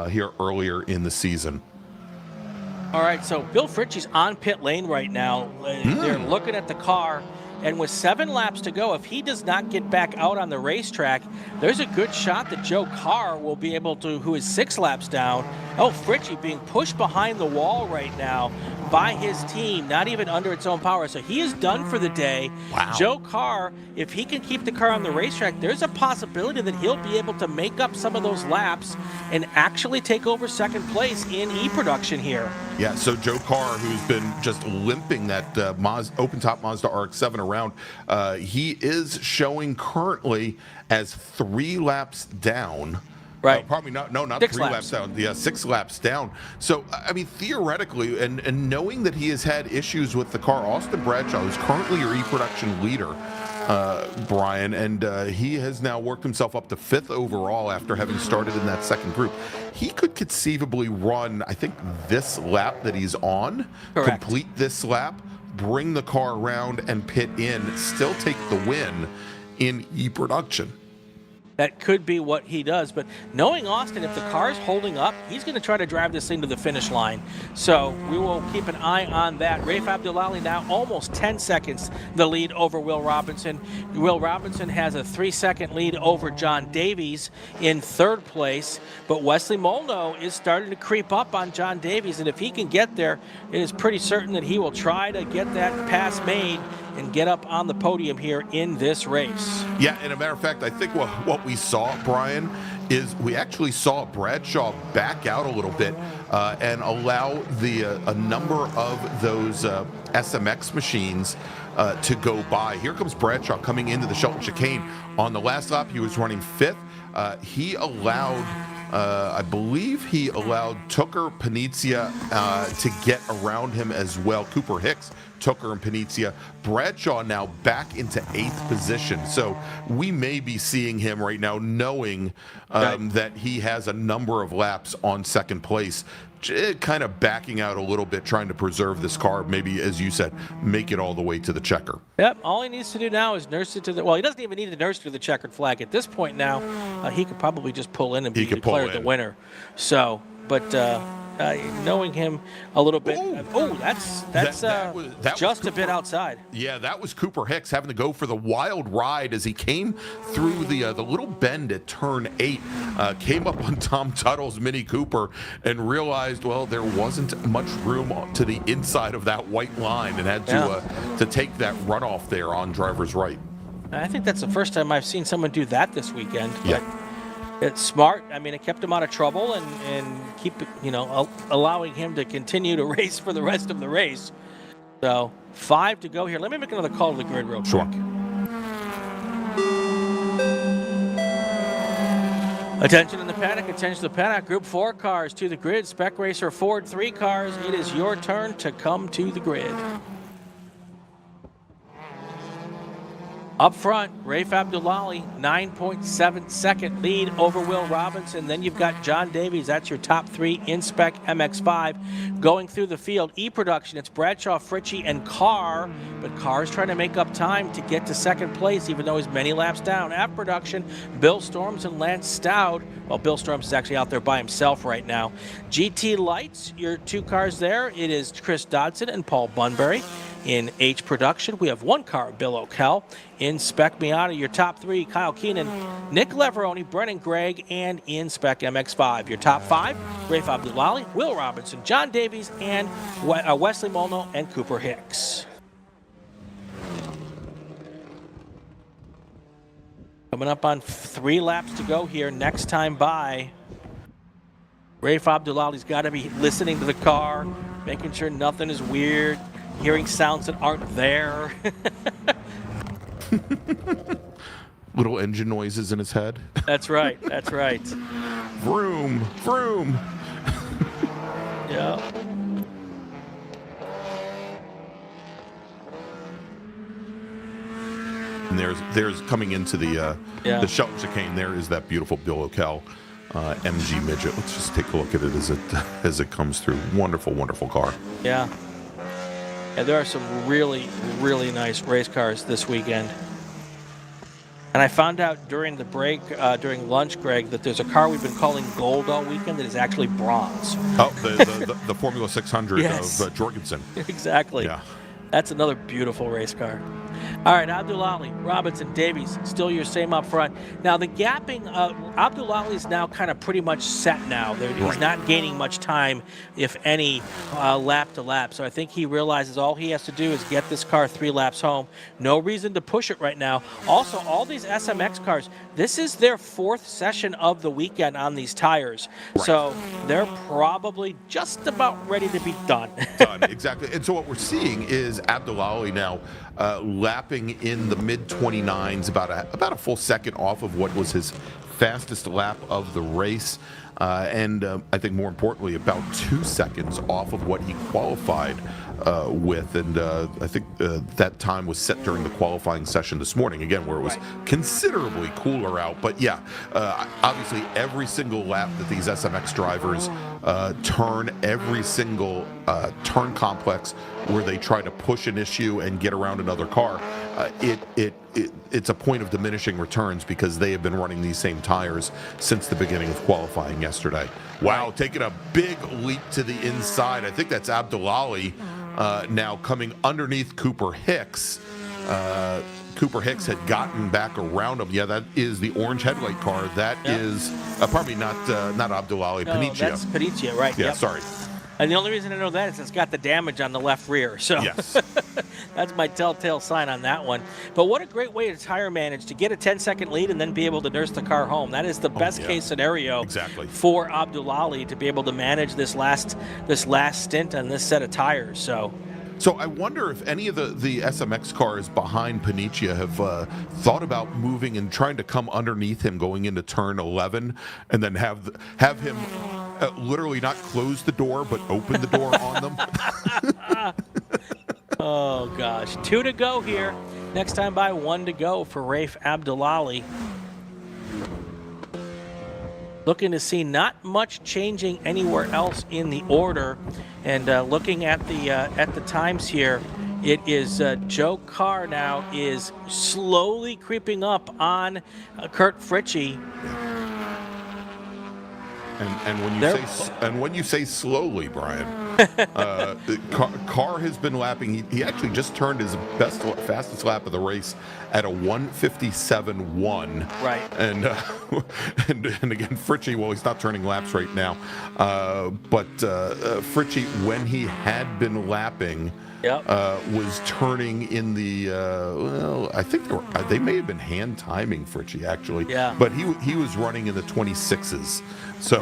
here earlier in the season.
All right, so Bill Fritchie's on pit lane right now. They're looking at the car. And with 7 laps to go, if he does not get back out on the racetrack, there's a good shot that Joe Carr will be able to, who is 6 laps down. Oh, Fritchie being pushed behind the wall right now by his team, not even under its own power. So he is done for the day.
Wow.
Joe Carr, if he can keep the car on the racetrack, there's a possibility that he'll be able to make up some of those laps and actually take over second place in E-production here.
Yeah, so Joe Carr, who's been just limping that open-top Mazda RX-7 around, he is showing currently as 3 laps down.
Right.
Probably not
6
3 laps down. Yeah, 6 laps down. So, I mean, theoretically, and knowing that he has had issues with the car, Austin Bradshaw, who's currently your E-production leader, Brian, and he has now worked himself up to 5th overall after having started in that second group. He could conceivably run, I think, this lap that he's on,
Correct.
complete this lap, bring the car around and pit in, still take the win in E-production.
That could be what he does, but knowing Austin, if the car's holding up, he's going to try to drive this thing to the finish line. So we will keep an eye on that. Rafe Abdullali now almost 10 seconds the lead over Will Robinson. Will Robinson has a 3-second lead over John Davies in 3rd place, but Wesley Molno is starting to creep up on John Davies, and if he can get there, it is pretty certain that he will try to get that pass made and get up on the podium here in this race.
Yeah, and a matter of fact, I think what we saw, Brian, is we actually saw Bradshaw back out a little bit and allow a number of those SMX machines to go by. Here comes Bradshaw coming into the Shelton chicane. On the last lap, he was running 5th. He allowed, I believe he allowed Tooker, Panizia to get around him as well. Cooper Hicks, Tooker, and Panizia. Bradshaw now back into 8th position. So we may be seeing him right now knowing that he has a number of laps on second place, kind of backing out a little bit, trying to preserve this car, maybe, as you said, make it all the way to the checker.
Yep, all he needs to do now is nurse it to the, well, he doesn't even need to nurse it to the checkered flag. At this point now, he could probably just pull in and be declared the winner. So, but knowing him a little bit, that's just a bit outside.
Yeah, that was Cooper Hicks having to go for the wild ride as he came through the little bend at turn 8, came up on Tom Tuttle's Mini Cooper and realized, well, there wasn't much room to the inside of that white line and had to take that runoff there on driver's right.
I think that's the first time I've seen someone do that this weekend.
Yeah.
It's smart. I mean, it kept him out of trouble and keep, allowing him to continue to race for the rest of the race. So 5 to go here. Let me make another call to the grid real quick.
Sure.
Attention in the paddock, attention to the paddock. Group 4 cars to the grid. Spec Racer Ford 3 cars. It is your turn to come to the grid. Up front, Rafe Abdullali, 9.7 second lead over Will Robinson. Then you've got John Davies. That's your top 3 in Spec MX-5. Going through the field, E-production, it's Bradshaw, Fritchie, and Carr. But Carr's trying to make up time to get to second place, even though he's many laps down. F-production, Bill Storms and Lance Stout. Well, Bill Storms is actually out there by himself right now. GT Lights, your 2 cars there. It is Chris Dodson and Paul Bunbury. In H production, we have 1 car, Bill O'Kell. In Spec Miata, your top 3, Kyle Keenan, Nick Leveroni, Brennan Gregg, and in Spec MX-5, your top 5, Rafe Abdullali, Will Robinson, John Davies, and Wesley Molno and Cooper Hicks. Coming up on 3 laps to go here. Next time by, Rafe Abdullali's got to be listening to the car, making sure nothing is weird, hearing sounds that aren't there.
Little engine noises in his head.
That's right. That's right.
Vroom, vroom.
Yeah.
And there's coming into the Shelton chicane. There is that beautiful Bill O'Kell MG midget. Let's just take a look at it as it comes through. Wonderful, wonderful car.
Yeah. And there are some really, really nice race cars this weekend. And I found out during the break, during lunch, Greg, that there's a car we've been calling gold all weekend that is actually bronze.
Oh, the Formula 600
yes.
of Jorgensen.
Exactly.
Yeah.
That's another beautiful race car. All right, Abdullahi, Robinson, Davies, still your same up front. Now, the gapping, Abdullahi's now kind of pretty much set now. He's not gaining much time, if any, lap to lap. So I think he realizes all he has to do is get this car 3 laps home. No reason to push it right now. Also, all these SMX cars, this is their 4th session of the weekend on these tires. Right. So they're probably just about ready to be done.
Done, exactly. And so what we're seeing is Abdullahi now lapping in the mid-29s, about a full second off of what was his fastest lap of the race. And I think more importantly, about 2 seconds off of what he qualified with. And I think that time was set during the qualifying session this morning, again, where it was considerably cooler out. But yeah, obviously every single lap that these SMX drivers turn, every single turn complex where they try to push an issue and get around another car, it's a point of diminishing returns because they have been running these same tires since the beginning of qualifying yesterday. Wow, taking a big leap to the inside. I think that's Abdullahi now coming underneath Cooper Hicks. Cooper Hicks had gotten back around him. Yeah, that is the orange headlight car. That is probably not Abdullahi,
no,
Panicia.
That's Panicia, right?
Yeah, sorry.
And the only reason I know that is it's got the damage on the left rear. So
yes.
That's my telltale sign on that one. But what a great way to tire manage, to get a 10-second lead and then be able to nurse the car home. That is the best case scenario for Abdullahi, to be able to manage this last stint on this set of tires. So
I wonder if any of the SMX cars behind Panicia have thought about moving and trying to come underneath him going into turn 11, and then have him literally not close the door but open the door on them.
Oh gosh, 2 to go here. Next time by 1 to go for Rafe Abdullahi. Looking to see not much changing anywhere else in the order, and looking at the times here, it is Joe Carr now is slowly creeping up on Kurt Fritchie.
And when you say slowly, Brian, Carr has been lapping. He actually just turned his fastest lap of the race at a 1:57.1.
Right.
And again, Fritchie, well, he's not turning laps right now, but Fritchie, when he had been lapping, was turning in the well, I think they may have been hand timing Fritchie actually.
Yeah.
But he was running in the 26s. So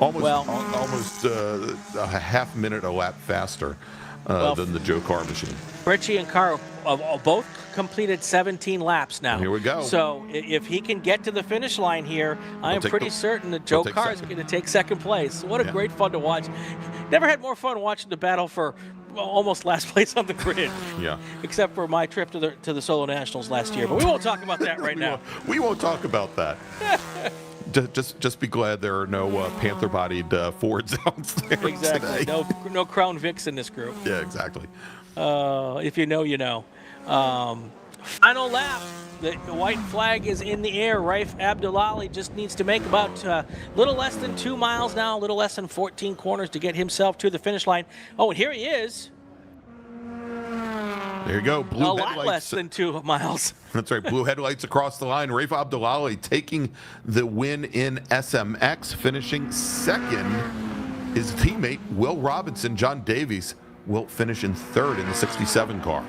almost a half minute a lap faster than the Joe Carr machine.
Fritchie and Carr both completed 17 laps now.
Here we go.
So if he can get to the finish line here, I'm pretty certain that Joe Carr is going to take second place. What a great fun to watch. Never had more fun watching the battle for almost last place on the grid.
Yeah.
Except for my trip to the Solo Nationals last year. But we won't talk about that right now.
We won't talk about that. Just be glad there are no Panther-bodied Fords out there.
Exactly.
Today.
No Crown Vics in this group.
Yeah, exactly.
If you know, you know. Final lap. The white flag is in the air. Rafe Abdullahi just needs to make about a little less than 2 miles now, a little less than 14 corners to get himself to the finish line. Oh, and here he is.
There you go. Blue
a
headlights.
lot less than 2 miles.
That's right. Blue headlights across the line. Rafe Abdullahi taking the win in SMX, finishing second. His teammate, Will Robinson, John Davies, will finish in third in the 67 car.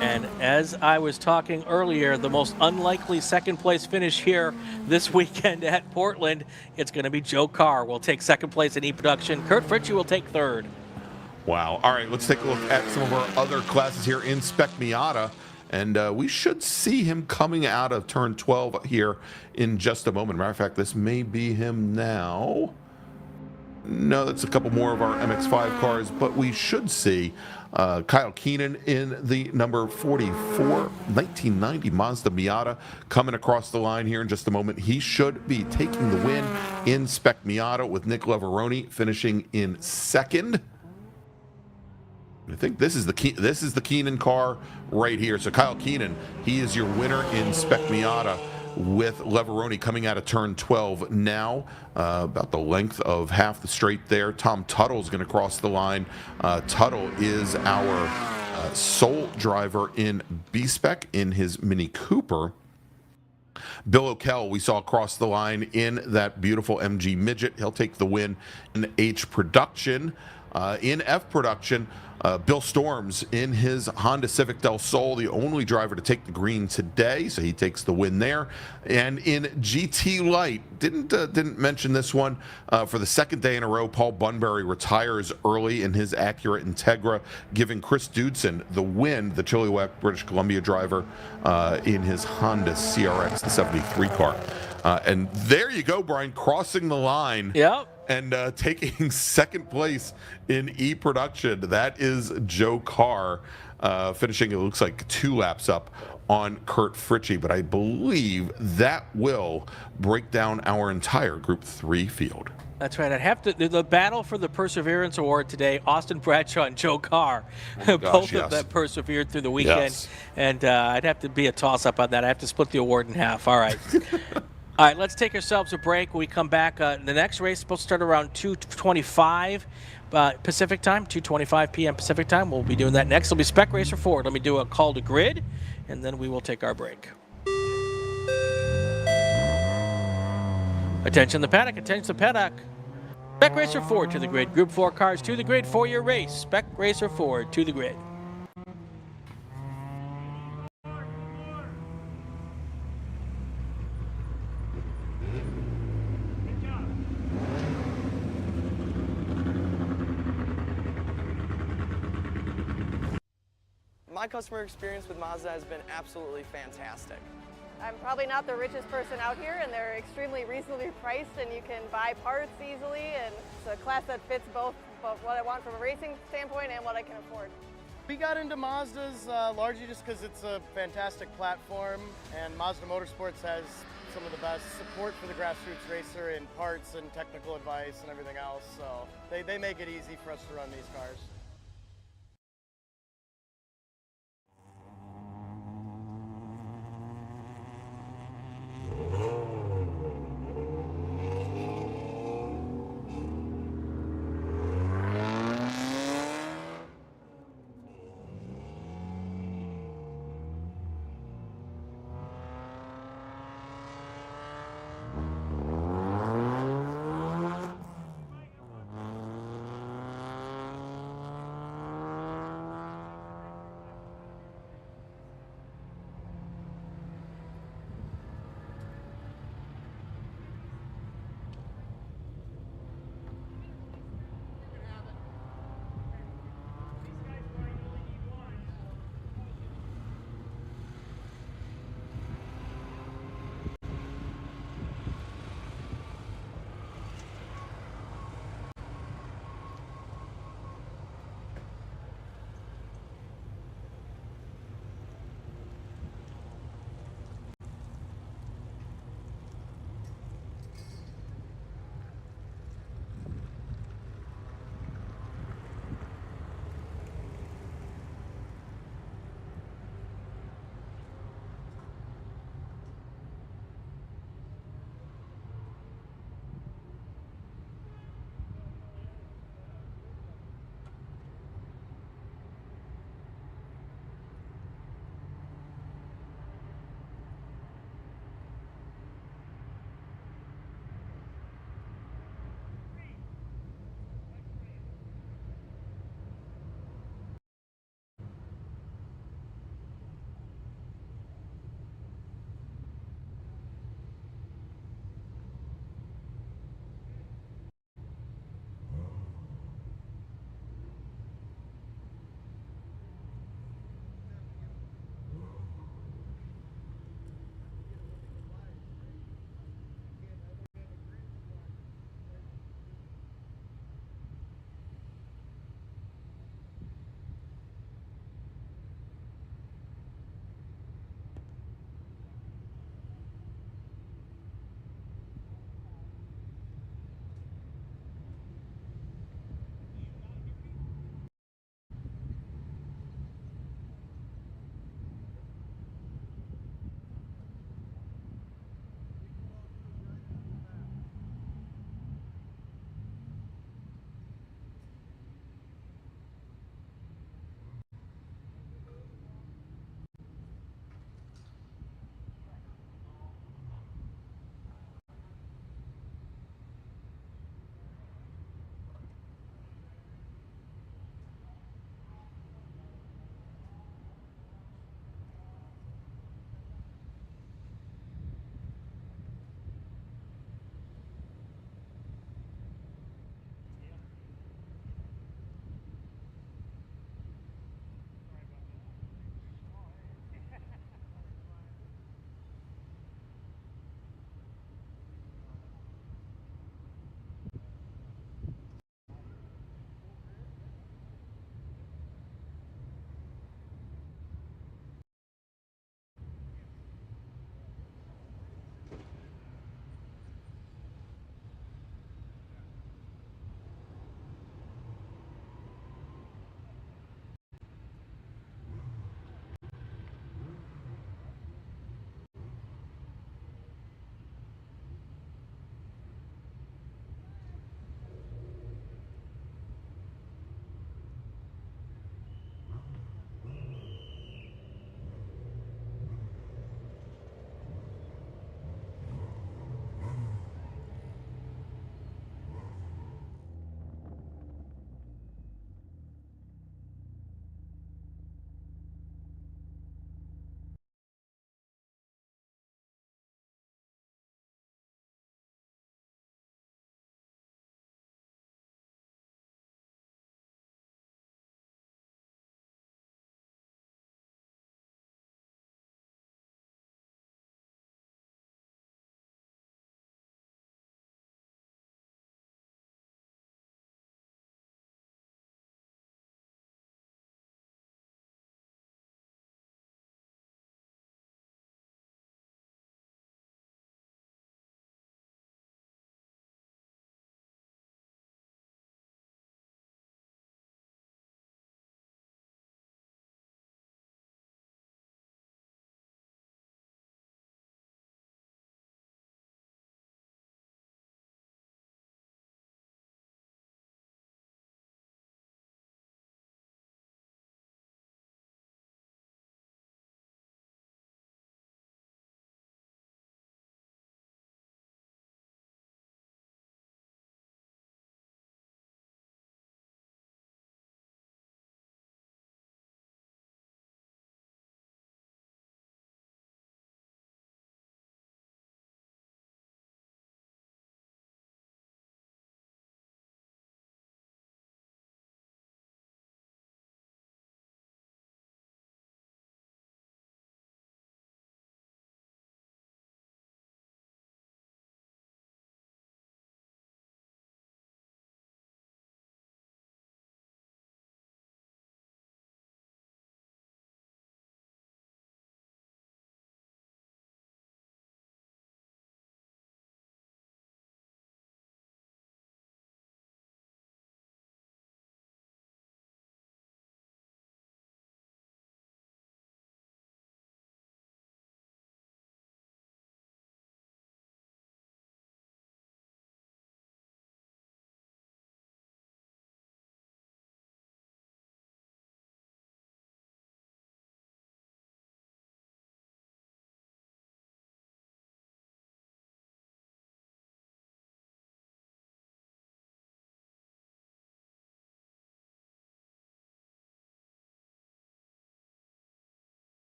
And as I was talking earlier, the most unlikely second place finish here this weekend at Portland, it's going to be Joe Carr will take second place in E-Production. Kurt Fritchie will take third.
Wow. All right, let's take a look at some of our other classes here in Spec Miata. And we should see him coming out of turn 12 here in just a moment. Matter of fact, this may be him now. No, that's a couple more of our MX-5 cars, but we should see Kyle Keenan in the number 44 1990 Mazda Miata coming across the line here in just a moment. He should be taking the win in Spec Miata, with Nick Leveroni finishing in second. I think this is the Keenan car right here. So Kyle Keenan, he is your winner in Spec Miata, with Leveroni coming out of turn 12 now, about the length of half the straight there. Tom Tuttle is going to cross the line. Tuttle is our sole driver in B-Spec in his Mini Cooper. Bill O'Kell, we saw across the line in that beautiful MG Midget. He'll take the win in H production. In F production, Bill Storms in his Honda Civic Del Sol, the only driver to take the green today, so he takes the win there. And in GT Light, didn't mention this one, for the second day in a row, Paul Bunbury retires early in his Acura Integra, giving Chris Dudson the win, the Chilliwack, British Columbia driver, in his Honda CRX, the 73 car. And there you go, Brian, crossing the line.
Yep.
And taking second place in E production. That is Joe Carr, finishing, it looks like, 2 laps up on Kurt Fritchie. But I believe that will break down our entire Group 3 field.
That's right. I'd have to. The battle for the Perseverance Award today, Austin Bradshaw and Joe Carr, both of them persevered through the weekend.
Yes.
And I'd have to be a toss-up on that. I have to split the award in half. All right. All right, let's take ourselves a break. When we come back, the next race is supposed to start around 2:25 Pacific time, 2:25 p.m. Pacific time. We'll be doing that next. It'll be Spec Racer Ford. Let me do a call to grid, and then we will take our break. Attention the paddock, attention the paddock. Spec Racer Ford to the grid. Group 4 cars to the grid for your race. Spec Racer Ford to the grid.
My customer experience with Mazda has been absolutely fantastic.
I'm probably not the richest person out here, and they're extremely reasonably priced, and you can buy parts easily, and it's a class that fits both what I want from a racing standpoint and what I can afford.
We got into Mazdas largely just because it's a fantastic platform, and Mazda Motorsports has some of the best support for the grassroots racer in parts and technical advice and everything else, so they make it easy for us to run these cars.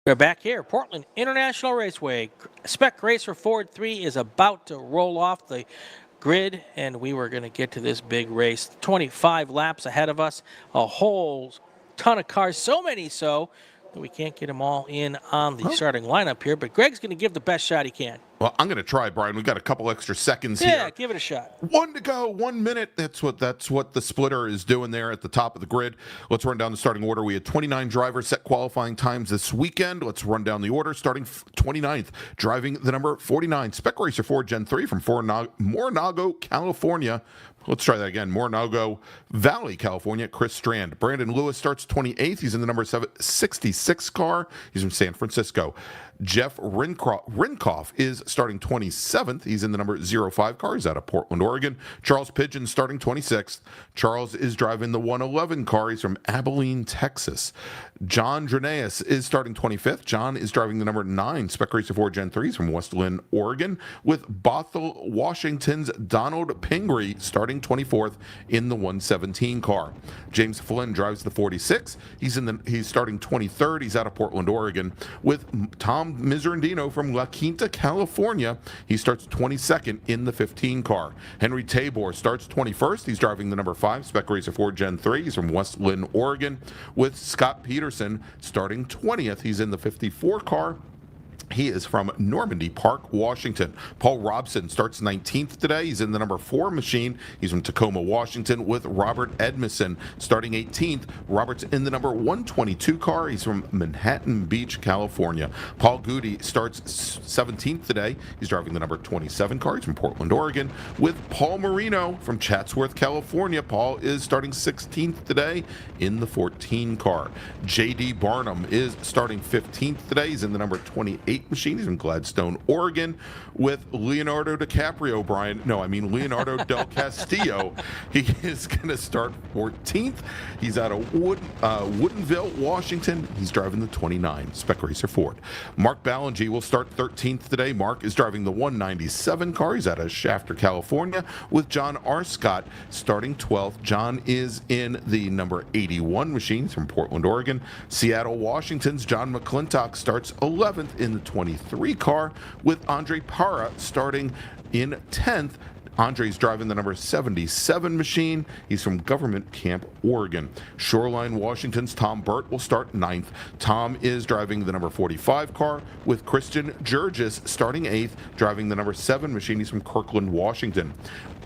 We're back here. Portland International Raceway. Spec Racer Ford 3 is about to roll off the grid, and we were going to get to this big race. 25 laps ahead of us. A whole ton of cars, so many so that we can't get them all in on the starting lineup here, but Gregg's going to give the best shot he can.
Well, I'm going to try, Brian. We've got a couple extra seconds here.
Yeah, give it a shot.
1 to go, 1 minute. That's what the splitter is doing there at the top of the grid. Let's run down the starting order. We had 29 drivers set qualifying times this weekend. Let's run down the order. Starting 29th, driving the number 49, Spec Racer Ford Gen 3 from Morongo, California. Let's try that again. Morongo Valley, California, Chris Strand. Brandon Lewis starts 28th. He's in the number 66 car. He's from San Francisco. Jeff Rinkoff is starting 27th. He's in the number 05 car. He's out of Portland, Oregon. Charles Pigeon starting 26th. Charles is driving the 111 car. He's from Abilene, Texas. John Draneas is starting 25th. John is driving the number 9 Spec Racer Ford Gen 3. He's from West Lynn, Oregon. With Bothell, Washington's Donald Pingree starting 24th in the 117 car. James Flynn drives the 46. He's starting 23rd. He's out of Portland, Oregon. With Tom Miserandino from La Quinta, California. He starts 22nd in the 15 car. Henry Tabor starts 21st. He's driving the number 5 Spec Racer Ford Gen 3. He's from West Lynn, Oregon. With Scott Peterson starting 20th. He's in the 54 car. He is from Normandy Park, Washington. Paul Robson starts 19th today. He's in the number 4 machine. He's from Tacoma, Washington, with Robert Edmondson starting 18th. Robert's in the number 122 car. He's from Manhattan Beach, California. Paul Goody starts 17th today. He's driving the number 27 car. He's from Portland, Oregon, with Paul Marino from Chatsworth, California. Paul is starting 16th today in the 14 car. J.D. Barnum is starting 15th today. He's in the number 28 machine. He's from Gladstone, Oregon, with Leonardo DiCaprio, Leonardo Del Castillo. He is going to start 14th. He's out of Woodinville, Washington. He's driving the 29 Spec Racer Ford. Mark Ballingy will start 13th today. Mark is driving the 197 car. He's out of Shafter, California, with John Arscott starting 12th. John is in the number 81 machine. He's from Portland, Oregon. Seattle, Washington's John McClintock starts 11th in the 23 car, with Andre Parra starting in 10th. Andre's driving the number 77 machine. He's from Government Camp, Oregon. Shoreline, Washington's Tom Burt will start 9th. Tom is driving the number 45 car, with Christian Jurgis starting 8th, driving the number 7 machine. He's from Kirkland, Washington.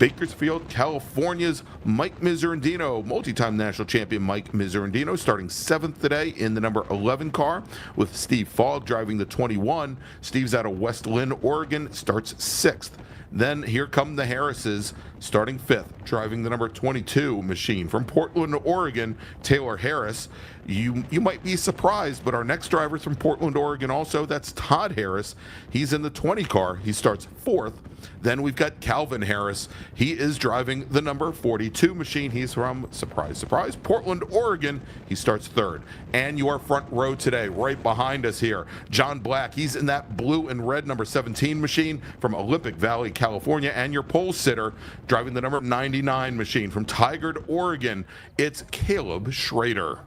Bakersfield, California's Mike Miserandino, multi-time national champion Mike Miserandino, starting 7th today in the number 11 car, with Steve Fogg driving the 21. Steve's out of West Lynn, Oregon, starts 6th. Then here come the Harrises, starting 5th, driving the number 22 machine. From Portland, Oregon, Taylor Harris. You might be surprised, but our next driver is from Portland, Oregon also. That's Todd Harris. He's in the 20 car. He starts 4th. Then we've got Calvin Harris. He is driving the number 42 machine. He's from, surprise, surprise, Portland, Oregon. He starts 3rd. And your front row today, right behind us here, John Black. He's in that blue and red number 17 machine from Olympic Valley, California. And your pole sitter, driving the number 99 machine from Tigard, Oregon. It's Caleb Schrader.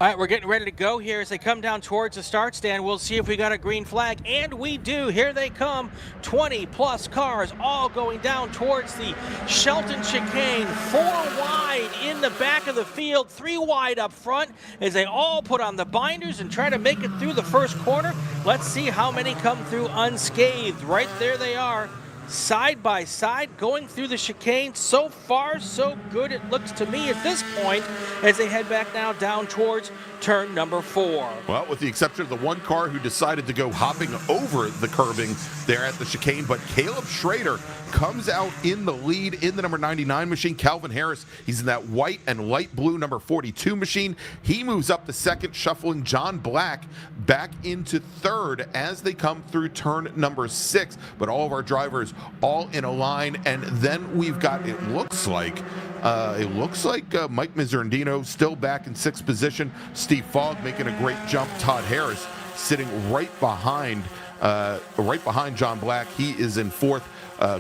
All right, we're getting ready to go here as they come down towards the start stand. We'll see if we got a green flag, and we do. Here they come, 20-plus cars all going down towards the Shelton chicane. 4 wide in the back of the field, 3 wide up front as they all put on the binders and try to make it through the first corner. Let's see how many come through unscathed. Right there they are, side by side, going through the chicane. So far, so good, it looks to me at this point, as they head back now down towards turn number 4.
Well, with the exception of the one car who decided to go hopping over the curbing there at the chicane, but Caleb Schrader comes out in the lead in the number 99 machine. Calvin Harris, he's in that white and light blue number 42 machine. He moves up to 2nd, shuffling John Black back into 3rd as they come through turn number 6. But all of our drivers all in a line, and then we've got, it looks like Mike Miserandino still back in 6th position. Steve Fogg making a great jump. Todd Harris sitting right behind John Black. He is in 4th.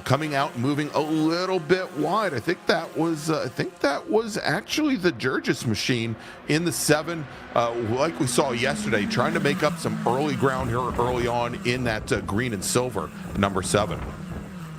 coming out, moving a little bit wide. I think that was actually the Jurgis machine in the 7, like we saw yesterday, trying to make up some early ground here early on in that green and silver, number 7.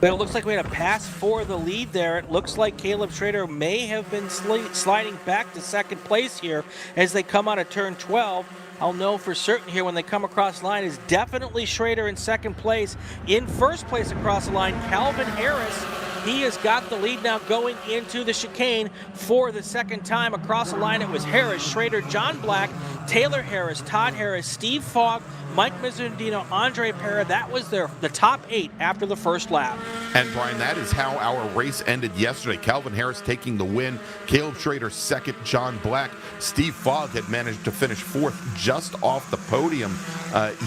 But it looks like we had a pass for the lead there. It looks like Caleb Schrader may have been sliding back to second place here as they come out of turn 12. I'll know for certain here when they come across the line is definitely Schrader in second place. In first place across the line, Calvin Harris. He has got the lead now going into the chicane for the second time across the line. It was Harris, Schrader, John Black, Taylor Harris, Todd Harris, Steve Fogg, Mike Mizzardino, Andre Pera. That was the top 8 after the first lap.
And Brian, that is how our race ended yesterday. Calvin Harris taking the win, Caleb Schrader second, John Black. Steve Fogg had managed to finish 4th just off the podium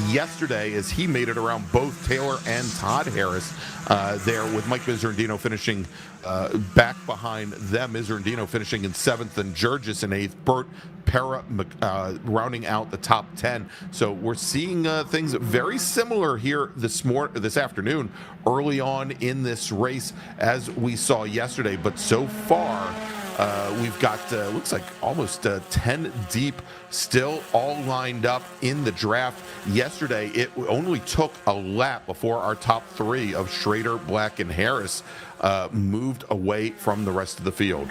yesterday as he made it around both Taylor and Todd Harris there, with Mike Mizzardino finishing back behind them. Mizzardino finishing in 7th and Jurgis in 8th. Burt Pera rounding out the top 10. So we're seeing things very similar here this afternoon, early on in this race as we saw yesterday. But so far, we've got looks like almost 10 deep, still all lined up in the draft. Yesterday, it only took a lap before our top 3 of Schrader, Black, and Harris moved away from the rest of the field.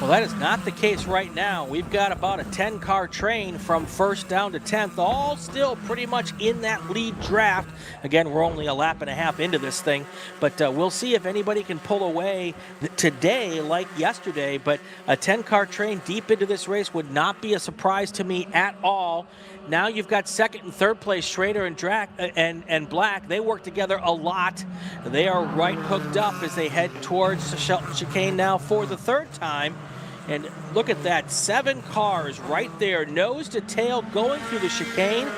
Well, that is not the case right now. We've got about a 10-car train from 1st down to 10th, all still pretty much in that lead draft. Again, we're only a lap and a half into this thing, but we'll see if anybody can pull away today like yesterday. But a 10-car train deep into this race would not be a surprise to me at all. Now you've got 2nd and 3rd place, Schrader and Black. They work together a lot. They are right hooked up as they head towards the chicane now for the 3rd time. And look at that, 7 cars right there, nose to tail, going through the chicane.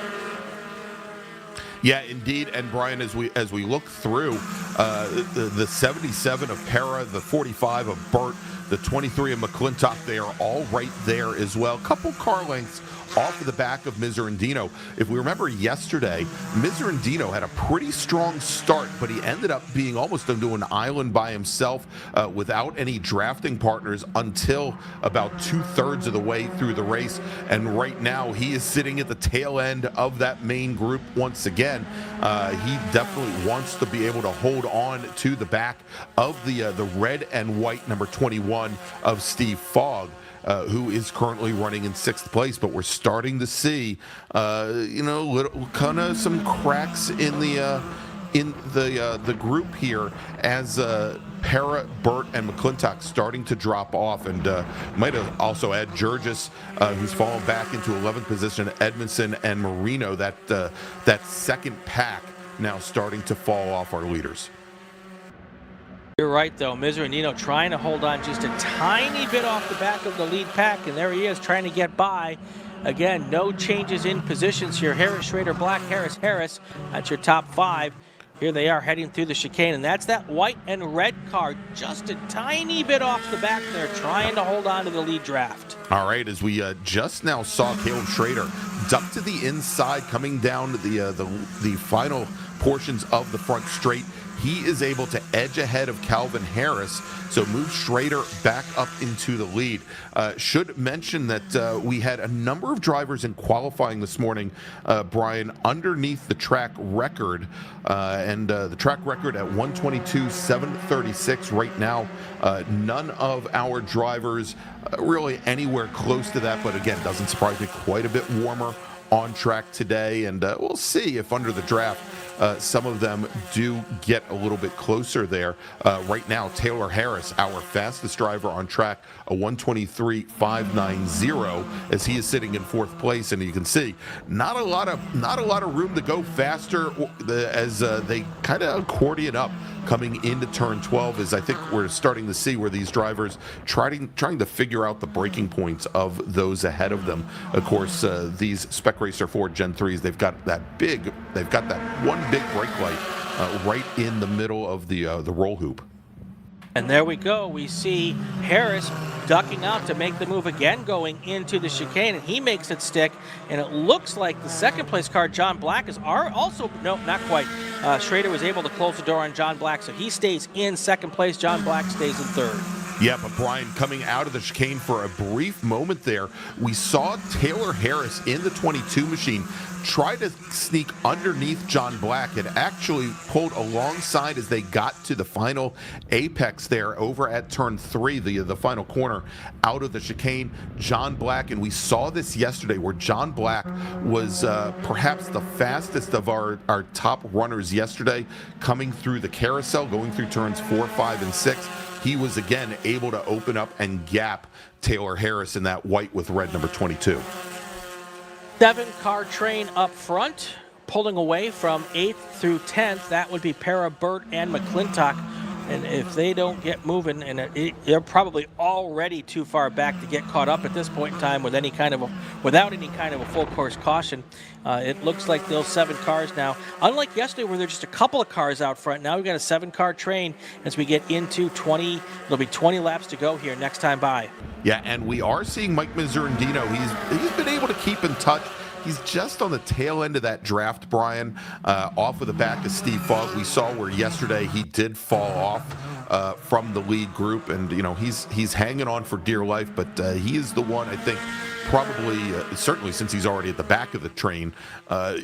Yeah, indeed. And Brian, as we look through the 77 of Pera, the 45 of Burt, the 23 of McClintock, they are all right there as well. Couple car lengths off of the back of Mizzardino. If we remember yesterday, Mizzardino had a pretty strong start, but he ended up being almost onto an island by himself without any drafting partners until about 2/3 of the way through the race. And right now, he is sitting at the tail end of that main group once again. He definitely wants to be able to hold on to the back of the red and white number 21 of Steve Fogg. Who is currently running in 6th place, but we're starting to see, little kind of some cracks in the group here as Pera, Burt, and McClintock starting to drop off, and might have also add Jurgis, who's fallen back into 11th position, Edmondson and Marino. That 2nd pack now starting to fall off our leaders.
You're right, though. Mizzardino trying to hold on just a tiny bit off the back of the lead pack, and there he is trying to get by. Again, no changes in positions here. Harris, Schrader, Black, Harris, Harris. That's your top 5. Here they are heading through the chicane, and that's that white and red car just a tiny bit off the back there, trying to hold on to the lead draft.
All right, as we just now saw Caleb Schrader duck to the inside, coming down to the final portions of the front straight. He is able to edge ahead of Calvin Harris, so moves Schrader back up into the lead. Should mention that we had a number of drivers in qualifying this morning, Brian, underneath the track record, and the track record at 122.736 right now. None of our drivers really anywhere close to that, but again, doesn't surprise me, quite a bit warmer on track today, and we'll see if under the draft some of them do get a little bit closer there. Right now, Taylor Harris, our fastest driver on track, a 123.590, as he is sitting in 4th place, and you can see not a lot of room to go faster as they kind of accordion up coming into turn 12, as I think we're starting to see where these drivers trying to figure out the breaking points of those ahead of them. Of course, these Spec Racer Ford Gen 3s, they've got that one big brake light right in the middle of the roll hoop.
And there we go. We see Harris ducking out to make the move again, going into the chicane, and he makes it stick. And it looks like the second place car, John Black, is also, no, not quite. Schrader was able to close the door on John Black, so he stays in second place. John Black stays in third.
Yeah, but Brian, coming out of the chicane for a brief moment there, we saw Taylor Harris in the 22 machine try to sneak underneath John Black and actually pulled alongside as they got to the final apex there over at turn 3, the final corner out of the chicane. John Black, and we saw this yesterday where John Black was perhaps the fastest of our top runners yesterday, coming through the carousel, going through turns 4, 5, and 6. He was again able to open up and gap Taylor Harris in that white with red number 22.
7-car train up front, pulling away from 8th through 10th. That would be Para, Burt, and McClintock. And if they don't get moving, and they're probably already too far back to get caught up at this point in time without any kind of a full course caution. It looks like those 7 cars now, unlike yesterday where there's just a couple of cars out front, now we've got a 7-car train as we get into 20. It'll be 20 laps to go here next time by.
Yeah, and we are seeing Mike Miserandino. He's been able to keep in touch. He's just on the tail end of that draft, Brian, off of the back of Steve Fogg. We saw where yesterday he did fall off from the lead group, and he's hanging on for dear life. But he is the one, I think, probably certainly since he's already at the back of the train,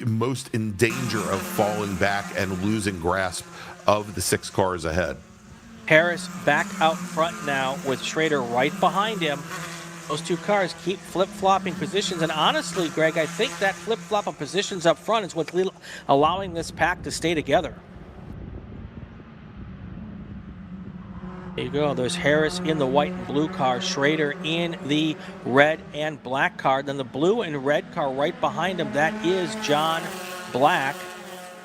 most in danger of falling back and losing grasp of the 6 cars ahead.
Harris back out front now with Schrader right behind him. Those 2 cars keep flip-flopping positions, and honestly, Greg, I think that flip-flop of positions up front is what's allowing this pack to stay together. There you go. There's Harris in the white and blue car, Schrader in the red and black car. Then the blue and red car right behind him, that is John Black.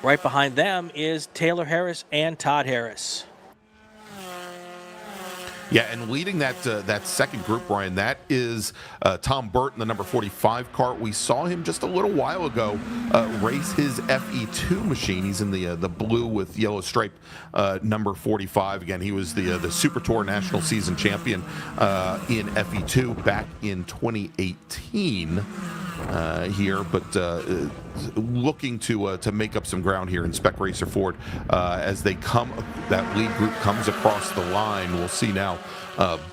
Right behind them is Taylor Harris and Todd Harris.
Yeah, and leading that second group, Brian, that is Tom Burt in the number 45 car. We saw him just a little while ago race his FE2 machine. He's in the blue with yellow stripe number 45. Again, he was the Super Tour National Season Champion in FE2 back in 2018 here, but looking to make up some ground here in Spec Racer Ford as that lead group comes across the line. We'll see now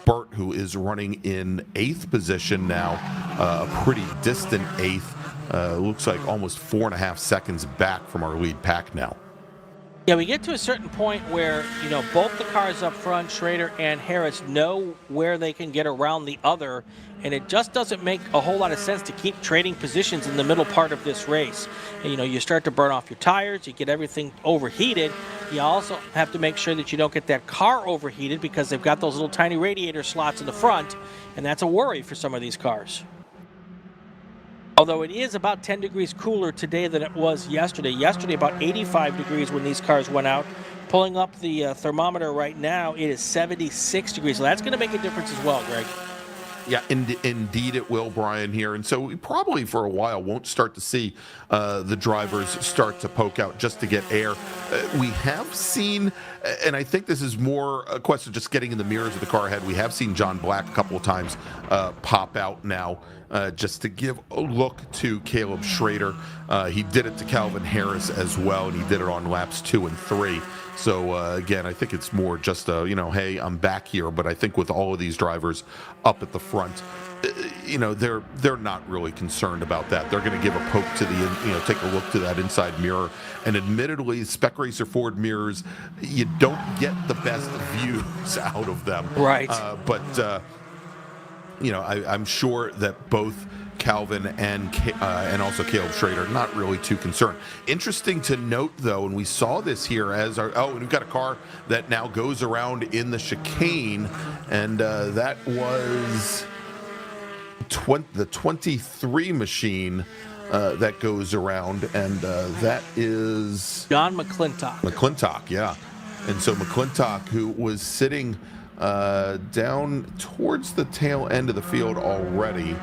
Burt, who is running in 8th position now, a pretty distant 8th. Looks like almost 4.5 seconds back from our lead pack now.
Yeah, we get to a certain point where, both the cars up front, Schrader and Harris, know where they can get around the other, and it just doesn't make a whole lot of sense to keep trading positions in the middle part of this race. And, you start to burn off your tires, you get everything overheated. You also have to make sure that you don't get that car overheated because they've got those little tiny radiator slots in the front, and that's a worry for some of these cars. Although it is about 10 degrees cooler today than it was yesterday. Yesterday, about 85 degrees when these cars went out. Pulling up the thermometer right now, it is 76 degrees. So that's going to make a difference as well, Greg.
Yeah, indeed it will, Brian, here. And so we probably for a while won't start to see the drivers start to poke out just to get air. We have seen, and I think this is more a question of just getting in the mirrors of the car ahead, we have seen John Black a couple of times pop out now just to give a look to Caleb Schrader. He did it to Calvin Harris as well, and he did it on laps 2 and 3. So, again, I think it's more just, hey, I'm back here. But I think with all of these drivers up at the front, they're not really concerned about that. They're going to give a poke to take a look to that inside mirror. And admittedly, Spec Racer Ford mirrors, you don't get the best views out of them.
Right.
I'm sure that both Calvin and also Caleb Schrader not really too concerned. Interesting to note, though, and we saw this here and we've got a car that now goes around in the chicane, and that was the 23 machine that goes around, and that is
John McClintock.
McClintock, yeah. And so McClintock, who was sitting down towards the tail end of the field already.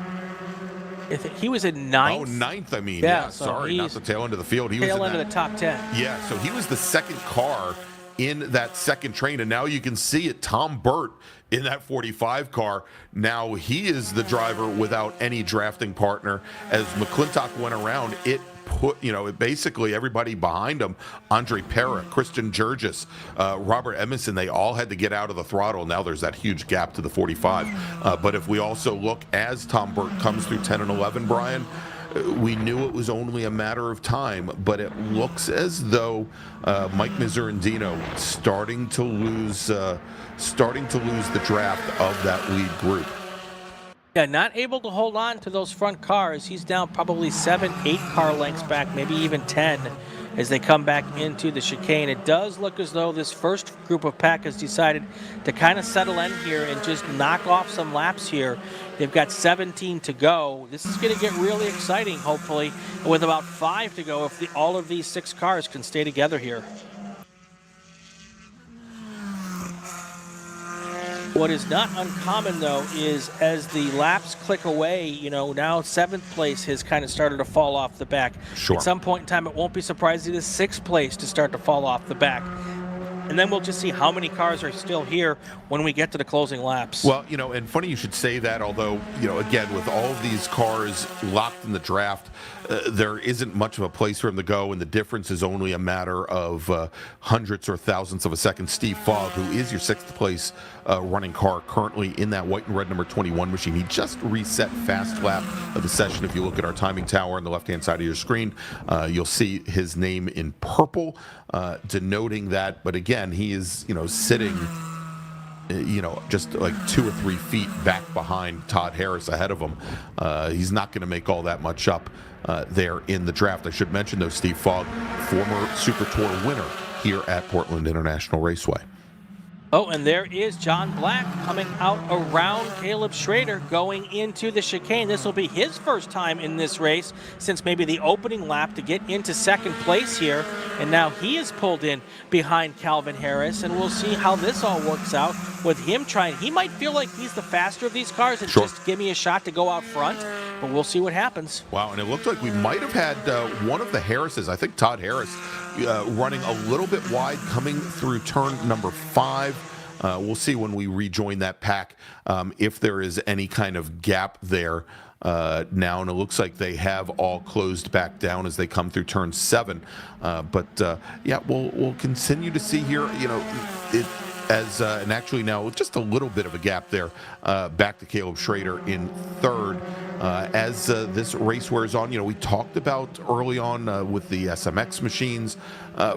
He was in 9th.
Oh, 9th, I mean.
Yeah,
Sorry, not the tail end of the field. He was
tail end of the top 10.
Yeah, so he was the second car in that second train. And now you can see it, Tom Burt in that 45 car. Now he is the driver without any drafting partner. As McClintock went around, it put, basically everybody behind him, Andre Pera, Christian Jurgis, Robert Emerson, they all had to get out of the throttle. Now there's that huge gap to the 45. But if we also look as Tom Burt comes through 10 and 11, Brian, we knew it was only a matter of time, but it looks as though Mike Miserandino starting to lose the draft of that lead group.
Yeah, not able to hold on to those front cars. He's down probably 7, 8 car lengths back, maybe even 10 as they come back into the chicane. It does look as though this first group of pack has decided to kind of settle in here and just knock off some laps here. They've got 17 to go. This is going to get really exciting, hopefully, with about 5 to go if all of these 6 cars can stay together here. What is not uncommon, though, is as the laps click away, now 7th place has kind of started to fall off the back.
Sure.
At some point in time, it won't be surprising to 6th place to start to fall off the back. And then we'll just see how many cars are still here when we get to the closing laps.
Well, and funny you should say that, although, again, with all of these cars locked in the draft, there isn't much of a place for him to go, and the difference is only a matter of hundredths or thousandths of a second. Steve Fogg, who is your 6th place running car, currently in that white and red number 21 machine. He just reset fast lap of the session. If you look at our timing tower on the left-hand side of your screen, you'll see his name in purple, denoting that. But again, he is, sitting, just like 2 or 3 feet back behind Todd Harris ahead of him. He's not going to make all that much up there in the draft. I should mention, though, Steve Fogg, former Super Tour winner here at Portland International Raceway.
Oh, and there is John Black coming out around Caleb Schrader going into the chicane. This will be his first time in this race since maybe the opening lap to get into 2nd place here. And now he is pulled in behind Calvin Harris, and we'll see how this all works out with him trying. He might feel like he's the faster of these cars and just give me a shot to go out front, but we'll see what happens.
Wow, and it looked like we might have had one of the Harrises, I think Todd Harris, running a little bit wide coming through turn number 5. We'll see when we rejoin that pack if there is any kind of gap there now, and it looks like they have all closed back down as they come through turn 7. Yeah, we'll continue to see here. And actually now just a little bit of a gap there back to Caleb Schrader in 3rd. As this race wears on, we talked about early on with the SMX machines,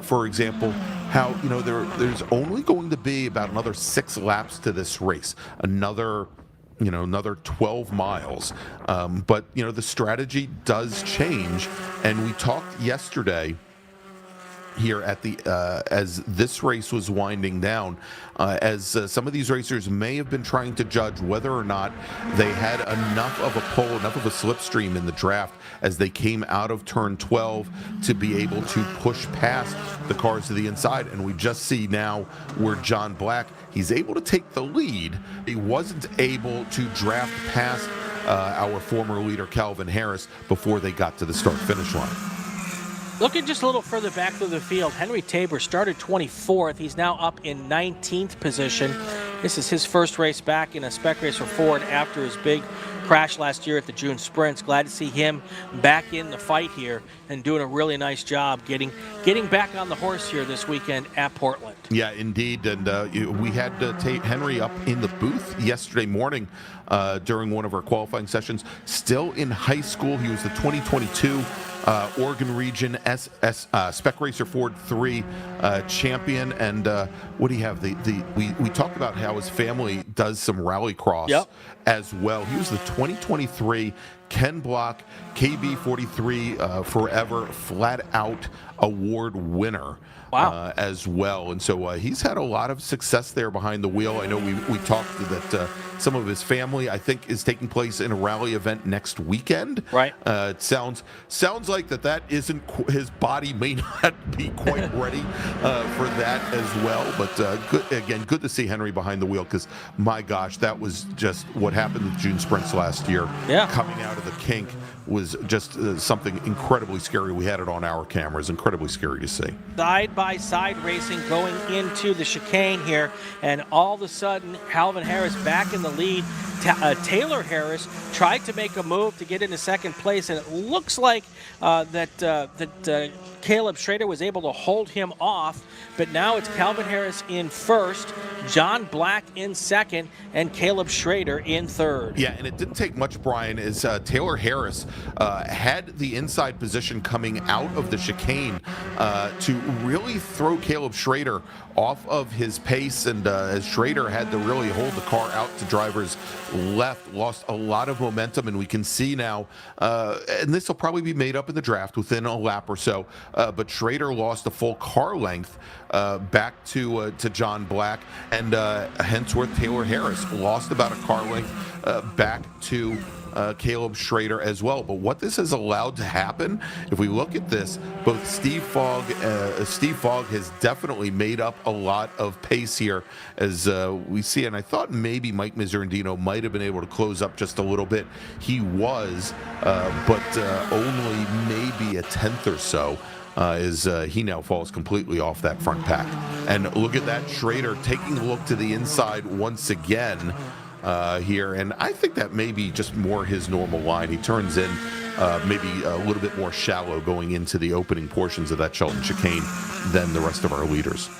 for example, how there's only going to be about another 6 laps to this race, another 12 miles. But the strategy does change, and we talked yesterday here at the as this race was winding down, as some of these racers may have been trying to judge whether or not they had enough of a pull, enough of a slipstream in the draft as they came out of turn 12 to be able to push past the cars to the inside. And we just see now where John Black, he's able to take the lead. He wasn't able to draft past our former leader Calvin Harris before they got to the start-finish line.
Looking just a little further back through the field, Henry Tabor started 24th. He's now up in 19th position. This is his first race back in a spec race for Ford after his big crash last year at the June Sprints. Glad to see him back in the fight here and doing a really nice job getting back on the horse here this weekend at Portland.
Yeah, indeed. And we had Henry up in the booth yesterday morning during one of our qualifying sessions. Still in high school. He was the 2022 Oregon Region Spec Racer Ford 3 champion. And what do you have? We talked about how his family does some rallycross as well. He was the 2023 Ken Block KB43 Forever Flat Out Award winner.
Wow.
As well. And so he's had a lot of success there behind the wheel. I know we talked that some of his family, I think, is taking place in a rally event next weekend.
Right.
It sounds like that isn't, his body may not be quite ready for that as well. But good to see Henry behind the wheel, because my gosh, that was just what happened with June Sprints last year.
Yeah.
Coming out of the kink was just something incredibly scary. We had it on our cameras. Incredibly scary to see.
Side-by-side racing going into the chicane here, and all of a sudden, Calvin Harris back in the lead. Taylor Harris tried to make a move to get into second place, and it looks like that Caleb Schrader was able to hold him off. But now it's Calvin Harris in first, John Black in second, and Caleb Schrader in third.
Yeah, and it didn't take much, Brian, as Taylor Harris had the inside position coming out of the chicane to really throw Caleb Schrader off of his pace, and as Schrader had to really hold the car out to drivers left, lost a lot of momentum, and we can see now, and this will probably be made up in the draft within a lap or so, but Schrader lost a full car length back to John Black, and henceforth Taylor Harris lost about a car length back to Caleb Schrader as well. But what this has allowed to happen, if we look at this, both Steve Fogg has definitely made up a lot of pace here, as we see, and I thought maybe Mike Miserandino might have been able to close up just a little bit. He was, but only maybe a tenth or so. As he now falls completely off that front pack. And look at that, Schrader taking a look to the inside once again here, and I think that may be just more his normal line. He turns in maybe a little bit more shallow going into the opening portions of that Shelton chicane than the rest of our leaders.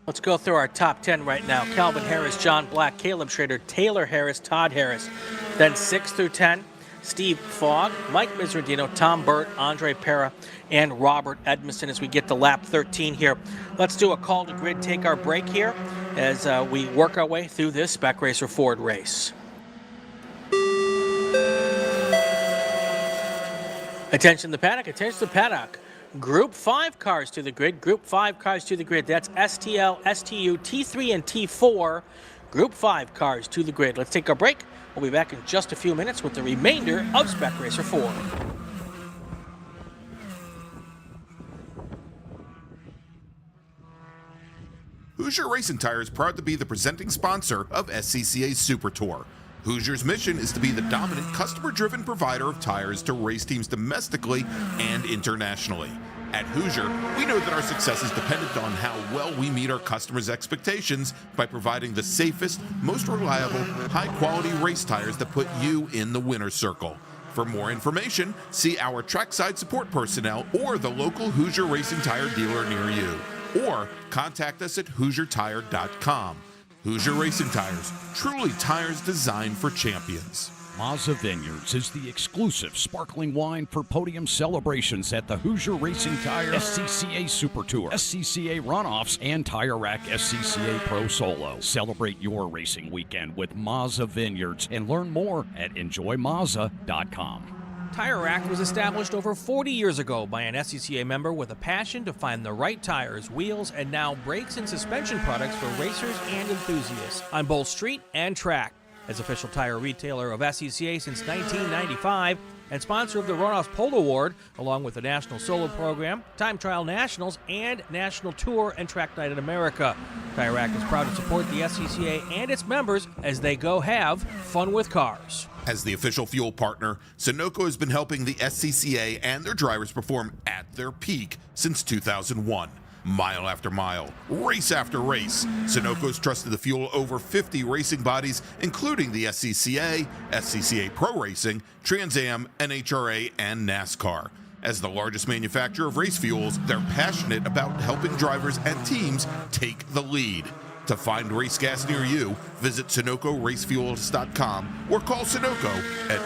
Let's go through our top 10 right now. Calvin Harris, John Black, Caleb Schrader, Taylor Harris, Todd Harris. Then 6 through 10, Steve Fogg, Mike Miserandino, Tom Burt, Andre Pera, and Robert Edmondson as we get to lap 13 here. Let's do a call to grid, take our break here as we work our way through this Spec Racer Ford race. Attention the paddock, attention the paddock. Group 5 cars to the grid, Group 5 cars to the grid. That's STL, STU, T3, and T4. Group 5 cars to the grid. Let's take our break. We'll be back in just a few minutes with the remainder of Spec Racer 4.
Hoosier Racing Tire is proud to be the presenting sponsor of SCCA Super Tour. Hoosier's mission is to be the dominant customer-driven provider of tires to race teams domestically and internationally. At Hoosier, we know that our success is dependent on how well we meet our customers' expectations by providing the safest, most reliable, high-quality race tires that put you in the winner's circle. For more information, see our trackside support personnel or the local Hoosier Racing Tire dealer near you. Or contact us at HoosierTire.com. Hoosier Racing Tires, truly tires designed for champions.
Mazda Vineyards is the exclusive sparkling wine for podium celebrations at the Hoosier Racing Tire SCCA Super Tour, SCCA Runoffs, and Tire Rack SCCA Pro Solo. Celebrate your racing weekend with Mazda Vineyards and learn more at enjoymazda.com.
Tire Rack was established over 40 years ago by an SCCA member with a passion to find the right tires, wheels, and now brakes and suspension products for racers and enthusiasts on both street and track. As official tire retailer of SCCA since 1995 and sponsor of the Runoffs Polo Award, along with the National Solo Program, Time Trial Nationals, and National Tour and Track Night in America. Tire Rack is proud to support the SCCA and its members as they go have fun with cars.
As the official fuel partner, Sunoco has been helping the SCCA and their drivers perform at their peak since 2001. Mile after mile, race after race, Sunoco's trusted the fuel over 50 racing bodies, including the SCCA, SCCA Pro Racing, Trans Am, NHRA, and NASCAR. As the largest manufacturer of race fuels, they're passionate about helping drivers and teams take the lead. To find race gas near you, visit SunocoRacefuels.com or call Sunoco at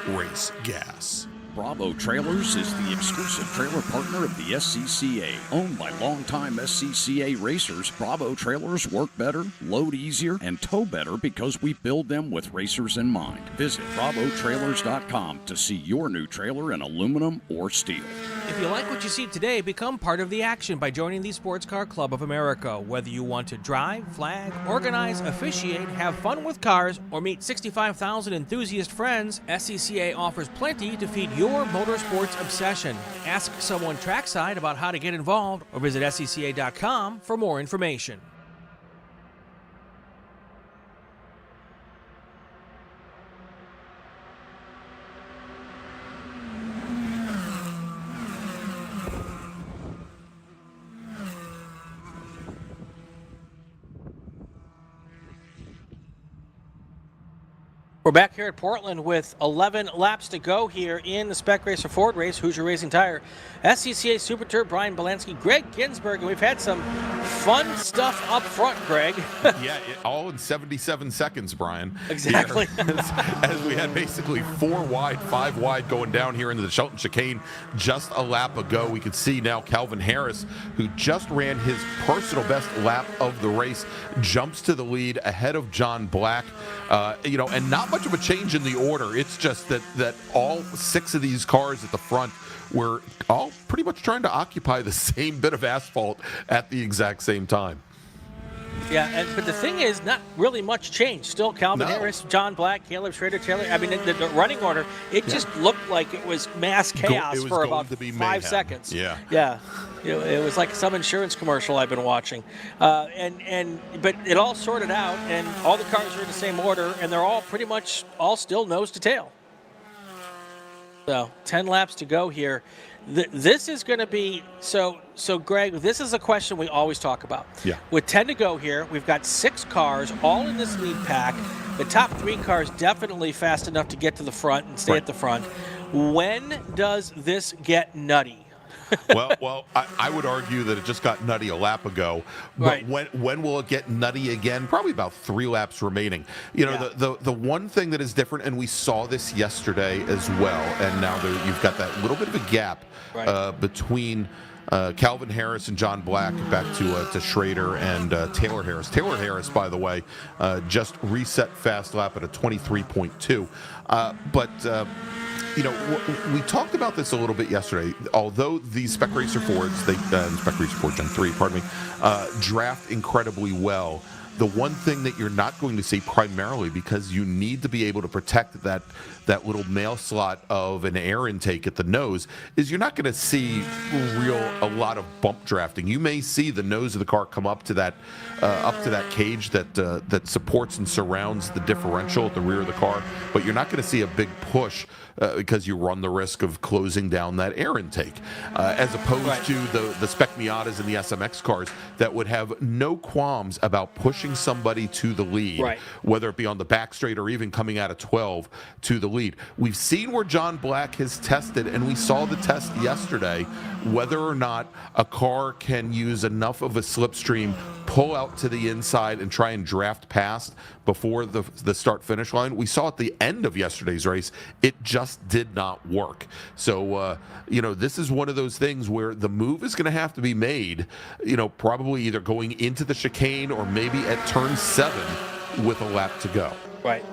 800-RACE-GAS.
Bravo Trailers is the exclusive trailer partner of the SCCA. Owned by longtime SCCA racers, Bravo Trailers work better, load easier, and tow better because we build them with racers in mind. Visit BravoTrailers.com to see your new trailer in aluminum or steel.
If you like what you see today, become part of the action by joining the Sports Car Club of America. Whether you want to drive, flag, organize, officiate, have fun with cars, or meet 65,000 enthusiast friends, SCCA offers plenty to feed your motorsports obsession. Ask someone trackside about how to get involved or visit SCCA.com for more information.
We're back here at Portland with 11 laps to go here in the Spec Racer Ford race, Hoosier Racing Tire, SCCA Super Tour, Brian Bielanski, Gregg Ginsberg, and we've had some fun stuff up front, Greg.
Yeah, all in 77 seconds, Brian.
Exactly.
As we had basically 4 wide, 5 wide going down here into the Shelton chicane just a lap ago. We could see now Calvin Harris, who just ran his personal best lap of the race, jumps to the lead ahead of John Black. And not much of a change in the order. It's just that all 6 of these cars at the front were all pretty much trying to occupy the same bit of asphalt at the exact same time.
Yeah, but the thing is, not really much change. Still Calvin Harris, John Black, Caleb Schrader, Taylor. I mean, the running order, it just looked like it was mass chaos for about 5 seconds.
Yeah.
Yeah. It was like some insurance commercial I've been watching. But it all sorted out, and all the cars are in the same order, and they're all pretty much all still nose to tail. So 10 laps to go here. This is going to be so Greg, this is a question we always talk about.
Yeah.
With 10 to go here, we've got 6 cars all in this lead pack. The top 3 cars definitely fast enough to get to the front and stay at the front. When does this get nutty?
Well, I would argue that it just got nutty a lap ago. But when will it get nutty again? Probably about 3 laps remaining. The one thing that is different, and we saw this yesterday as well, and now you've got that little bit of a gap between Calvin Harris and John Black back to Schrader and Taylor Harris. Taylor Harris, by the way, just reset fast lap at a 23.2. We talked about this a little bit yesterday. Although these Spec Racer Fords, Spec Racer Ford Gen 3, draft incredibly well, the one thing that you're not going to see primarily, because you need to be able to protect that little mail slot of an air intake at the nose, is you're not going to see a lot of bump drafting. You may see the nose of the car come up to that cage that supports and surrounds the differential at the rear of the car, but you're not going to see a big push because you run the risk of closing down that air intake, as opposed to the Spec Miatas and the SMX cars that would have no qualms about pushing somebody to the lead, whether it be on the back straight or even coming out of 12 to the lead. We've seen where John Black has tested, and we saw the test yesterday, whether or not a car can use enough of a slipstream, pull out to the inside, and try and draft past before the start-finish line. We saw at the end of yesterday's race, it just did not work. So, this is one of those things where the move is going to have to be made, probably either going into the chicane or maybe at turn 7 with a lap to go.
Right.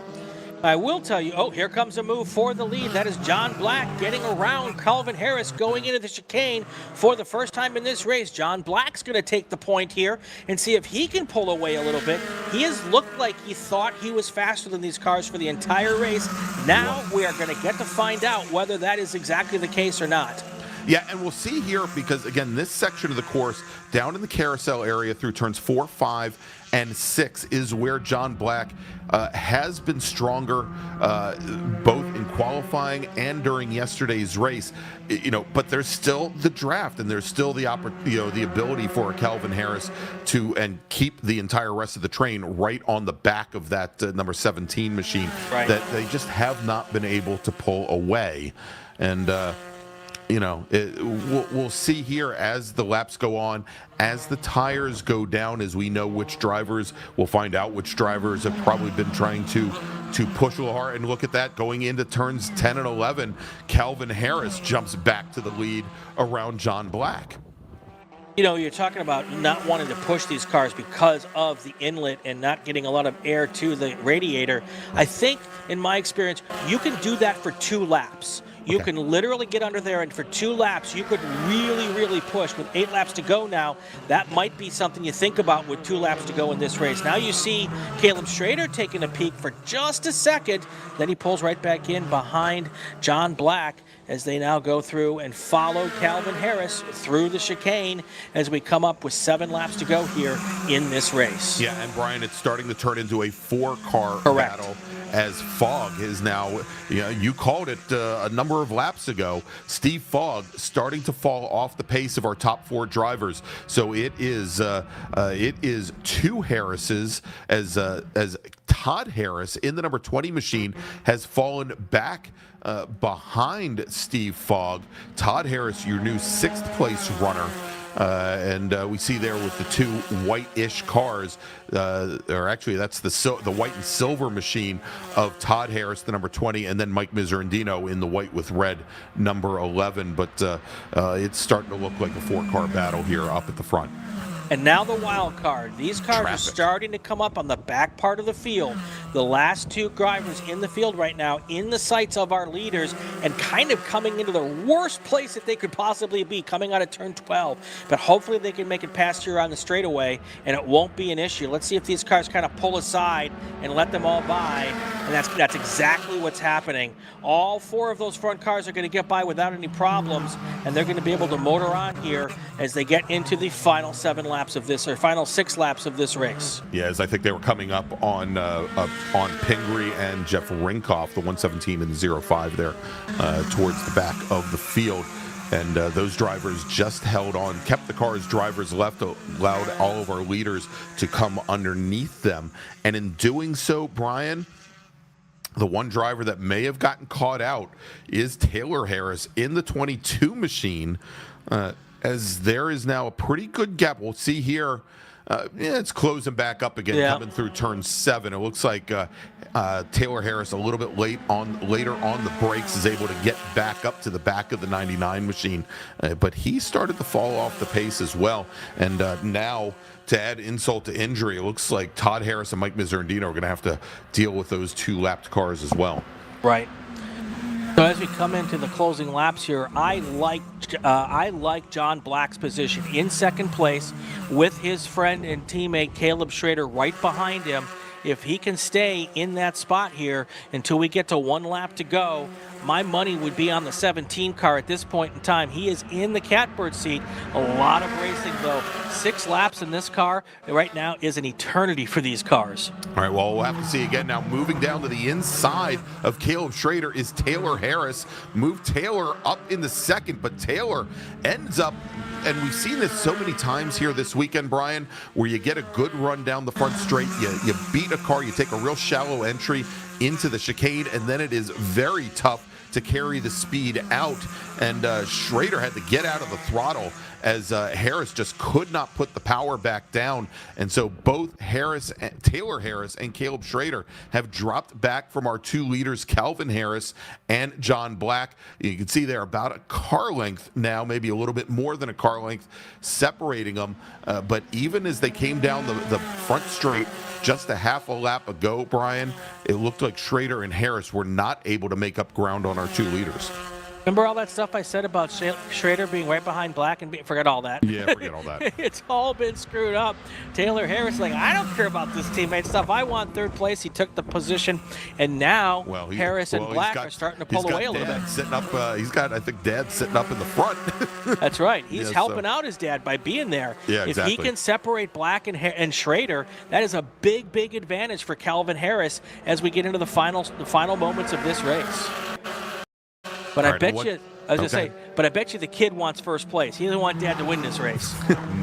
I will tell you, here comes a move for the lead. That is John Black getting around Calvin Harris going into the chicane for the first time in this race. John Black's going to take the point here and see if he can pull away a little bit. He has looked like he thought he was faster than these cars for the entire race. Now we are going to get to find out whether that is exactly the case or not.
Yeah, and we'll see here because, again, this section of the course down in the carousel area through turns 4, 5, and 6 is where John Black has been stronger, both in qualifying and during yesterday's race. But there's still the draft, and there's still the ability for Calvin Harris to keep the entire rest of the train right on the back of that number 17 machine that they just have not been able to pull away, and. We'll see here as the laps go on, as the tires go down, as we know which drivers, we'll find out which drivers have probably been trying to push a little hard. And look at that, going into turns 10 and 11, Calvin Harris jumps back to the lead around John Black.
You're talking about not wanting to push these cars because of the inlet and not getting a lot of air to the radiator. I think, in my experience, you can do that for 2 laps. You can literally get under there, and for 2 laps, you could really, really push. With 8 laps to go now, that might be something you think about with 2 laps to go in this race. Now you see Caleb Schrader taking a peek for just a second. Then he pulls right back in behind John Black. as they now go through and follow Calvin Harris through the chicane as we come up with 7 laps to go here in this race.
Yeah, and Brian, it's starting to turn into a 4-car
Correct.
battle as Fogg is now, you called it a number of laps ago, Steve Fogg starting to fall off the pace of our top 4 drivers. So it is 2 Harrises as Todd Harris in the number 20 machine has fallen back behind Steve Fogg. Todd Harris, your new 6th place runner. And we see there with the 2 white-ish cars, or actually that's the white and silver machine of Todd Harris, the number 20, and then Mike Miserandino in the white with red, number 11. But it's starting to look like a 4-car battle here up at the front.
And now the wild card. These cars
Traffic.
are starting to come up on the back part of the field. The last 2 drivers in the field right now in the sights of our leaders and kind of coming into the worst place that they could possibly be, coming out of turn 12. But hopefully they can make it past here on the straightaway and it won't be an issue. Let's see if these cars kind of pull aside and let them all by. And that's exactly what's happening. All 4 of those front cars are going to get by without any problems, and they're going to be able to motor on here as they get into the final 7 laps of this, or final 6 laps of this race.
Yeah, as I think they were coming up on Pingree and Jeff Rinkoff, the 117 and the 05 there, towards the back of the field. And those drivers just held on, kept the cars drivers left, allowed all of our leaders to come underneath them. And in doing so, Brian, the one driver that may have gotten caught out is Taylor Harris in the 22 machine, as there is now a pretty good gap. We'll see here. It's closing back up again, coming through turn 7. It looks like Taylor Harris a little bit later on the brakes is able to get back up to the back of the 99 machine, but he started to fall off the pace as well. And now, to add insult to injury, it looks like Todd Harris and Mike Miserandino are going to have to deal with those 2 lapped cars as well.
Right. So as we come into the closing laps here, I like John Black's position in 2nd place with his friend and teammate Caleb Schrader right behind him. If he can stay in that spot here until we get to 1 lap to go, my money would be on the 17 car at this point in time. He is in the catbird seat. A lot of racing, though. 6 laps in this car right now is an eternity for these cars.
All right, well, we'll have to see again now. Moving down to the inside of Caleb Schrader is Taylor Harris. Move Taylor up in the 2nd, but Taylor ends up, and we've seen this so many times here this weekend, Brian, where you get a good run down the front straight, you beat a car, you take a real shallow entry into the chicane, and then it is very tough to carry the speed out. And Schrader had to get out of the throttle as Harris just could not put the power back down. And so both Taylor Harris and Caleb Schrader have dropped back from our 2 leaders, Calvin Harris and John Black. You can see they're about a car length now, maybe a little bit more than a car length separating them. But even as they came down the front straight just a half a lap ago, Brian, it looked like Schrader and Harris were not able to make up ground on our 2 leaders.
Remember all that stuff I said about Schrader being right behind Black and forget all that.
Yeah, forget all that.
It's all been screwed up. Taylor Harris like, I don't care about this teammate stuff. I want 3rd place. He took the position, and now Harris and Black are starting to pull away a little bit.
Sitting up, he's got, I think, Dad sitting up in the front.
That's right. He's helping out his dad by being there.
Yeah, exactly.
If he can separate Black and Schrader, that is a big, big advantage for Calvin Harris as we get into the final moments of this race. But I bet you, but I bet you the kid wants 1st place. He doesn't want Dad to win this race.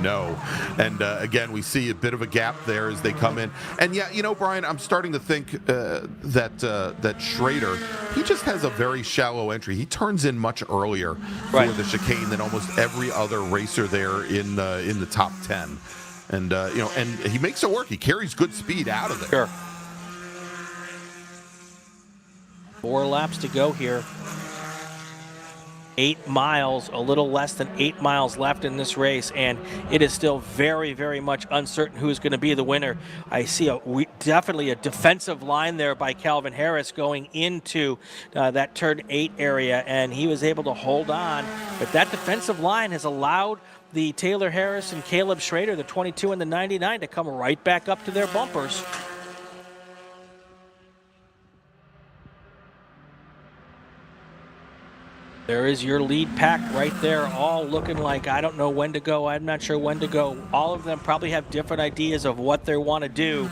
No. And again, we see a bit of a gap there as they come in. And yeah, Brian, I'm starting to think that Schrader, he just has a very shallow entry. He turns in much earlier for the chicane than almost every other racer there in the top 10. And and he makes it work. He carries good speed out of there.
Sure. 4 laps to go here. 8 miles, a little less than 8 miles left in this race, and it is still very, very much uncertain who's going to be the winner. I see definitely a defensive line there by Calvin Harris going into that turn 8 area, and he was able to hold on. But that defensive line has allowed the Taylor Harris and Caleb Schrader, the 22 and the 99, to come right back up to their bumpers. There is your lead pack right there, all looking like, I don't know when to go, I'm not sure when to go. All of them probably have different ideas of what they want to do.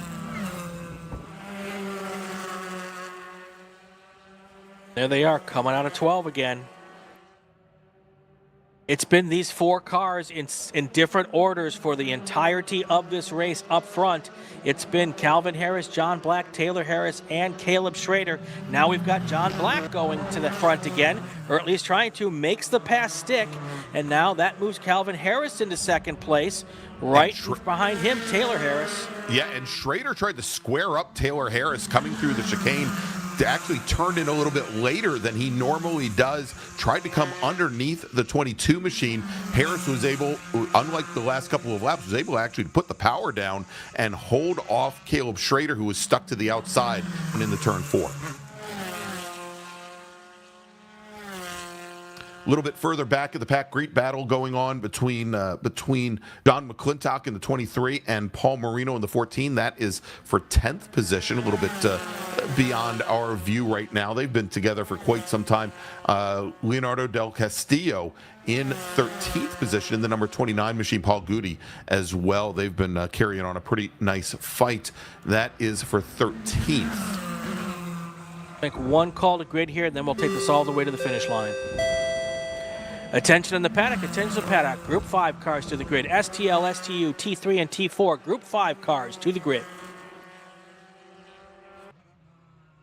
There they are, coming out of 12 again. It's been these 4 cars in different orders for the entirety of this race up front. It's been Calvin Harris, John Black, Taylor Harris, and Caleb Schrader. Now we've got John Black going to the front again, or at least trying to, makes the pass stick, and now that moves Calvin Harris into second place. Right behind him, Taylor Harris.
Yeah, and Schrader tried to square up Taylor Harris coming through the chicane. Actually turned in a little bit later than he normally does, tried to come underneath the 22 machine. Harris was able, unlike the last couple of laps, was able to actually put the power down and hold off Caleb Schrader, who was stuck to the outside and in the turn 4. A little bit further back in the pack, great battle going on between John McClintock in the 23 and Paul Marino in the 14. That is for 10th position, a little bit beyond our view right now. They've been together for quite some time. Leonardo Del Castillo in 13th position in the number 29 machine, Paul Goody as well. They've been carrying on a pretty nice fight. That is for 13th.
Make one call to grid here, and then we'll take this all the way to the finish line. Attention in the paddock, attention in the paddock. Group 5 cars to the grid. STL, STU, T3, and T4. Group 5 cars to the grid.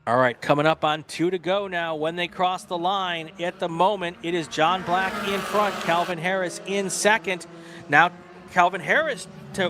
All right, coming up on 2 to go now. When they cross the line, at the moment, it is John Black in front, Calvin Harris in second. Now, Calvin Harris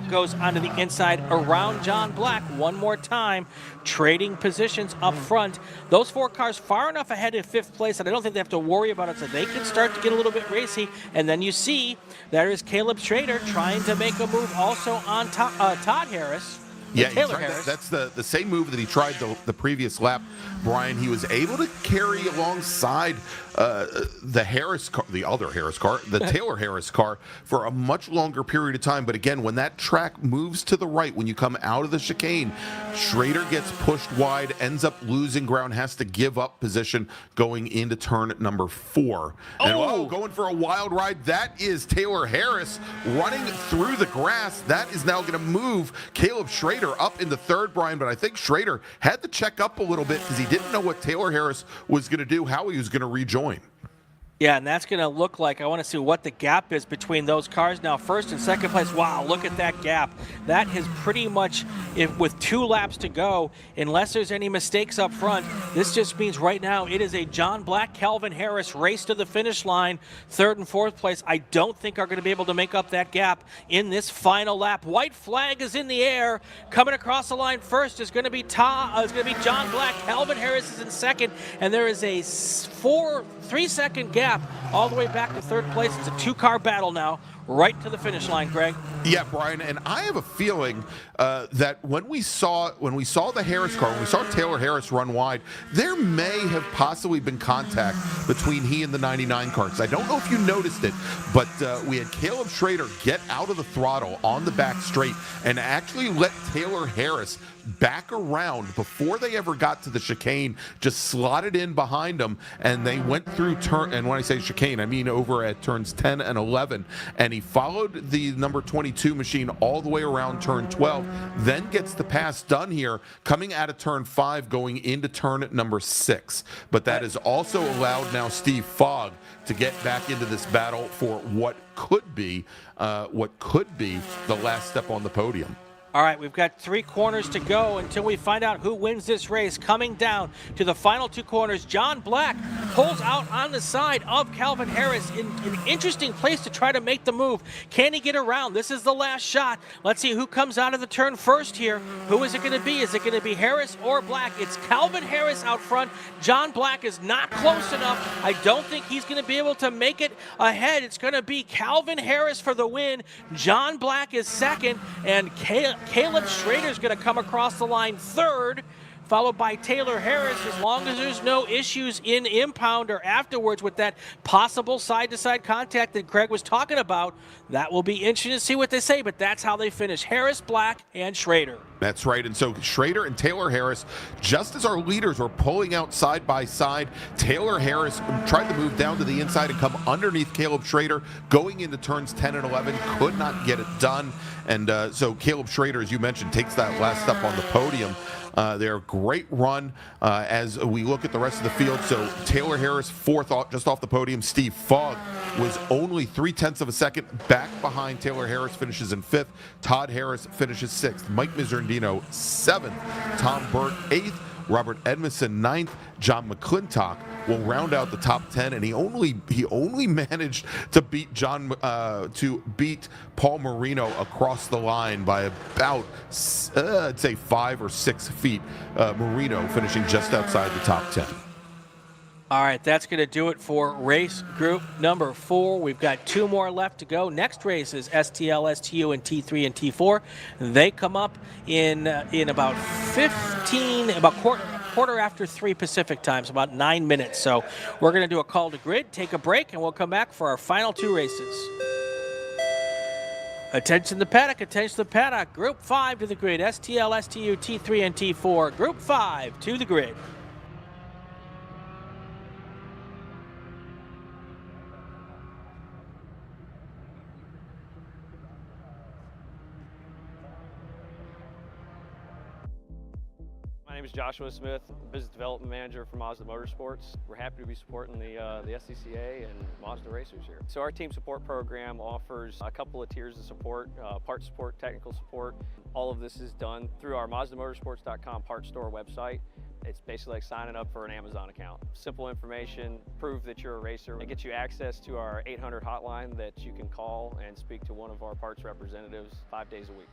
goes onto the inside around John Black one more time, trading positions up front. Those 4 cars far enough ahead in 5th place that I don't think they have to worry about it, so they can start to get a little bit racy. And then you see there is Caleb Schrader trying to make a move also on Todd Harris.
Yeah,
Taylor Harris.
That's the same move that he tried the previous lap, Brian. He was able to carry alongside the Harris car, the other Harris car, the Taylor Harris car, for a much longer period of time. But again, when that track moves to the right, when you come out of the chicane, Schrader gets pushed wide, ends up losing ground, has to give up position going into turn number 4. And going for a wild ride. That is Taylor Harris running through the grass. That is now going to move Caleb Schrader up into 3rd, Brian, but I think Schrader had to check up a little bit because he didn't know what Taylor Harris was going to do, how he was going to rejoin.
Yeah, and that's going to look like, I want to see what the gap is between those cars now. 1st and 2nd place, wow, look at that gap. That is pretty much, with 2 laps to go, unless there's any mistakes up front, this just means right now it is a John Black, Calvin Harris race to the finish line. 3rd and 4th place, I don't think are going to be able to make up that gap in this final lap. White flag is in the air. Coming across the line first is going to be John Black. Calvin Harris is in 2nd, and there is a 3-second gap all the way back to 3rd place. It's a 2-car battle now, right to the finish line, Greg.
Yeah, Brian, and I have a feeling that when we saw the Harris car, when we saw Taylor Harris run wide, there may have possibly been contact between he and the 99 cars. I don't know if you noticed it, but we had Caleb Schrader get out of the throttle on the back straight and actually let Taylor Harris back around before they ever got to the chicane, just slotted in behind them, and they went through and when I say chicane, I mean over at turns 10 and 11, and he followed the number 22 machine all the way around turn 12, then gets the pass done here, coming out of turn 5, going into turn number 6. But that has also allowed now Steve Fogg to get back into this battle for what could be the last step on the podium.
All right, we've got 3 corners to go until we find out who wins this race. Coming down to the final 2 corners, John Black pulls out on the side of Calvin Harris in an interesting place to try to make the move. Can he get around? This is the last shot. Let's see who comes out of the turn first here. Who is it going to be? Is it going to be Harris or Black? It's Calvin Harris out front. John Black is not close enough. I don't think he's going to be able to make it ahead. It's going to be Calvin Harris for the win. John Black is 2nd, and Caleb Schrader is going to come across the line 3rd.
followed by Taylor Harris. As long as there's no issues in impound or afterwards with that possible side-to-side contact that Gregg was talking about, that will be interesting to see what they say, but that's how they finish. Harris, Black, and Schrader.
That's right. And so Schrader and Taylor Harris, just as our leaders were pulling out side by side, Taylor Harris tried to move down to the inside and come underneath Caleb Schrader, going into turns 10 and 11, could not get it done. And so Caleb Schrader, as you mentioned, takes that last step on the podium. They're a great run as we look at the rest of the field. So Taylor Harris, fourth just off the podium. Steve Fogg was only 0.3 of a second back behind. Taylor Harris finishes in fifth. Todd Harris finishes sixth. Mike Miserandino, seventh. Tom Burt, eighth. Robert Edmondson, ninth. John McClintock will round out the top 10, and he only managed to beat Paul Marino across the line by about I'd say 5 or 6 feet. Marino finishing just outside the top 10.
All right, that's going to do it for race group number 4. We've got 2 more left to go. Next race is STL, STU, and T3 and T4. They come up in about 15, about quarter after 3 Pacific time, so about 9 minutes. So we're going to do a call to grid, take a break, and we'll come back for our final 2 races. Attention the paddock, attention the paddock. Group 5 to the grid. STL, STU, T3, and T4. Group 5 to the grid.
My name is Joshua Smith, Business Development Manager for Mazda Motorsports. We're happy to be supporting the SCCA and Mazda racers here. So our team support program offers a couple of tiers of support, parts support, technical support. All of this is done through our MazdaMotorsports.com parts store website. It's basically like signing up for an Amazon account. Simple information, prove that you're a racer. It gets you access to our 800 hotline that you can call and speak to one of our parts representatives 5 days a week.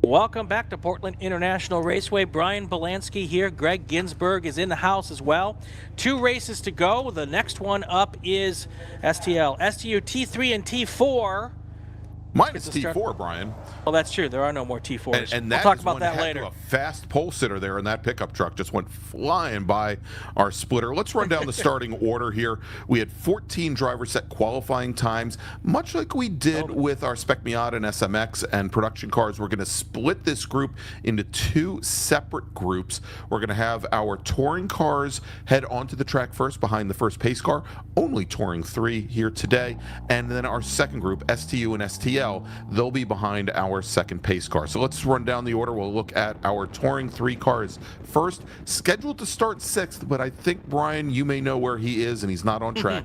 Welcome back to Portland International Raceway. Brian Bielanski here. Gregg Ginsberg is in the house as well. 2 races to go. The next one up is STU T3 and T4.
Minus T4, Brian.
Well, that's true. There are no more T4s.
And
we'll talk about that later.
A fast pole sitter there in that pickup truck just went flying by our splitter. Let's run down the starting order here. We had 14 driver set qualifying times, much like we did with our Spec Miata and SMX and production cars. We're going to split this group into 2 separate groups. We're going to have our touring cars head onto the track first behind the first pace car. Only touring 3 here today. And then our second group, STU and STL, they'll be behind our second pace car. So let's run down the order. We'll look at our touring 3 cars first. Scheduled to start 6th, but I think, Brian, you may know where he is, and he's not on track.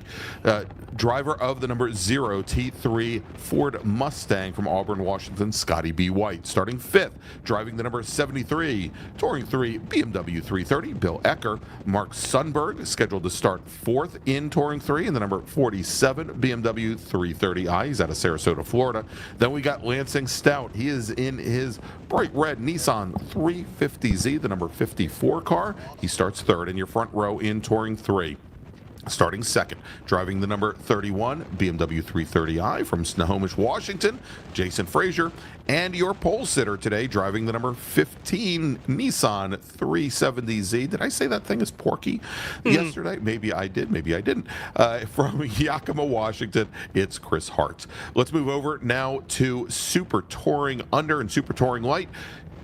Driver of the number 0 T3 Ford Mustang from Auburn, Washington, Scotty B. White. Starting 5th, driving the number 73 touring 3 BMW 330, Bill Ecker. Mark Sundberg, scheduled to start 4th in touring 3 in the number 47 BMW 330i. He's out of Sarasota, Florida. Then we got Lansing Stout. He is in his bright red Nissan 350Z, the number 54 car. He starts 3rd in your front row in touring 3. Starting 2nd, driving the number 31 BMW 330i from Snohomish, Washington, Jason Frazier. And your pole sitter today, driving the number 15 Nissan 370Z. Did I say that thing is Porky yesterday? Maybe I did, maybe I didn't. From Yakima, Washington, it's Chris Hart. Let's move over now to Super Touring Under and Super Touring Light.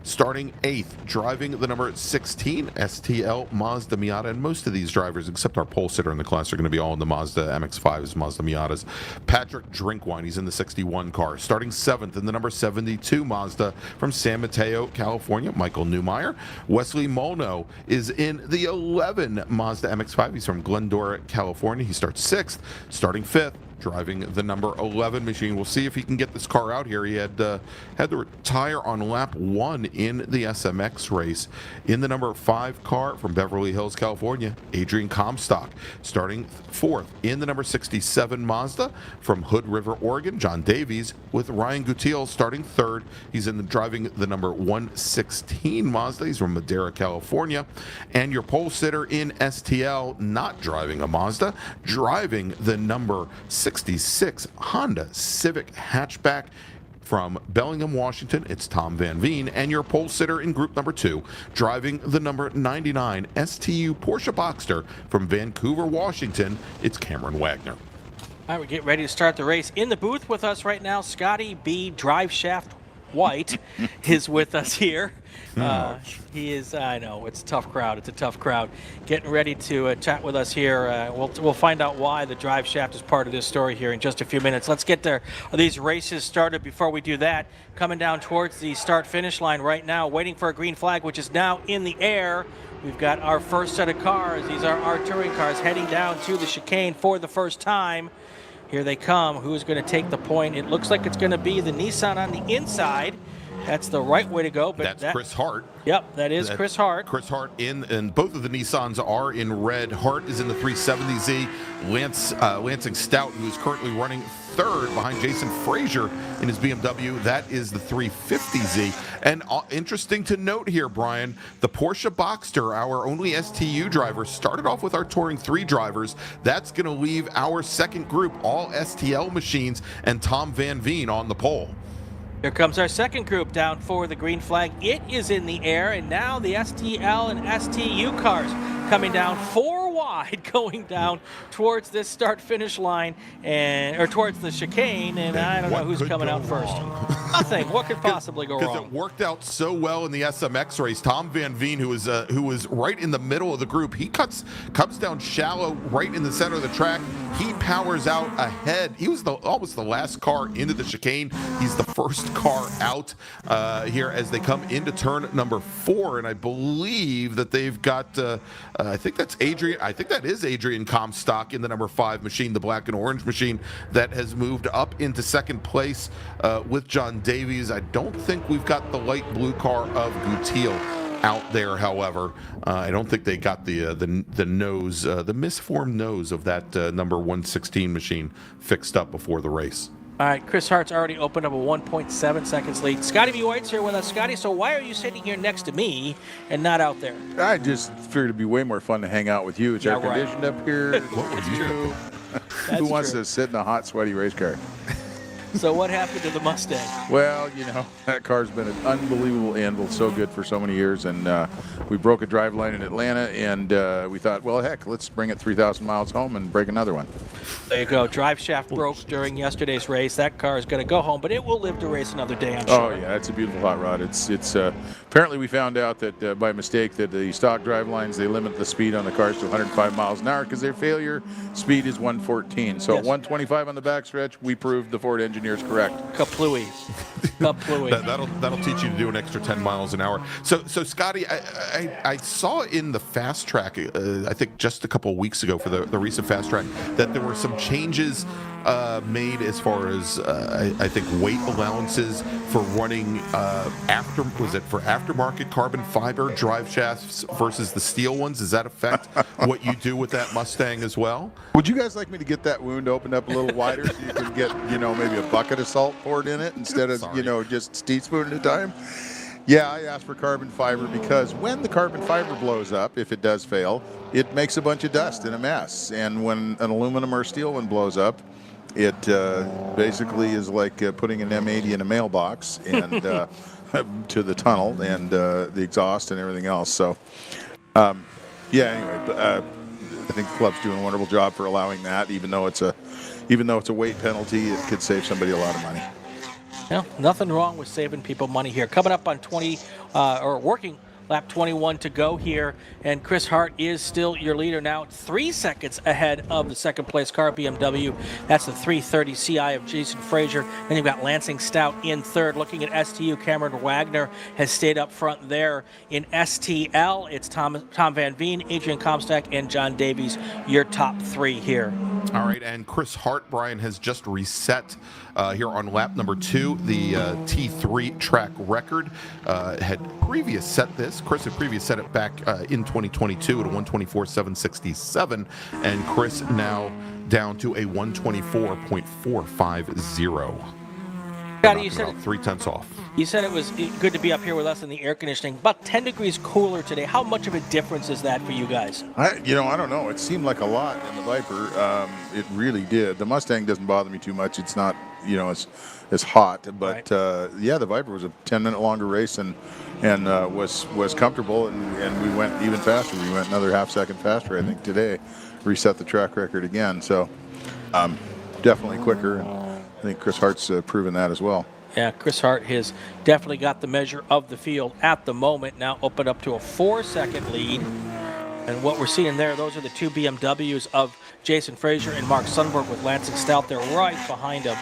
Starting 8th, driving the number 16 STL Mazda Miata, and most of these drivers, except our pole sitter in the class, are going to be all in the Mazda MX-5s, Mazda Miatas. Patrick Drinkwine, he's in the 61 car. Starting 7th in the number 72 Mazda from San Mateo, California, Michael Newmeyer. Wesley Molno is in the 11 Mazda MX-5. He's from Glendora, California. He starts 6th. Starting 5th, driving the number 11 machine. We'll see if he can get this car out here. He had to retire on lap 1 in the SMX race. In the number 5 car from Beverly Hills, California, Adrian Comstock. Starting 4th in the number 67 Mazda from Hood River, Oregon, John Davies, with Ryan Gutiel starting 3rd. He's driving the number 116 Mazda. He's from Madera, California. And your pole sitter in STL, not driving a Mazda, driving the number 66 Honda Civic hatchback from Bellingham, Washington. It's Tom Van Veen. And your pole sitter in group number 2, driving the number 99 STU Porsche Boxster from Vancouver, Washington. It's Cameron Wagner.
All right, we get ready to start the race. In the booth with us right now, Scotty B. Driveshaft White is with us here. He is, I know, it's a tough crowd. It's a tough crowd. Getting ready to chat with us here. We'll find out why the drive shaft is part of this story here in just a few minutes. Let's get these races started. Before we do that, coming down towards the start-finish line right now, waiting for a green flag, which is now in the air. We've got our first set of cars. These are our touring cars heading down to the chicane for the first time. Here they come. Who's going to take the point? It looks like it's going to be the Nissan on the inside. That's the right way to go. But
that's Chris Hart.
Yep, that's Chris Hart.
Chris Hart and both of the Nissans are in red. Hart is in the 370Z. Lansing Stout, who is currently running 3rd behind Jason Frazier in his BMW. That is the 350Z. And interesting to note here, Brian, the Porsche Boxster, our only STU driver, started off with our Touring 3 drivers. That's going to leave our second group, all STL machines, and Tom Van Veen on the pole.
Here comes our second group down for the green flag. It is in the air, and now the STL and STU cars coming down 4 wide, going down towards this start-finish line, or towards the chicane, and I don't know who's coming out first. Nothing. What could possibly go wrong?
Because it worked out so well in the SMX race. Tom Van Veen, who was right in the middle of the group, he comes down shallow right in the center of the track. He powers out ahead. He was almost the last car into the chicane. He's the first car out here as they come into turn number 4, and I believe that they've got I think that is Adrian Comstock in the number 5 machine, the black and orange machine, that has moved up into second place with John Davies. I don't think we've got the light blue car of Gutiel out there, however. I don't think they got the nose, the misformed nose of that number 116 machine fixed up before the race.
All right, Chris Hart's already opened up a 1.7 seconds lead. Scotty B. White's here with us. Scotty, so why are you sitting here next to me and not out there?
I just figured it'd be way more fun to hang out with you. It's air conditioned up here.
What would you do?
Who wants to sit in a hot, sweaty race car?
So what happened to the Mustang?
Well, that car's been an unbelievable anvil, so good for so many years, and we broke a drive line in Atlanta, and we thought, well, heck, let's bring it 3,000 miles home and break another one.
There you go. Drive shaft broke during yesterday's race. That car is going to go home, but it will live to race another day, I'm sure.
Oh yeah, it's a beautiful hot rod. It's apparently we found out that by mistake that the stock drive lines, they limit the speed on the cars to 105 miles an hour because their failure speed is 114. So
Yes.
at 125 on the backstretch, we proved the Ford engineers correct.
Kaplooey. Kaplooey.
That'll teach you to do an extra 10 miles an hour. So Scotty, I saw in the fast track, I think just a couple of weeks ago for the recent fast track, that there were some changes made as far as I think weight allowances for running for aftermarket carbon fiber drive shafts versus the steel ones. Does that affect what you do with that Mustang as well?
Would you guys like me to get that wound opened up a little wider so you can get maybe a bucket of salt poured in it instead of just a teaspoon at a time? Yeah, I asked for carbon fiber because when the carbon fiber blows up, if it does fail, it makes a bunch of dust and a mess. And when an aluminum or steel one blows up, it basically is like putting an M80 in a mailbox and to the tunnel and the exhaust and everything else. So, anyway, I think the club's doing a wonderful job for allowing that, even though it's a weight penalty. It could save somebody a lot of money.
Well, nothing wrong with saving people money here. Coming up on working lap 21 to go here, and Chris Hart is still your leader now, 3 seconds ahead of the second place car, BMW. That's the 330 CI of Jason Frazier. Then you've got Lansing Stout in third. Looking at STU, Cameron Wagner has stayed up front there. In STL, it's Tom Van Veen, Adrian Comstock, and John Davies, your top three here.
All right, and Chris Hart, Brian, has just reset here on lap number 2, the T3 track record. Chris had previous set it back in 2022 at a 124.767, and Chris now down to a 124.450.
Scotty, you said
about 0.3 off.
You said it was good to be up here with us in the air conditioning. About 10 degrees cooler today. How much of a difference is that for you guys?
I don't know. It seemed like a lot in the Viper. It really did. The Mustang doesn't bother me too much. It's not, it's hot. But the Viper was a 10-minute longer race and was comfortable, and we went even faster. We went another half second faster, I think, today. Reset the track record again. So definitely quicker. And I think Chris Hart's proven that as well.
Yeah, Chris Hart has definitely got the measure of the field at the moment. Now opened up to a 4-second lead. And what we're seeing there, those are the two BMWs of Jason Frazier and Mark Sundberg with Lansing Stout. They're right behind him.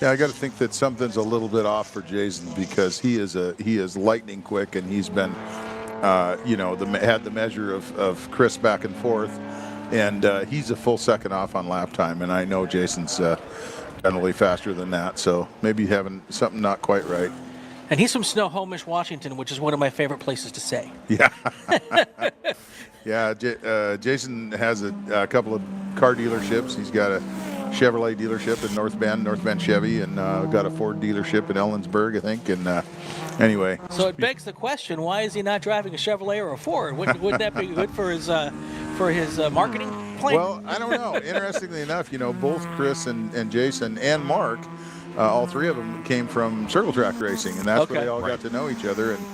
Yeah, I got to think that something's a little bit off for Jason because he is lightning quick, and he's been, had the measure of Chris back and forth, and he's a full second off on lap time, and I know Jason's generally faster than that, so maybe having something not quite right.
And he's from Snohomish, Washington, which is one of my favorite places to say.
Yeah. Yeah, Jason has a couple of car dealerships. He's got a Chevrolet dealership in North Bend Chevy, and got a Ford dealership in Ellensburg, I think. And anyway.
So it begs the question: why is he not driving a Chevrolet or a Ford? Wouldn't that be good for his marketing plan?
Well, I don't know. Interestingly enough, both Chris and Jason and Mark, all three of them came from circle track racing, and that's where they all got to know each other. And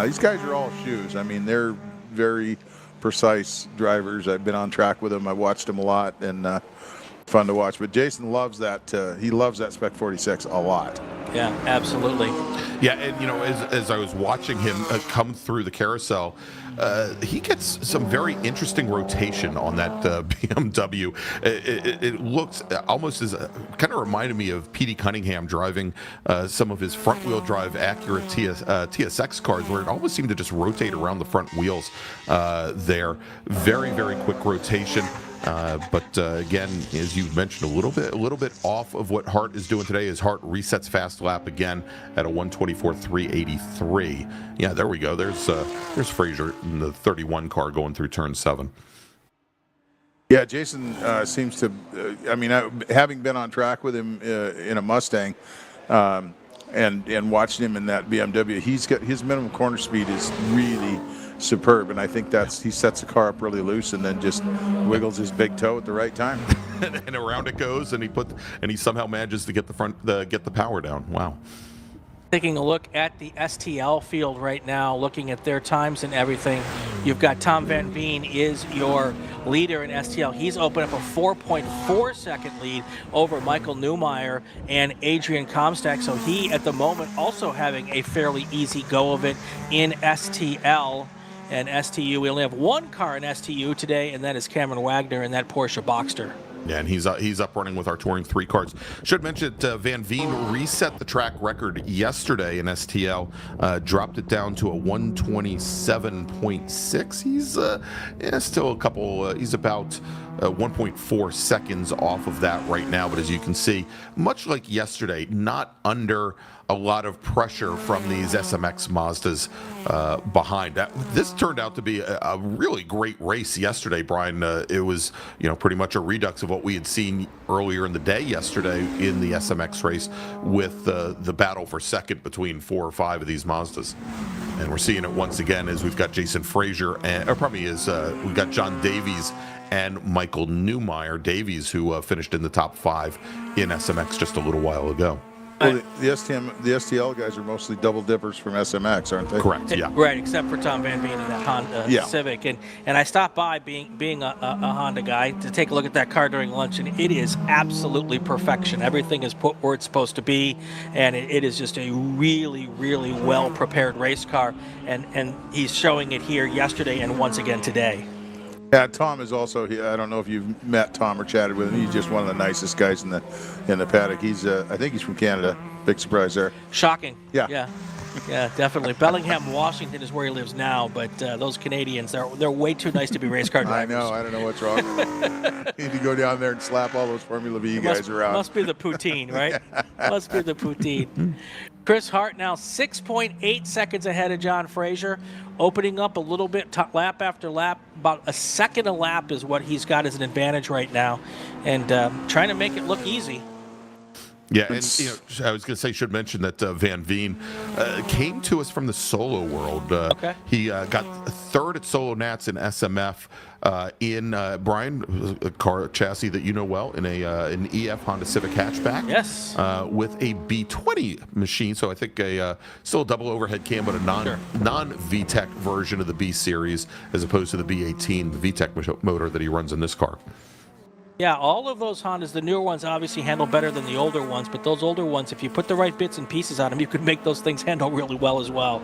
these guys are all shoes. I mean, they're very precise drivers. I've been on track with them. I've watched them a lot, and fun to watch. But Jason loves that. He loves that Spec 46 a lot.
Yeah, absolutely.
Yeah, and as I was watching him come through the carousel, he gets some very interesting rotation on that BMW. It looks almost as kind of reminded me of P.D. Cunningham driving some of his front-wheel drive Acura TSX cars, where it almost seemed to just rotate around the front wheels there. Very, very quick rotation. But again, as you mentioned, a little bit off of what Hart is doing today. As Hart resets fast lap again at a 124.383. Yeah, there we go. There's Frazier in the 31 car going through turn 7.
Yeah, Jason seems to. Having been on track with him in a Mustang, and watching him in that BMW, he's got his minimum corner speed is really superb, and I think he sets the car up really loose and then just wiggles his big toe at the right time.
and around it goes, and he somehow manages to get the power down. Wow.
Taking a look at the STL field right now, looking at their times and everything. You've got Tom Van Veen is your leader in STL. He's opened up a 4.4 second lead over Michael Newmeyer and Adrian Comstack. So he, at the moment, also having a fairly easy go of it in STL. And STU, we only have one car in STU today, and that is Cameron Wagner in that Porsche Boxster.
Yeah, and he's up running with our Touring 3 cars. Should mention that Van Veen reset the track record yesterday in STL, dropped it down to a 127.6. He's still a couple. He's about 1.4 seconds off of that right now. But as you can see, much like yesterday, not under a lot of pressure from these SMX Mazdas behind. This turned out to be a really great race yesterday, Brian. It was, pretty much a redux of what we had seen earlier in the day yesterday in the SMX race with the battle for second between 4 or 5 of these Mazdas. And we're seeing it once again as we've got Jason Frazier, we've got John Davies and Michael Newmeyer. Davies, who finished in the top 5 in SMX just a little while ago.
Well, the STL guys are mostly double dippers from SMX, aren't they?
Correct. Yeah.
Right, except for Tom Van Veen and that Honda Civic, and I stopped by being a Honda guy to take a look at that car during lunch, and it is absolutely perfection. Everything is put where it's supposed to be, and it is just a really, really well prepared race car, and he's showing it here yesterday and once again today.
Yeah, Tom is also here. I don't know if you've met Tom or chatted with him. He's just one of the nicest guys in the paddock. He's I think he's from Canada. Big surprise there.
Shocking.
Yeah,
definitely. Bellingham, Washington is where he lives now, but those Canadians, they're way too nice to be race car drivers.
I know. I don't know what's wrong. You need to go down there and slap all those Formula V guys around.
Must be the poutine, right? Must be the poutine. Chris Hart now 6.8 seconds ahead of John Frazier, opening up a little bit lap after lap. About a second a lap is what he's got as an advantage right now, and trying to make it look easy.
Yeah, and I was going to say, should mention that Van Veen came to us from the solo world.
Okay.
He got third at Solo Nats in SMF in Brian, a car chassis that you know well, in an EF Honda Civic hatchback.
Yes.
With a B20 machine, so I think still a double overhead cam, but a non-VTEC version of the B series as opposed to the B18, the VTEC motor that he runs in this car.
Yeah, all of those Hondas, the newer ones obviously handle better than the older ones, but those older ones, if you put the right bits and pieces on them, you could make those things handle really well as well.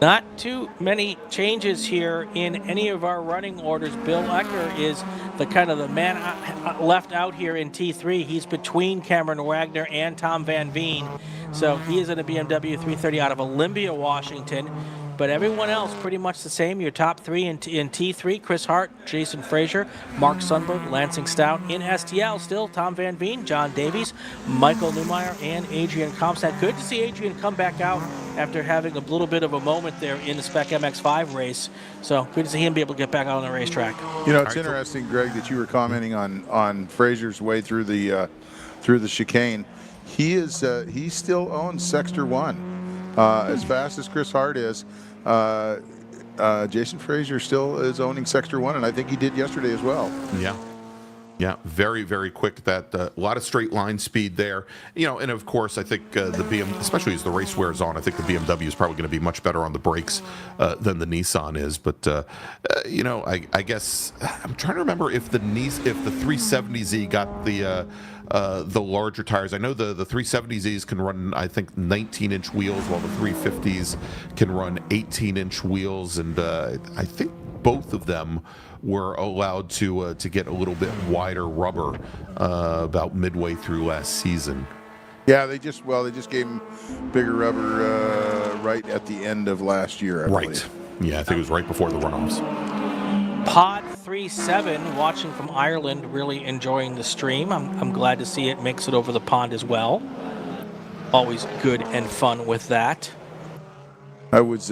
Not too many changes here in any of our running orders. Bill Ecker is the man left out here in T3. He's between Cameron Wagner and Tom Van Veen. So he is in a BMW 330 out of Olympia, Washington. But everyone else pretty much the same. Your top 3 in T3, Chris Hart, Jason Frazier, Mark Sundberg, Lansing Stout. In STL, still Tom Van Veen, John Davies, Michael Newmeyer, and Adrian Comstack. Good to see Adrian come back out after having a little bit of a moment there in the Spec MX-5 race. So good to see him be able to get back out on the racetrack.
It's interesting, Greg, that you were commenting on Frazier's way through the chicane. He still owns Sexter 1. As fast as Chris Hart is, Jason Frazier still is owning Sexter 1, and I think he did yesterday as well.
Yeah, very, very quick. That a lot of straight line speed there. And of course, I think the especially as the race wears on, I think the BMW is probably going to be much better on the brakes than the Nissan is. But I guess I'm trying to remember if the 370Z got the larger tires. I know the 370Zs can run, I think, 19-inch wheels, while the 350s can run 18-inch wheels, and I think both of them were allowed to get a little bit wider rubber about midway through last season.
Yeah, they just gave him bigger rubber right at the end of last year, I believe.
Yeah, I think it was right before the runoffs.
Pod 37, watching from Ireland, really enjoying the stream. I'm glad to see it makes it over the pond as well. Always good and fun with that.
I was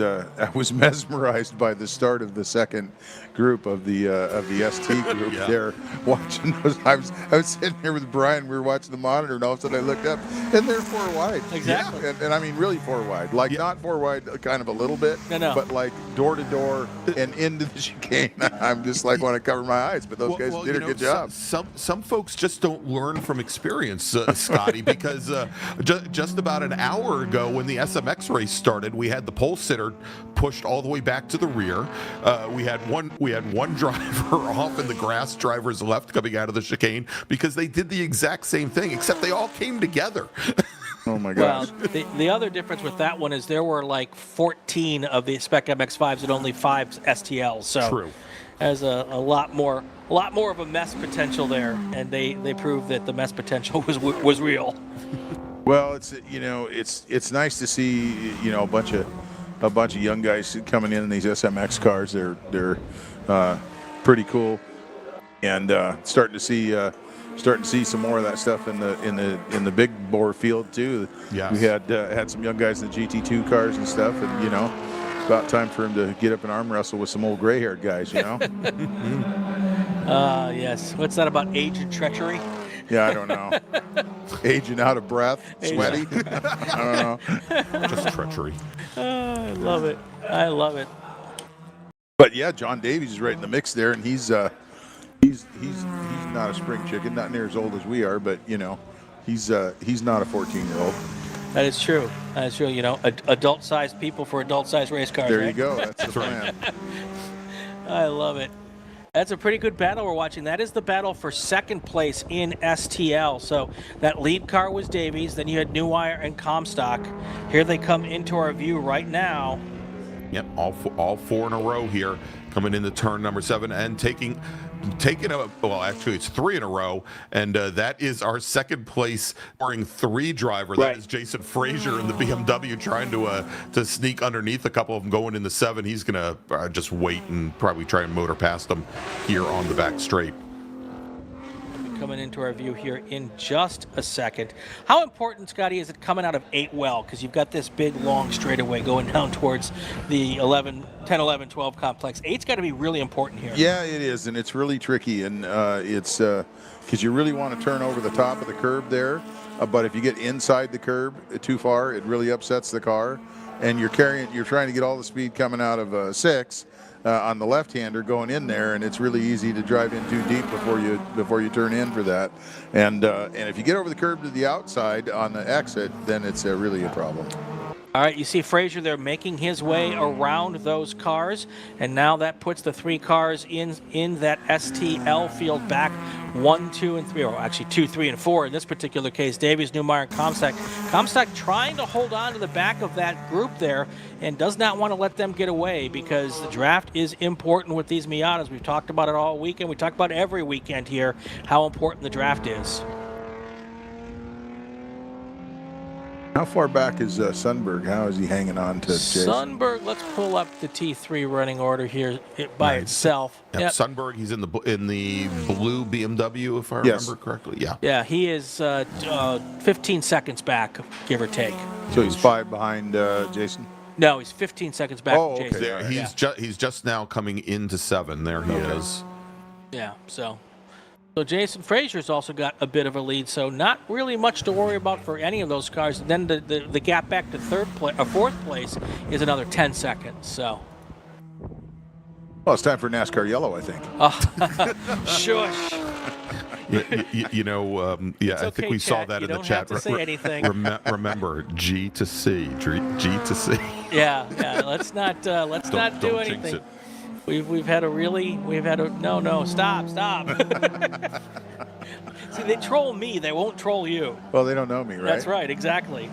mesmerized by the start of the second group of the ST group there, watching those. I was sitting there with Brian. We were watching the monitor, and all of a sudden I looked up, and they're 4 wide.
Exactly.
Yeah. And I mean really 4 wide, like not 4 wide, kind of a little bit, but like door to door and into the chicane. I'm just like want to cover my eyes, but those guys did a good job.
Some folks just don't learn from experience, Scotty, because just about an hour ago when the SMX race started, we had the pole sitter pushed all the way back to the rear. We had one driver off in the grass, driver's left coming out of the chicane because they did the exact same thing, except they all came together.
Oh my gosh.
Well, the other difference with that one is there were like 14 of the Spec MX-5s and only 5 STLs. So
True.
There's a lot more of a mess potential there, and they proved that the mess potential was real.
Well, it's nice to see a bunch of young guys coming in these SMX cars. They're pretty cool, and starting to see some more of that stuff in the big bore field too.
Yes.
We had some young guys in the GT2 cars and stuff, and it's about time for him to get up and arm wrestle with some old gray-haired guys.
Yes. What's that about age and treachery?
Yeah, I don't know. Aging out of breath, sweaty. I don't know.
Just treachery.
I love it. I love it.
But yeah, John Davies is right in the mix there, and he's not a spring chicken, not near as old as we are, but he's not a 14-year-old.
That is true. That is true. Adult-sized people for adult-sized race cars.
There
right?
you go. That's the plan.
I love it. That's a pretty good battle we're watching. That is the battle for second place in STL. So that lead car was Davies. Then you had Newwire and Comstock. Here they come into our view right now.
Yep, all 4 in a row here, coming into turn number 7 and taking actually it's 3 in a row, and that is our second place scoring 3 driver. That is Jason Frazier in the BMW trying to sneak underneath a couple of them going in the 7. He's gonna just wait and probably try and motor past them here on the back straight.
Coming into our view here in just a second. How important, Scotty, is it coming out of 8 well? Because you've got this big, long straightaway going down towards the 10, 11, 12 complex. 8's got to be really important here.
Yeah, it is, and it's really tricky, and it's because you really want to turn over the top of the curb there, but if you get inside the curb too far, it really upsets the car, and you're trying to get all the speed coming out of 6. On the left-hander going in there, and it's really easy to drive in too deep before you turn in for that. And if you get over the curb to the outside on the exit, then it's really a problem.
All right, you see Frazier there making his way around those cars, and now that puts the 3 cars in that STL field back 1, 2, and 3, or actually 2, 3, and 4 in this particular case. Davies, Newmeyer, and Comstock. Comstock trying to hold on to the back of that group there and does not want to let them get away because the draft is important with these Miatas. We've talked about it all weekend. We talk about every weekend here how important the draft is.
How far back is Sundberg? How is he hanging on to Jason?
Sundberg, let's pull up the T3 running order here by itself.
Yep. Sundberg, he's in the blue BMW, if I remember correctly. Yeah.
Yeah, he is 15 seconds back, give or take.
So he's 5 behind Jason?
No, he's 15 seconds back from Jason.
There, he's just now coming into 7. There he is.
Yeah, so Jason Frazier's also got a bit of a lead, so not really much to worry about for any of those cars. Then the gap back to 4th place is another 10 seconds. So.
Well, it's time for NASCAR Yellow, I think.
Shush.
I think we saw that in the chat.
Don't have to say anything.
Remember, G to C.
Yeah. Let's not do anything. We've had a no, stop. See, they troll me, they won't troll you.
Well, they don't know me, right?
That's right, exactly.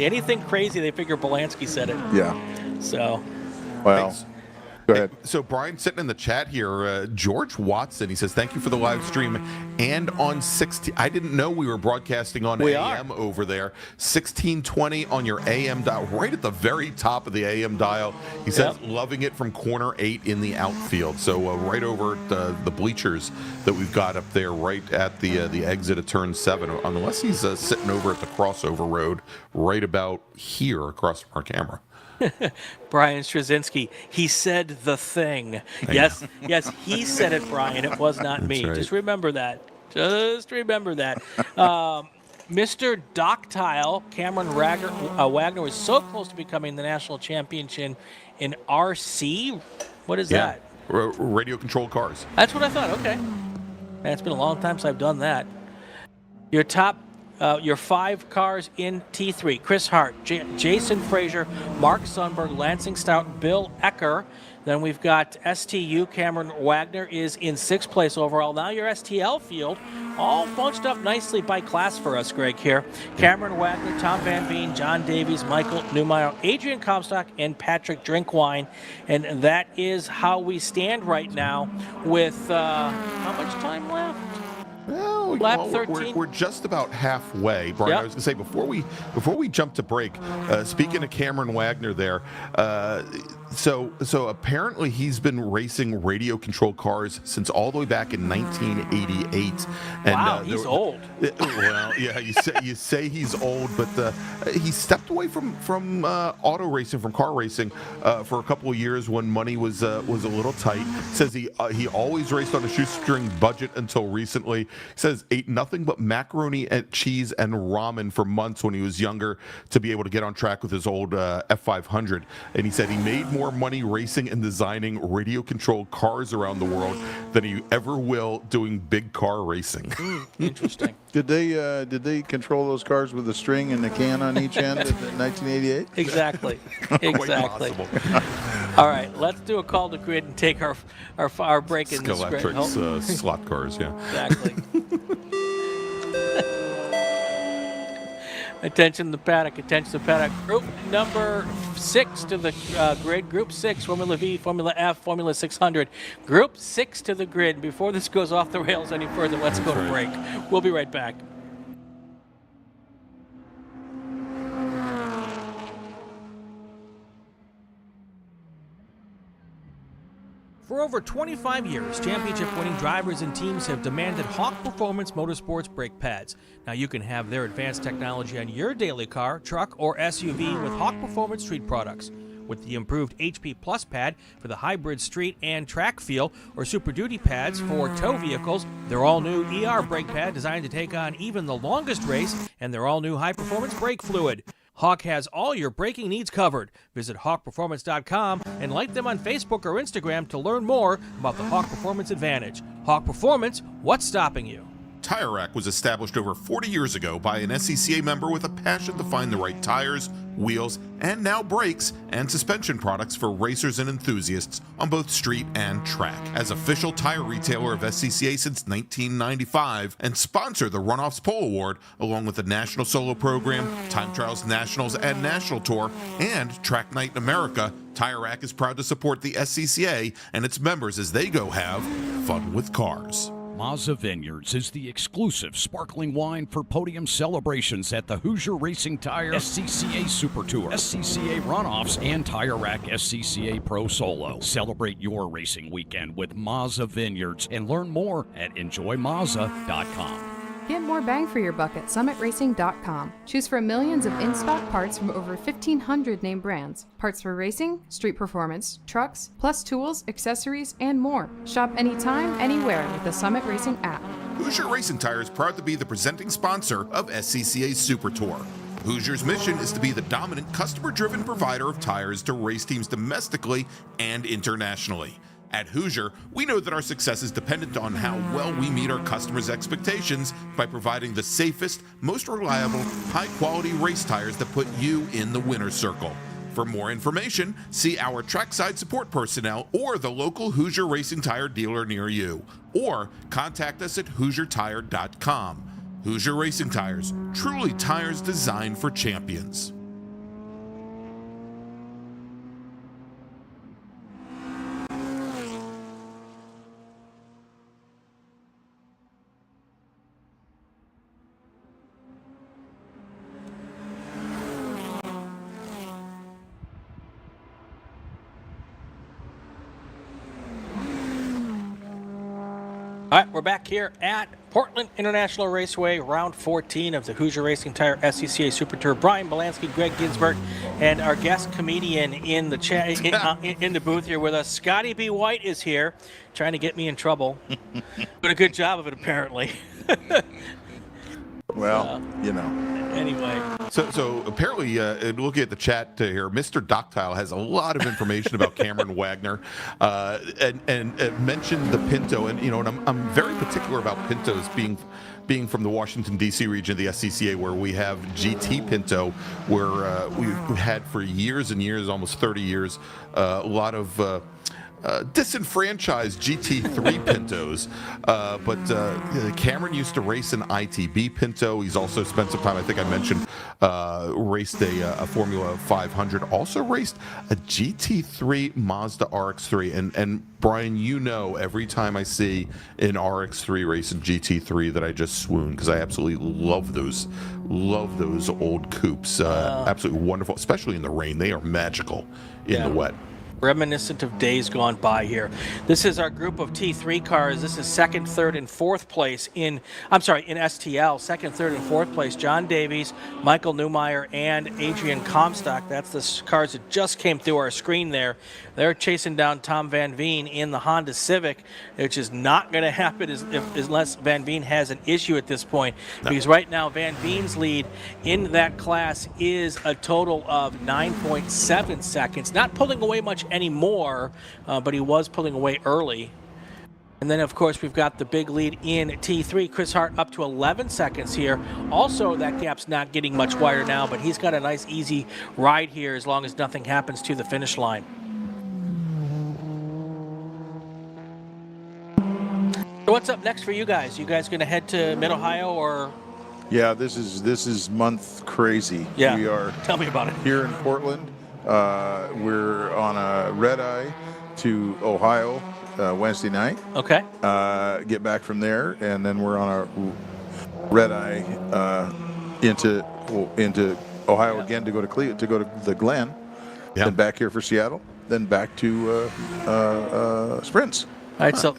Anything crazy, they figure Bielanski said it.
Yeah.
So.
Well.
Thanks.
Go ahead.
So Brian, sitting in the chat here, George Watson, he says, thank you for the live stream and on 16. I didn't know we were broadcasting on AM over there. 1620 on your AM dial, right at the very top of the AM dial. He says, loving it from corner 8 in the outfield. So right over at the bleachers that we've got up there, right at the exit of turn 7, unless he's sitting over at the crossover road, right about here across from our camera.
Brian Straczynski, he said the thing. Yes, he said it, Brian. It was not me.
right.
Just remember that. Just remember that. Mr. Doctile, Cameron Wagner was so close to becoming the national champion in RC. What is that?
Radio controlled cars.
That's what I thought. Okay. Man, it's been a long time since I've done that. Your 5 cars in T3: Chris Hart, Jason Frazier, Mark Sundberg, Lansing Stout, Bill Ecker. Then we've got STU. Cameron Wagner is in 6th place overall. Now your STL field, all bunched up nicely by class for us, Greg, here. Cameron Wagner, Tom Van Veen, John Davies, Michael Newmeyer, Adrian Comstock, and Patrick Drinkwine. And that is how we stand right now with how much time left?
Well,
Lap 13.
We're just about halfway, Brian.
Yep.
I was going to say before we jump to break. Speaking of Cameron Wagner, there. So apparently he's been racing radio controlled cars since all the way back in 1988. And,
wow, he's old.
Well, yeah, you say he's old, but he stepped away from auto racing, from car racing, for a couple of years when money was a little tight. Says he always raced on a shoestring budget until recently. He says ate nothing but macaroni and cheese and ramen for months when he was younger to be able to get on track with his old F500. And he said he made more money racing and designing radio controlled cars around the world than he ever will doing big car racing.
Interesting.
Did they control those cars with a string and a can on each end in 1988?
Exactly. Exactly.
Quite possible.
All right, let's do a call to grid and take our break in this grid.
Skeletrix slot cars, yeah.
Exactly. Attention the paddock. Group number 6 to the grid. Group 6, Formula V, Formula F, Formula 600. Group 6 to the grid. Before this goes off the rails any further, let's go to break. We'll be right back. For over 25 years, championship-winning drivers and teams have demanded Hawk Performance Motorsports brake pads. Now you can have their advanced technology on your daily car, truck, or SUV with Hawk Performance Street products. With the improved HP Plus pad for the hybrid street and track feel, or Super Duty pads for tow vehicles, their all-new ER brake pad designed to take on even the longest race, and their all-new high-performance brake fluid. Hawk has all your braking needs covered. Visit hawkperformance.com and like them on Facebook or Instagram to learn more about the Hawk Performance Advantage. Hawk Performance, what's stopping you?
Tire Rack was established over 40 years ago by an SCCA member with a passion to find the right tires, wheels, and now brakes and suspension products for racers and enthusiasts on both street and track. As official tire retailer of SCCA since 1995 and sponsor the Runoffs Pole Award along with the National Solo Program, Time Trials Nationals and National Tour, and Track Night in America, Tire Rack is proud to support the SCCA and its members as they go have fun with cars.
Mazza Vineyards is the exclusive sparkling wine for podium celebrations at the Hoosier Racing Tire SCCA Super Tour, SCCA Runoffs, and Tire Rack SCCA Pro Solo. Celebrate your racing weekend with Mazza Vineyards and learn more at enjoymazza.com.
Get more bang for your buck at summitracing.com. Choose from millions of in-stock parts from over 1,500 name brands. Parts for racing, street performance, trucks, plus tools, accessories, and more. Shop anytime, anywhere with the Summit Racing app.
Hoosier Racing Tire is proud to be the presenting sponsor of SCCA Super Tour. Hoosier's mission is to be the dominant customer-driven provider of tires to race teams domestically and internationally. At Hoosier, we know that our success is dependent on how well we meet our customers' expectations by providing the safest, most reliable, high-quality race tires that put you in the winner's circle. For more information, see our trackside support personnel or the local Hoosier Racing Tire dealer near you, or contact us at HoosierTire.com. Hoosier Racing Tires, truly tires designed for champions.
All right, we're back here at Portland International Raceway, round 14 of the Hoosier Racing Tire SCCA Super Tour. Brian Bielanski, Gregg Ginsberg, and our guest comedian in the chat in the booth here with us. Scotty B. White is here, trying to get me in trouble. Doing a good job of it, apparently.
Well, you know.
Anyway.
So apparently, looking at the chat here, Mr. Doctile has a lot of information about Cameron Wagner, and mentioned the Pinto, and and I'm very particular about Pintos being from the Washington D.C. region of the SCCA, where we have GT Pinto, where we've had for years and years, almost 30 years, a lot of disenfranchised GT3 Pintos, but Cameron used to race an ITB Pinto. He's also spent some time, I think I mentioned, raced a Formula 500, also raced a GT3 Mazda RX-3, and Brian, every time I see an RX-3 race in GT3 that I just swoon, because I absolutely love those old coupes. Absolutely wonderful, especially in the rain. They are magical in the wet.
Reminiscent of days gone by here. This is our group of T3 cars. This is second, third, and fourth place in STL. Second, third, and fourth place, John Davies, Michael Newmeyer, and Adrian Comstock. That's the cars that just came through our screen there. They're chasing down Tom Van Veen in the Honda Civic, which is not going to happen unless Van Veen has an issue at this point. No. Because right now, Van Veen's lead in that class is a total of 9.7 seconds. Not pulling away much anymore, but he was pulling away early. And then, of course, we've got the big lead in T3. Chris Hart up to 11 seconds here. Also, that gap's not getting much wider now, but he's got a nice, easy ride here as long as nothing happens to the finish line. So what's up next for you guys? You guys going to head to Mid-Ohio or?
Yeah, this is month crazy.
Yeah,
we are.
Tell me about it.
Here in Portland. We're on a red eye to Ohio Wednesday night.
Okay.
Get back from there, and then we're on a red eye into Ohio again to go to the Glen. Then back here for Seattle. Then back to Sprints.
All right, so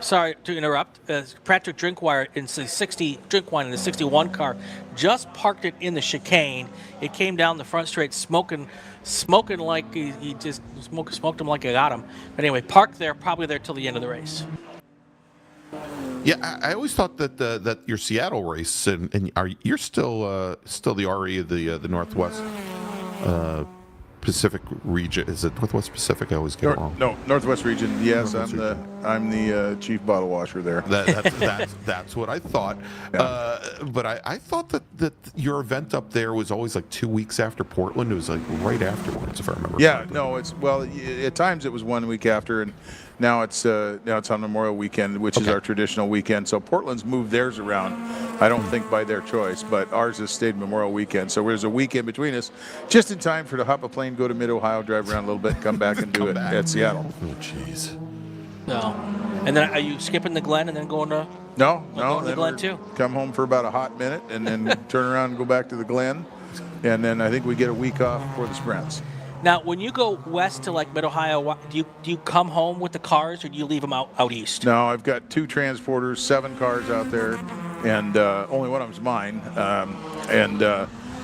sorry to interrupt. Patrick Drinkwine in the 61 car just parked it in the chicane. It came down the front straight, smoking like he just smoked him like he got him. But anyway, parked there, probably there till the end of the race.
Yeah, I always thought that your Seattle race, and you're still the RE of the Northwest Pacific region. Is it Northwest Pacific? I always get it wrong.
No, Northwest region. Yes, I'm the chief bottle washer there.
That's what I thought. Yeah. But I thought that your event up there was always like 2 weeks after Portland. It was like right afterwards, if I remember.
Yeah, correctly. At times it was 1 week after, and now it's on Memorial Weekend, which is our traditional weekend. So Portland's moved theirs around. I don't think by their choice, but ours has stayed Memorial Weekend. So there's a weekend between us, just in time to hop a plane, go to Mid-Ohio, drive around a little bit, come back and do it at Seattle.
Oh, jeez.
No. And then are you skipping the Glen and then going to?
No.
Going to the Glen too.
Come home for about a hot minute and then turn around and go back to the Glen, and then I think we get a week off before the Sprints.
Now, when you go west to like Mid-Ohio, do you come home with the cars, or do you leave them out east?
No, I've got 2 transporters, 7 cars out there, and only one of them's mine.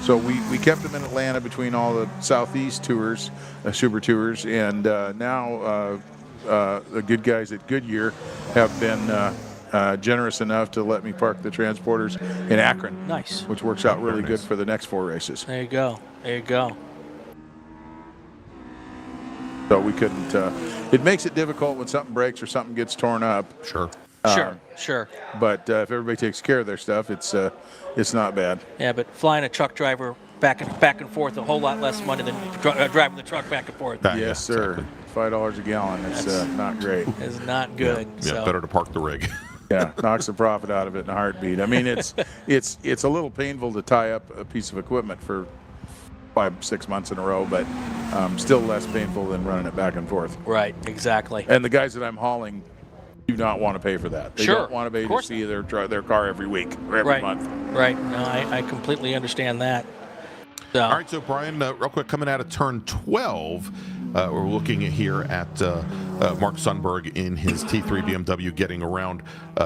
So we kept them in Atlanta between all the Southeast tours, Super Tours, and now the good guys at Goodyear have been generous enough to let me park the transporters in Akron.
Nice.
Which works out really good for the next 4 races.
There you go.
So we couldn't. It makes it difficult when something breaks or something gets torn up.
Sure.
Sure.
But if everybody takes care of their stuff, it's not bad.
Yeah, but flying a truck driver back and forth, a whole lot less money than driving the truck back and forth.
Yes, sir. $5 a gallon. It's not great.
It's not good.
Yeah, better to park the rig.
Yeah, knocks the profit out of it in a heartbeat. I mean, it's a little painful to tie up a piece of equipment for 5-6 months in a row, but still less painful than running it back and forth.
Right, exactly.
And the guys that I'm hauling do not want to pay for that. They don't want to pay to see their car every week or every month.
Right. No, I completely understand that. So.
All right, so Brian, real quick, coming out of turn 12, we're looking here at Mark Sundberg in his T3 BMW getting around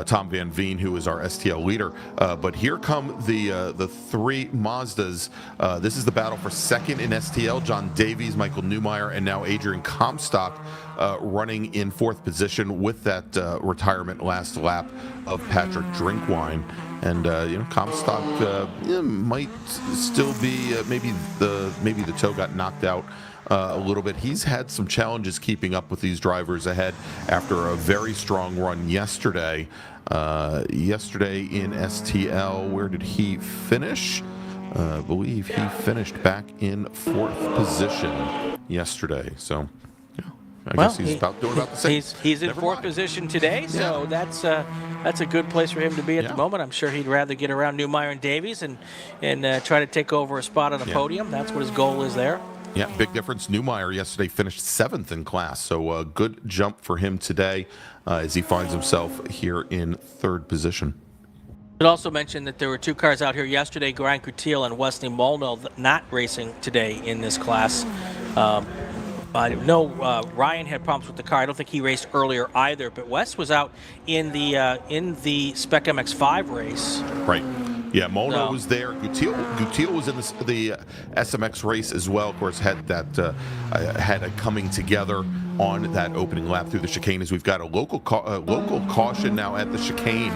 Tom Van Veen, who is our STL leader. But here come the three Mazdas. This is the battle for second in STL. John Davies, Michael Newmeyer, and now Adrian Comstock running in fourth position with that retirement last lap of Patrick Drinkwine. And Comstock might still be maybe the toe got knocked out a little bit. He's had some challenges keeping up with these drivers ahead after a very strong run yesterday. Yesterday in STL, where did he finish? I believe he finished back in fourth position yesterday. So. I guess he's doing about the same.
He's in fourth position today, so that's a good place for him to be at the moment. I'm sure he'd rather get around Newmeyer and Davies and try to take over a spot on the podium. That's what his goal is there.
Yeah, big difference. Newmeyer yesterday finished 7th in class, so a good jump for him today as he finds himself here in 3rd position.
Should also mention that there were 2 cars out here yesterday, Grant Coutil and Wesley Molno, not racing today in this class. I know Ryan had problems with the car. I don't think he raced earlier either, but Wes was out in the Spec MX-5 race.
Right. Yeah, Molno was there. Coutil was in the SMX race as well. Of course, had a coming together on that opening lap through the chicane. As we've got a local caution now at the chicane,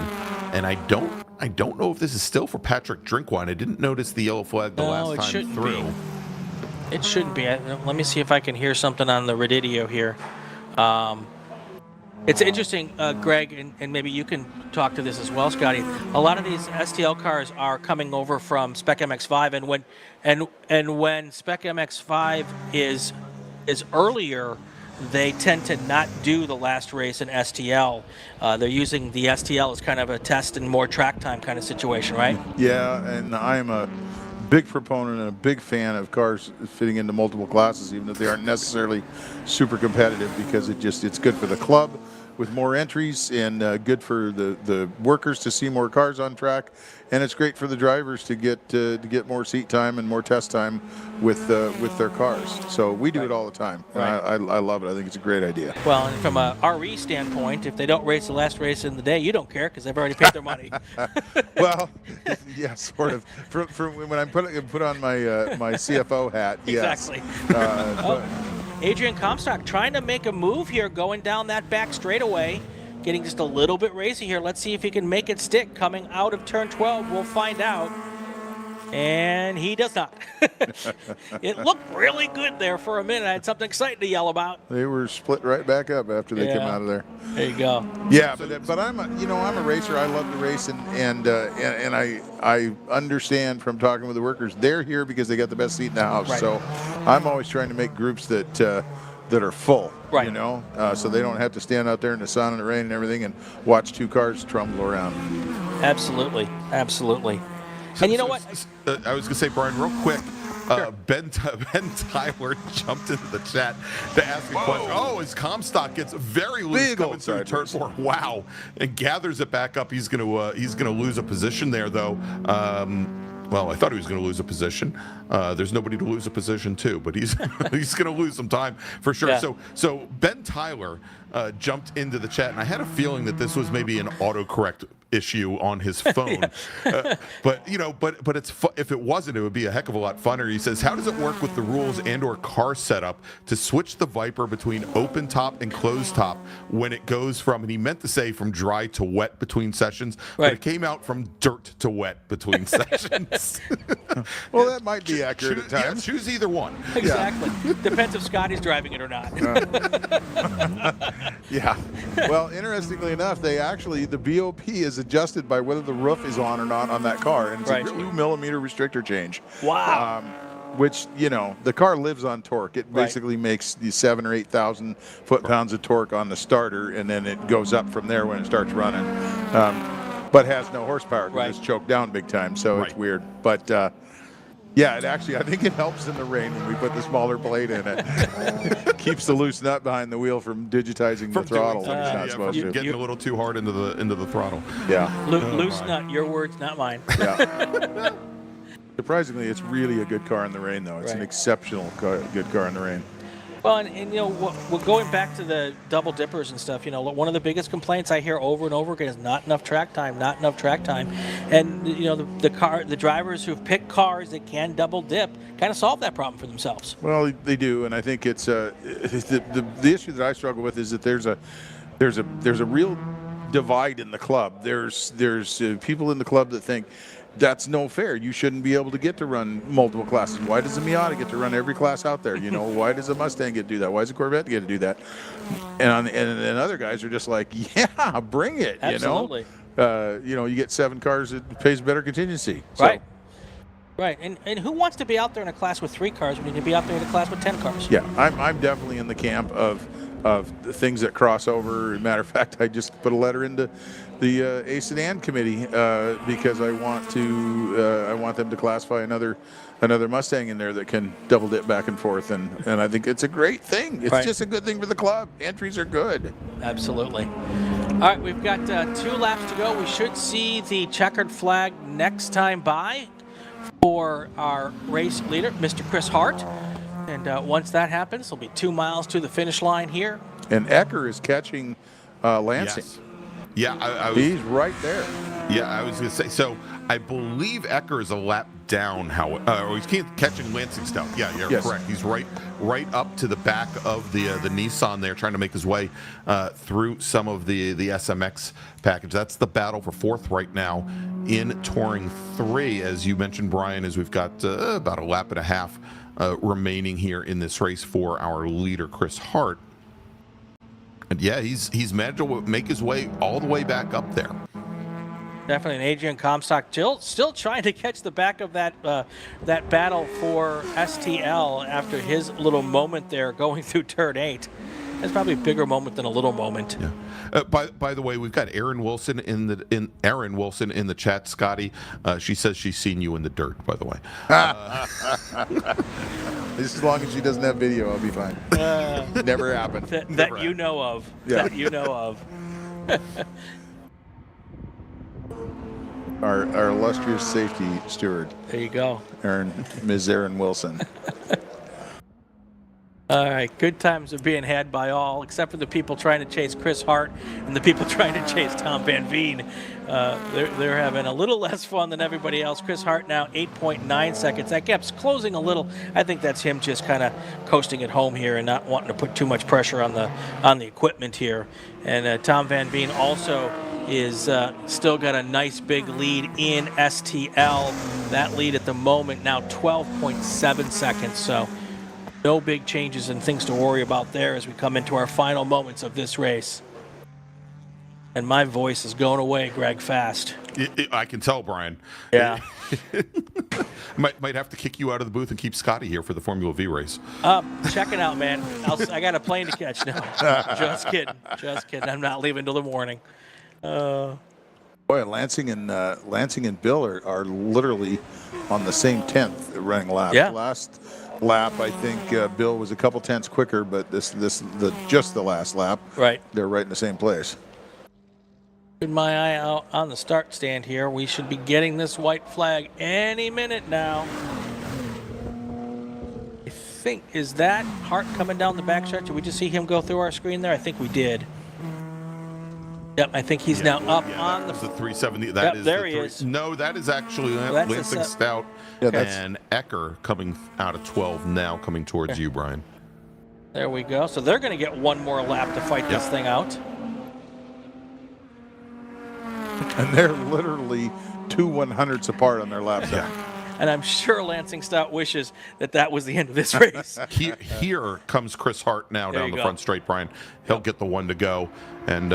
and I don't know if this is still for Patrick Drinkwine. I didn't notice the yellow flag the last time through.
It shouldn't be. Let me see if I can hear something on the radio here. It's interesting, Greg, and maybe you can talk to this as well, Scotty. A lot of these STL cars are coming over from Spec MX-5, and when Spec MX-5 is earlier, they tend to not do the last race in STL. They're using the STL as kind of a test and more track time kind of situation, right?
Yeah, and I'm a big proponent and a big fan of cars fitting into multiple classes, even if they aren't necessarily super competitive, because it's good for the club with more entries, and good for the workers to see more cars on track, and it's great for the drivers to get more seat time and more test time with their cars. So we do it all the time.
Right.
And I love it. I think it's a great idea.
Well, and from a RE standpoint, if they don't race the last race in the day, you don't care because they've already paid their money.
Well, yeah, sort of. From when I put on my my CFO hat, yes.
Exactly. Adrian Comstock trying to make a move here, going down that back straightaway, getting just a little bit racy here. Let's see if he can make it stick coming out of turn 12. We'll find out. And he does not. It looked really good there for a minute. I had something exciting to yell about.
They were split right back up after they came out of there.
There you go.
Yeah, but I'm a racer. I love to race, and I understand from talking with the workers, they're here because they got the best seat in the house.
Right.
So I'm always trying to make groups that are full.
Right.
So they don't have to stand out there in the sun and the rain and everything and watch 2 cars trundle around.
Absolutely. And you know what?
I was going to say, Brian, real quick, Ben Tyler jumped into the chat to ask a question. Oh, his Comstock gets very loose coming through turn 4. Wow. And gathers it back up. He's going to lose a position there, though. Well, I thought he was going to lose a position. There's nobody to lose a position to, but he's going to lose some time for sure.
Yeah.
So Ben Tyler jumped into the chat, and I had a feeling that this was maybe an autocorrect issue on his phone. But it's if it wasn't, it would be a heck of a lot funner. He says, how does it work with the rules and/or car setup to switch the Viper between open top and closed top when it goes from, and he meant to say from dry to wet between sessions, but it came out from dirt to wet between sessions.
Well, that might be accurate at times.
Yeah, choose either one.
Exactly. Depends if Scotty's driving it or not.
Yeah. Well, interestingly enough, the BOP is adjusted by whether the roof is on or not on that car, and it's a 2mm restrictor change.
Wow.
Which, the car lives on torque. It basically makes the 7,000 or 8,000 foot-pounds of torque on the starter, and then it goes up from there when it starts running. But has no horsepower because it's choked down big time, so it's weird. But yeah, I think it helps in the rain when we put the smaller plate in it. Keeps the loose nut behind the wheel from digitizing the throttle when it's not supposed to.
Getting a little too hard into the throttle.
Yeah.
Loose nut, your words, not mine.
Yeah. Surprisingly, it's really a good car in the rain, though. It's an exceptional good car in the rain.
Well, and you know, we're going back to the double dippers and stuff. You know, one of the biggest complaints I hear over and over again is not enough track time, not enough track time. And you know, the drivers who've picked cars that can double dip kind of solve that problem for themselves.
Well, they do, and I think it's the issue that I struggle with is that there's a real divide in the club. There's people in the club that think that's no fair. You shouldn't be able to get to run multiple classes. Why does the Miata get to run every class out there? You know, why does a Mustang get to do that? Why does a Corvette get to do that? And other guys are just like, yeah, bring it.
Absolutely.
You know, you get 7 cars, it pays better contingency. So.
Right. Right. And who wants to be out there in a class with 3 cars when you can be out there in a class with 10 cars?
Yeah, I'm definitely in the camp of the things that cross over. As a matter of fact, I just put a letter into the A Sedan committee because I want them to classify another Mustang in there that can double dip back and forth, and I think it's a great thing. It's just a good thing for the club. Entries are good.
Absolutely. All right, we've got 2 laps to go. We should see the checkered flag next time by for our race leader, Mr. Chris Hart. And once that happens, it'll be 2 miles to the finish line here.
And Ecker is catching Lansing.
Yes. Yeah,
he's right there.
Yeah, I was going to say, so I believe Ecker is a lap down, or he's catching Lansing Stout. Yeah, you're correct. He's right up to the back of the Nissan there, trying to make his way through some of the SMX package. That's the battle for 4th right now in Touring 3. As you mentioned, Brian, as we've got about a lap and a half remaining here in this race for our leader, Chris Hart. And yeah, he's managed to make his way all the way back up there.
Definitely, and Adrian Comstock still trying to catch the back of that battle for STL after his little moment there going through turn 8. That's probably a bigger moment than a little moment.
Yeah. By the way, we've got Erin Wilson in the chat. Scotty, she says she's seen you in the dirt. By the way,
as long as she doesn't have video, I'll be fine. Never happened.
That you know of.
Yeah.
That you know of.
Our illustrious safety steward.
There you go.
Ms. Erin Wilson.
All right, good times are being had by all, except for the people trying to chase Chris Hart and the people trying to chase Tom Van Veen. They're having a little less fun than everybody else. Chris Hart now 8.9 seconds. That gap's closing a little. I think that's him just kind of coasting at home here and not wanting to put too much pressure on the equipment here. And Tom Van Veen also is still got a nice big lead in STL. That lead at the moment now 12.7 seconds. So no big changes and things to worry about there as we come into our final moments of this race. And my voice is going away, Greg, fast.
I can tell, Brian.
Yeah.
might have to kick you out of the booth and keep Scotty here for the Formula V race.
Check it out, man. I got a plane to catch now. Just kidding. I'm not leaving till the morning.
Boy, Lansing and Bill are literally on the same 10th running lap.
Yeah.
Last lap, I think Bill was a couple tenths quicker, but just the last lap,
right? They're
right in the same place.
Keep my eye out on the start stand here. We should be getting this white flag any minute now. I think, is that Hart coming down the backstretch? Did we just see him go through our screen there? I think we did. Yep, I think he's now up on the
370.
That is there he is.
No, that is actually Lansing Stout and Ecker coming out of 12 now, coming towards you, Brian.
There we go. So they're going to get one more lap to fight this thing out.
And they're literally 2 100ths apart on their lap time.
And I'm sure Lansing Stout wishes that was the end of this race.
Here comes Chris Hart now down the front straight, Brian. He'll get the one to go. And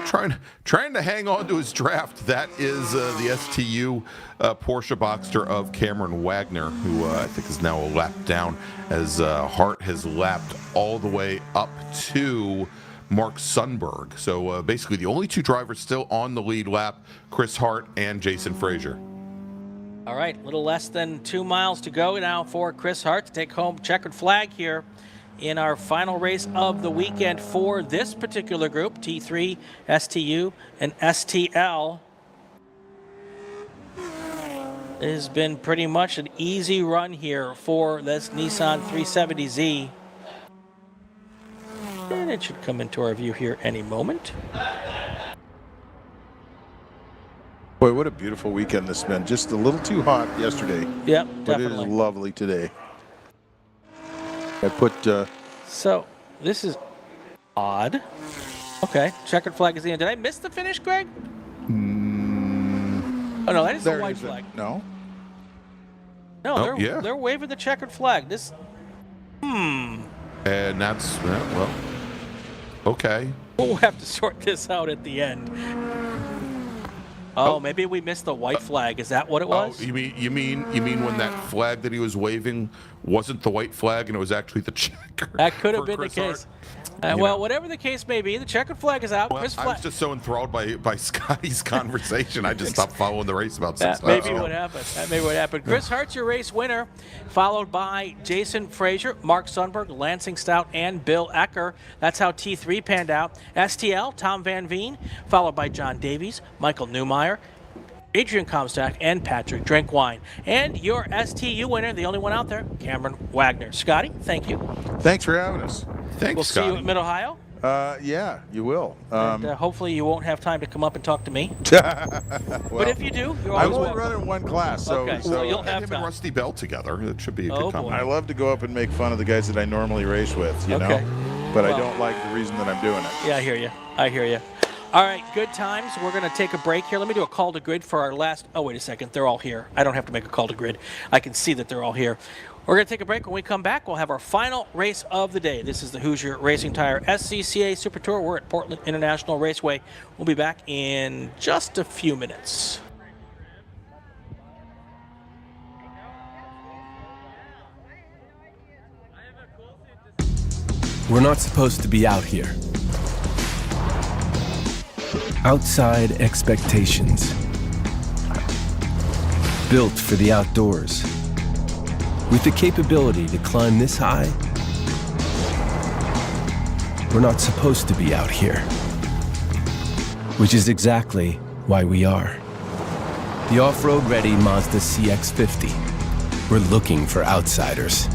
trying to hang on to his draft. That is the STU Porsche Boxster of Cameron Wagner, who I think is now a lap down, as Hart has lapped all the way up to Mark Sundberg. So basically the only 2 drivers still on the lead lap, Chris Hart and Jason Frazier.
All right, a little less than 2 miles to go now for Chris Hart to take home checkered flag here in our final race of the weekend for this particular group, T3, STU, and STL. It has been pretty much an easy run here for this Nissan 370Z. And it should come into our view here any moment.
Boy, what a beautiful weekend this has been. Just a little too hot yesterday.
Yep,
but
definitely.
it is lovely today. I put.
So this is odd. Okay, checkered flag is the end. Did I miss the finish, Greg? Oh no, that is the white flag.
No.
No,
yeah.
they're waving the checkered flag. This.
And that's well. Okay.
We'll have to sort this out at the end. Oh, maybe we missed the white flag. Is that what it was?
Oh, you mean when that flag that he was waving wasn't the white flag and it was actually the checker?
That could have
for
been the
Chris
case.
Hart?
Well, whatever the case may be, the checkered flag is out.
Well,
Chris
I was just so enthralled by Scotty's conversation, I just stopped following the race about 6
That may
minutes
be
ago.
what happened. That may be what happened. Chris Hart's your race winner, followed by Jason Frazier, Mark Sundberg, Lansing Stout, and Bill Ecker. That's how T3 panned out. STL, Tom Van Veen, followed by John Davies, Michael Newmeyer, Adrian Comstock, and Patrick Drinkwine. And your STU winner, the only one out there, Cameron Wagner. Scotty, thank you.
Thanks for having us.
Thanks,
We'll
Scotty.
see you at Mid-Ohio.
Yeah, you will.
And hopefully you won't have time to come up and talk to me.
Well,
But if you do, you're
I'm
always
only
welcome.
running one class, so,
Okay,
so
well, you'll
And
have
him and
time.
Rusty Bell together. It should be a
Oh,
good time.
boy.
I love to go up and make fun of the guys that I normally race with, you
Okay.
know? But
Well-
I don't like the reason that I'm doing it.
Yeah, I hear you. I hear you. All right, good times. We're going to take a break here. Let me do a call to grid for our last. Oh, wait a second. They're all here. I don't have to make a call to grid. I can see that they're all here. We're going to take a break. When we come back, we'll have our final race of the day. This is the Hoosier Racing Tire SCCA Super Tour. We're at Portland International Raceway. We'll be back in just a few minutes.
We're not supposed to be out here. Outside expectations. Built for the outdoors. With the capability to climb this high, we're not supposed to be out here. Which is exactly why we are. The off-road ready Mazda CX-50. We're looking for outsiders.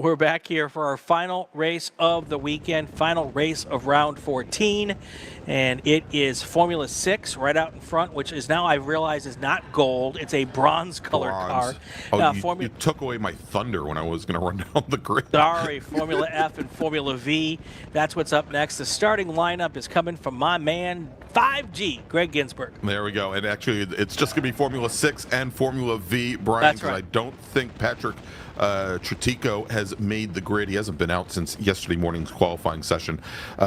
We're back here for our final race of the weekend, final race of round 14, and it is Formula 6 right out in front, which is now I realize is not gold. It's a bronze-colored car.
You took away my thunder when I was going to run down the grid.
Sorry, Formula F and Formula V. That's what's up next. The starting lineup is coming from my man, 5G, Gregg Ginsberg.
There we go. And actually, it's just going to be Formula 6 and Formula V, Brian.
That's right.
I don't think Patrick Tretico has made the grid. He hasn't been out since yesterday morning's qualifying session.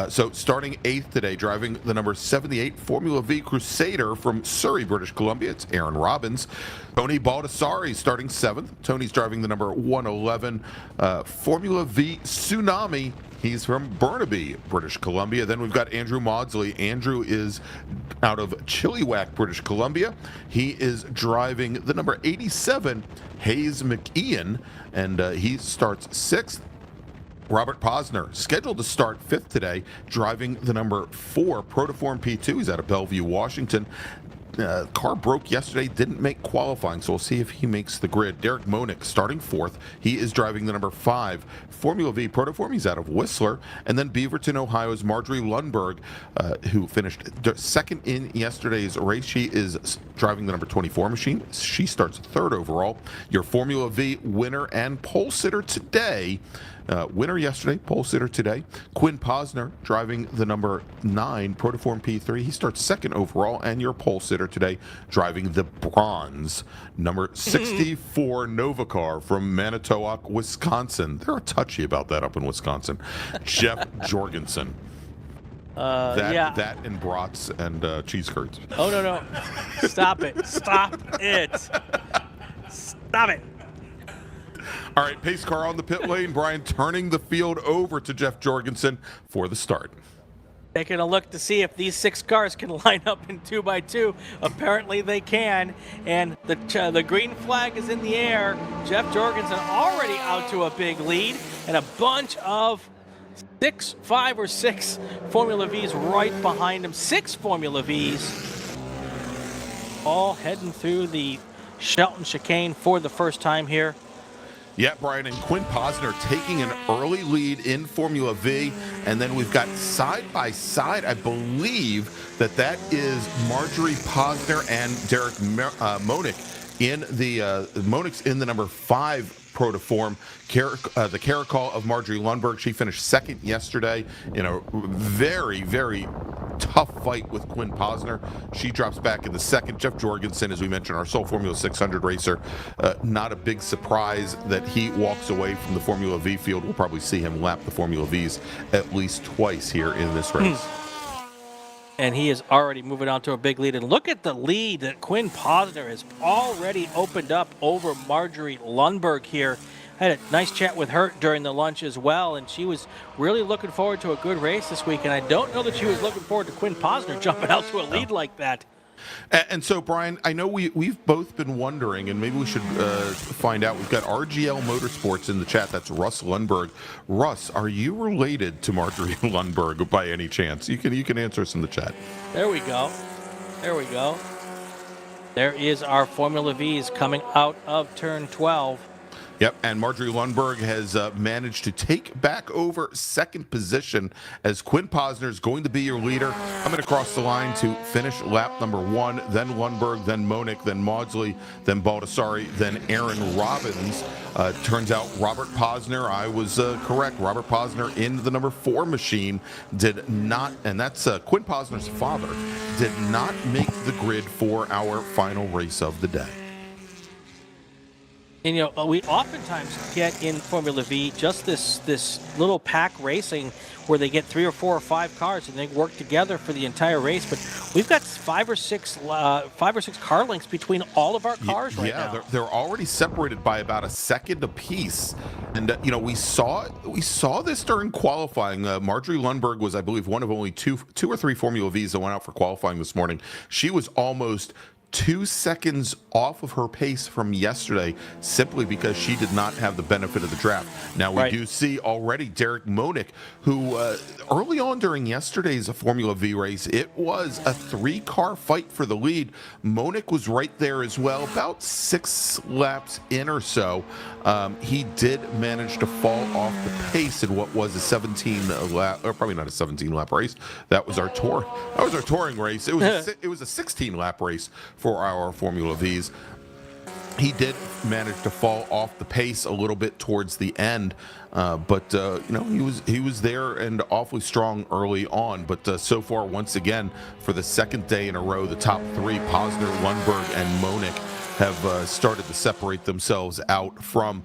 So starting 8th today, driving the number 78 Formula V Crusader from Surrey, British Columbia, it's Aaron Robbins. Tony Baldassari starting 7th. Tony's driving the number 111 Formula V Tsunami. He's from Burnaby, British Columbia. Then we've got Andrew Maudsley. Andrew is out of Chilliwack, British Columbia. He is driving the number 87 Hayes McIan, and he starts 6th. Robert Posner, scheduled to start 5th today, driving the number 4 Protoform P2. He's out of Bellevue, Washington. Car broke yesterday, didn't make qualifying, so we'll see if he makes the grid. Derek Monick starting 4th. He is driving the number 5 Formula V Protoform. He's out of Whistler. And then Beaverton, Ohio's Marjorie Lundberg, who finished 2nd in yesterday's race. She is driving the number 24 machine. She starts 3rd overall. Your Formula V winner and pole sitter today. Winner yesterday, pole sitter today. Quinn Posner driving the number 9 Protoform P3. He starts 2nd overall, and your pole sitter today driving the bronze number 64 Novacar from Manitowoc, Wisconsin. They're touchy about that up in Wisconsin. Jeff Jorgensen. That and brats and cheese curds.
Oh, no. Stop it. Stop it. Stop it.
All right, pace car on the pit lane. Brian turning the field over to Jeff Jorgensen for the start.
Taking a look to see if these 6 cars can line up in 2x2. Apparently they can, and the green flag is in the air. Jeff Jorgensen already out to a big lead, and a bunch of 5 or 6 Formula Vs right behind him. 6 Formula Vs all heading through the Shelton chicane for the first time here.
Yeah, Brian, and Quinn Posner taking an early lead in Formula V. And then we've got side by side, I believe that is Marjorie Posner and Derek Monick in the Monick's in the number 5 Protoform. The Caracol of Marjorie Lundberg. She finished 2nd yesterday in a very, very tough fight with Quinn Posner. She drops back in the 2nd. Jeff Jorgensen, as we mentioned, our sole Formula 600 racer. Not a big surprise that he walks away from the Formula V field. We'll probably see him lap the Formula Vs at least twice here in this race.
And he is already moving on to a big lead. And look at the lead that Quinn Posner has already opened up over Marjorie Lundberg here. I had a nice chat with her during the lunch as well, and she was really looking forward to a good race this week. And I don't know that she was looking forward to Quinn Posner jumping out to a lead like that.
And so, Brian, I know we've both been wondering, and maybe we should find out. We've got RGL Motorsports in the chat. That's Russ Lundberg. Russ, are you related to Marjorie Lundberg by any chance? You can answer us in the chat.
There we go. There we go. There is our Formula Vs coming out of turn 12.
Yep, and Marjorie Lundberg has managed to take back over 2nd position as Quinn Posner is going to be your leader. I'm going to cross the line to finish lap number 1, then Lundberg, then Monick, then Maudsley, then Baldassari, then Aaron Robbins. Turns out Robert Posner, I was correct. Robert Posner in the number 4 machine did not, and that's Quinn Posner's father, did not make the grid for our final race of the day.
And, you know, we oftentimes get in Formula V just this little pack racing where they get 3 or 4 or 5 cars and they work together for the entire race. But we've got 5 or 6 car lengths between all of our cars right now.
Yeah, they're already separated by about a second apiece. And, you know, we saw this during qualifying. Marjorie Lundberg was, I believe, one of only two or three Formula Vs that went out for qualifying this morning. She was almost 2 seconds off of her pace from yesterday simply because she did not have the benefit of the draft. Now, we do see already Derek Monick, who early on during yesterday's Formula V race, it was a 3-car fight for the lead. Monick was right there as well, about 6 laps in or so. He did manage to fall off the pace in what was a 17-lap, or probably not a 17-lap race. That was our tour. That was our touring race. It was it was a 16-lap race for our Formula Vs. He did manage to fall off the pace a little bit towards the end, but you know, he was there and awfully strong early on. But so far, once again, for the second day in a row, the top 3, Posner, Lundberg, and Monick, have started to separate themselves out from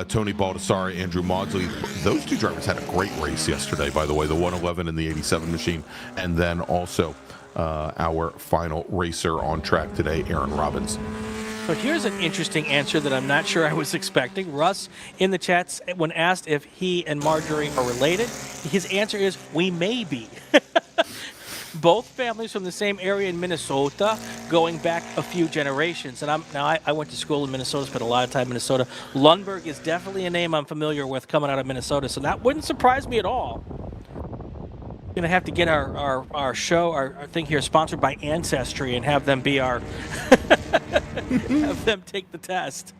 Tony Baldassarre, Andrew Maudsley. Those 2 drivers had a great race yesterday, by the way, the 111 and the 87 machine, and then also our final racer on track today, Aaron Robbins.
So here's an interesting answer that I'm not sure I was expecting. Russ in the chats, when asked if he and Marjorie are related, his answer is, we may be. Both families from the same area in Minnesota, going back a few generations. And I went to school in Minnesota, spent a lot of time in Minnesota. Lundberg is definitely a name I'm familiar with coming out of Minnesota, so that wouldn't surprise me at all. Going to have to get our show, our thing here, sponsored by Ancestry, and have them be our have them take the test.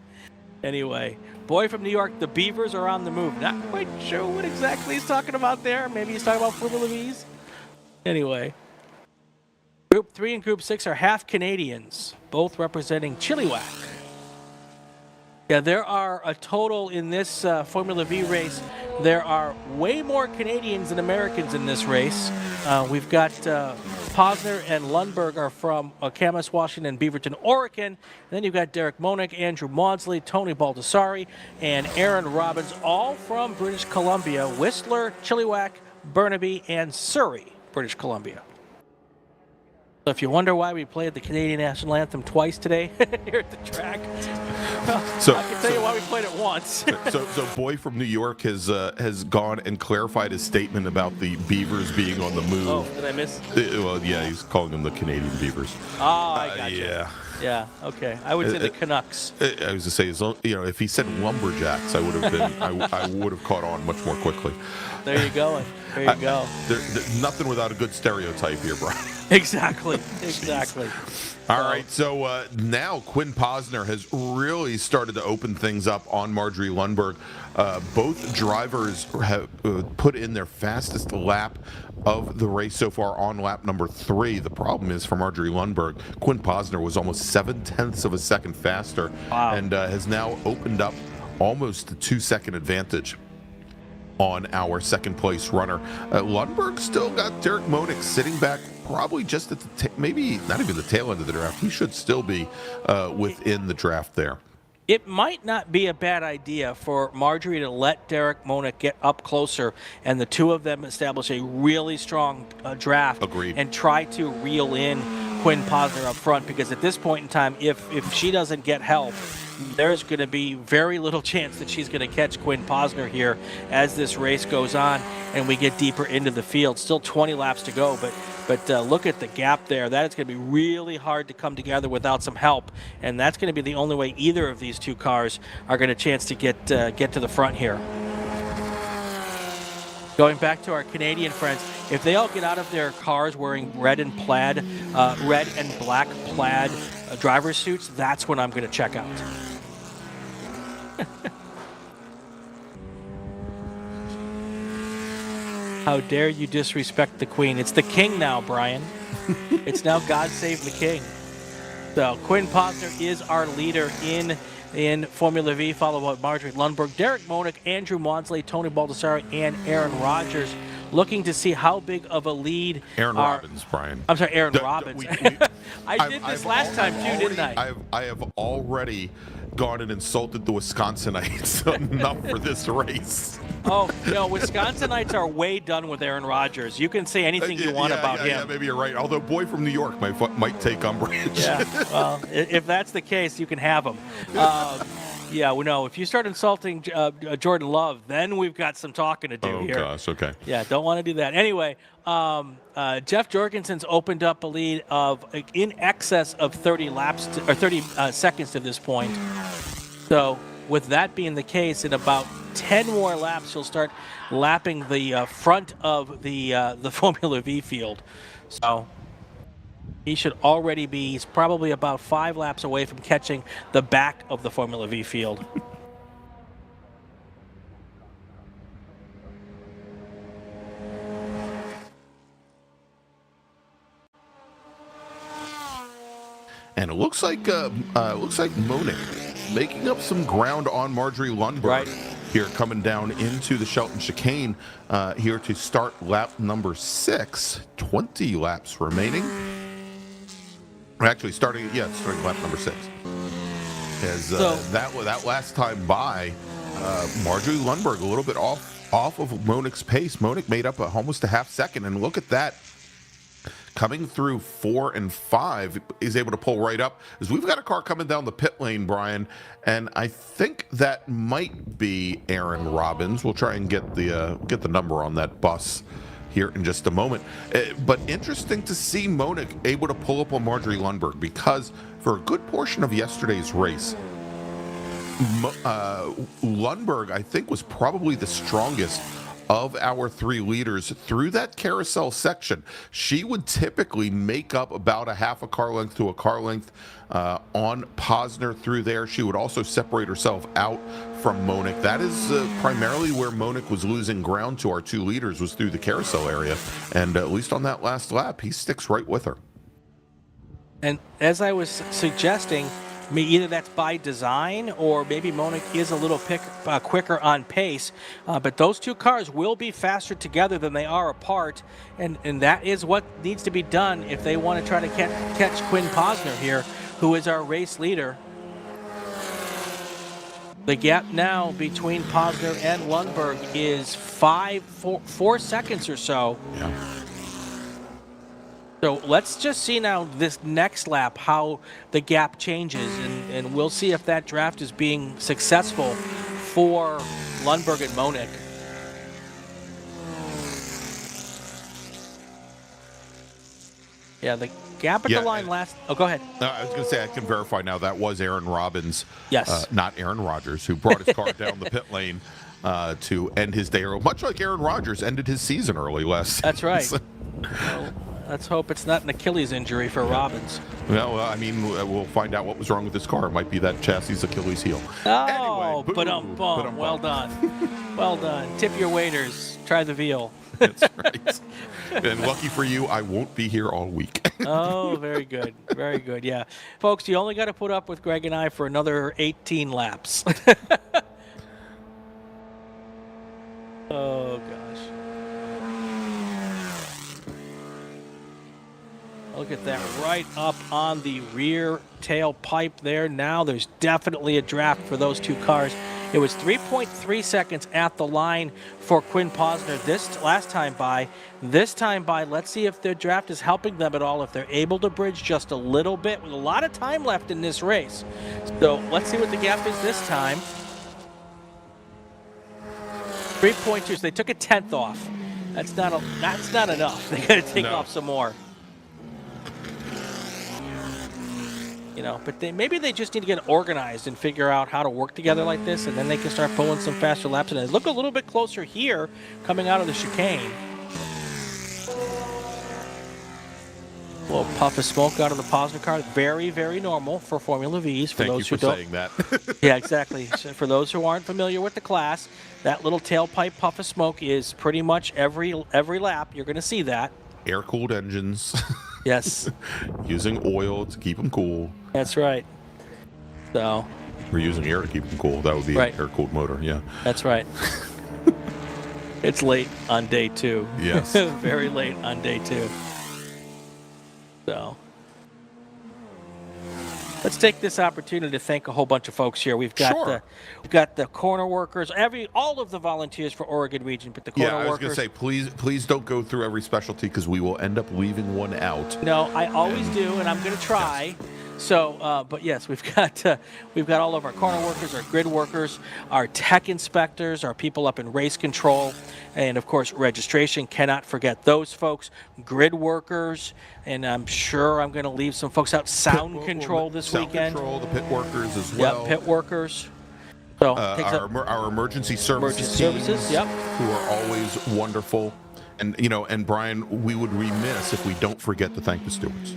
Anyway, boy from New York, the Beavers are on the move. Not quite sure what exactly he's talking about there. Maybe he's talking about Formula V's. Anyway, Group 3 and Group 6 are half Canadians, both representing Chilliwack. Yeah, there are a total in this Formula V race. There are way more Canadians than Americans in this race. We've got Posner and Lundberg are from Camas, Washington, Beaverton, Oregon. And then you've got Derek Monick, Andrew Maudsley, Tony Baldassarre, and Aaron Robbins, all from British Columbia, Whistler, Chilliwack, Burnaby, and Surrey, British Columbia. So if you wonder why we played the Canadian National Anthem twice today here at the track, well, so, I can tell you why we played it once.
so boy from New York has gone and clarified his statement about the Beavers being on the move.
Oh, did I miss?
Well, yeah, he's calling them the Canadian Beavers.
Oh, I got you.
Yeah.
Yeah. Okay. I would say the Canucks.
I was to say, you know, if he said lumberjacks, I would have been. I would have caught on much more quickly.
There you go. There you go.
There's nothing without a good stereotype here, Brian.
Exactly. Exactly.
All right, so now Quinn Posner has really started to open things up on Marjorie Lundberg. Both drivers have put in their fastest lap of the race so far on lap number 3. The problem is for Marjorie Lundberg, Quinn Posner was almost 0.7 of a second faster.
Wow.
And has now opened up almost a 2-second advantage on our second place runner. Lundberg still got Derek Monick sitting back probably just at the maybe not even the tail end of the draft. He should still be within the draft there.
It might not be a bad idea for Marjorie to let Derek Monick get up closer and the two of them establish a really strong draft.
Agreed.
And try to reel in Quinn Posner up front, because at this point in time, if she doesn't get help, there's going to be very little chance that she's going to catch Quinn Posner here as this race goes on and we get deeper into the field. Still 20 laps to go, but look at the gap there. That is going to be really hard to come together without some help, and that's going to be the only way either of these two cars are going to chance to get to the front here. Going back to our Canadian friends, if they all get out of their cars wearing red and black plaid driver suits, that's when I'm going to check out. How dare you disrespect the Queen? It's the King now, Brian. It's now God Save the King. So Quinn Posner is our leader in Formula V, followed by Marjorie Lundberg, Derek Monick, Andrew Maudsley, Tony Baldassarre, and Aaron Rodgers. Looking to see how big of a lead.
Aaron Robbins, Brian.
I'm sorry, Aaron Robbins. I did this last time too, didn't I?
I have already gone and insulted the Wisconsinites enough for this race.
Oh, no, Wisconsinites are way done with Aaron Rodgers. You can say anything you want about him.
Yeah, maybe you're right. Although boy from New York might take umbrage.
Yeah, well, if that's the case, you can have him. Yeah, well, no, if you start insulting Jordan Love, then we've got some talking to do here.
Oh, gosh, okay.
Yeah, don't want to do that. Anyway, Jeff Jorgensen's opened up a lead of in excess of 30 seconds to this point. So with that being the case, in about 10 more laps, he'll start lapping the front of the Formula V field. So he should already be, he's probably about 5 laps away from catching the back of the Formula V field.
And it looks like Monick making up some ground on Marjorie Lundberg here, coming down into the Shelton chicane here to start lap number 6. 20 laps remaining. Actually, starting lap number 6. As that last time by, Marjorie Lundberg a little bit off of Monick's pace. Monick made up almost a half second, and look at that. Coming through 4 and 5 is able to pull right up, as we've got a car coming down the pit lane, Brian, and I think that might be Aaron Robbins. We'll try and get the number on that bus here in just a moment. But interesting to see Monick able to pull up on Marjorie Lundberg, because for a good portion of yesterday's race, Lundberg, I think, was probably the strongest of our 3 leaders through that carousel section. She would typically make up about a half a car length to a car length on Posner through there. She would also separate herself out from Monick. That is primarily where Monick was losing ground to our 2 leaders, was through the carousel area. And at least on that last lap, he sticks right with her.
And as I was suggesting, either that's by design, or maybe Monick is a little quicker on pace. But those 2 cars will be faster together than they are apart. And that is what needs to be done if they want to try to catch Quinn Posner here, who is our race leader. The gap now between Posner and Lundberg is 4 seconds or so.
Yeah.
So let's just see now this next lap how the gap changes, and we'll see if that draft is being successful for Lundberg and Monick. Yeah, the gap at the line last... Oh, go ahead.
I was going to say, I can verify now, that was Aaron Robbins.
Yes.
Not Aaron Rodgers, who brought his car down the pit lane to end his day early, much like Aaron Rodgers ended his season early last season.
That's right. Well, let's hope it's not an Achilles injury for Robbins.
Well, I mean, we'll find out what was wrong with this car. It might be that chassis Achilles heel.
Oh,
anyway,
ba-dum-bum. Well done. Well done. Tip your waiters. Try the veal.
That's right. And lucky for you, I won't be here all week.
Oh, very good. Very good. Yeah. Folks, you only got to put up with Greg and I for another 18 laps. Oh, gosh. Look at that, right up on the rear tailpipe there. Now there's definitely a draft for those 2 cars. It was 3.3 seconds at the line for Quinn Posner this last time by. This time by, let's see if their draft is helping them at all, if they're able to bridge just a little bit with a lot of time left in this race. So let's see what the gap is this time. 3.2, so they took a 10th off. That's not enough. They got to take off some more. You know, but maybe they just need to get organized and figure out how to work together like this, and then they can start pulling some faster laps. And look a little bit closer here, coming out of the chicane. A little puff of smoke out of the Posner car. Very, very normal for Formula Vs. For those who don't.
Saying that.
Yeah, exactly. So for those who aren't familiar with the class, that little tailpipe puff of smoke is pretty much every lap. You're going to see that.
Air-cooled engines.
Yes.
Using oil to keep them cool.
That's right. So.
We're using air to keep them cool. That would be an air-cooled motor, yeah.
That's right. It's late on day 2.
Yes.
Very late on day 2. So. Let's take this opportunity to thank a whole bunch of folks here. We've got the corner workers, all of the volunteers for Oregon Region, but the corner workers.
Yeah, I was going to say, please don't go through every specialty, because we will end up leaving one out.
No, I always do, and I'm going to try. But yes, we've got all of our corner workers, our grid workers, our tech inspectors, our people up in race control, and of course registration. Cannot forget those folks, grid workers, and I'm sure I'm going to leave some folks out. Sound control this weekend.
Sound control, the pit workers as well.
Yep, pit workers. So
our emergency services teams,
yep,
who are always wonderful, and and Brian, we would remiss if we don't forget to thank the stewards.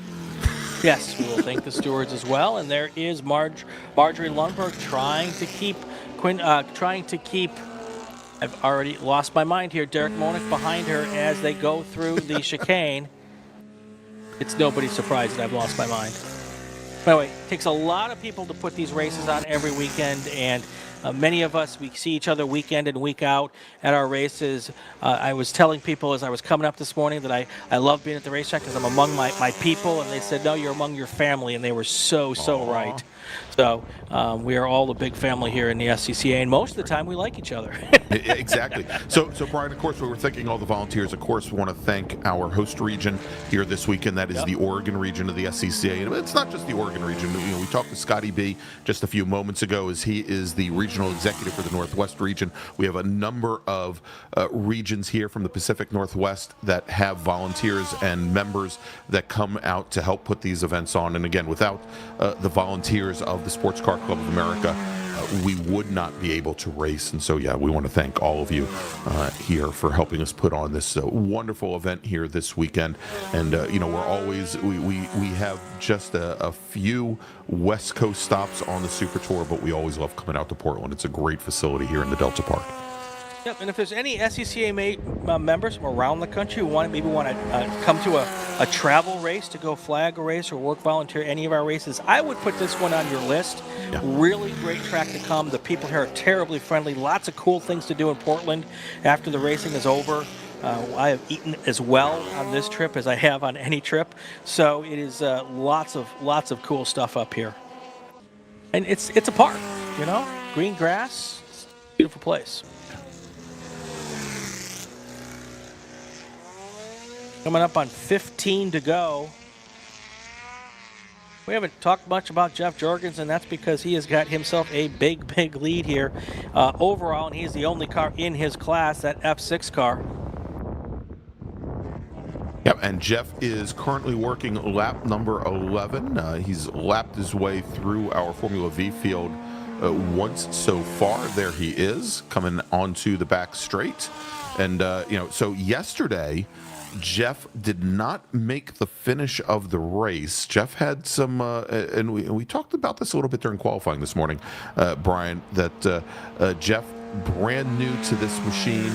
Yes, we will thank the stewards as well. And there is Marjorie Lundberg trying to keep I've already lost my mind here. Derek Monick behind her as they go through the chicane. It's nobody's surprise that I've lost my mind. By the way, it takes a lot of people to put these races on every weekend, and many of us, we see each other week in and week out at our races. I was telling people as I was coming up this morning that I love being at the racetrack because I'm among my people, and they said, no, you're among your family, and they were so right. So we are all a big family here in the SCCA, and most of the time we like each other.
Exactly. So Brian, of course, we were thanking all the volunteers. Of course, we want to thank our host region here this weekend. That is the Oregon region of the SCCA. And it's not just the Oregon region. We talked to Scotty B just a few moments ago, as he is the regional executive for the Northwest region. We have a number of regions here from the Pacific Northwest that have volunteers and members that come out to help put these events on. And again, without the volunteers of the Sports Car Club of America, we would not be able to race. And so, we want to thank all of you here for helping us put on this wonderful event here this weekend. And, we're always, we have just a few West Coast stops on the Super Tour, but we always love coming out to Portland. It's a great facility here in the Delta Park.
Yep, and if there's any SCCA members from around the country who want to come to a travel race to go flag a race or work volunteer any of our races, I would put this one on your list. Yeah. Really great track to come. The people here are terribly friendly. Lots of cool things to do in Portland after the racing is over. I have eaten as well on this trip as I have on any trip, so it is lots of cool stuff up here. And it's a park, green grass, beautiful place. Coming up on 15 to go. We haven't talked much about Jeff Jorgensen. That's because he has got himself a big lead here overall, and he's the only car in his class, that F6 car.
Yep, and Jeff is currently working lap number 11. He's lapped his way through our Formula V field once so far. There he is, coming onto the back straight. And, so yesterday, Jeff did not make the finish of the race. Jeff had some, and we talked about this a little bit during qualifying this morning, Brian, that Jeff, brand new to this machine,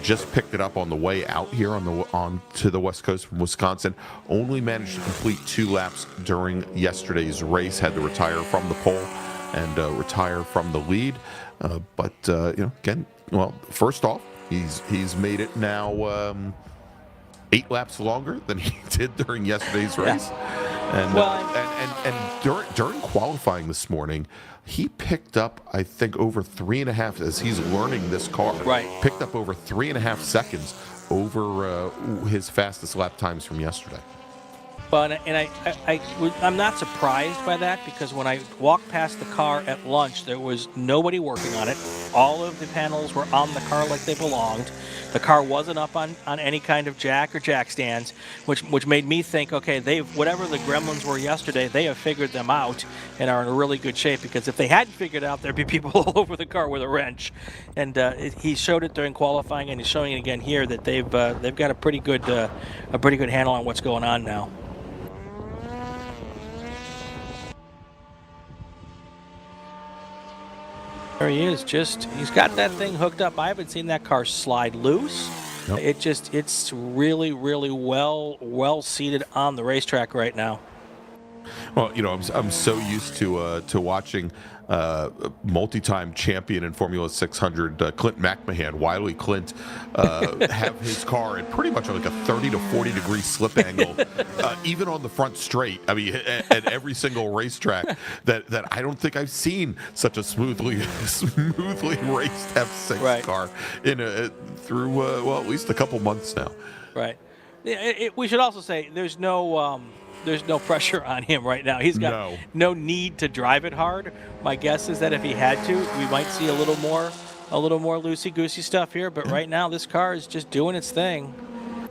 just picked it up on the way out here on to the West Coast from Wisconsin. Only managed to complete 2 laps during yesterday's race. Had to retire from the pole and retire from the lead. But again, first off, he's made it now 8 laps longer than he did during yesterday's race. And during qualifying this morning, he picked up, I think, over 3.5, as he's learning this car.
Right.
Picked up over 3.5 seconds over his fastest lap times from yesterday.
Well, I'm not surprised by that, because when I walked past the car at lunch, there was nobody working on it. All of the panels were on the car like they belonged. The car wasn't up on any kind of jack or jack stands, which made me think, okay, whatever the gremlins were yesterday, they have figured them out and are in really good shape, because if they hadn't figured it out, there'd be people all over the car with a wrench. And he showed it during qualifying, and he's showing it again here, that they've got a pretty good handle on what's going on now. There he is, he's got that thing hooked up. I haven't seen that car slide loose. Nope. It's really well seated on the racetrack right now.
Well, I'm so used to watching multi-time champion in Formula 600 Clint McMahon, Wiley Clint, have his car at pretty much like a 30 to 40 degree slip angle, even on the front straight. I mean, at every single racetrack that I don't think I've seen such a smoothly raced F6 car through at least a couple months now.
Right.
We should also say there's no pressure on him right now. He's got no need to drive it hard. My guess is that if he had to, we might see a little more loosey-goosey stuff here. But right now, this car is just doing its thing.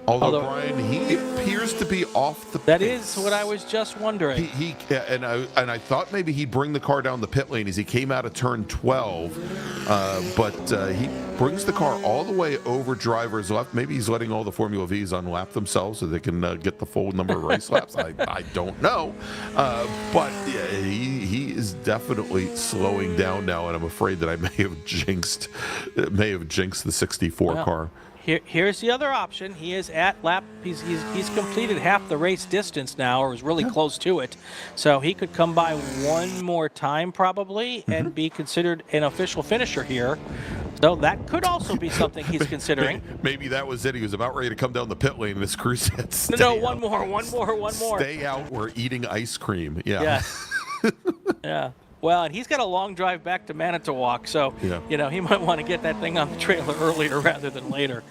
Although Brian, he appears to be off the pace.
That is what I was just wondering.
And I thought maybe he'd bring the car down the pit lane as he came out of turn 12, but he brings the car all the way over driver's left. Maybe he's letting all the Formula Vs unlap themselves so they can get the full number of race laps. I don't know, but he is definitely slowing down now, and I'm afraid that I may have jinxed the 64 car.
Here's the other option. He is at lap. He's completed half the race distance now, or is really close to it. So he could come by one more time probably and be considered an official finisher here. So that could also be something he's considering.
Maybe that was it. He was about ready to come down the pit lane, and this crew said,
"No, one more."
Stay out. We're eating ice cream. Yeah.
Yeah. Well, and he's got a long drive back to Manitowoc, so he might want to get that thing on the trailer earlier rather than later.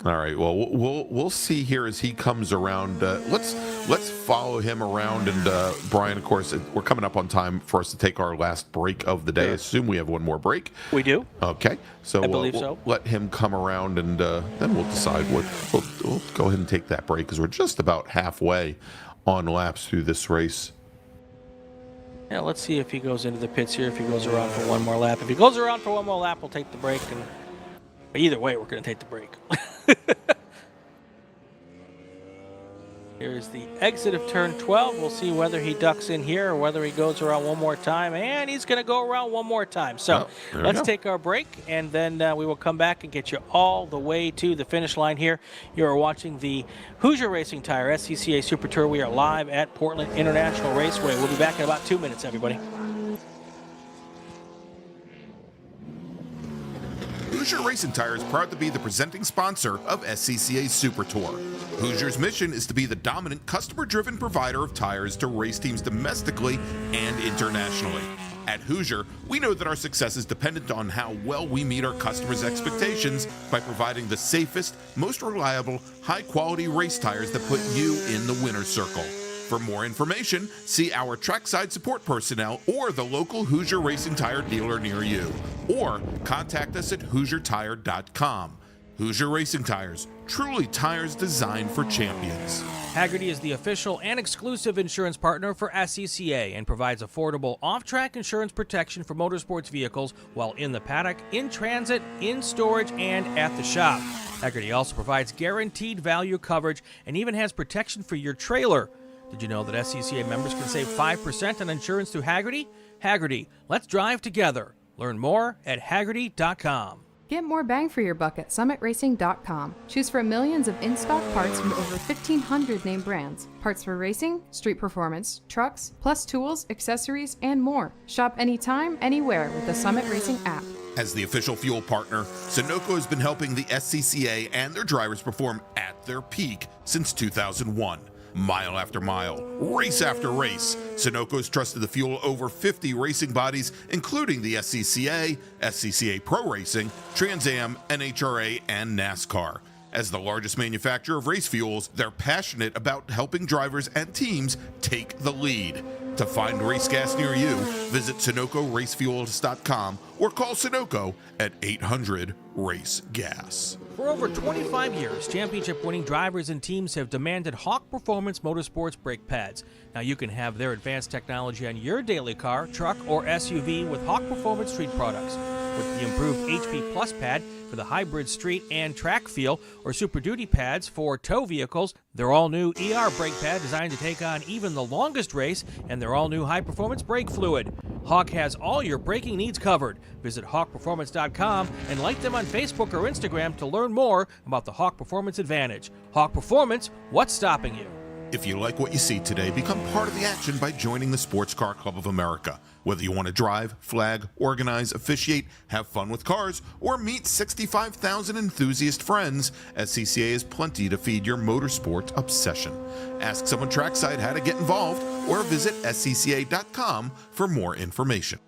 All right. Well, we'll see here as he comes around. Let's follow him around, and Brian, of course, we're coming up on time for us to take our last break of the day. I assume we have one more break.
We do.
Okay. So
I believe
we'll
so.
let him come around, and then we'll decide what we'll go ahead and take that break because we're just about halfway on laps through this race.
Yeah, let's see if he goes into the pits here, if he goes around for one more lap. If he goes around for one more lap, we'll take the break. But either way, we're going to take the break. Here's the exit of turn 12. We'll see whether he ducks in here or whether he goes around one more time. And he's going to go around one more time. So let's take our break, and then we will come back and get you all the way to the finish line here. You are watching the Hoosier Racing Tire SCCA Super Tour. We are live at Portland International Raceway. We'll be back in about 2 minutes, everybody.
Hoosier Racing Tire is proud to be the presenting sponsor of SCCA Super Tour. Hoosier's mission is to be the dominant customer-driven provider of tires to race teams domestically and internationally. At Hoosier, we know that our success is dependent on how well we meet our customers' expectations by providing the safest, most reliable, high-quality race tires that put you in the winner's circle. For more information, see our trackside support personnel or the local Hoosier Racing Tire dealer near you. Or contact us at HoosierTire.com. Hoosier Racing Tires, truly tires designed for champions.
Hagerty is the official and exclusive insurance partner for SCCA and provides affordable off-track insurance protection for motorsports vehicles while in the paddock, in transit, in storage, and at the shop. Hagerty also provides guaranteed value coverage and even has protection for your trailer. Did you know that SCCA members can save 5% on insurance through Hagerty? Hagerty, let's drive together. Learn more at Hagerty.com.
Get more bang for your buck at SummitRacing.com. Choose from millions of in-stock parts from over 1,500 name brands. Parts for racing, street performance, trucks, plus tools, accessories, and more. Shop anytime, anywhere with the Summit Racing app.
As the official fuel partner, Sunoco has been helping the SCCA and their drivers perform at their peak since 2001. Mile after mile, race after race, Sunoco's trusted the fuel over 50 racing bodies, including the SCCA, SCCA Pro Racing, Trans Am, NHRA, and NASCAR. As the largest manufacturer of race fuels, they're passionate about helping drivers and teams take the lead. To find race gas near you, visit SunocoRacefuels.com or call Sunoco at 800-RACE-GAS.
For over 25 years, championship-winning drivers and teams have demanded Hawk Performance Motorsports brake pads. Now you can have their advanced technology on your daily car, truck, or SUV with Hawk Performance Street products. With the improved HP Plus pad for the hybrid street and track feel, or Super Duty pads for tow vehicles, their all-new ER brake pad designed to take on even the longest race, and their all-new high-performance brake fluid. Hawk has all your braking needs covered. Visit HawkPerformance.com and like them on Facebook or Instagram to learn more about the Hawk Performance Advantage. Hawk Performance, what's stopping you?
If you like what you see today, become part of the action by joining the Sports Car Club of America. Whether you want to drive, flag, organize, officiate, have fun with cars, or meet 65,000 enthusiast friends, SCCA has plenty to feed your motorsport obsession. Ask someone trackside how to get involved or visit SCCA.com for more information.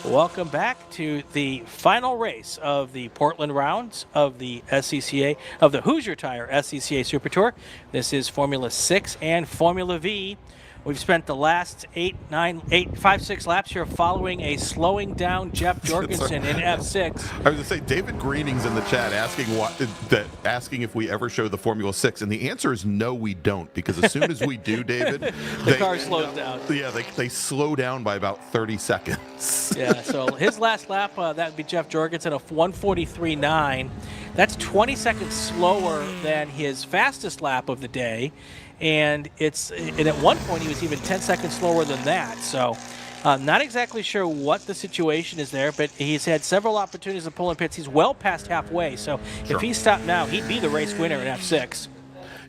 Welcome back to the final race of the Portland rounds of the SCCA, of the Hoosier Tire SCCA Super Tour. This is Formula 6 and Formula V. We've spent the last 5, 6 laps here following a slowing down Jeff Jorgensen in F6.
I was going to say, David Greening's in the chat asking if we ever show the Formula 6, and the answer is no, we don't, because as soon as we do, David,
the car slows down.
Yeah, they slow down by about 30 seconds.
Yeah, so his last lap, that would be Jeff Jorgensen, a 1:43.9. That's 20 seconds slower than his fastest lap of the day. And at one point he was even 10 seconds slower than that. So not exactly sure what the situation is there, but he's had several opportunities to pull in pits. He's well past halfway. So
Sure.
If he stopped now, he'd be the race winner in F6.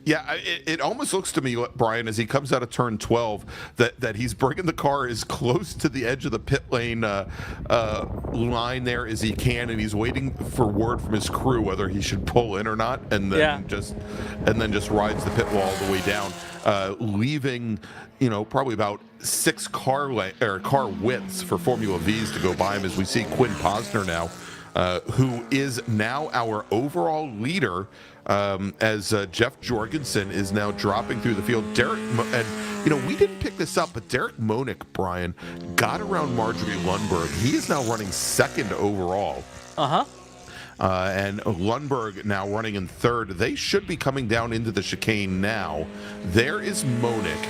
Yeah, it almost looks to me, Brian, as he comes out of turn 12, that he's bringing the car as close to the edge of the pit lane line there as he can, and he's waiting for word from his crew whether he should pull in or not, and then just rides the pit wall all the way down, leaving probably about 6 car widths for Formula V's to go by him, as we see Quinn Posner now, who is now our overall leader. As Jeff Jorgensen is now dropping through the field. We didn't pick this up, but Derek Monick, Brian, got around Marjorie Lundberg. He is now running second overall. And Lundberg now running in third. They should be coming down into the chicane now. There is Monick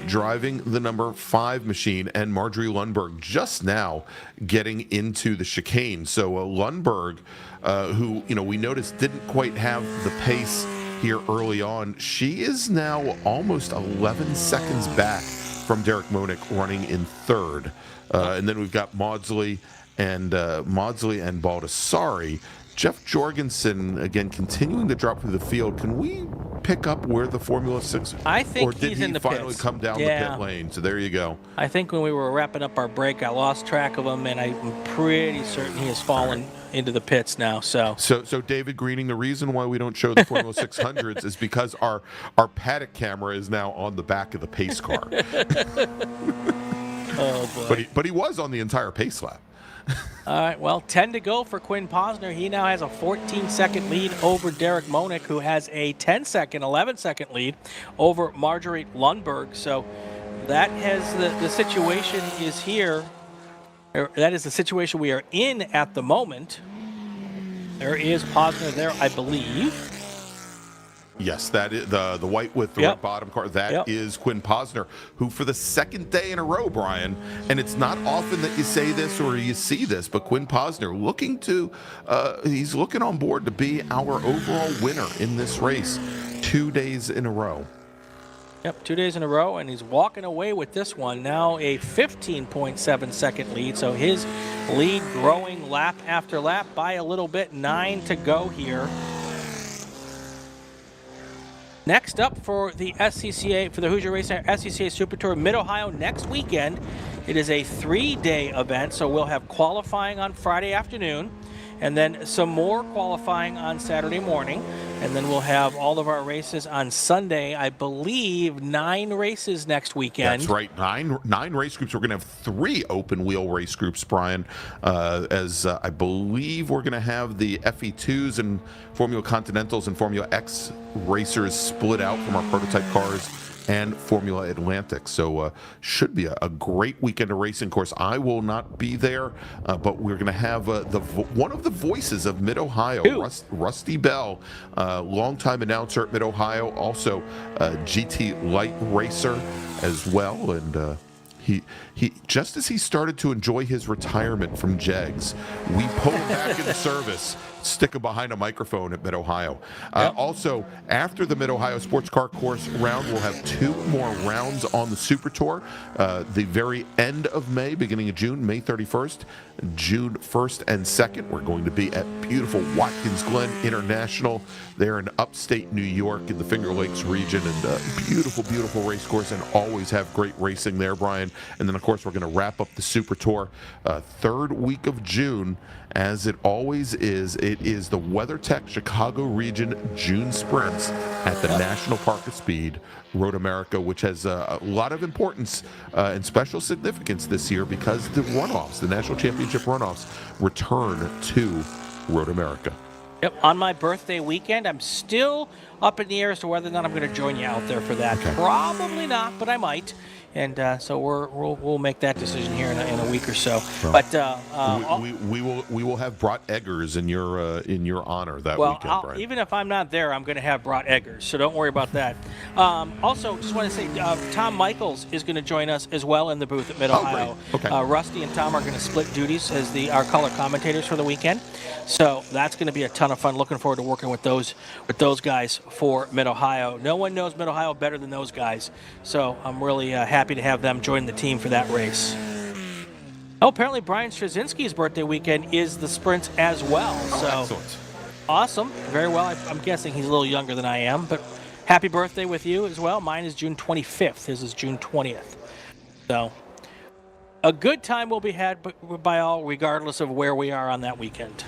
driving the number 5 machine, and Marjorie Lundberg just now getting into the chicane. So Lundberg, who we noticed didn't quite have the pace here early on, she is now almost 11 seconds back from Derek Monick running in third. And then we've got Maudsley and Baldassari. Jeff Jorgensen, again, continuing to drop through the field. Can we pick up where the Formula 6...
I think
he's in the pits. Or did he finally come down the pit lane? So there you go.
I think when we were wrapping up our break, I lost track of him, and I'm pretty certain he has fallen into the pits now. So
David Greening, the reason why we don't show the Formula 600s is because our paddock camera is now on the back of the pace car.
Oh, boy.
But he was on the entire pace lap.
All right, well, 10 to go for Quinn Posner. He now has a 14-second lead over Derek Monick, who has a 10-second, 11-second lead over Marjorie Lundberg. So that has the situation is here. That is the situation we are in at the moment. There is Posner there, I believe.
Yes, that is the white with the bottom car. That is Quinn Posner, who for the second day in a row, Brian, and it's not often that you say this or you see this, but Quinn Posner he's looking on board to be our overall winner in this race 2 days in a row.
Yep, 2 days in a row, and he's walking away with this one. Now a 15.7 second lead, so his lead growing lap after lap by a little bit. 9 to go here. Next up for the SCCA, for the Hoosier Racing SCCA Super Tour Mid-Ohio next weekend. It is a 3-day event, so we'll have qualifying on Friday afternoon, and then some more qualifying on Saturday morning, and then we'll have all of our races on Sunday. I believe 9 races next weekend.
That's right, nine race groups. We're going to have 3 open wheel race groups, Brian, as I believe we're going to have the FE2s and Formula Continentals and Formula X racers split out from our prototype cars and Formula Atlantic. So should be a great weekend of racing. Of course, I will not be there, but we're going to have one of the voices of Mid-Ohio, Rusty Bell, longtime announcer at Mid-Ohio, also GT light racer as well. And he just as he started to enjoy his retirement from JEGS, we pulled him back into service, stick him behind a microphone at Mid-Ohio. Also, after the Mid-Ohio Sports Car Course round, we'll have 2 more rounds on the Super Tour. The very end of May, beginning of June, May 31st, June 1st and 2nd. We're going to be at beautiful Watkins Glen International there in upstate New York in the Finger Lakes region, and beautiful, beautiful race course, and always have great racing there, Brian. And then, of course, we're going to wrap up the Super Tour third week of June. As it always is, it is the WeatherTech Chicago Region June Sprints at the National Park of Speed, Road America, which has a lot of importance and special significance this year because the runoffs, the National Championship runoffs, return to Road America.
Yep, on my birthday weekend, I'm still up in the air as to whether or not I'm going to join you out there for that.
Okay.
Probably not, but I might. And so we'll make that decision here in a week or so.
Well,
But
we will have Brat Eggers in your honor that weekend, Brian.
Even if I'm not there, I'm going to have Brat Eggers, so don't worry about that. Also, just want to say Tom Michaels is going to join us as well in the booth at Mid-Ohio.
Great. Okay.
Rusty and Tom are going to split duties as our color commentators for the weekend. So that's going to be a ton of fun. Looking forward to working with those guys for Mid-Ohio. No one knows Mid-Ohio better than those guys. So I'm really happy to have them join the team for that race. Oh, apparently Brian Straczynski's birthday weekend is the sprint as well. So
excellent.
Awesome. Very well. I'm guessing he's a little younger than I am, but happy birthday with you as well. Mine is June 25th. His is June 20th. So a good time will be had by all, regardless of where we are on that weekend.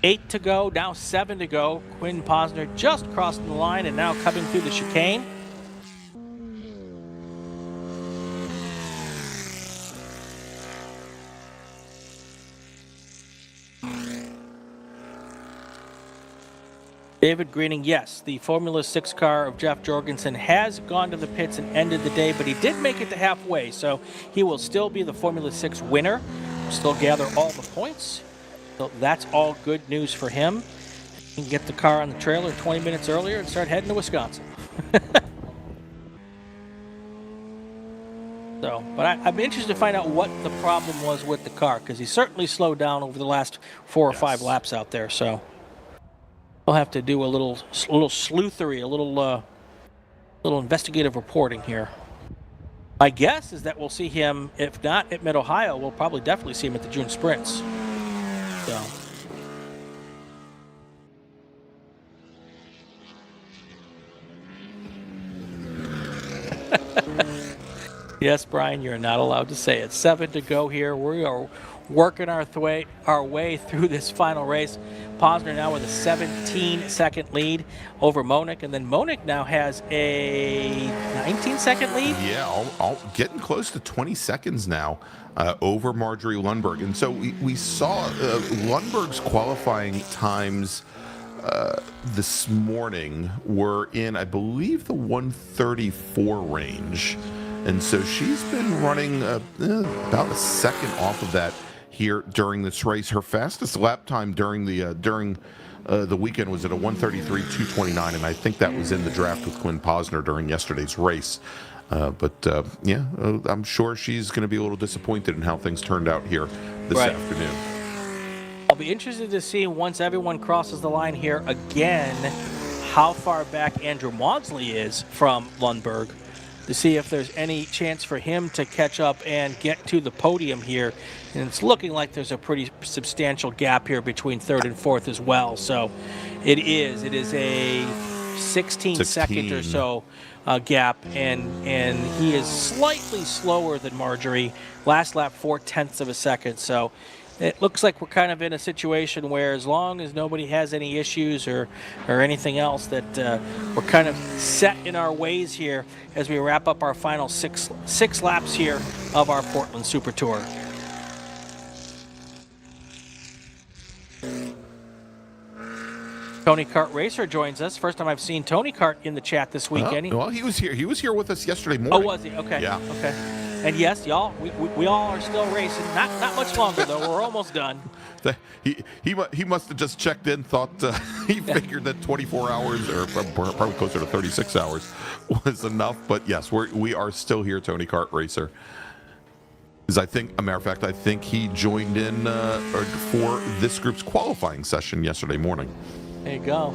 8 to go, now 7 to go. Quinn Posner just crossing the line and now coming through the chicane. David Greening, yes, the Formula 6 car of Jeff Jorgensen has gone to the pits and ended the day, but he did make it to halfway, so he will still be the Formula 6 winner, still gather all the points. So that's all good news for him. He can get the car on the trailer 20 minutes earlier and start heading to Wisconsin. But I'm interested to find out what the problem was with the car, because he certainly slowed down over the last 4 or 5 laps out there, so we'll have to do a little sleuthery, a little investigative reporting here. My guess is that we'll see him, if not at Mid-Ohio, we'll probably definitely see him at the June Sprints. So. Yes, Brian, you're not allowed to say it. 7 to go here. We are working our way through this final race. Posner now with a 17-second lead over Monick, and then Monick now has a 19-second lead.
Yeah, all getting close to 20 seconds now over Marjorie Lundberg. And so we saw Lundberg's qualifying times this morning were in, I believe, the 134 range. And so she's been running about a second off of that here during this race. Her fastest lap time during the weekend was at a 1:33.229, and I think that was in the draft with Quinn Posner during yesterday's race. I'm sure she's going to be a little disappointed in how things turned out here this afternoon.
I'll be interested to see, once everyone crosses the line here again, how far back Andrew Maudsley is from Lundberg, to see if there's any chance for him to catch up and get to the podium here. And it's looking like there's a pretty substantial gap here between third and fourth as well. So it is a 16 second or so gap, and he is slightly slower than Marjorie. Last lap 0.4 of a second. So it looks like we're kind of in a situation where, as long as nobody has any issues or anything else, that we're kind of set in our ways here as we wrap up our final six laps here of our Portland Super Tour. Tony Kart Racer joins us. First time I've seen Tony Kart in the chat this weekend.
Well, he was here. He was here with us yesterday morning.
Oh, was he? Okay.
Yeah.
Okay. And yes, y'all, we all are still racing. Not much longer though. We're almost done.
He must have just checked in, thought he figured that 24 hours, or probably closer to 36 hours, was enough. But yes, we are still here, Tony Kart Racer. Because I think he joined in for this group's qualifying session yesterday morning.
There you go.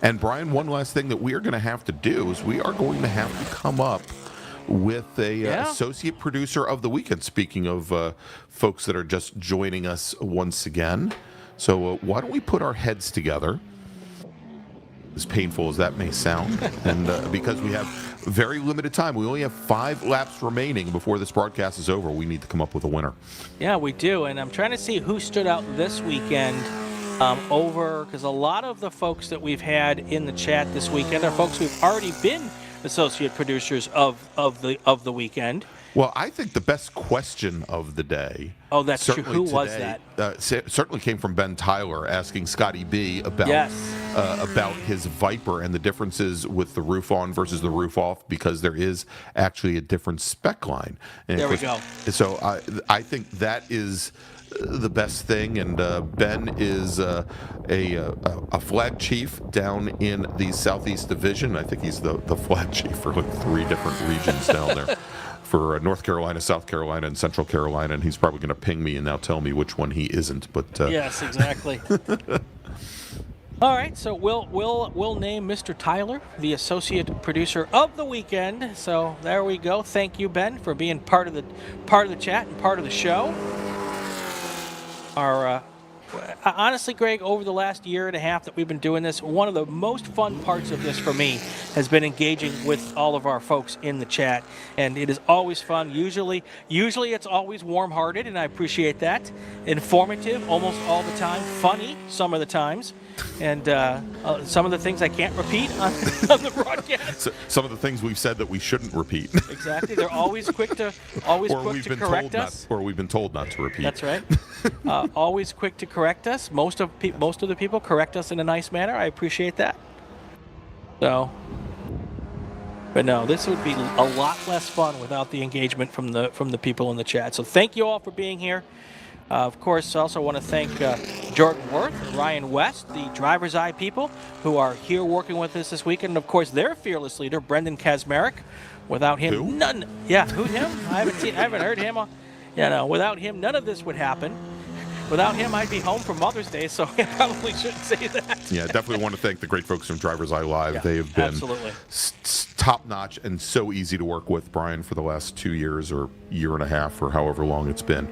And Brian, one last thing that we are going to have to do is we are going to have to come up with a associate producer of the weekend. Speaking of folks that are just joining us once again, So why don't we put our heads together, as painful as that may sound, and because we have very limited time, we only have 5 laps remaining before this broadcast is over. We need to come up with a winner.
Yeah, we do, and I'm trying to see who stood out this weekend over, because a lot of the folks that we've had in the chat this weekend are folks who've already been associate producers of the weekend.
Well, I think the best question of the day.
Oh, that's true. Who was that?
Certainly came from Ben Tyler asking Scotty B about about his Viper and the differences with the roof on versus the roof off, because there is actually a different spec line. And
there we go.
So I think that is the best thing, and Ben is a flag chief down in the Southeast Division. I think he's the flag chief for like 3 different regions down there. For North Carolina, South Carolina, and Central Carolina, and he's probably going to ping me and now tell me which one he isn't. But
yes, exactly. All right, so we'll name Mr. Tyler the associate producer of the weekend. So there we go. Thank you, Ben, for being part of the chat and part of the show. Our honestly, Greg, over the last year and a half that we've been doing this, one of the most fun parts of this for me has been engaging with all of our folks in the chat, and it is always fun. Usually it's always warm-hearted, and I appreciate that. Informative almost all the time, funny some of the times, and some of the things I can't repeat on the broadcast.
So, some of the things we've said that we shouldn't repeat.
Exactly, they're always quick to correct us.
Or we've been told not to repeat.
That's right. Always quick to correct us. Most of the people correct us in a nice manner. I appreciate that. So, but no, this would be a lot less fun without the engagement from the people in the chat. So thank you all for being here. Of course, I also want to thank Jordan Worth and Ryan West, the DriversEye people, who are here working with us this weekend. And of course, their fearless leader, Brendan Kazmarek. Without him,
who?
none. Yeah, who him? I haven't heard him. Without him, none of this would happen. Without him, I'd be home for Mother's Day, so I probably shouldn't say that.
Yeah, definitely want to thank the great folks from DriversEye Live.
Yeah,
they have been
absolutely
top-notch and so easy to work with, Brian, for the last 2 years or year and a half or however long it's been.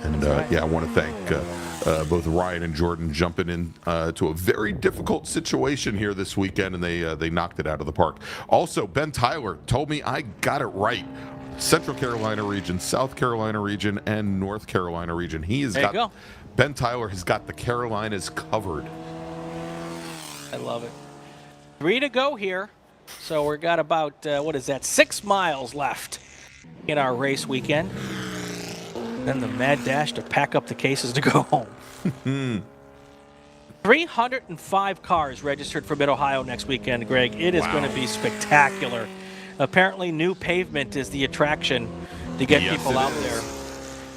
And yeah, I want to thank both Ryan and Jordan jumping in to a very difficult situation here this weekend, and they knocked it out of the park. Also, Ben Tyler told me I got it right. Central Carolina region, South Carolina region, and North Carolina region. Ben Tyler has got the Carolinas covered.
I love it. 3 to go here. So we've got about, 6 miles left in our race weekend. Then the mad dash to pack up the cases to go home. 305 cars registered for Mid-Ohio next weekend, Greg. It is going to be spectacular. Apparently, new pavement is the attraction to get people out there.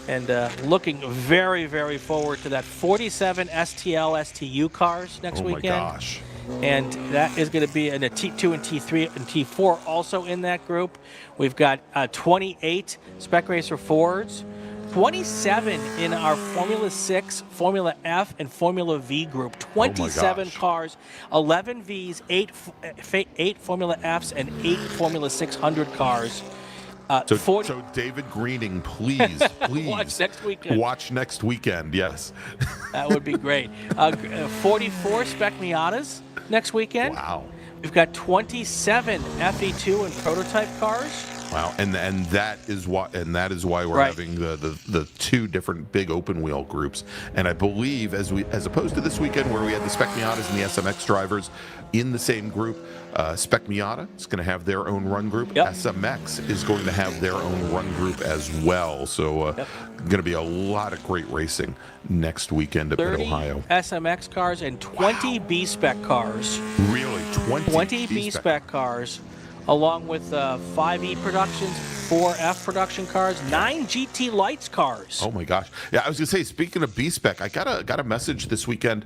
And looking very, very forward to that. 47 STL, STU cars next weekend.
Oh, my gosh.
And that is going to be in a T2 and T3 and T4 also in that group. We've got 28 Spec Racer Fords, 27 in our Formula 6, Formula F, and Formula V group. 27 cars, 11 Vs, 8 Formula Fs, and 8 Formula 600 cars.
So David Greening, please
watch next weekend.
Watch next weekend, yes.
That would be great. 44 Spec Miatas next weekend.
Wow.
We've got 27 FE2 and prototype cars.
Wow, and that is why we're having the 2 different big open wheel groups. And I believe as opposed to this weekend where we had the Spec Miatas and the SMX drivers in the same group, Spec Miata is going to have their own run group.
Yep.
SMX is going to have their own run group as well. So going to be a lot of great racing next weekend at Mid-Ohio.
30 SMX cars and 20 B-Spec cars.
Really? 20
B-Spec cars, along with 5E productions, 4F production cars, 9 GT Lights cars.
Oh my gosh! Yeah, I was gonna say. Speaking of B-Spec, I got a message this weekend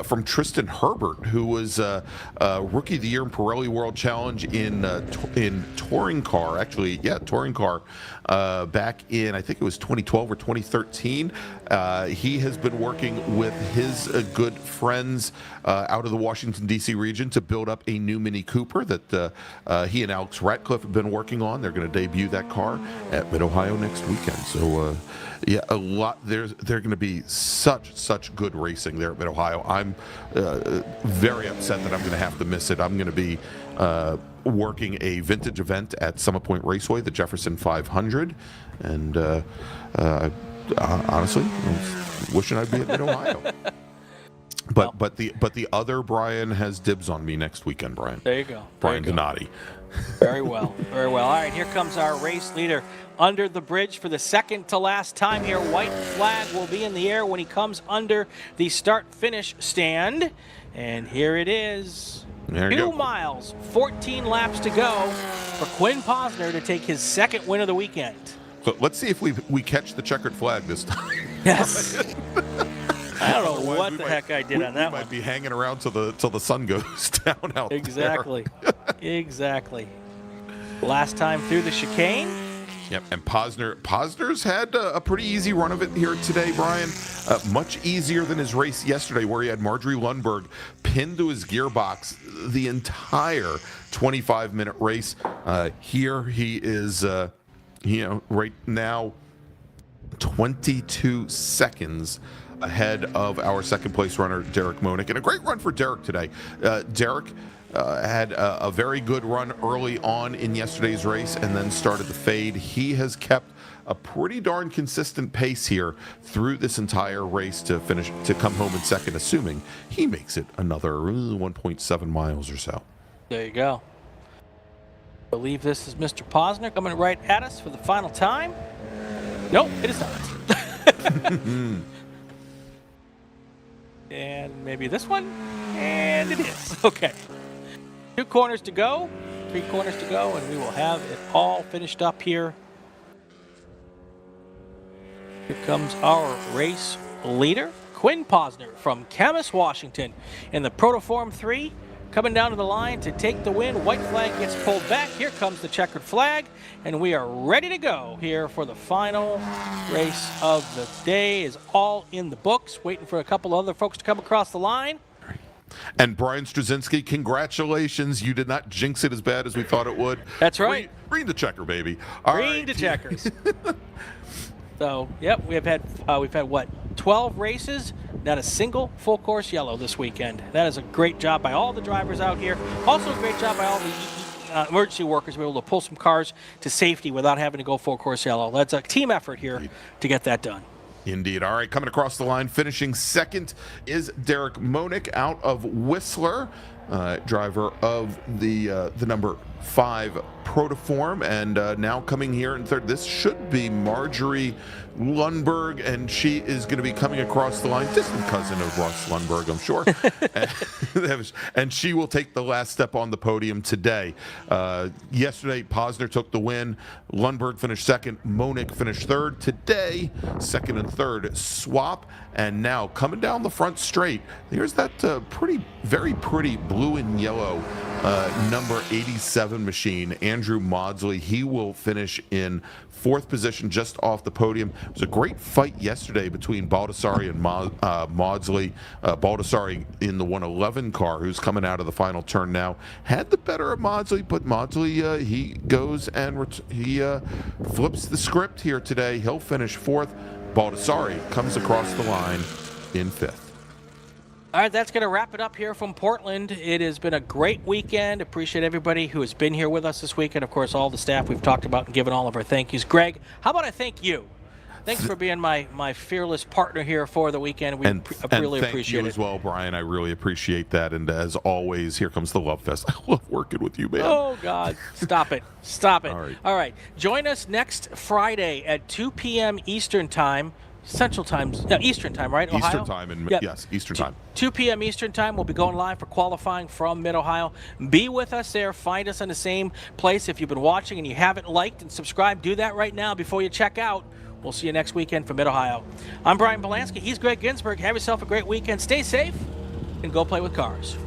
from Tristan Herbert, who was Rookie of the Year in Pirelli World Challenge in touring car. Actually, yeah, touring car. Back in, I think it was 2012 or 2013. He has been working with his good friends out of the Washington, D.C. region to build up a new Mini Cooper that he and Alex Ratcliffe have been working on. They're going to debut that that car at Mid-Ohio next weekend. So, yeah, a lot. They're going to be such good racing there at Mid-Ohio. I'm very upset that I'm going to have to miss it. I'm going to be working a vintage event at Summit Point Raceway, the Jefferson 500, and honestly, I'm wishing I'd be at Mid-Ohio. But the other Brian has dibs on me next weekend, Brian.
There you go.
Brian Donati.
Very well. Very well. All right, here comes our race leader under the bridge for the second to last time here. White flag will be in the air when he comes under the start-finish stand. And here it is. 2 miles, 14 laps to go for Quinn Posner to take his second win of the weekend.
So let's see if we catch the checkered flag this time.
Yes. I don't know what the heck I did on that one.
We might be hanging around till the sun goes down out
Exactly. Exactly. Last time through the chicane.
Yep, and Posner's had a pretty easy run of it here today, Brian. Much easier than his race yesterday, where he had Marjorie Lundberg pinned to his gearbox the entire 25-minute race. Here he is, right now 22 seconds ahead of our second-place runner, Derek Monick. And a great run for Derek today. Derek had a very good run early on in yesterday's race and then started to fade. He has kept a pretty darn consistent pace here through this entire race to come home in second, assuming he makes it another 1.7 miles or so.
There you go. I believe this is Mr. Posner coming right at us for the final time. Nope, it is not. And maybe this one. And it is. Okay. 2 corners to go. 3 corners to go, and we will have it all finished up here. Here comes our race leader, Quinn Posner from Camas, Washington, in the Protoform 3. Coming down to the line to take the win. White flag gets pulled back. Here comes the checkered flag, and we are ready to go here for the final race of the day. Is all in the books. Waiting for a couple other folks to come across the line.
And Brian Straczynski, congratulations. You did not jinx it as bad as we thought it would.
That's right.
Green to checker, baby.
Green to checkers. So, yep, we've had what, 12 races, not a single full course yellow this weekend. That is a great job by all the drivers out here. Also a great job by all the emergency workers to be able to pull some cars to safety without having to go full course yellow. That's a team effort here to get that done.
Indeed. All right, coming across the line, finishing second is Derek Monick out of Whistler, driver of the number 5 Protoform, and now coming here in third. This should be Marjorie Lundberg, and she is going to be coming across the line, distant cousin of Russ Lundberg, I'm sure. And she will take the last step on the podium today. Yesterday, Posner took the win. Lundberg finished second. Monick finished third. Today, second and third swap. And now coming down the front straight, here's that very pretty blue and yellow number 87 machine, Andrew Maudsley. He will finish in 4th position, just off the podium. It was a great fight yesterday between Baldassari and Maudsley. Baldassari in the 111 car, who's coming out of the final turn now, had the better of Maudsley, but Maudsley, he goes and he flips the script here today. He'll finish 4th. Baldassari comes across the line in 5th.
All right, that's going to wrap it up here from Portland. It has been a great weekend. Appreciate everybody who has been here with us this weekend. Of course, all the staff we've talked about and given all of our thank yous. Greg, how about I thank you? Thanks for being my fearless partner here for the weekend. We really appreciate it.
Thank you as well, Brian. I really appreciate that. And as always, here comes the Love Fest. I love working with you, man.
Oh, God. Stop it. Stop it.
All
right. Join us next Friday at 2 p.m. Eastern Time. Central Time, no, Eastern Time, right? Ohio?
Eastern Time, yes, Eastern Time.
2 p.m. Eastern Time, we'll be going live for qualifying from Mid-Ohio. Be with us there. Find us in the same place. If you've been watching and you haven't liked and subscribed, do that right now before you check out. We'll see you next weekend from Mid-Ohio. I'm Brian Bielanski. He's Gregg Ginsberg. Have yourself a great weekend. Stay safe and go play with cars.